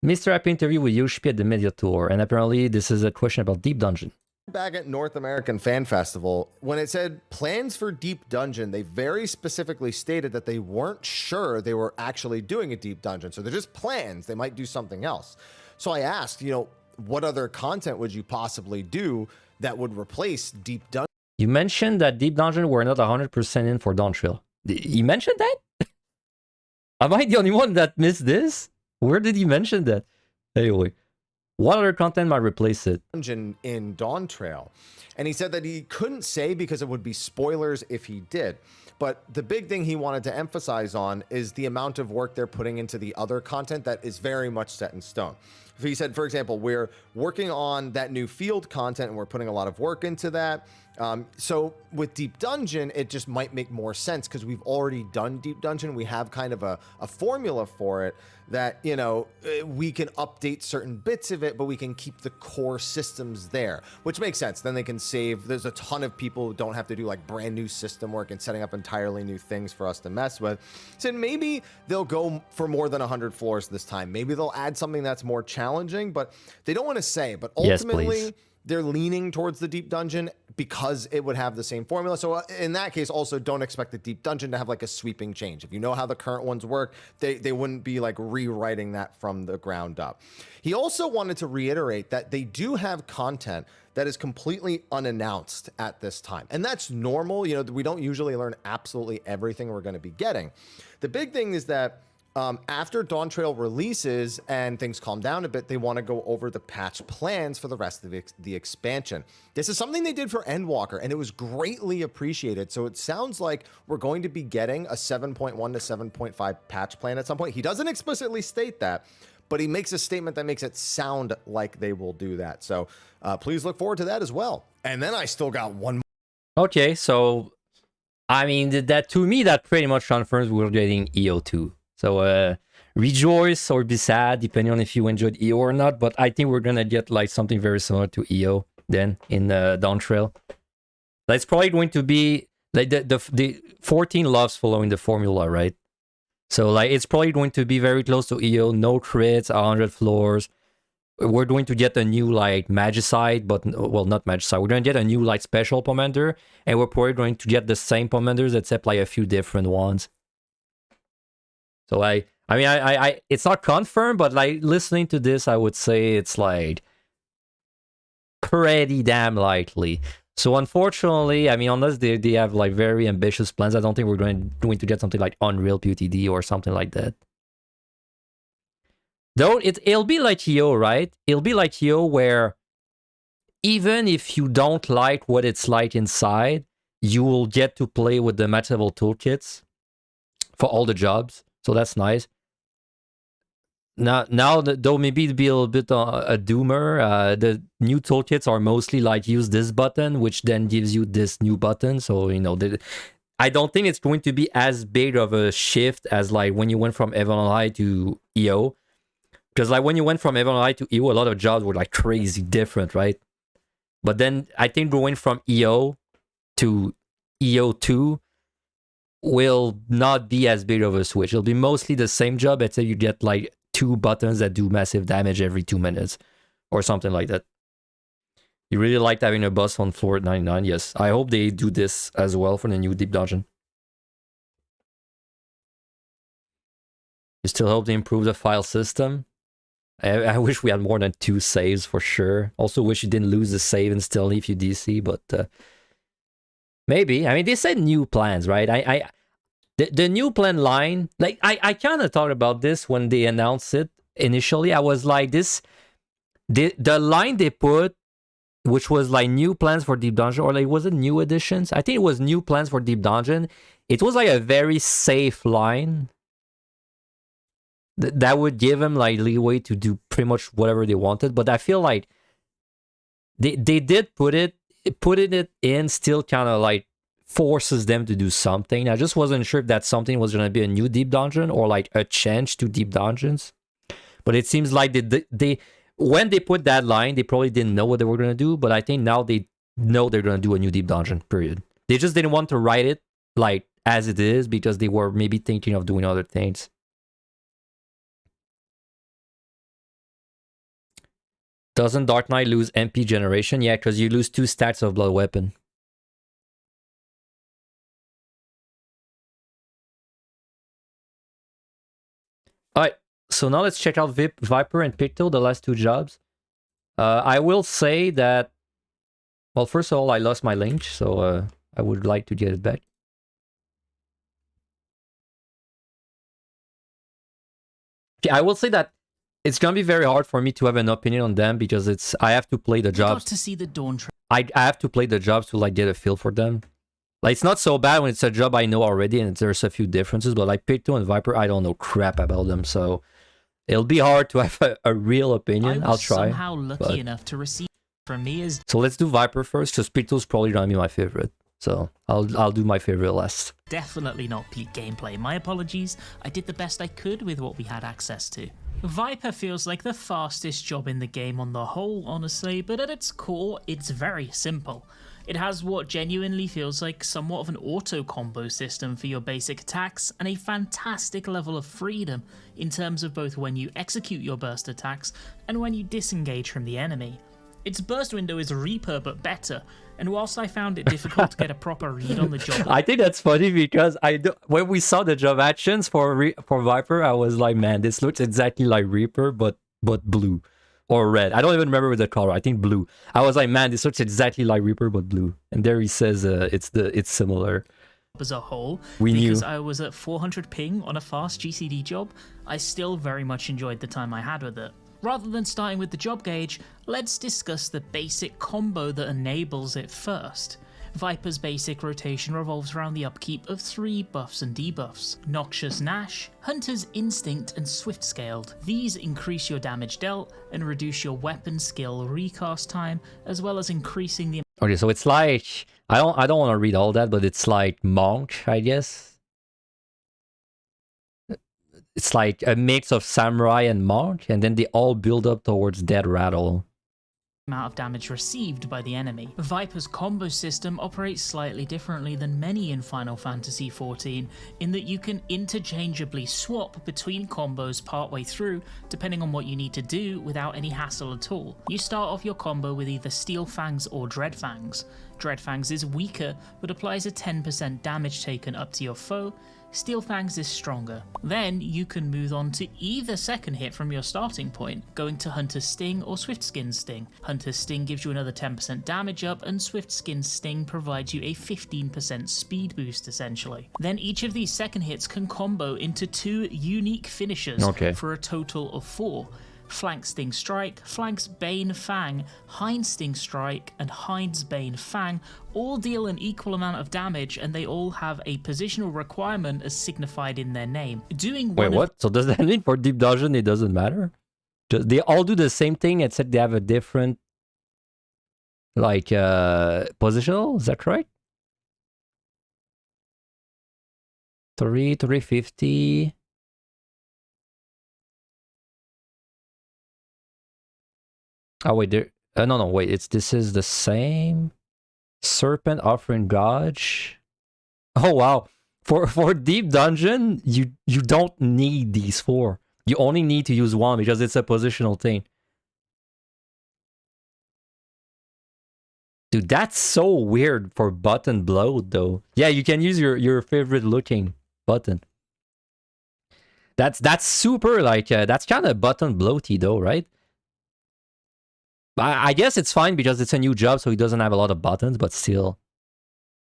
MrHappy interview with HoH at the Media Tour, and apparently this is a question about Deep Dungeon. Back at North American Fan Festival, when it said plans for Deep Dungeon, they very specifically stated that they weren't sure they were actually doing a Deep Dungeon. So they're just plans. They might do something else. So I asked, you know, what other content would you possibly do that would replace Deep Dungeon? You mentioned that Deep Dungeon were not 100% in for Dawntrail. You mentioned that? Am I the only one that missed this? Where did he mention that? Anyway, what other content might replace it? Dungeon in Dawntrail. And he said that he couldn't say because it would be spoilers if he did. But the big thing he wanted to emphasize on is the amount of work they're putting into the other content that is very much set in stone. If he said, for example, we're working on that new field content and we're putting a lot of work into that. So with Deep Dungeon, it just might make more sense because we've already done Deep Dungeon. We have kind of a formula for it that, you know, we can update certain bits of it, but we can keep the core systems there, which makes sense. Then they can save. There's a ton of people who don't have to do like brand new system work and setting up entirely new things for us to mess with. So maybe they'll go for more than 100 floors this time. Maybe they'll add something that's more challenging, but they don't want to say. But ultimately, yes, they're leaning towards the Deep Dungeon because it would have the same formula. So in that case, also don't expect the Deep Dungeon to have like a sweeping change. If you know how the current ones work, they wouldn't be like rewriting that from the ground up. He also wanted to reiterate that they do have content that is completely unannounced at this time. And that's normal. You know, we don't usually learn absolutely everything we're going to be getting. The big thing is that after Dawntrail releases and things calm down a bit, they want to go over the patch plans for the rest of the expansion. This is something they did for Endwalker, and it was greatly appreciated. So it sounds like we're going to be getting a 7.1 to 7.5 patch plan at some point. He doesn't explicitly state that, but he makes a statement that makes it sound like they will do that. So please look forward to that as well. And then I still got one more. Okay, so I mean, that to me, that pretty much confirms we're getting EO2. So rejoice or be sad, depending on if you enjoyed EO or not. But I think we're gonna get like something very similar to EO then in Dawntrail. That's probably going to be like the 14 loves following the formula, right? So like it's probably going to be very close to EO. No crits, 100 floors. We're going to get a new like Magicide, but well, not Magicide. We're going to get a new like special Pomander, and we're probably going to get the same Pomanders except like a few different ones. So I mean, it's not confirmed, but like listening to this, I would say it's like pretty damn likely. So unfortunately, I mean, unless they have like very ambitious plans, I don't think we're going to get something like Unreal PotD or something like that. Though it'll be like EO, right? It'll be like EO where even if you don't like what it's like inside, you will get to play with the match level toolkits for all the jobs. So that's nice. Now though maybe it'll be a little bit a doomer. The new toolkits are mostly like use this button, which then gives you this new button. So, you know, I don't think it's going to be as big of a shift as like when you went from Evanolite to EO. Because like when you went from Evanolite to EO, a lot of jobs were like crazy different, right? But then I think going from EO to EO2 will not be as big of a switch. It'll be mostly the same job, except you get like 2 buttons that do massive damage every 2 minutes or something like that. You really liked having a boss on floor 99? Yes. I hope they do this as well for the new Deep Dungeon. You still hope they improve the file system? I wish we had more than 2 saves for sure. Also wish you didn't lose the save and still leave you DC, but maybe. I mean, they said new plans, right? The new plan line, like I kind of thought about this when they announced it initially. I was like, the line they put, which was like new plans for Deep Dungeon, or like was it new additions? I think it was new plans for Deep Dungeon. It was like a very safe line. That would give them like leeway to do pretty much whatever they wanted. But I feel like they did put it in still kind of like forces them to do something. I just wasn't sure if that something was going to be a new Deep Dungeon or like a change to Deep Dungeons. But it seems like they when they put that line, they probably didn't know what they were going to do. But I think now they know they're going to do a new Deep Dungeon, period. They just didn't want to write it like as it is because they were maybe thinking of doing other things. Doesn't Dark Knight lose MP generation? Yeah, because you lose 2 stacks of Blood Weapon. Alright, so now let's check out Viper and Picto, the last 2 jobs. I will say that, well, first of all, I lost my link, so I would like to get it back. Okay, I will say that it's gonna be very hard for me to have an opinion on them because I have to play the jobs. Got to see the Dawntrail. I have to play the jobs to like get a feel for them. Like it's not so bad when it's a job I know already and there's a few differences, but like Picto and Viper, I don't know crap about them. So It'll be hard to have a real I opinion. was I'll try. somehow lucky but- enough to receive from me as So let's do Viper first, because Picto's probably gonna be my favorite. So I'll do my favorite last. definitely not peak gameplay. My apologies, I did the best I could with what we had access to. Viper feels like the fastest job in the game on the whole, honestly, but at its core, it's very simple. It has what genuinely feels like somewhat of an auto combo system for your basic attacks, and a fantastic level of freedom in terms of both when you execute your burst attacks and when you disengage from the enemy. Its burst window is Reaper but better, and whilst I found it difficult to get a proper read on the job, I think that's funny because when we saw the job actions for Viper, I was like, man, this looks exactly like Reaper, but blue or red. I don't even remember the color. I think blue. I was like, man, this looks exactly like Reaper, but blue. And there he says it's similar. as a whole, We because knew. I was at 400 ping on a fast GCD job, I still very much enjoyed the time I had with it. Rather than starting with the job gauge, let's discuss the basic combo that enables it first. Viper's basic rotation revolves around the upkeep of 3 buffs and debuffs: Noxious Gnash, Hunter's Instinct, and Swift Scaled. These increase your damage dealt and reduce your weapon skill recast time, as well as increasing the Okay, so it's like I don't want to read all that, but it's like Monk, I guess. It's like a mix of Samurai and Monk, and then they all build up towards Dead Rattle. amount of damage received by the enemy. Viper's combo system operates slightly differently than many in Final Fantasy XIV, in that you can interchangeably swap between combos partway through, depending on what you need to do without any hassle at all. You start off your combo with either Steel Fangs or Dread Fangs. Dread Fangs is weaker, but applies a 10% damage taken up to your foe. Steel Fangs is stronger. Then you can move on to either second hit from your starting point, going to Hunter's Sting or Swift Skin's Sting. Hunter's Sting gives you another 10% damage up, and Swift Skin's Sting provides you a 15% speed boost essentially. Then each of these second hits can combo into 2 unique finishers for a total of 4. Flank Sting Strike, Flank's Bane Fang, Hind Sting Strike, and Hind's Bane Fang all deal an equal amount of damage, and they all have a positional requirement as signified in their name. Doing Wait, what? So does that mean for Deep Dungeon it doesn't matter? They all do the same thing except they have a different, like, positional? Is that right? 350. Oh wait, there. No, wait. This is the same. Serpent Offering Gouge. Oh wow. For Deep Dungeon, you don't need these 4. You only need to use 1 because it's a positional thing. Dude, that's so weird for button blow though. Yeah, you can use your favorite looking button. That's super like that's kind of button bloaty though, right? I guess it's fine because it's a new job, so he doesn't have a lot of buttons, but still.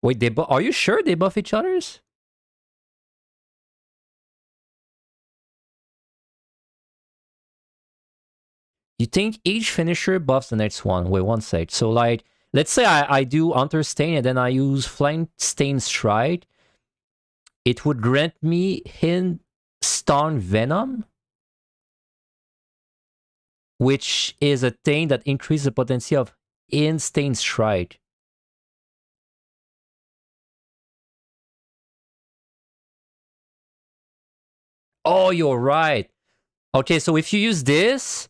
Wait, are you sure they buff each other's? You think each finisher buffs the next one? Wait, one sec. So like, let's say I do Hunter Stain and then I use Flank Stain Strike. It would grant me Hint Stun Venom, which is a thing that increases the potency of Insane Strike. Oh, you're right. Okay, so if you use this,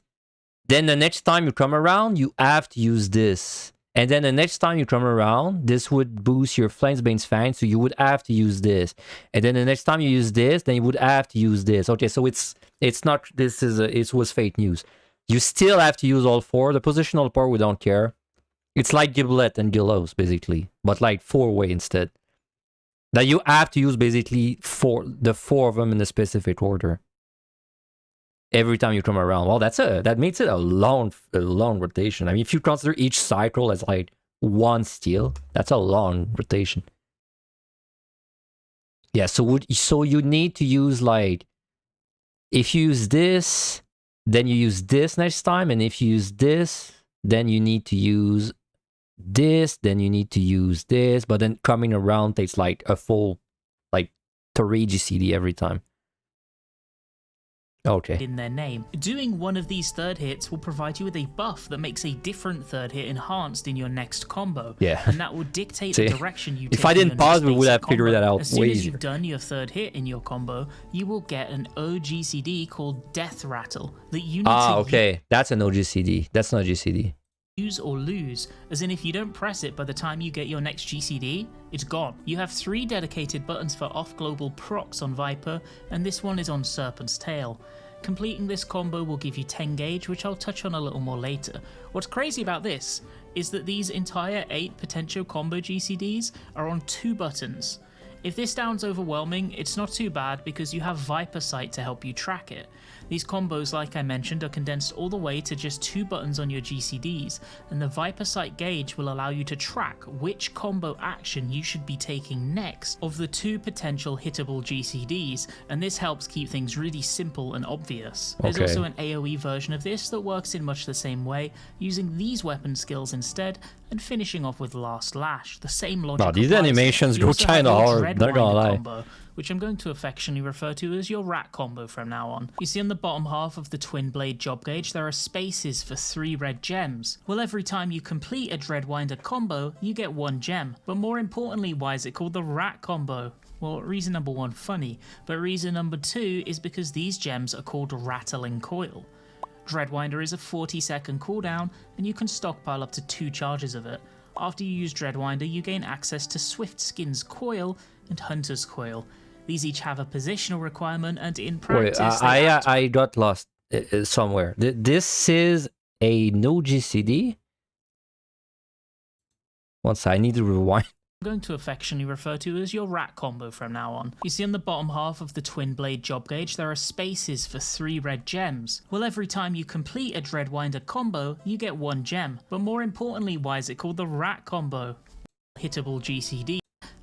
then the next time you come around, you have to use this. And then the next time you come around, this would boost your Flamesbane's Fang, so you would have to use this. And then the next time you use this, then you would have to use this. Okay, so it's not, it was fake news. You still have to use all 4. The positional part, we don't care. It's like Giblet and Gillows, basically. But like 4-way instead. That you have to use basically the 4 of them in a specific order. Every time you come around. Well, that makes it a long rotation. I mean, if you consider each cycle as like 1 steal, that's a long rotation. Yeah, so you need to use like, if you use this, then you use this next time, and if you use this, then you need to use this, then you need to use this, but then coming around takes like a full, like 3 GCD every time. Okay. in their name. Doing one of these third hits will provide you with a buff that makes a different third hit enhanced in your next combo. Yeah. And that will dictate See, the direction you take. if I in didn't your pause, next we would basic have figured combo. that out As soon way as easier. you've done your third hit in your combo, you will get an OGCD called Death Rattle that you need to okay. That's an OGCD. That's not GCD. use or lose, as in if you don't press it by the time you get your next GCD, it's gone. You have 3 dedicated buttons for off-global procs on Viper, and this one is on Serpent's Tail. Completing this combo will give you 10 gauge, which I'll touch on a little more later. What's crazy about this is that these entire 8 potential combo GCDs are on 2 buttons. If this sounds overwhelming, it's not too bad because you have Viper Sight to help you track it. These combos, like I mentioned, are condensed all the way to just 2 buttons on your GCDs, and the Viper Sight gauge will allow you to track which combo action you should be taking next of the 2 potential hittable GCDs, and this helps keep things really simple and obvious. There's Okay. also an AoE version of this that works in much the same way, using these weapon skills instead, and finishing off with Last Lash. The same logic Wow, these applies. animations You go also have kinda your hard, not gonna Dreadwinder lie. combo, which I'm going to affectionately refer to as your rat combo from now on. You see on the bottom half of the twin blade job gauge there are spaces for 3 red gems. Well, every time you complete a Dreadwinder combo, you get 1 gem. But more importantly, why is it called the rat combo? Well, reason number 1, funny, but reason number 2 is because these gems are called Rattling Coil. Dreadwinder is a 40-second cooldown, and you can stockpile up to 2 charges of it. After you use Dreadwinder, you gain access to Swift Skin's Coil and Hunter's Coil. These each have a positional requirement, and in Wait, practice, they act I got lost somewhere. This is a no GCD? Once I need to rewind. I'm going to affectionately refer to as your rat combo from now on. You see on the bottom half of the twin blade job gauge there are spaces for 3 red gems. Well, every time you complete a Dreadwinder combo, you get 1 gem. But more importantly, why is it called the rat combo? Hittable GCD.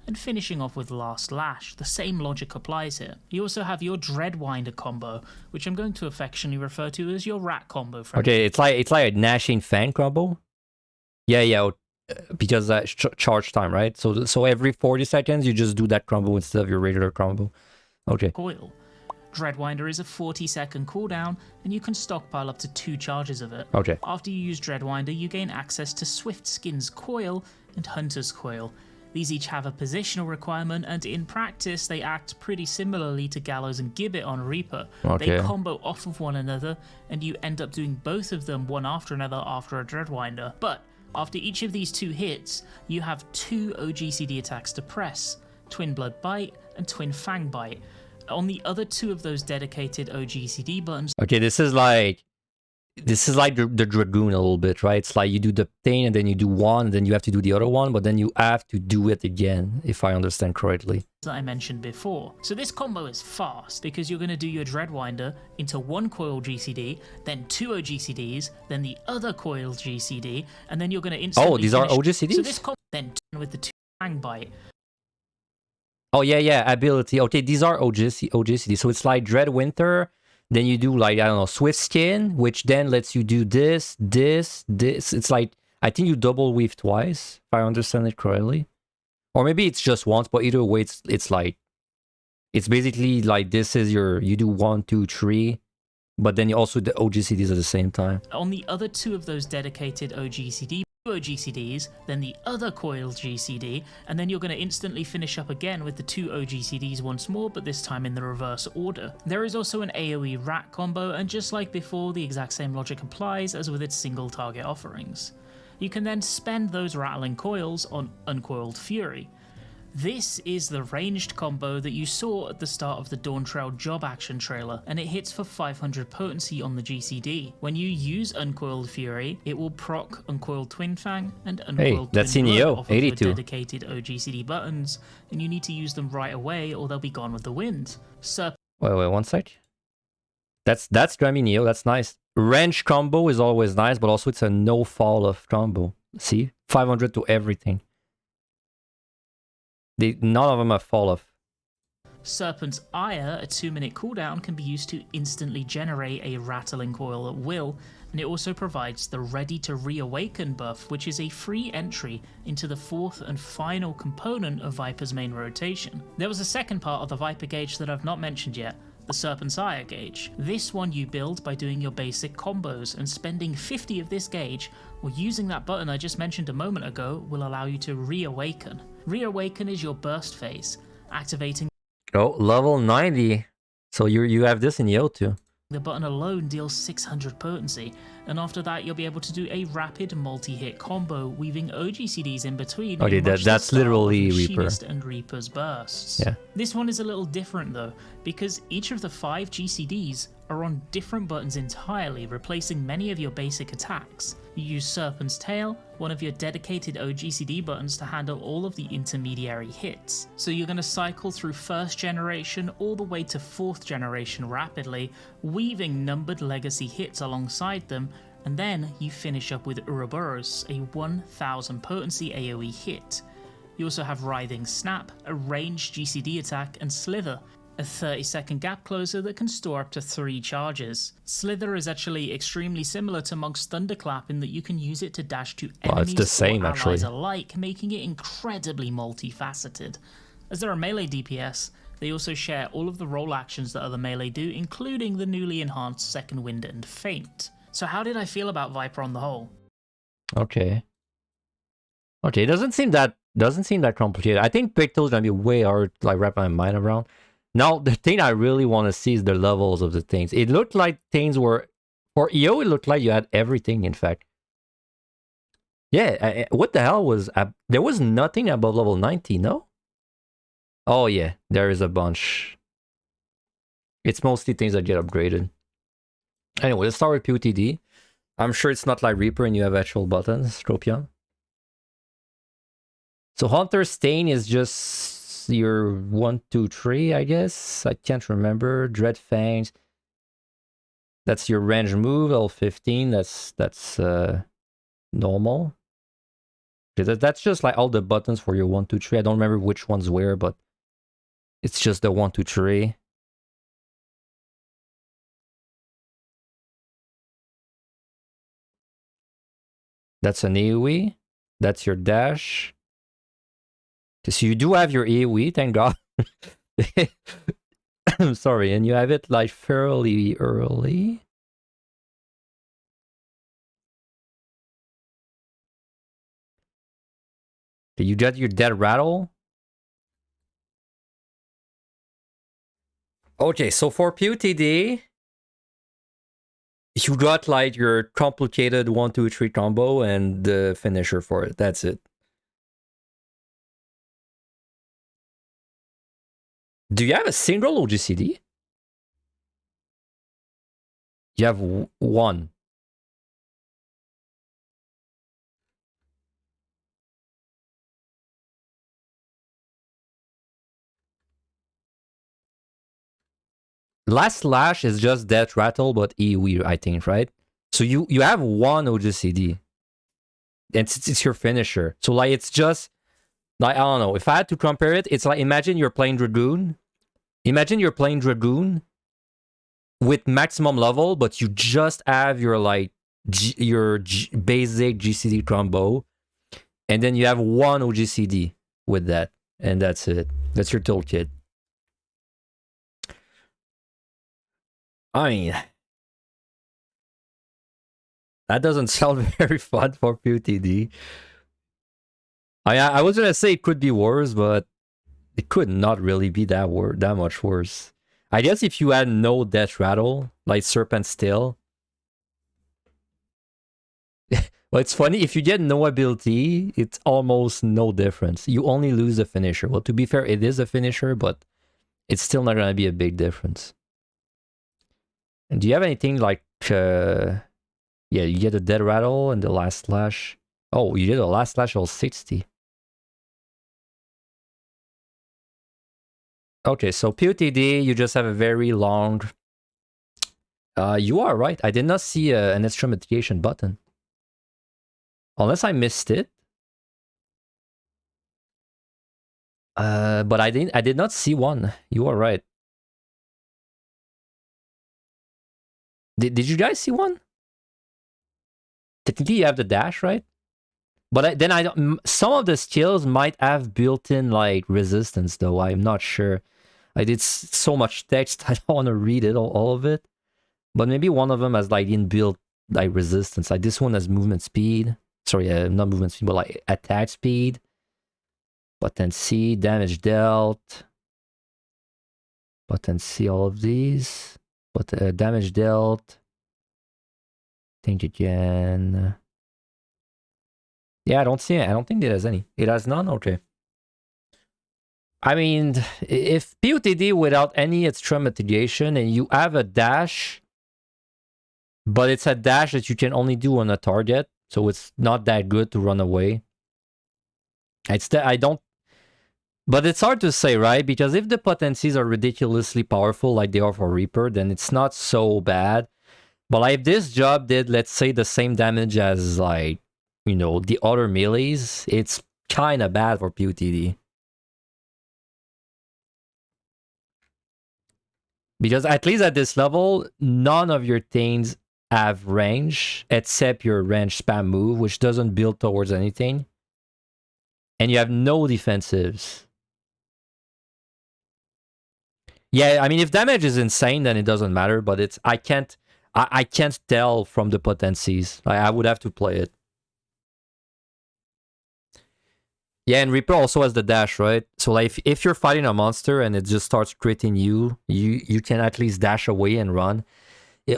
And finishing off with Last Lash. The same logic applies here. You also have your Dreadwinder combo, which I'm going to affectionately refer to as your rat combo from Okay, it's like a Gnashing Fan combo. Yeah, because charge time, right? So every 40 seconds you just do that combo instead of your regular combo. Okay. Coil. Dreadwinder is a 40-second cooldown, and you can stockpile up to 2 charges of it. Okay. After you use Dreadwinder, you gain access to Swift Skin's Coil and Hunter's Coil. These each have a positional requirement, and in practice they act pretty similarly to Gallows and Gibbet on Reaper. Okay. They combo off of one another, and you end up doing both of them one after another after a Dreadwinder. But after each of these 2 hits, you have 2 OGCD attacks to press, Twin Blood Bite and Twin Fang Bite. On the other 2 of those dedicated OGCD buttons, Okay, this is like the Dragoon a little bit, right? It's like you do the thing and then you do one and then you have to do the other one, but then you have to do it again, if I understand correctly. that I mentioned before. So this combo is fast because you're going to do your Dreadwinder into 1 coil GCD, then 2 OGCDs, then the other coil GCD, and then you're going to instantly Oh, these are finish. OGCDs? So this combo then with the 2 Fang Bite. Oh, yeah, ability. Okay, these are OGCD. So it's like Dreadwinter, then you do like, I don't know, Swift Skin, which then lets you do this. It's like, I think you double weave twice, if I understand it correctly. Or maybe it's just once, but either way, it's like, it's basically like this is you do 1, 2, 3, but then you also the OGCDs at the same time. On the other 2 of those dedicated OGCDs, then the other coil GCD, and then you're going to instantly finish up again with the 2 OGCDs once more, but this time in the reverse order. There is also an AoE rat combo, and just like before, the exact same logic applies as with its single target offerings. You can then spend those rattling coils on Uncoiled Fury. This is the ranged combo that you saw at the start of the Dawntrail job action trailer, and it hits for 500 potency on the GCD. When you use Uncoiled Fury, it will proc Uncoiled Twin Fang and Uncoiled that's Twin in Blood EO, off of the 82. dedicated OGCD buttons, and you need to use them right away or they'll be gone with the wind. Wait, 1 sec. That's Grammy Neo, that's nice. Range combo is always nice, but also it's a no fall off combo. See? 500 to everything. None of them are fall off. Serpent's Ire, a 2-minute cooldown, can be used to instantly generate a rattling coil at will, and it also provides the Ready to Reawaken buff, which is a free entry into the 4th and final component of Viper's main rotation. There was a second part of the Viper gauge that I've not mentioned yet, the Serpent's Ire gauge. This one you build by doing your basic combos, and spending 50 of this gauge, or using that button I just mentioned a moment ago, will allow you to reawaken. Reawaken is your burst phase, activating. Oh, level 90. So you have this in Yo2. The button alone deals 600 potency, and after that you'll be able to do a rapid multi-hit combo, weaving OGCDs in between. Okay, that's literally Reaper. Machinist and Reaper's bursts. Yeah. This one is a little different though, because each of the 5 GCDs are on different buttons entirely, replacing many of your basic attacks. You use Serpent's Tail, one of your dedicated OGCD buttons, to handle all of the intermediary hits. So you're going to cycle through 1st generation all the way to 4th generation rapidly, weaving numbered legacy hits alongside them, and then you finish up with Ouroboros, a 1000 potency AoE hit. You also have Writhing Snap, a ranged GCD attack, and Slither, a 30-second gap closer that can store up to 3 charges. Slither is actually extremely similar to Monk's Thunderclap in that you can use it to dash to enemies it's the same, or allies actually. alike, making it incredibly multifaceted. As they're a melee DPS, they also share all of the role actions that other melee do, including the newly enhanced Second Wind and Feint. So how did I feel about Viper on the whole? Okay. Okay, it doesn't seem that complicated. I think Picto's gonna be way hard to like wrap my mind around. Now, the thing I really want to see is the levels of the things. It looked like things were... For EO, it looked like you had everything, in fact. Yeah, what the hell was... there was nothing above level 90, no? Oh, yeah, there is a bunch. It's mostly things that get upgraded. Anyway, let's start with PotD. I'm sure it's not like Reaper and you have actual buttons, Tropion. So Hunter's Stain is just... your 1, 2, 3, I guess. I can't remember. Dread Fangs. That's your range move, level 15. That's normal. Okay, that's just like all the buttons for your 1, 2, 3. I don't remember which ones were, but it's just the 1, 2, 3. That's an AoE. That's your dash. So you do have your AoE, thank God. I'm sorry, and you have it like fairly early. Okay, you got your Dead Rattle. Okay, so for PotD, you got like your complicated 1, 2, 3 combo and the finisher for it. That's it. Do you have a single OGCD? You have one. Last Slash is just Death Rattle, but AoE, I think, right? So you have one OGCD. And it's your finisher. So like it's just like, I don't know, if I had to compare it, it's like imagine you're playing Dragoon. Imagine you're playing Dragoon with maximum level, but you just have your like basic GCD combo, and then you have one OGCD with that, and that's it. That's your toolkit. I mean, that doesn't sound very fun for PotD. I was gonna say it could be worse, but it could not really be that much worse. I guess if you had no Death Rattle, like Serpent's Tail. Well, it's funny, if you get no ability, it's almost no difference. You only lose the finisher. Well, to be fair, it is a finisher, but it's still not gonna be a big difference. And do you have anything like... yeah, you get a Dead Rattle and the Last Slash. Oh, you did a Last Slash all 60. Okay, so PotD, you just have a very long... you are right. I did not see an instrumentation button. Unless I missed it. But I did not see one. You are right. Did you guys see one? Technically, you have the dash, right? But then I don't... Some of the skills might have built-in like resistance, though. I'm not sure. I did so much text, I don't want to read it, all of it. But maybe one of them has like inbuilt like resistance. Like this one has movement speed. Sorry, not movement speed, but like attack speed. Potency, damage dealt. Potency, all of these. But damage dealt. Think again. Yeah, I don't think it has any. It has none? Okay. I mean, if PotD without any extra mitigation and you have a dash, but it's a dash that you can only do on a target, so it's not that good to run away. But it's hard to say, right? Because if the potencies are ridiculously powerful like they are for Reaper, then it's not so bad. But like if this job did, let's say, the same damage as like, you know, the other melees, it's kind of bad for PotD. Because at least at this level, none of your things have range except your range spam move, which doesn't build towards anything. And you have no defensives. Yeah, I mean, if damage is insane, then it doesn't matter. But it's I can't tell from the potencies. I would have to play it. Yeah, and Reaper also has the dash, right? So like if you're fighting a monster and it just starts critting you, you can at least dash away and run.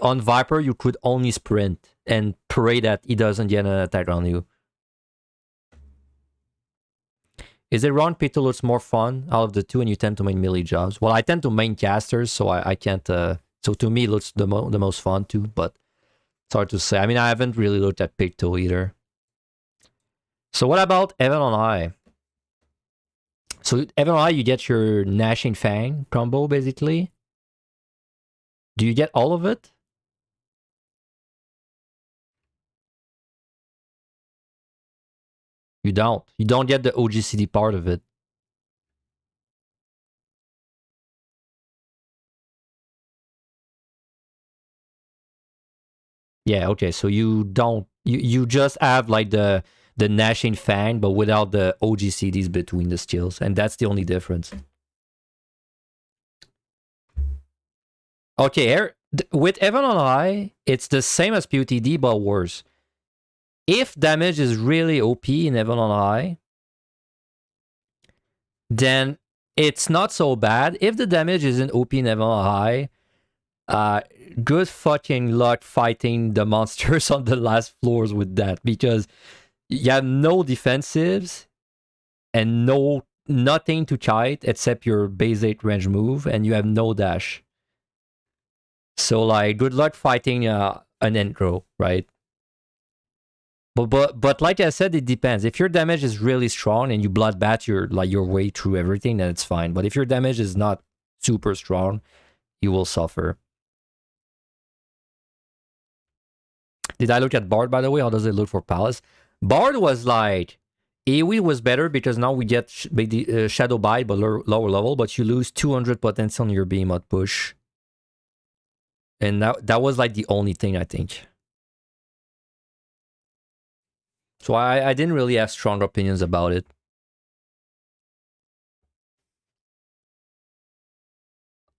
On Viper, you could only sprint and pray that he doesn't get an attack on you. Is it wrong? Pito looks more fun out of the two, and you tend to main melee jobs. Well, I tend to main casters, so I can't. So to me, it looks the most fun too, but it's hard to say. I mean, I haven't really looked at Picto either. So what about Heaven on High? So Heaven on High, you get your Gnashing Fang combo basically. Do you get all of it? You don't. You don't get the OGCD part of it. Yeah, okay. So you don't. You just have like the Gnashing Fang, but without the OGCDs between the skills, and that's the only difference. Okay, here with Heaven on High, it's the same as PotD, but worse. If damage is really OP in Heaven on High, then it's not so bad. If the damage isn't OP in Heaven on High, good fucking luck fighting the monsters on the last floors with that, because you have no defensives and nothing to kite except your base 8 range move, and you have no dash. So like, good luck fighting an intro, right? But like I said, it depends. If your damage is really strong and you bloodbath your way through everything, then it's fine. But if your damage is not super strong, you will suffer. Did I look at Bard, by the way? How does it look for Palace? Bard was like, AoE was better because now we get Shadow Bite, but lower level, but you lose 200 potential on your Behemoth push. And that was like the only thing, I think. So I didn't really have strong opinions about it.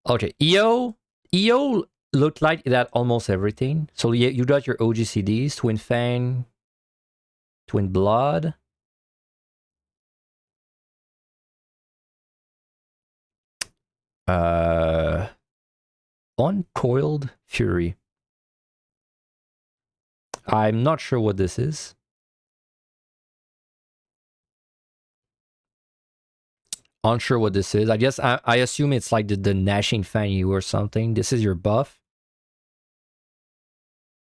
Okay, EO looked like it had almost everything. So you got your OGCDs, Twin Fang, Twin Blood. Uncoiled Fury. I'm not sure what this is. Unsure what this is. I guess I assume it's like the Gnashing Fang you or something. This is your buff.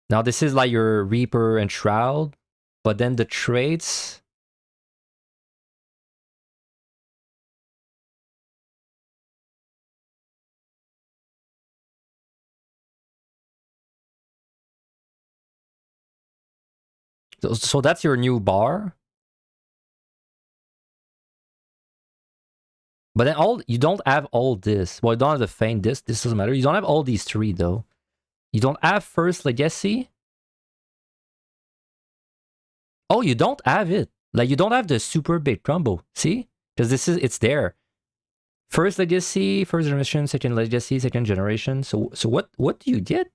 Now this is like your Reaper and Shroud, but then the traits. So that's your new bar. But then you don't have all this. Well, you don't have the Fang. This doesn't matter. You don't have all these three though. You don't have First Legacy. Oh, you don't have it. Like you don't have the super big combo. See? Because it's there. First legacy, first generation, second legacy, second generation. So what do you get?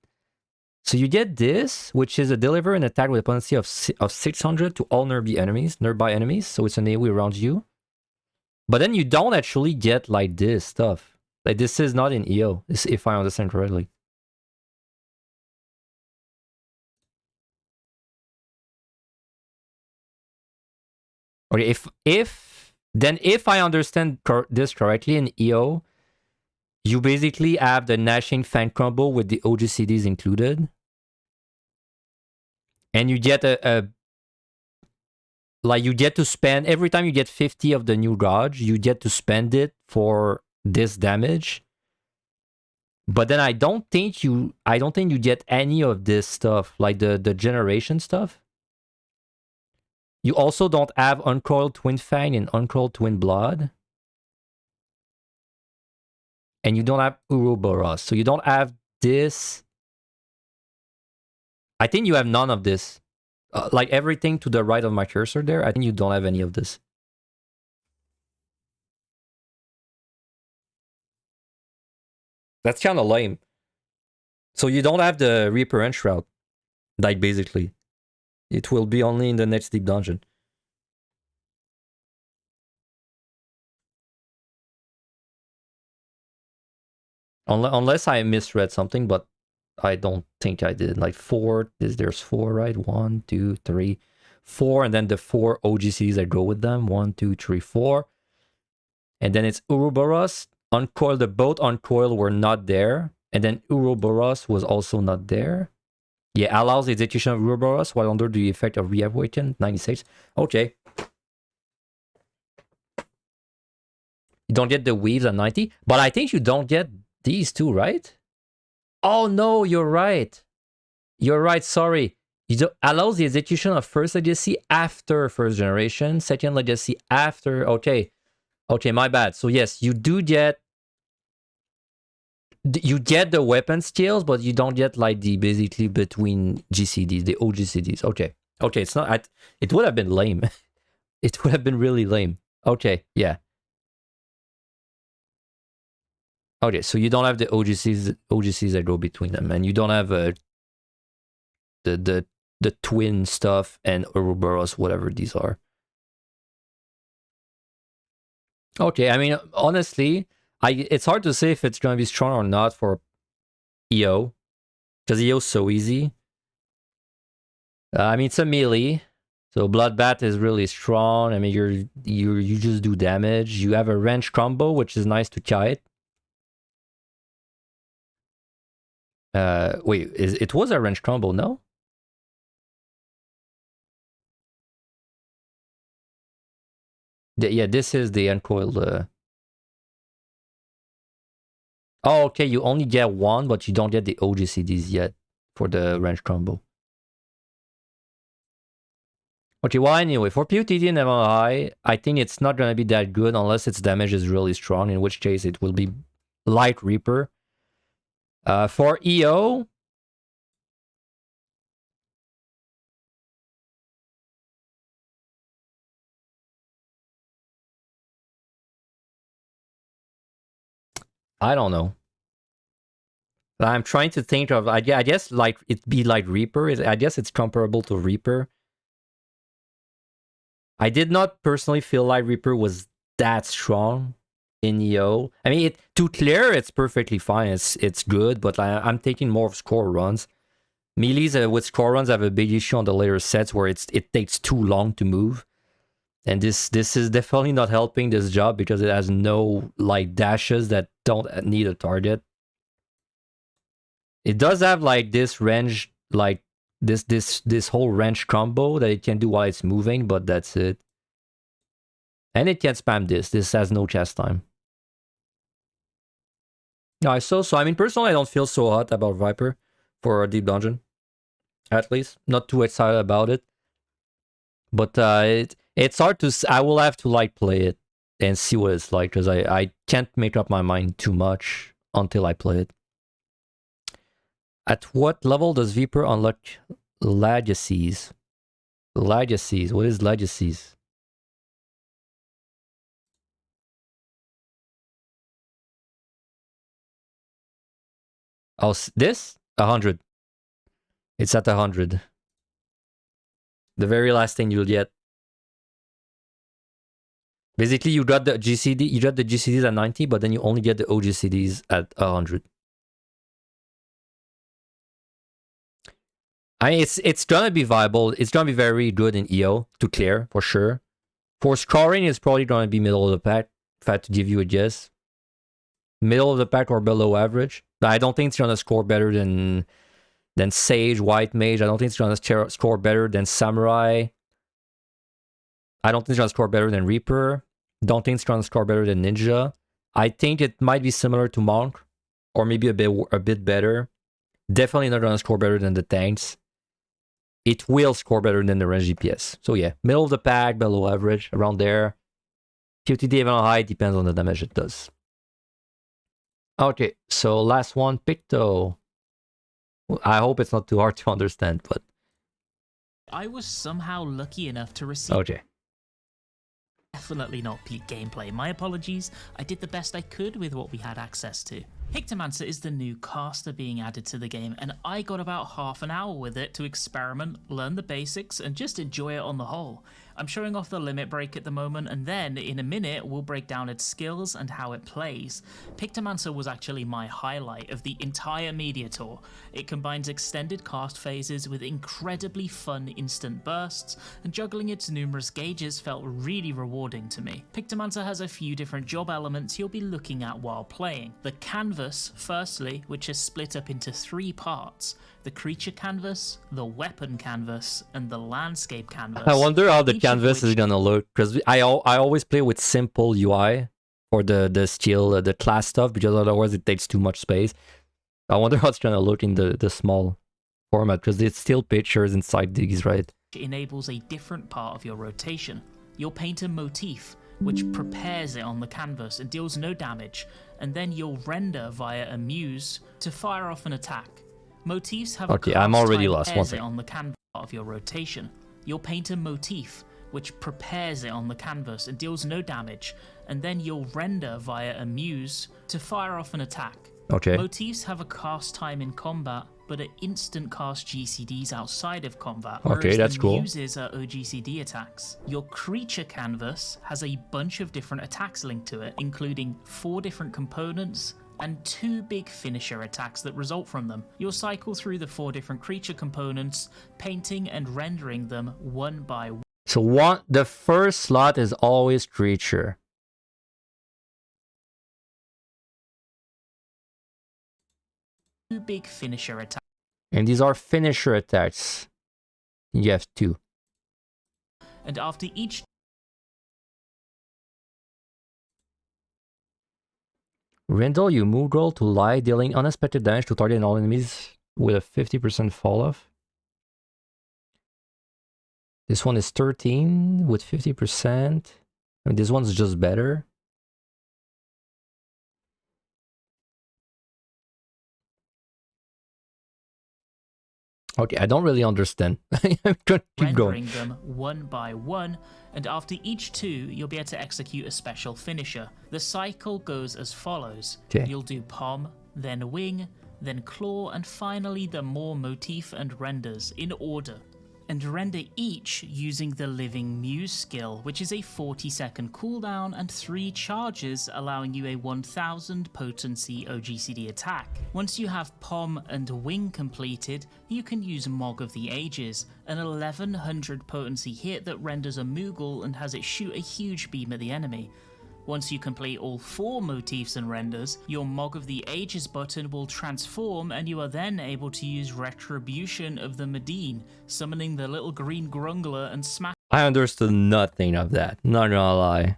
So you get this, which is a deliver an attack with a potency of 600 to all nearby enemies. So it's an AoE around you. But then you don't actually get like this stuff. Like this is not in EO, if I understand correctly. Okay, if I understand this correctly, in EO, you basically have the Gnashing Fang combo with the OGCDs included. And you get like you get to spend, every time you get 50 of the new gauge, you get to spend it for this damage. But then I don't think you get any of this stuff, like the generation stuff. You also don't have Uncoiled Twin Fang and Uncoiled Twin Blood. And you don't have Ouroboros. So you don't have this. I think you have none of this. Like everything to the right of my cursor there, I think you don't have any of this. That's kind of lame. So you don't have the Reaper Enshroud. Like basically. It will be only in the next deep dungeon. Unless I misread something, but I don't think I did. Like there's 4, right? 1, 2, 3, 4, and then the 4 OGCs that go with them. 1, 2, 3, 4. And then it's Ouroboros. Uncoil, the both Uncoil were not there. And then Ouroboros was also not there. Yeah, allows the execution of Ouroboros while under the effect of Reawaken. 96. Okay. You don't get the weaves at 90. But I think you don't get these two, right? Oh no, you're right. You're right, sorry. You allows the execution of first legacy after first generation, second legacy after. Okay. Okay, my bad. So yes, you do get the weapon skills, but you don't get like the basically between GCDs, the OGCDs. Okay. Okay, it's not it would have been lame. It would have been really lame. Okay, yeah. Okay, so you don't have the OGCs that go between them, and you don't have the twin stuff and Ouroboros, whatever these are. Okay, I mean, honestly, it's hard to say if it's going to be strong or not for EO, because EO is so easy. I mean, it's a melee, so Bloodbath is really strong. I mean, you just do damage. You have a wrench combo, which is nice to kite. Wait, it was a wrench combo, no? Yeah, this is the uncoiled. Oh, okay, you only get one, but you don't get the OGCDs yet for the wrench combo. Okay, well, anyway, for PotD and MLI, I think it's not going to be that good unless its damage is really strong, in which case it will be Light Reaper. For EO, I don't know. I'm trying to think of, I guess like it'd be like Reaper. I guess it's comparable to Reaper. I did not personally feel like Reaper was that strong in EO. I mean, to clear, it's perfectly fine. It's good, but I'm thinking more of score runs. Melees with score runs have a big issue on the later sets where it takes too long to move. And this is definitely not helping this job because it has no like dashes that don't need a target. It does have like this range, like this whole wrench combo that it can do while it's moving, but that's it. And it can spam this. This has no chest time. No, so I mean, personally, I don't feel so hot about Viper for a deep dungeon. At least, not too excited about it. But it's hard to. I will have to like play it and see what it's like because I can't make up my mind too much until I play it. At what level does Viper unlock legacies? Legacies. What is legacies? Oh, this? 100. It's at 100. The very last thing you'll get. Basically, you got the GCD, you got the GCDs at 90, but then you only get the OGCDs at 100. It's gonna be viable. It's gonna be very good in EO to clear for sure. For scoring, it's probably gonna be middle of the pack. If I had to give you a guess, middle of the pack or below average. But I don't think it's gonna score better than Sage, White Mage. I don't think it's gonna score better than Samurai. I don't think it's gonna score better than Reaper. Don't think it's gonna score better than Ninja. I think it might be similar to Monk, or maybe a bit better. Definitely not gonna score better than the tanks. It will score better than the range DPS. So yeah, middle of the pack, below average, around there. 50D even high, depends on the damage it does. Okay, so last one, Picto. I hope it's not too hard to understand, but I was somehow lucky enough to receive... okay. Definitely not peak gameplay. My apologies. I did the best I could with what we had access to. Pictomancer is the new caster being added to the game, and I got about half an hour with it to experiment, learn the basics, and just enjoy it on the whole. I'm showing off the limit break at the moment, and then in a minute we'll break down its skills and how it plays. Pictomancer was actually my highlight of the entire media tour. It combines extended cast phases with incredibly fun instant bursts, and juggling its numerous gauges felt really rewarding to me. Pictomancer has a few different job elements you'll be looking at while playing. The canvas, firstly, which is split up into 3 parts. The creature canvas, the weapon canvas, and the landscape canvas. I wonder how the canvas is gonna look, because I always play with simple UI for the skill, the class stuff, because otherwise it takes too much space. I wonder how it's gonna look in the small format, because it's still pictures inside these, right? Enables a different part of your rotation. You'll paint a motif, which prepares it on the canvas and deals no damage, and then you'll render via a muse to fire off an attack. Motifs have okay, I'm already lost. One it on the canvas of your rotation. You'll paint a motif, which prepares it on the canvas and deals no damage, and then you'll render via a muse to fire off an attack. Okay. Motifs have a cast time in combat, but are instant cast GCDs outside of combat. Okay, that's cool. Muses are OGCD attacks. Your creature canvas has a bunch of different attacks linked to it, including 4 different components and 2 big finisher attacks that result from them. You'll cycle through the 4 different creature components, painting and rendering them one by one. So the first slot is always creature. Two big finisher attacks. And these are finisher attacks. You have 2. And after each Rindle, you move roll to lie, dealing unexpected damage to target and all enemies with a 50% fall off. This one is 13 with 50%. I mean, this one's just better. Okay, I don't really understand. I'm gonna keep going. Rendering them one by one, and after each 2, you'll be able to execute a special finisher. The cycle goes as follows. Okay. You'll do palm, then wing, then claw, and finally the more motif and renders in order. And render each using the Living Muse skill, which is a 40-second cooldown and 3 charges, allowing you a 1000 potency OGCD attack. Once you have Pom and Wing completed, you can use Mog of the Ages, an 1100 potency hit that renders a Moogle and has it shoot a huge beam at the enemy. Once you complete all 4 motifs and renders, your Mog of the Ages button will transform, and you are then able to use Retribution of the Medine, summoning the little green Grungler and smashing I understood nothing of that, not gonna lie.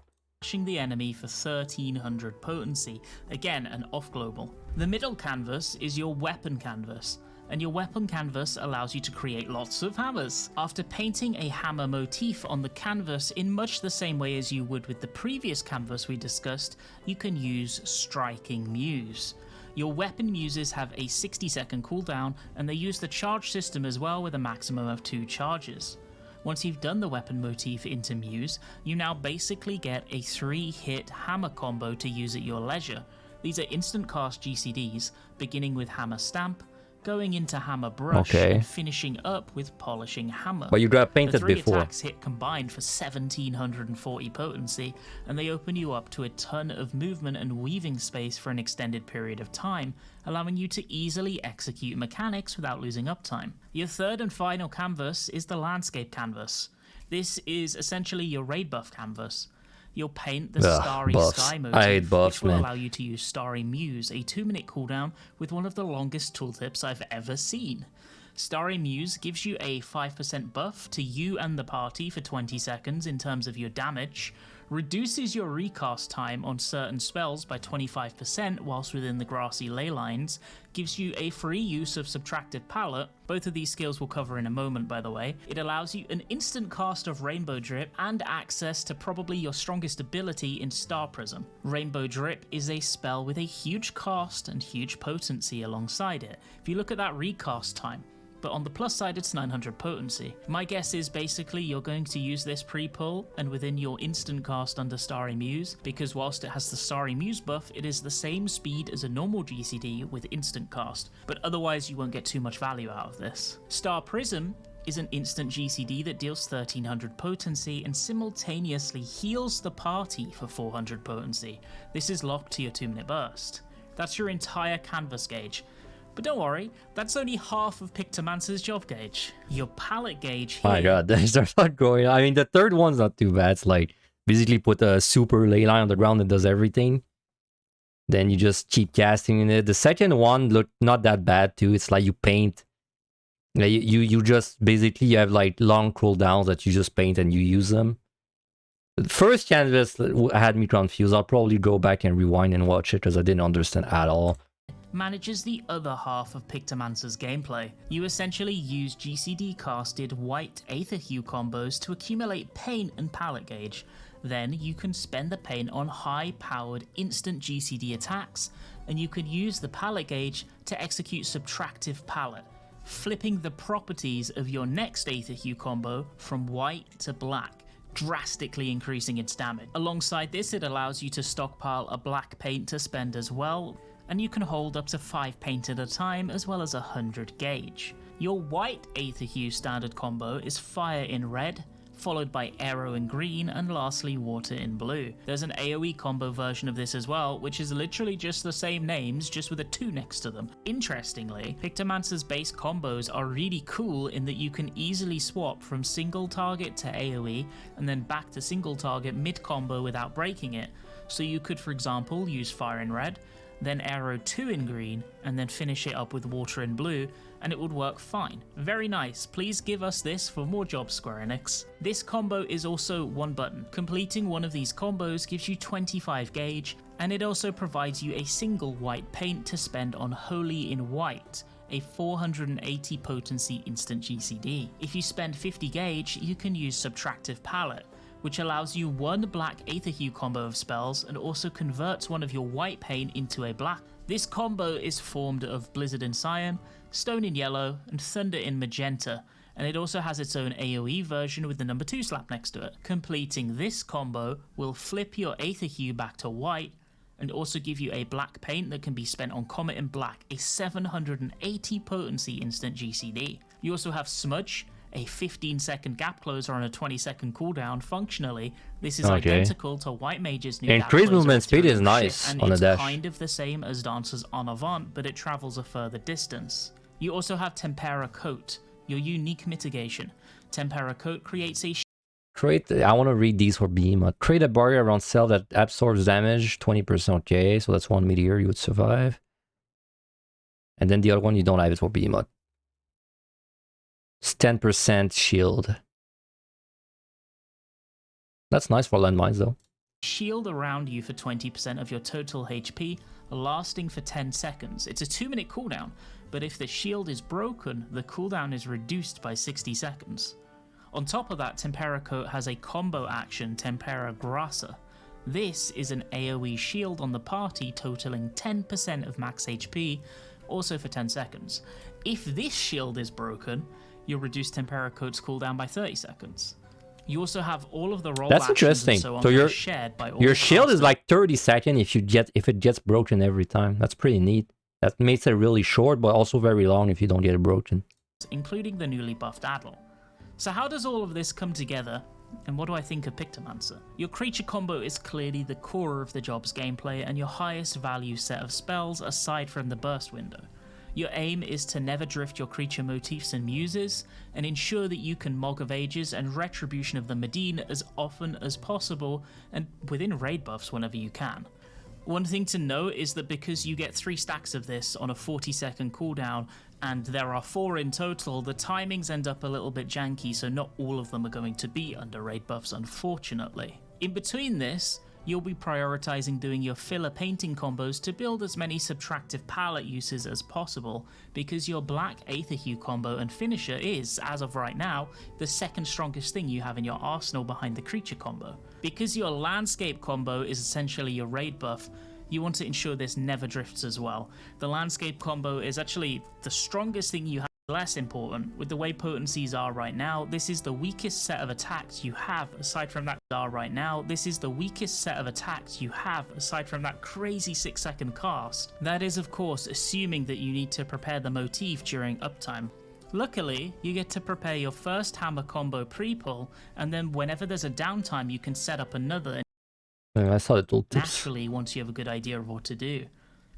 the enemy for 1300 potency, again an off-global. The middle canvas is your weapon canvas, and your weapon canvas allows you to create lots of hammers. After painting a hammer motif on the canvas in much the same way as you would with the previous canvas we discussed, you can use Striking Muse. Your weapon muses have a 60-second cooldown, and they use the charge system as well with a maximum of 2 charges. Once you've done the weapon motif into Muse, you now basically get a 3-hit hammer combo to use at your leisure. These are instant cast GCDs, beginning with Hammer Stamp, going into Hammer Brush, Okay. and finishing up with Polishing Hammer. But you got painted The three before. attacks hit combined for 1740 potency, and they open you up to a ton of movement and weaving space for an extended period of time, allowing you to easily execute mechanics without losing uptime. Your third and final canvas is the Landscape Canvas. This is essentially your raid buff canvas. You'll paint the Starry buffs. Sky I motif, hate buffs, which will man. allow you to use Starry Muse, a 2-minute cooldown with one of the longest tooltips I've ever seen. Starry Muse gives you a 5% buff to you and the party for 20 seconds in terms of your damage, reduces your recast time on certain spells by 25% whilst within the grassy ley lines, gives you a free use of Subtractive Palette. Both of these skills we'll cover in a moment, by the way. It allows you an instant cast of Rainbow Drip and access to probably your strongest ability in Star Prism. Rainbow Drip is a spell with a huge cost and huge potency alongside it. If you look at that recast time, but on the plus side it's 900 potency. My guess is basically you're going to use this pre-pull and within your instant cast under Starry Muse, because whilst it has the Starry Muse buff, it is the same speed as a normal GCD with instant cast, but otherwise you won't get too much value out of this. Star Prism is an instant GCD that deals 1300 potency and simultaneously heals the party for 400 potency. This is locked to your 2-minute burst. That's your entire canvas gauge. But don't worry, that's only half of Pictomancer's job gauge. Your palette gauge here... My god, there's a lot going on. I mean, the third one's not too bad. It's like, basically put a super ley line on the ground that does everything. Then you just keep casting in it. The second one looked not that bad too. It's like you paint. Like you just, basically you have like long cooldowns that you just paint and you use them. The first canvas had me confused. I'll probably go back and rewind and watch it because I didn't understand at all. Manages the other half of Pictomancer's gameplay. You essentially use GCD casted white Aether Hue combos to accumulate paint and palette gauge. Then you can spend the paint on high powered instant GCD attacks, and you can use the palette gauge to execute Subtractive Palette, flipping the properties of your next Aether Hue combo from white to black, drastically increasing its damage. Alongside this, it allows you to stockpile a black paint to spend as well, and you can hold up to 5 paint at a time as well as 100 gauge. Your white Aether Hue standard combo is Fire in red, followed by Arrow in green, and lastly Water in blue. There's an AoE combo version of this as well, which is literally just the same names, just with a 2 next to them. Interestingly, Pictomancer's base combos are really cool in that you can easily swap from single target to AoE, and then back to single target mid-combo without breaking it. So you could, for example, use Fire in red, then Arrow 2 in green, and then finish it up with Water in blue, and it would work fine. Very nice. Please give us this for more jobs, Square Enix. This combo is also one button. Completing one of these combos gives you 25 gauge, and it also provides you a single white paint to spend on Holy in White, a 480 potency instant GCD. If you spend 50 gauge, you can use Subtractive Palette, which allows you one black Aether Hue combo of spells and also converts one of your white paint into a black. This combo is formed of Blizzard in Cyan, Stone in Yellow, and Thunder in Magenta, and it also has its own AoE version with the number 2 slap next to it. Completing this combo will flip your Aether Hue back to white, and also give you a black paint that can be spent on Comet in Black, a 780 potency instant GCD. You also have Smudge, a 15-second gap closer on a 20-second cooldown. Functionally, this is identical to White Mage's new increased movement speed is nice and on a it's dash. kind of the same as Dancer's En Avant, but it travels a further distance. You also have Tempera Coat, your unique mitigation. Tempera Coat creates a I want to read these for Behemoth. Create a barrier around cell that absorbs damage, 20%, okay, so that's 1 meteor you would survive. And then the other one, you don't have it for Behemoth. It's 10% shield. That's nice for landmines though. shield around you for 20% of your total HP, lasting for 10 seconds. It's a 2-minute cooldown, but if the shield is broken, the cooldown is reduced by 60 seconds. On top of that, Tempera Coat has a combo action, Tempera Grassa. This is an AoE shield on the party totaling 10% of max HP, also for 10 seconds. If this shield is broken, you'll reduce Tempera Coat's cooldown by 30 seconds. You also have all of the roll That's actions interesting. and so on So that are your shared by all your shield is casters, like 30 seconds if it gets broken every time. That's pretty neat. That makes it really short, but also very long if you don't get it broken. including the newly buffed Adel. So how does all of this come together, and what do I think of Pictomancer? Your creature combo is clearly the core of the job's gameplay and your highest value set of spells aside from the burst window. Your aim is to never drift your creature motifs and muses, and ensure that you can Mog of Ages and Retribution of the Medine as often as possible, and within raid buffs whenever you can. One thing to note is that because you get 3 stacks of this on a 40-second cooldown, and there are 4 in total, the timings end up a little bit janky, so not all of them are going to be under raid buffs, unfortunately. In between this, you'll be prioritizing doing your filler painting combos to build as many subtractive palette uses as possible, because your black Aether Hue combo and finisher is, as of right now, the second strongest thing you have in your arsenal behind the creature combo. Because your landscape combo is essentially your raid buff, you want to ensure this never drifts as well. The landscape combo is actually the strongest thing you have. Less important, with the way potencies are right now, this is the weakest set of attacks you have aside from that crazy 6-second cast. That is of course assuming that you need to prepare the motif during uptime. Luckily, you get to prepare your first hammer combo pre-pull, and then whenever there's a downtime you can set up another I saw the tooltips. naturally once you have a good idea of what to do.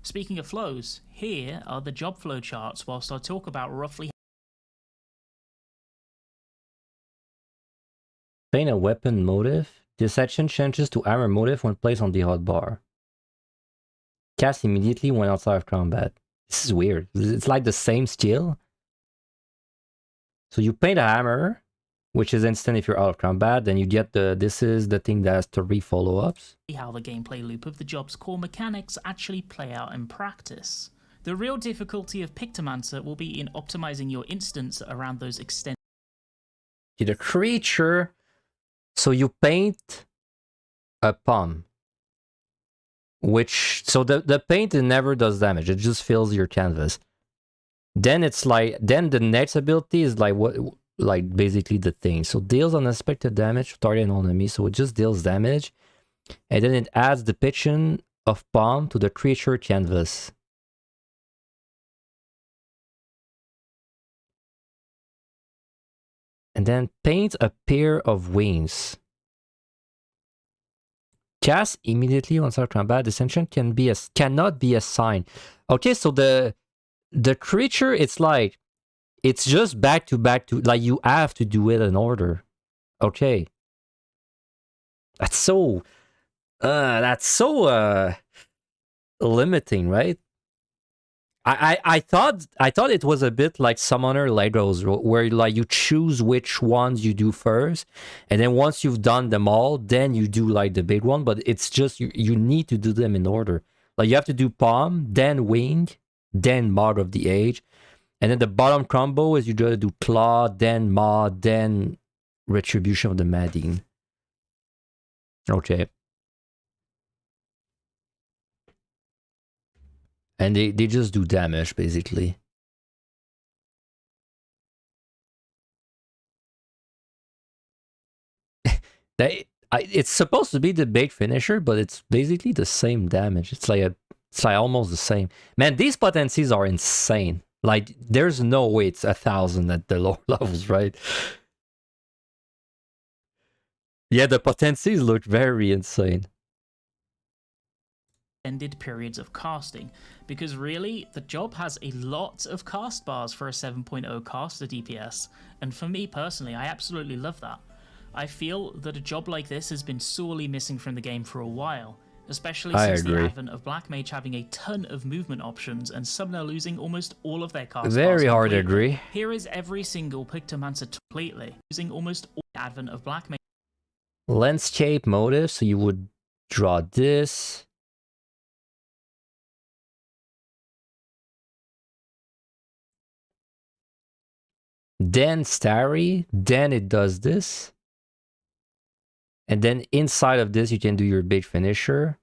Speaking of flows, here are the job flow charts whilst I talk about roughly Paint a weapon motif. This action changes to armor motif when placed on the hotbar. Cast immediately when outside of combat. This is weird. It's like the same skill. So you paint a hammer, which is instant if you're out of combat, then you get this is the thing that has 3 follow-ups. how the gameplay loop of the job's core mechanics actually play out in practice. The real difficulty of Pictomancer will be in optimizing your instance around those extended The creature, so you paint a palm, which, so the paint, it never does damage, it just fills your canvas. Then it's like, then the next ability is like what, like basically the thing. So deals unexpected damage to target an enemy, so it just deals damage, and then it adds depiction of palm to the creature canvas. And then paint a pair of wings. Cast immediately once out of combat. This action cannot be assigned. Okay, so the creature, it's like, it's just back to like you have to do it in order. Okay. That's so limiting, right? I thought it was a bit like Summoner Legos, where like you choose which ones you do first, and then once you've done them all, then you do like the big one. But it's just you need to do them in order. Like you have to do palm, then wing, then Mog of the Age, and then the bottom combo is you gotta do claw, then maw, then retribution of the Medine. Okay. And they just do damage, basically. It's supposed to be the big finisher, but it's basically the same damage. It's like almost the same. Man, these potencies are insane. Like, there's no way it's 1,000 at the lower levels, right? Yeah, the potencies look very insane. extended periods of casting, because really the job has a lot of cast bars for a 7.0 caster DPS, and for me personally, I absolutely love that. I feel that a job like this has been sorely missing from the game for a while, especially since the advent of Black Mage having a ton of movement options and Summoner losing almost all of their cast bars. Very hard to agree. Here is every single Pictomancer completely, using almost all the advent of Black Mage. Landscape motive, so you would draw this. Then Starry, then it does this. And then inside of this, you can do your big finisher.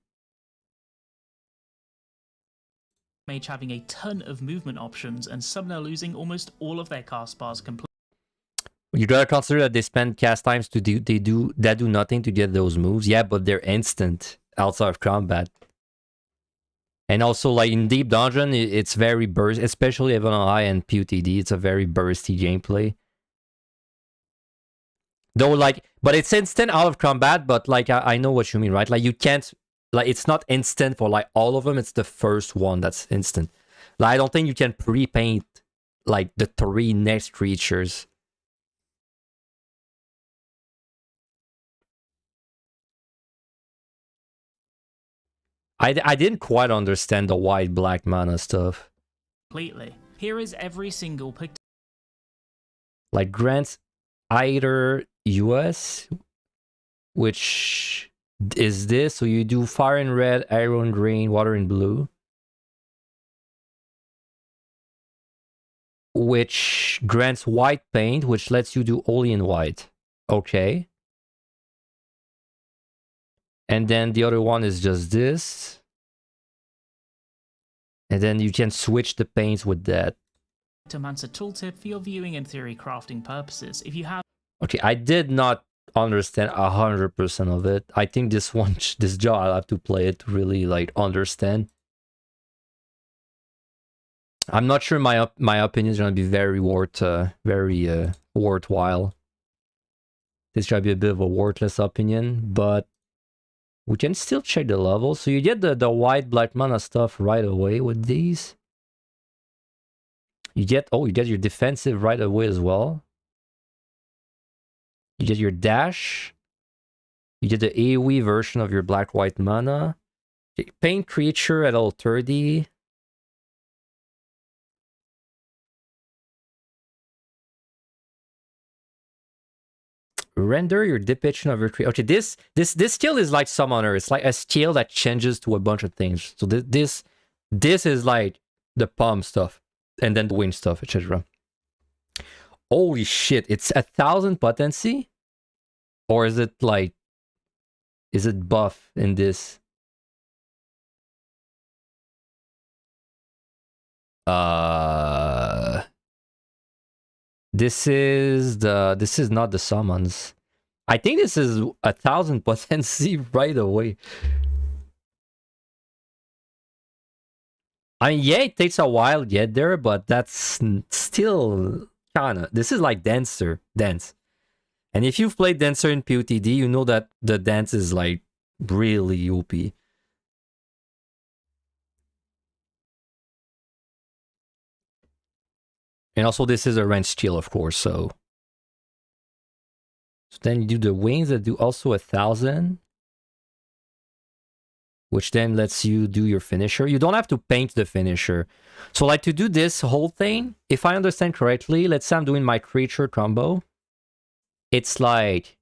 Mage having a ton of movement options and Summoner losing almost all of their cast bars completely. You gotta consider that they spend cast times to do nothing to get those moves. Yeah, but they're instant outside of combat. And also, like in Deep Dungeon, it's very burst, especially even on high and PotD. It's a very bursty gameplay. Though, like, but it's instant out of combat. But like, I know what you mean, right? Like, you can't, like, it's not instant for like all of them. It's the first one that's instant. Like, I don't think you can pre-paint like the 3 next creatures. I didn't quite understand the white-black mana stuff. Completely. Here is every single Like grants either US, which is this. So you do fire in red, arrow in green, water in blue. Which grants white paint, which lets you do only in white. Okay. And then the other one is just this. And then you can switch the paints with that. Pictomancer tooltip for your viewing and theory crafting purposes. If you have... Okay, I did not understand 100% of it. I think this job I'll have to play it to really like understand. I'm not sure my opinion is gonna be very worthwhile. This should be a bit of a worthless opinion, but we can still check the level. So you get the white black mana stuff right away with these. You get your defensive right away as well. You get your dash. You get the AoE version of your black white mana. Paint creature at all 30. Render your depiction of your creature. Okay, this skill is like summoner. It's like a skill that changes to a bunch of things. So this is like the palm stuff, and then the wing stuff, etc. Holy shit! It's 1,000 potency, or is it like? Is it buff in this? This is not the summons. I think this is 1,000 potency right away. I mean, yeah, it takes a while to get there, but that's still kinda. This is like dance. And if you've played Dancer in PotD, you know that the dance is like really OP. And also this is a range skill, of course, so then you do the wings that do also 1,000. Which then lets you do your finisher. You don't have to paint the finisher. So like to do this whole thing, if I understand correctly, let's say I'm doing my creature combo. It's like,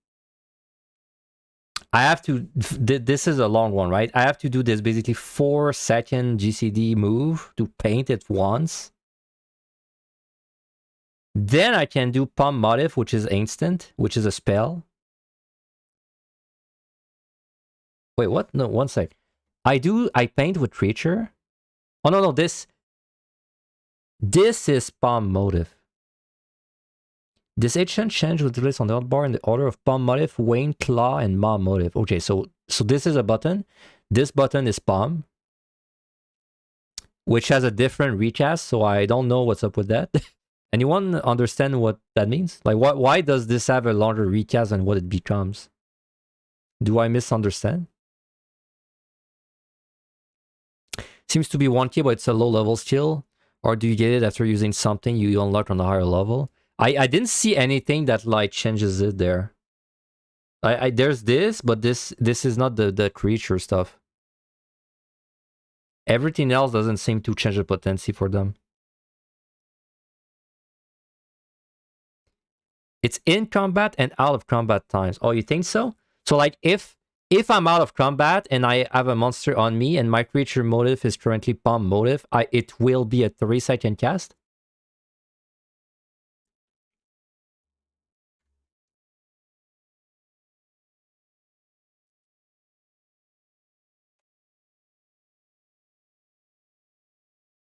I have to, this is a long one, right? I have to do this basically 4-second GCD move to paint it once. Then I can do Palm Motif, which is instant, which is a spell. Wait, what? No, one sec. I paint with creature. Oh, no, this is Palm Motif. This action change with the list on the hotbar in the order of Palm Motif, Wayne, Claw, and Maw Motif. Okay, so this is a button. This button is Palm, which has a different recast, so I don't know what's up with that. Anyone understand what that means? Like, why does this have a longer recast than what it becomes? Do I misunderstand? Seems to be 1k, but it's a low level skill. Or do you get it after using something you unlock on the higher level? I didn't see anything that like changes it there. There's this, but this is not the creature stuff. Everything else doesn't seem to change the potency for them. It's in combat and out of combat times. Oh, you think so? So like if I'm out of combat and I have a monster on me and my creature motive is currently Palm Motive, it will be a 3-second cast?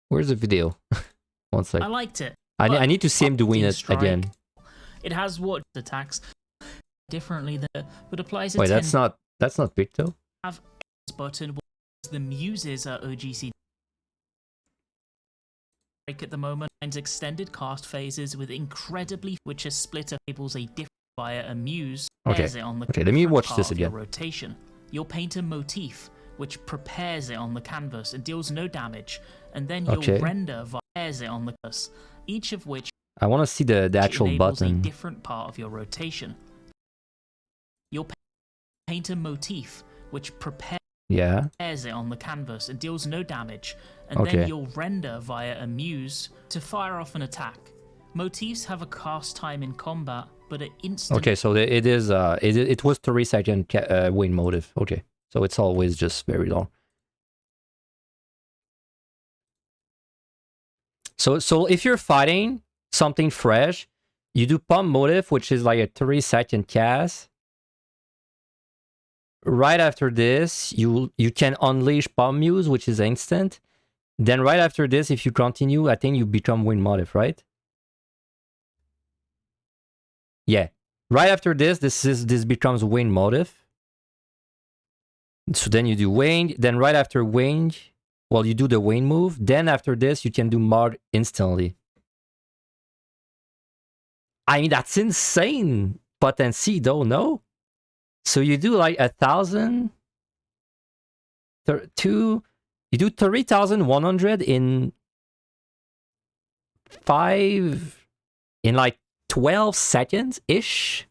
Where's the video? One sec. I liked it. I need to see him doing it Strike. again. It has what attacks differently there, but applies a Wait, 10 that's not Picto. have button. The muses are OGC at the moment, and extended cast phases with incredibly, which a splitter enables a different via a muse. Okay. It on the Okay, let me watch part this of your again. rotation. You'll paint a motif which prepares it on the canvas and deals no damage, and then you'll Okay. render via it on the canvas, each of which I want to see the actual enables button. a different part of your rotation. You'll paint a motif which prepares it on the canvas and deals no damage, and then you'll render via a muse to fire off an attack. Motifs have a cast time in combat, but an instant. Okay, so it is it was 3-second win motive. Okay, so it's always just very long. So if you're fighting something fresh, you do pump motive, which is like a 3-second cast. Right after this, you can unleash Palm Muse, which is instant. Then right after this, if you continue, I think you become Wind Motive, right? Yeah. Right after this becomes Wind Motive. So then you do Wind. Then right after Wind, well, you do the Wind move. Then after this, you can do Mod instantly. I mean, that's insane potency, though, no? So you do like 1,000, you do 3,100 in like 12 seconds ish.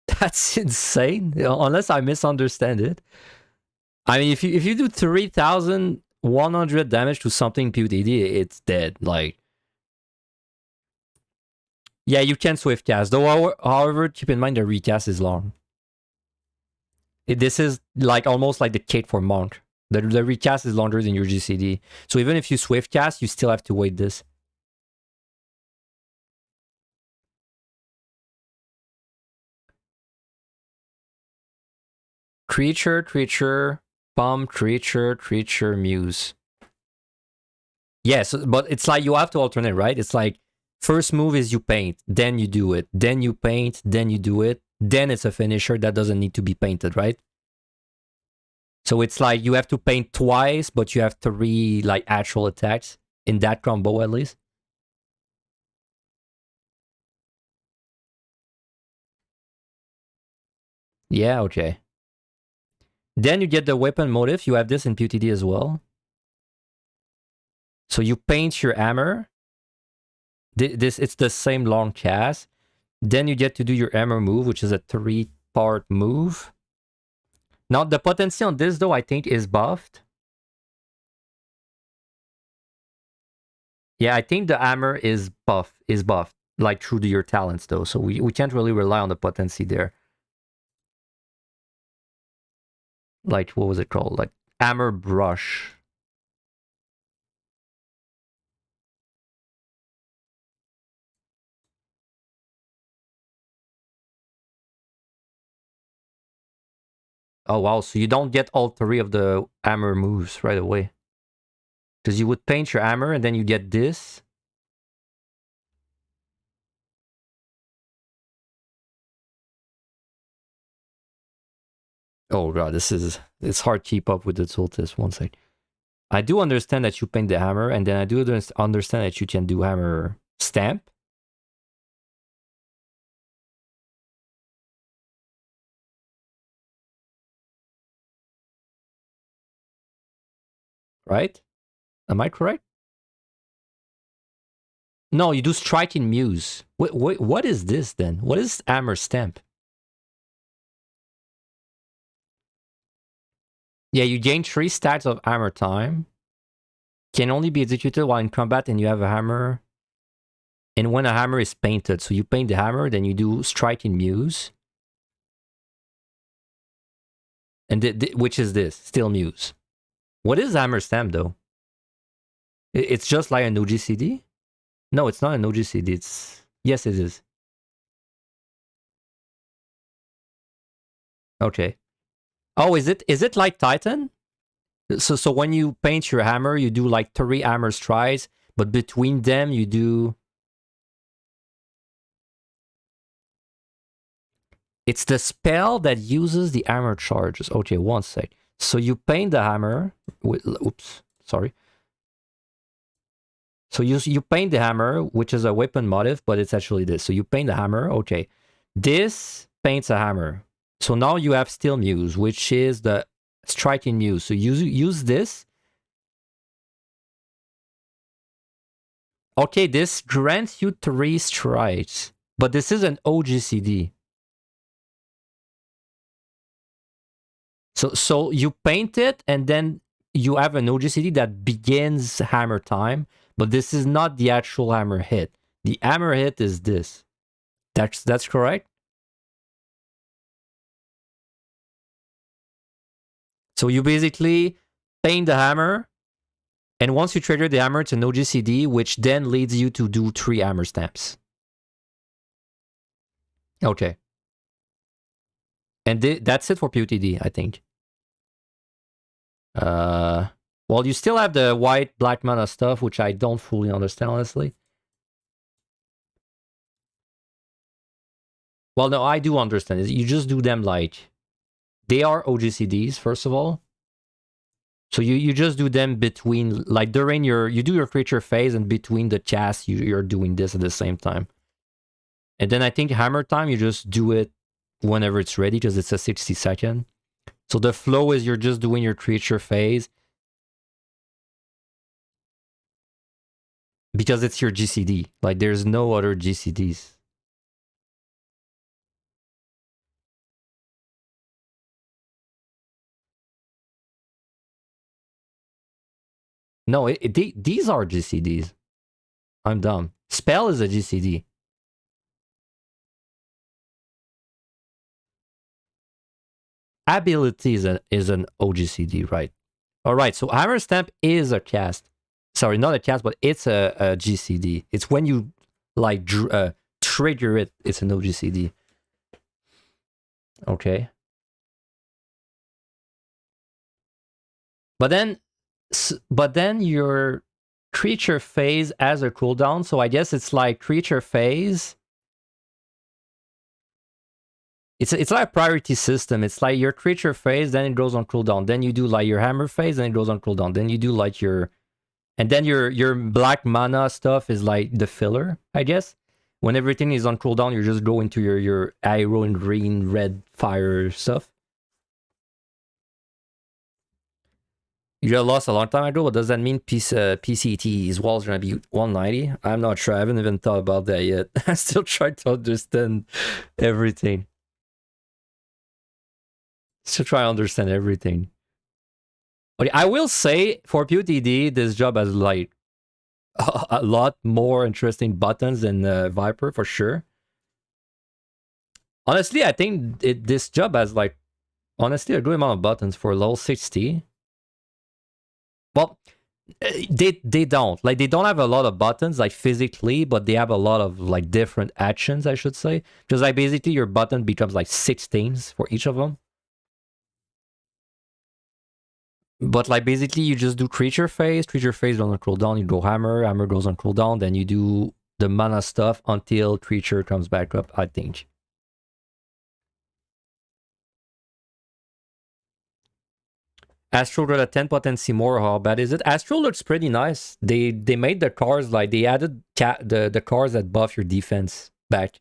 That's insane, unless I misunderstand it. I mean, if you do 3,100 damage to something PotD, it's dead. Like, yeah, you can swift cast. Though, however, keep in mind the recast is long. This is like almost like the kit for Monk. The recast is longer than your GCD. So even if you swift cast, you still have to wait this. Creature, bomb, creature, muse. Yes, but it's like you have to alternate, right? It's like first move is you paint, then you do it, then you paint, then you do it, then it's a finisher that doesn't need to be painted, right? So it's like you have to paint twice, but you have 3 like actual attacks in that combo at least. Yeah, okay. Then you get the weapon motive. You have this in PotD as well. So you paint your hammer. It's the same long cast. Then you get to do your hammer move, which is a 3-part move. Now the potency on this though, I think, is buffed. Yeah, I think the hammer is buffed, like through your talents though. So we can't really rely on the potency there. Like, what was it called? Like hammer brush. Oh wow, so you don't get all 3 of the hammer moves right away. Because you would paint your hammer and then you get this. Oh god, it's hard to keep up with the tooltips. One sec. I do understand that you paint the hammer, and then I do understand that you can do hammer stamp. Right? Am I correct? No, you do striking muse. Wait, what is this then? What is hammer stamp? Yeah, you gain 3 stats of hammer time. Can only be executed while in combat and you have a hammer. And when a hammer is painted, so you paint the hammer, then you do striking muse. And which is this? Still muse. What is hammer stamp though? It's just like an OGCD? No, it's not an OGCD. It's... Yes, it is. Okay. Oh, is it like Titan? So when you paint your hammer, you do like 3 hammer strides, but between them you do... It's the spell that uses the hammer charges. Okay, one sec. So you paint the hammer with, oops, sorry. So you paint the hammer, which is a weapon motif, but it's actually this. So you paint the hammer, okay. This paints a hammer. So now you have Steel Muse, which is the striking muse. So use this. Okay, this grants you 3 strikes, but this is an OGCD. So you paint it, and then you have an OGCD that begins hammer time, but this is not the actual hammer hit. The hammer hit is this. That's correct? So you basically paint the hammer, and once you trigger the hammer, it's an OGCD, which then leads you to do 3 hammer stamps. Okay. And that's it for PotD, I think. Well, you still have the white black mana stuff, which I don't fully understand, honestly. Well, no, I do understand. You just do them like, they are OGCDs, first of all. So you just do them between, like during you do your creature phase, and between the casts, you're doing this at the same time. And then I think hammer time, you just do it whenever it's ready, because it's a 60-second. So the flow is you're just doing your creature phase, because it's your GCD. Like there's no other GCDs. No, these are GCDs. I'm dumb. Spell is a GCD. Ability is an OGCD, right? All right, so Hammer Stamp is a cast. Sorry, not a cast, but it's a GCD. It's when you like trigger it, it's an OGCD. Okay. But then your creature phase has a cooldown, so I guess it's like creature phase. It's like a priority system. It's like your creature phase, then it goes on cooldown. Then you do like your hammer phase, then it goes on cooldown. Then you do like your, and then your black mana stuff is like the filler, I guess. When everything is on cooldown, you just go into your arrow and green, red, fire stuff. You got lost a long time ago. What does that mean? PCT's walls are gonna be 190. I'm not sure. I haven't even thought about that yet. I still try to understand everything. Still try to understand everything. Okay, I will say for PotD, this job has like a lot more interesting buttons than Viper for sure. Honestly, I think this job has like honestly a good amount of buttons for level 60. Well, they don't like, they don't have a lot of buttons like physically, but they have a lot of like different actions, I should say, because like basically your button becomes like 16s for each of them. But like basically you just do creature phase goes on cooldown, you go hammer goes on cooldown, then you do the mana stuff until creature comes back up, I think. Astro got a 10 potency more. How bad is it? Astro looks pretty nice. They made the cars like, they added the cars that buff your defense back,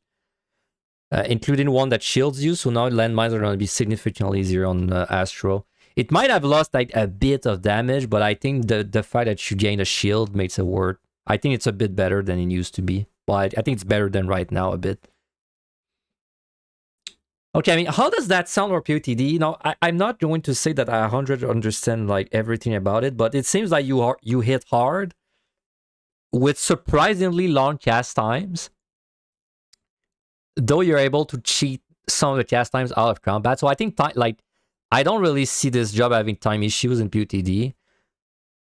including one that shields you. So now landmines are going to be significantly easier on Astro. It might have lost like a bit of damage, but I think the fact that you gain a shield makes it worth. I think it's a bit better than it used to be. But I think it's better than right now a bit. Okay, I mean, how does that sound for PotD? You know, I'm not going to say that I 100% understand like everything about it, but it seems like you hit hard with surprisingly long cast times, though you're able to cheat some of the cast times out of combat. So I think like, I don't really see this job having time issues in PotD.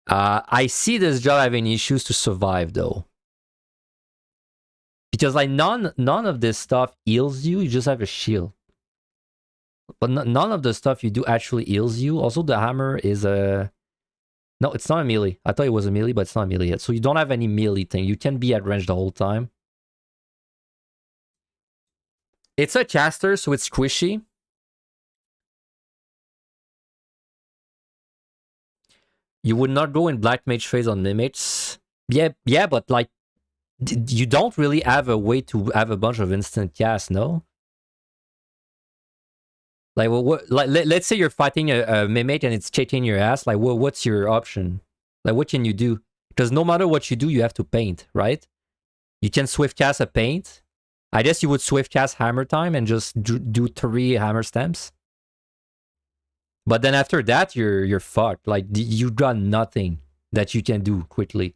I see this job having issues to survive though, because like none of this stuff heals you. You just have a shield. But none of the stuff you do actually heals you. Also, the hammer is a... No, it's not a melee. I thought it was a melee, but it's not a melee yet. So you don't have any melee thing. You can be at range the whole time. It's a caster, so it's squishy. You would not go in Black Mage phase on Mimics. Yeah, but like, you don't really have a way to have a bunch of instant cast, no? Like, let's say you're fighting a Mimic and it's kicking your ass. Like, what's your option? Like, what can you do? Because no matter what you do, you have to paint, right? You can swift cast a paint. I guess you would swift cast Hammer Time and just do 3 hammer stamps. But then after that, you're fucked. Like, you got nothing that you can do quickly.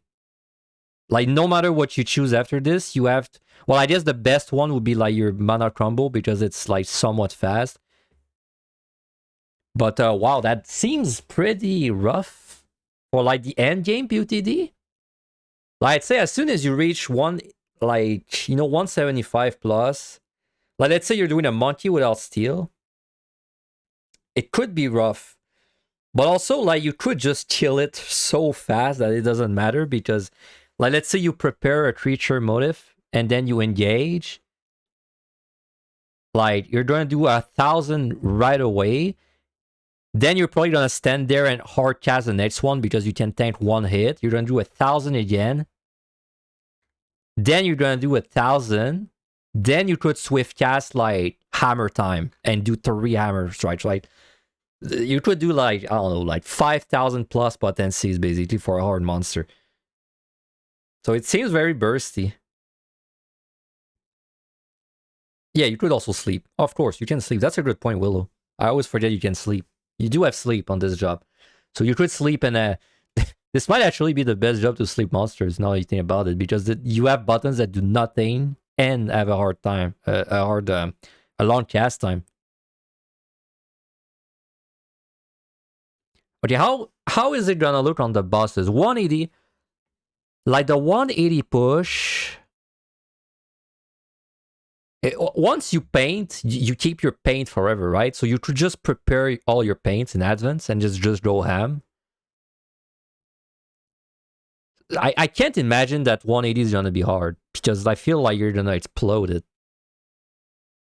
Like, no matter what you choose after this, you have to, well, I guess the best one would be like your Mana Crumble because it's like somewhat fast. But wow, that seems pretty rough for like the end game PotD. Like, I'd say as soon as you reach 175 plus, like let's say you're doing a monkey without steel, it could be rough. But also, like, you could just kill it so fast that it doesn't matter because, like, let's say you prepare a creature motive and then you engage. Like, you're going to do 1,000 right away. Then you're probably going to stand there and hard cast the next one because you can tank 1 hit. You're going to do 1,000 again. Then you're going to do 1,000. Then you could swift cast like Hammer Time and do 3 hammer strikes, right? You could do like, I don't know, like 5,000 plus potencies basically for a hard monster. So it seems very bursty. Yeah, you could also sleep. Of course, you can sleep. That's a good point, Willow. I always forget you can sleep. You do have sleep on this job. So you could sleep in this might actually be the best job to sleep monsters, now that you think about it, because you have buttons that do nothing and have a hard time, a long cast time. Okay, how is it gonna look on the bosses? 180, like the 180 push. Once you paint, you keep your paint forever, right? So you could just prepare all your paints in advance and just go ham. I can't imagine that 180 is gonna be hard because I feel like you're gonna explode it.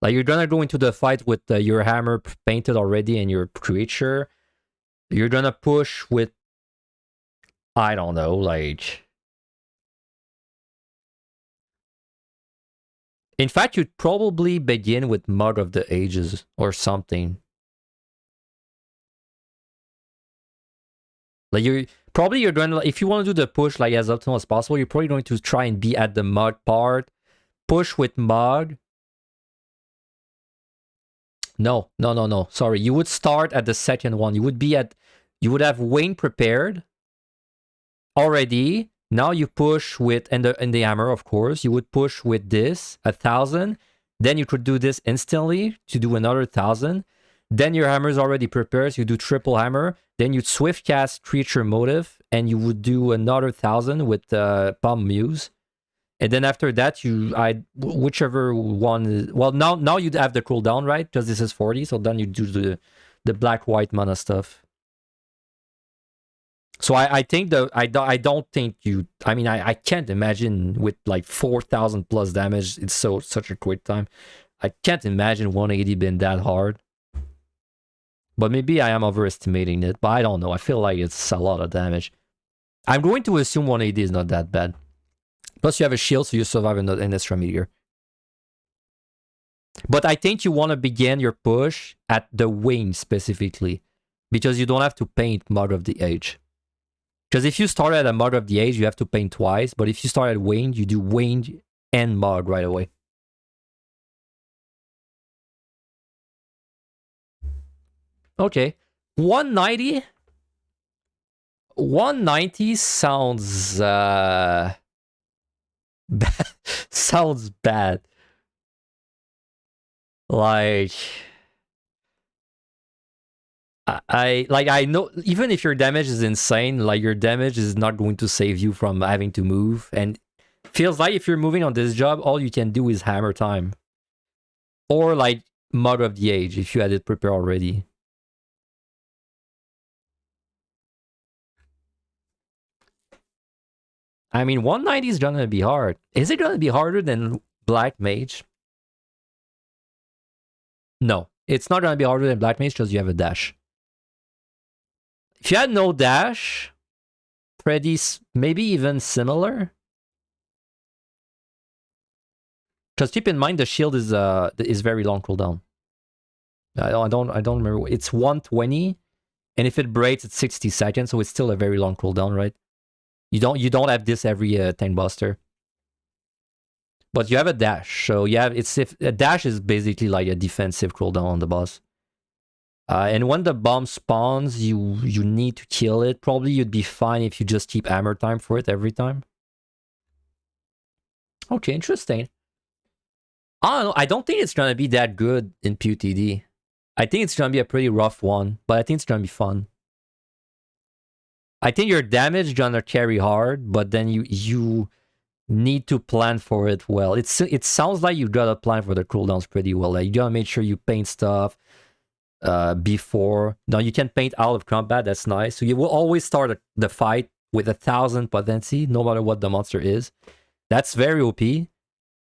Like, you're gonna go into the fight with your hammer painted already and your creature. You're gonna push with, I don't know, like... In fact, you'd probably begin with Mug of the Ages or something. Like, you're going to, if you want to do the push like as optimal as possible, you're probably going to try and be at the Mug part. Push with Mug. No. Sorry, you would start at the second one. You would have Wayne prepared already. Now you push with, and the hammer, of course. You would push with this, 1,000. Then you could do this instantly to do another 1,000. Then your hammer is already prepared. So you do triple hammer. Then you'd swift cast creature motive, and you would do another 1,000 with Palm Muse. And then after that, whichever one. Well, now you'd have the cooldown, right? Because this is 40. So then you do the black-white mana stuff. So I think I don't think you... I mean, I can't imagine with like 4,000 plus damage, it's such a quick time. I can't imagine 180 being that hard. But maybe I am overestimating it, but I don't know. I feel like it's a lot of damage. I'm going to assume 180 is not that bad. Plus you have a shield, so you survive an extra meteor. But I think you want to begin your push at the wing specifically, because you don't have to paint Mug of the Age. Because if you start at a Mug of the Age, you have to paint twice. But if you start at Wing, you do Wing and Mug right away. Okay. 190? 190 sounds... sounds bad. Like... I know, even if your damage is insane, like, your damage is not going to save you from having to move. And feels like if you're moving on this job, all you can do is hammer time. Or like Mug of the Age, if you had it prepared already. I mean, 190 is gonna be hard. Is it gonna be harder than Black Mage? No, it's not gonna be harder than Black Mage because you have a dash. If you had no dash, pretty maybe even similar. Because keep in mind the shield is very long cooldown. I don't remember. It's 120, and if it breaks, it's 60 seconds, so it's still a very long cooldown, right? You don't have this every tank buster. But you have a dash, so you have a dash is basically like a defensive cooldown on the boss. And when the bomb spawns, you need to kill it. Probably you'd be fine if you just keep hammer time for it every time. Okay, interesting. I don't know. I don't think it's gonna be that good in PotD. I think it's gonna be a pretty rough one, but I think it's gonna be fun. I think your damage gonna carry hard, but then you need to plan for it well. It sounds like you gotta plan for the cooldowns pretty well. Like you gotta make sure you paint stuff before. Now you can paint out of combat. That's nice. So you will always start the fight with 1,000 potency, no matter what the monster is. That's very OP.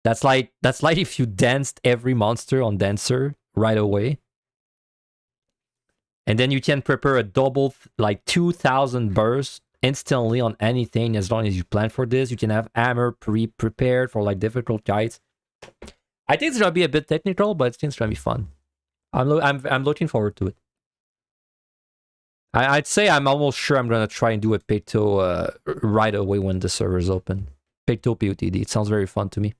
That's like if you danced every monster on Dancer right away. And then you can prepare a double, like 2,000 bursts instantly on anything as long as you plan for this. You can have hammer prepared for like difficult guys. I think it's gonna be a bit technical, but I think it's gonna be fun. I'm looking forward to it. I'd say I'm almost sure I'm gonna try and do a Picto right away when the server's open. Picto PotD. It sounds very fun to me.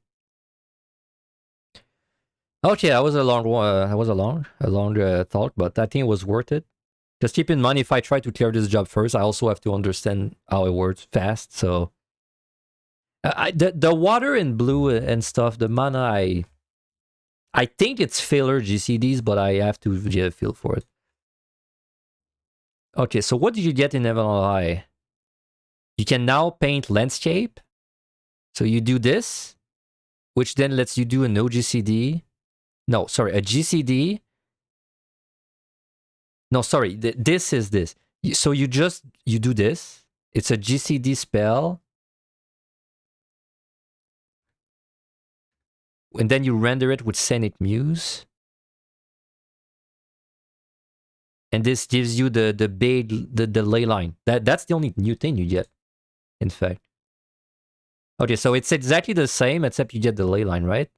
Okay, that was a long talk, but I think it was worth it. Just keep in mind, if I try to clear this job first, I also have to understand how it works fast. So, the water and blue and stuff, the mana, I think it's filler GCDs, but I have to get a feel for it. Okay, so what did you get in MrHappy? You can now paint landscape. So you do this, which then lets you do a no GCD. No, sorry, a GCD. No, sorry, this is this. So you do this. It's a GCD spell. And then you render it with Scenic Muse. And this gives you the ley line. That's the only new thing you get, in fact. Okay, so it's exactly the same, except you get the ley line, right?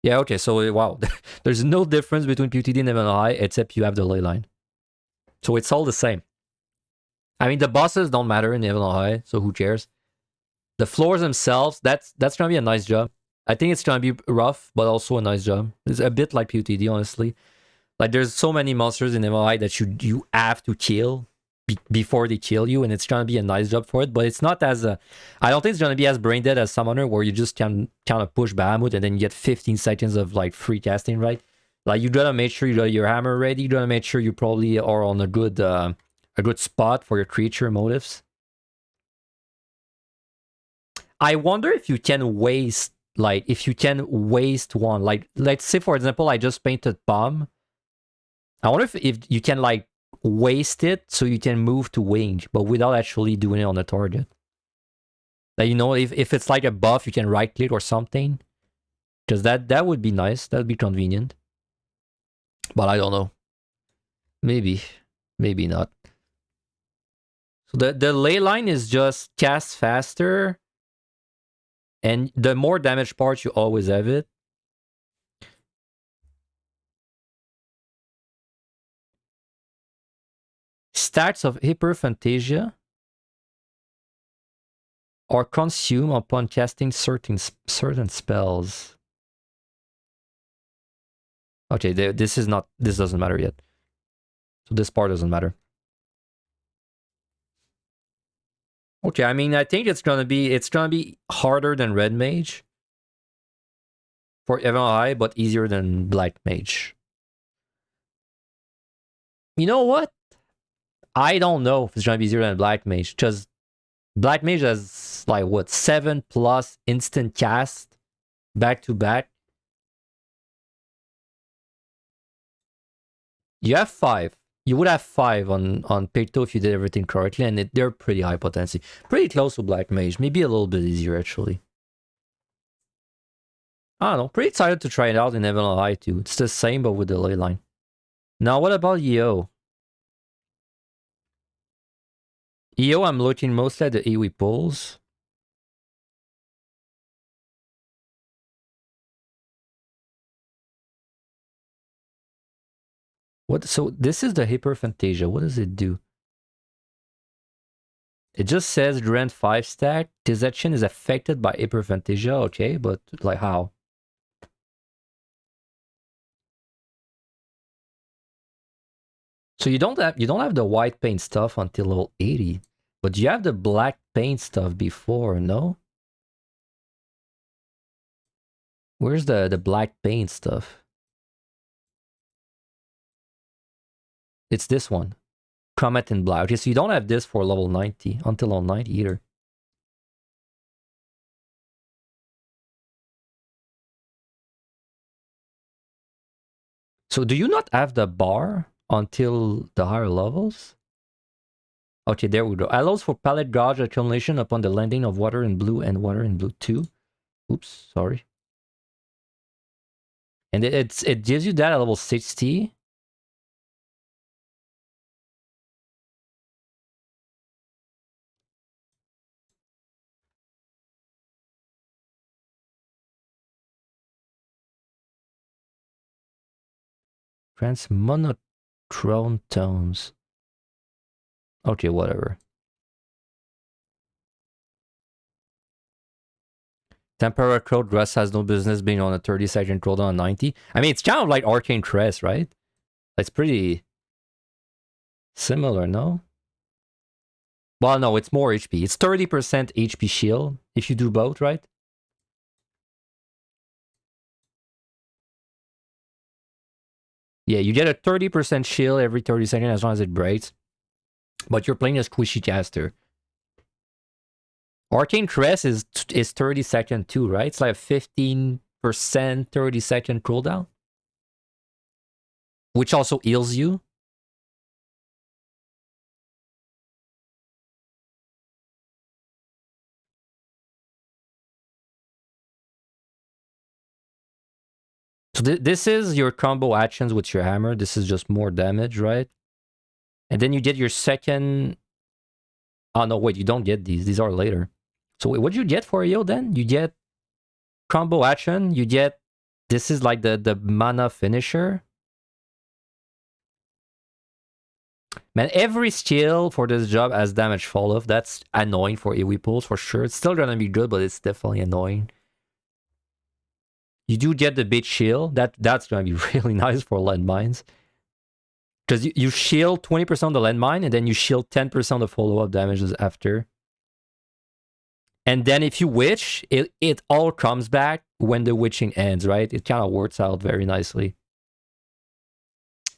Yeah, okay, so wow. There's no difference between PotD and MrHappy except you have the ley line. So it's all the same. I mean, the bosses don't matter in MrHappy, so who cares? The floors themselves, that's gonna be a nice job. I think it's gonna be rough, but also a nice job. It's a bit like PotD, honestly. Like, there's so many monsters in MrHappy that you have to kill before they kill you, and it's gonna be a nice job for it, but it's not as I don't think it's gonna be as brain dead as Summoner, where you just can kind of push Bahamut and then you get 15 seconds of like free casting, right? Like, you gotta make sure you got your hammer ready, you gotta make sure you probably are on a good spot for your creature motifs. I wonder if you can waste one, like let's say for example I just painted bomb. I wonder if you can like waste it so you can move to wing, but without actually doing it on the target. Like, you know, if it's like a buff, you can right click or something, because that would be nice. That would be convenient. But I don't know. Maybe not. So the ley line is just cast faster, and the more damage part you always have it. Stacks of hyperphantasia are consumed upon casting certain spells. Okay, this doesn't matter yet. So this part doesn't matter. Okay, I mean, I think it's gonna be harder than Red Mage for MrHappy, but easier than Black Mage. You know what? I don't know if it's gonna be easier than Black Mage, because Black Mage has like what, 7+ instant cast back to back. You have 5. You would have 5 on Picto if you did everything correctly, and they're pretty high potency. Pretty close to Black Mage. Maybe a little bit easier, actually. I don't know. Pretty excited to try it out in Evan High, too. It's the same, but with the ley line. Now, what about EO? EO, I'm looking mostly at the AoE pulls. What? So this is the Hyperphantasia. What does it do? It just says grant 5 stack. This action is affected by Hyperphantasia. Okay, but like how? So you don't have the white paint stuff until level 80, but you have the black paint stuff before, no? Where's the black paint stuff? It's this one. Comet in black. Okay, so you don't have this for level 90 until level 90 either. So do you not have the bar until the higher levels? Okay, there we go. Allows for palette gauge accumulation upon the landing of water in blue and water in blue 2. Oops, sorry. And it gives you that at level 60. Grants monochrome tones. Okay, whatever. Temporary Code Rust has no business being on a 30-second cooldown on 90. I mean, it's kind of like Arcane Crest, right? It's pretty similar, no? Well, no, it's more HP. It's 30% HP shield if you do both, right? Yeah, you get a 30% shield every 30 seconds as long as it breaks. But you're playing a squishy caster. Arcane Crest is 30 second too, right? It's like a 15% 30-second cooldown. Which also heals you. So this is your combo actions with your hammer. This is just more damage, right? And then you get your second... Oh, no, wait, you don't get these. These are later. So wait, what do you get for EO then? You get combo action. You get... This is like the mana finisher. Man, every skill for this job has damage fall off. That's annoying for AoE pulls for sure. It's still gonna be good, but it's definitely annoying. You do get the big shield. That's gonna be really nice for landmines. Because you shield 20% of the landmine, and then you shield 10% of follow-up damages after. And then if you witch, it all comes back when the witching ends, right? It kind of works out very nicely.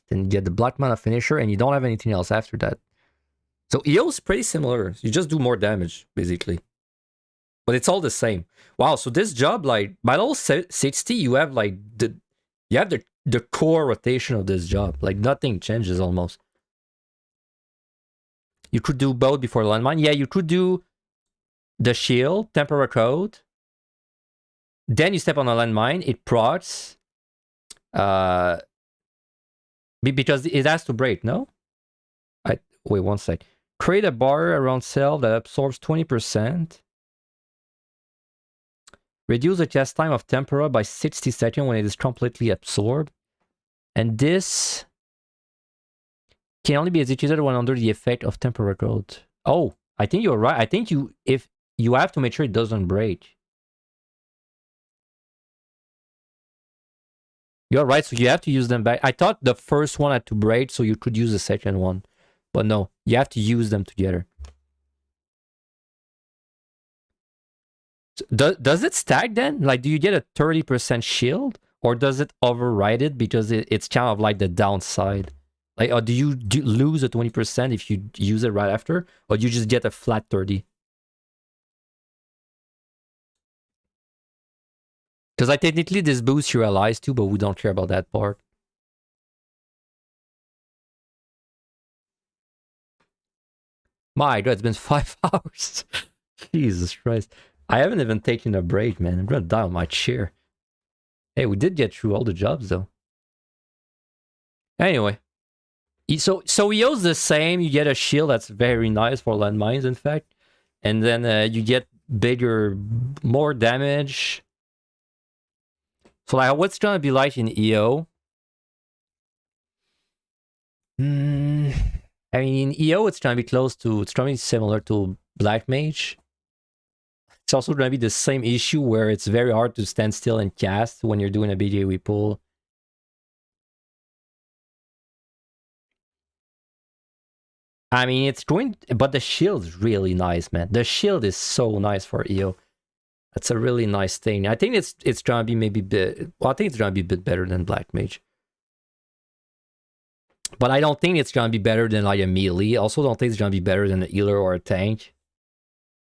Then you get the black mana finisher, and you don't have anything else after that. So EO is pretty similar. You just do more damage, basically. But it's all the same. Wow, so this job, like, by level 60, you have, like, the core rotation of this job. Like, nothing changes, almost. You could do both before landmine. Yeah, you could do the shield, temporary code. Then you step on a landmine. It procs. Because it has to break, no? Wait, one sec. Create a bar around self that absorbs 20%. Reduce the cast time of Tempera by 60 seconds when it is completely absorbed. And this can only be executed when under the effect of Tempera Code. Oh, I think you're right. I think you have to make sure it doesn't break. You're right, so you have to use them back. I thought the first one had to break, so you could use the second one. But no, you have to use them together. Does it stack then? Like, do you get a 30% shield? Or does it override it because it's kind of like the downside? Like, or do you lose a 20% if you use it right after? Or do you just get a flat 30? Because technically this boosts your allies too, but we don't care about that part. My God, it's been 5 hours. Jesus Christ. I haven't even taken a break, man. I'm gonna die on my chair. Hey, we did get through all the jobs, though. Anyway. So EO's the same. You get a shield that's very nice for landmines, in fact. And then you get bigger, more damage. So like, what's gonna be like in EO? I mean, in EO, it's gonna be it's gonna be similar to Black Mage. It's also gonna be the same issue where it's very hard to stand still and cast when you're doing a big AoE pull. I mean, it's going, but the shield's really nice, man. The shield is so nice for EO. That's a really nice thing. I think it's gonna be maybe I think it's gonna be a bit better than Black Mage. But I don't think it's gonna be better than like a melee. Also, don't think it's gonna be better than a healer or a tank.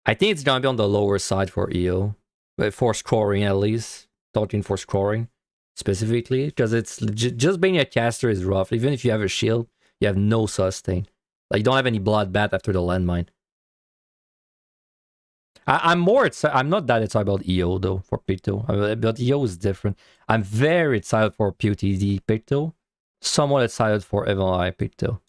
I think it's gonna be on the lower side for EO, but for scoring at least. Talking for scoring specifically, because it's just being a caster is rough. Even if you have a shield, you have no sustain. Like, you don't have any bloodbath after the landmine. I'm not that excited about EO though for Picto. But EO is different. I'm very excited for PotD Picto. Somewhat excited for Evan Eye Picto.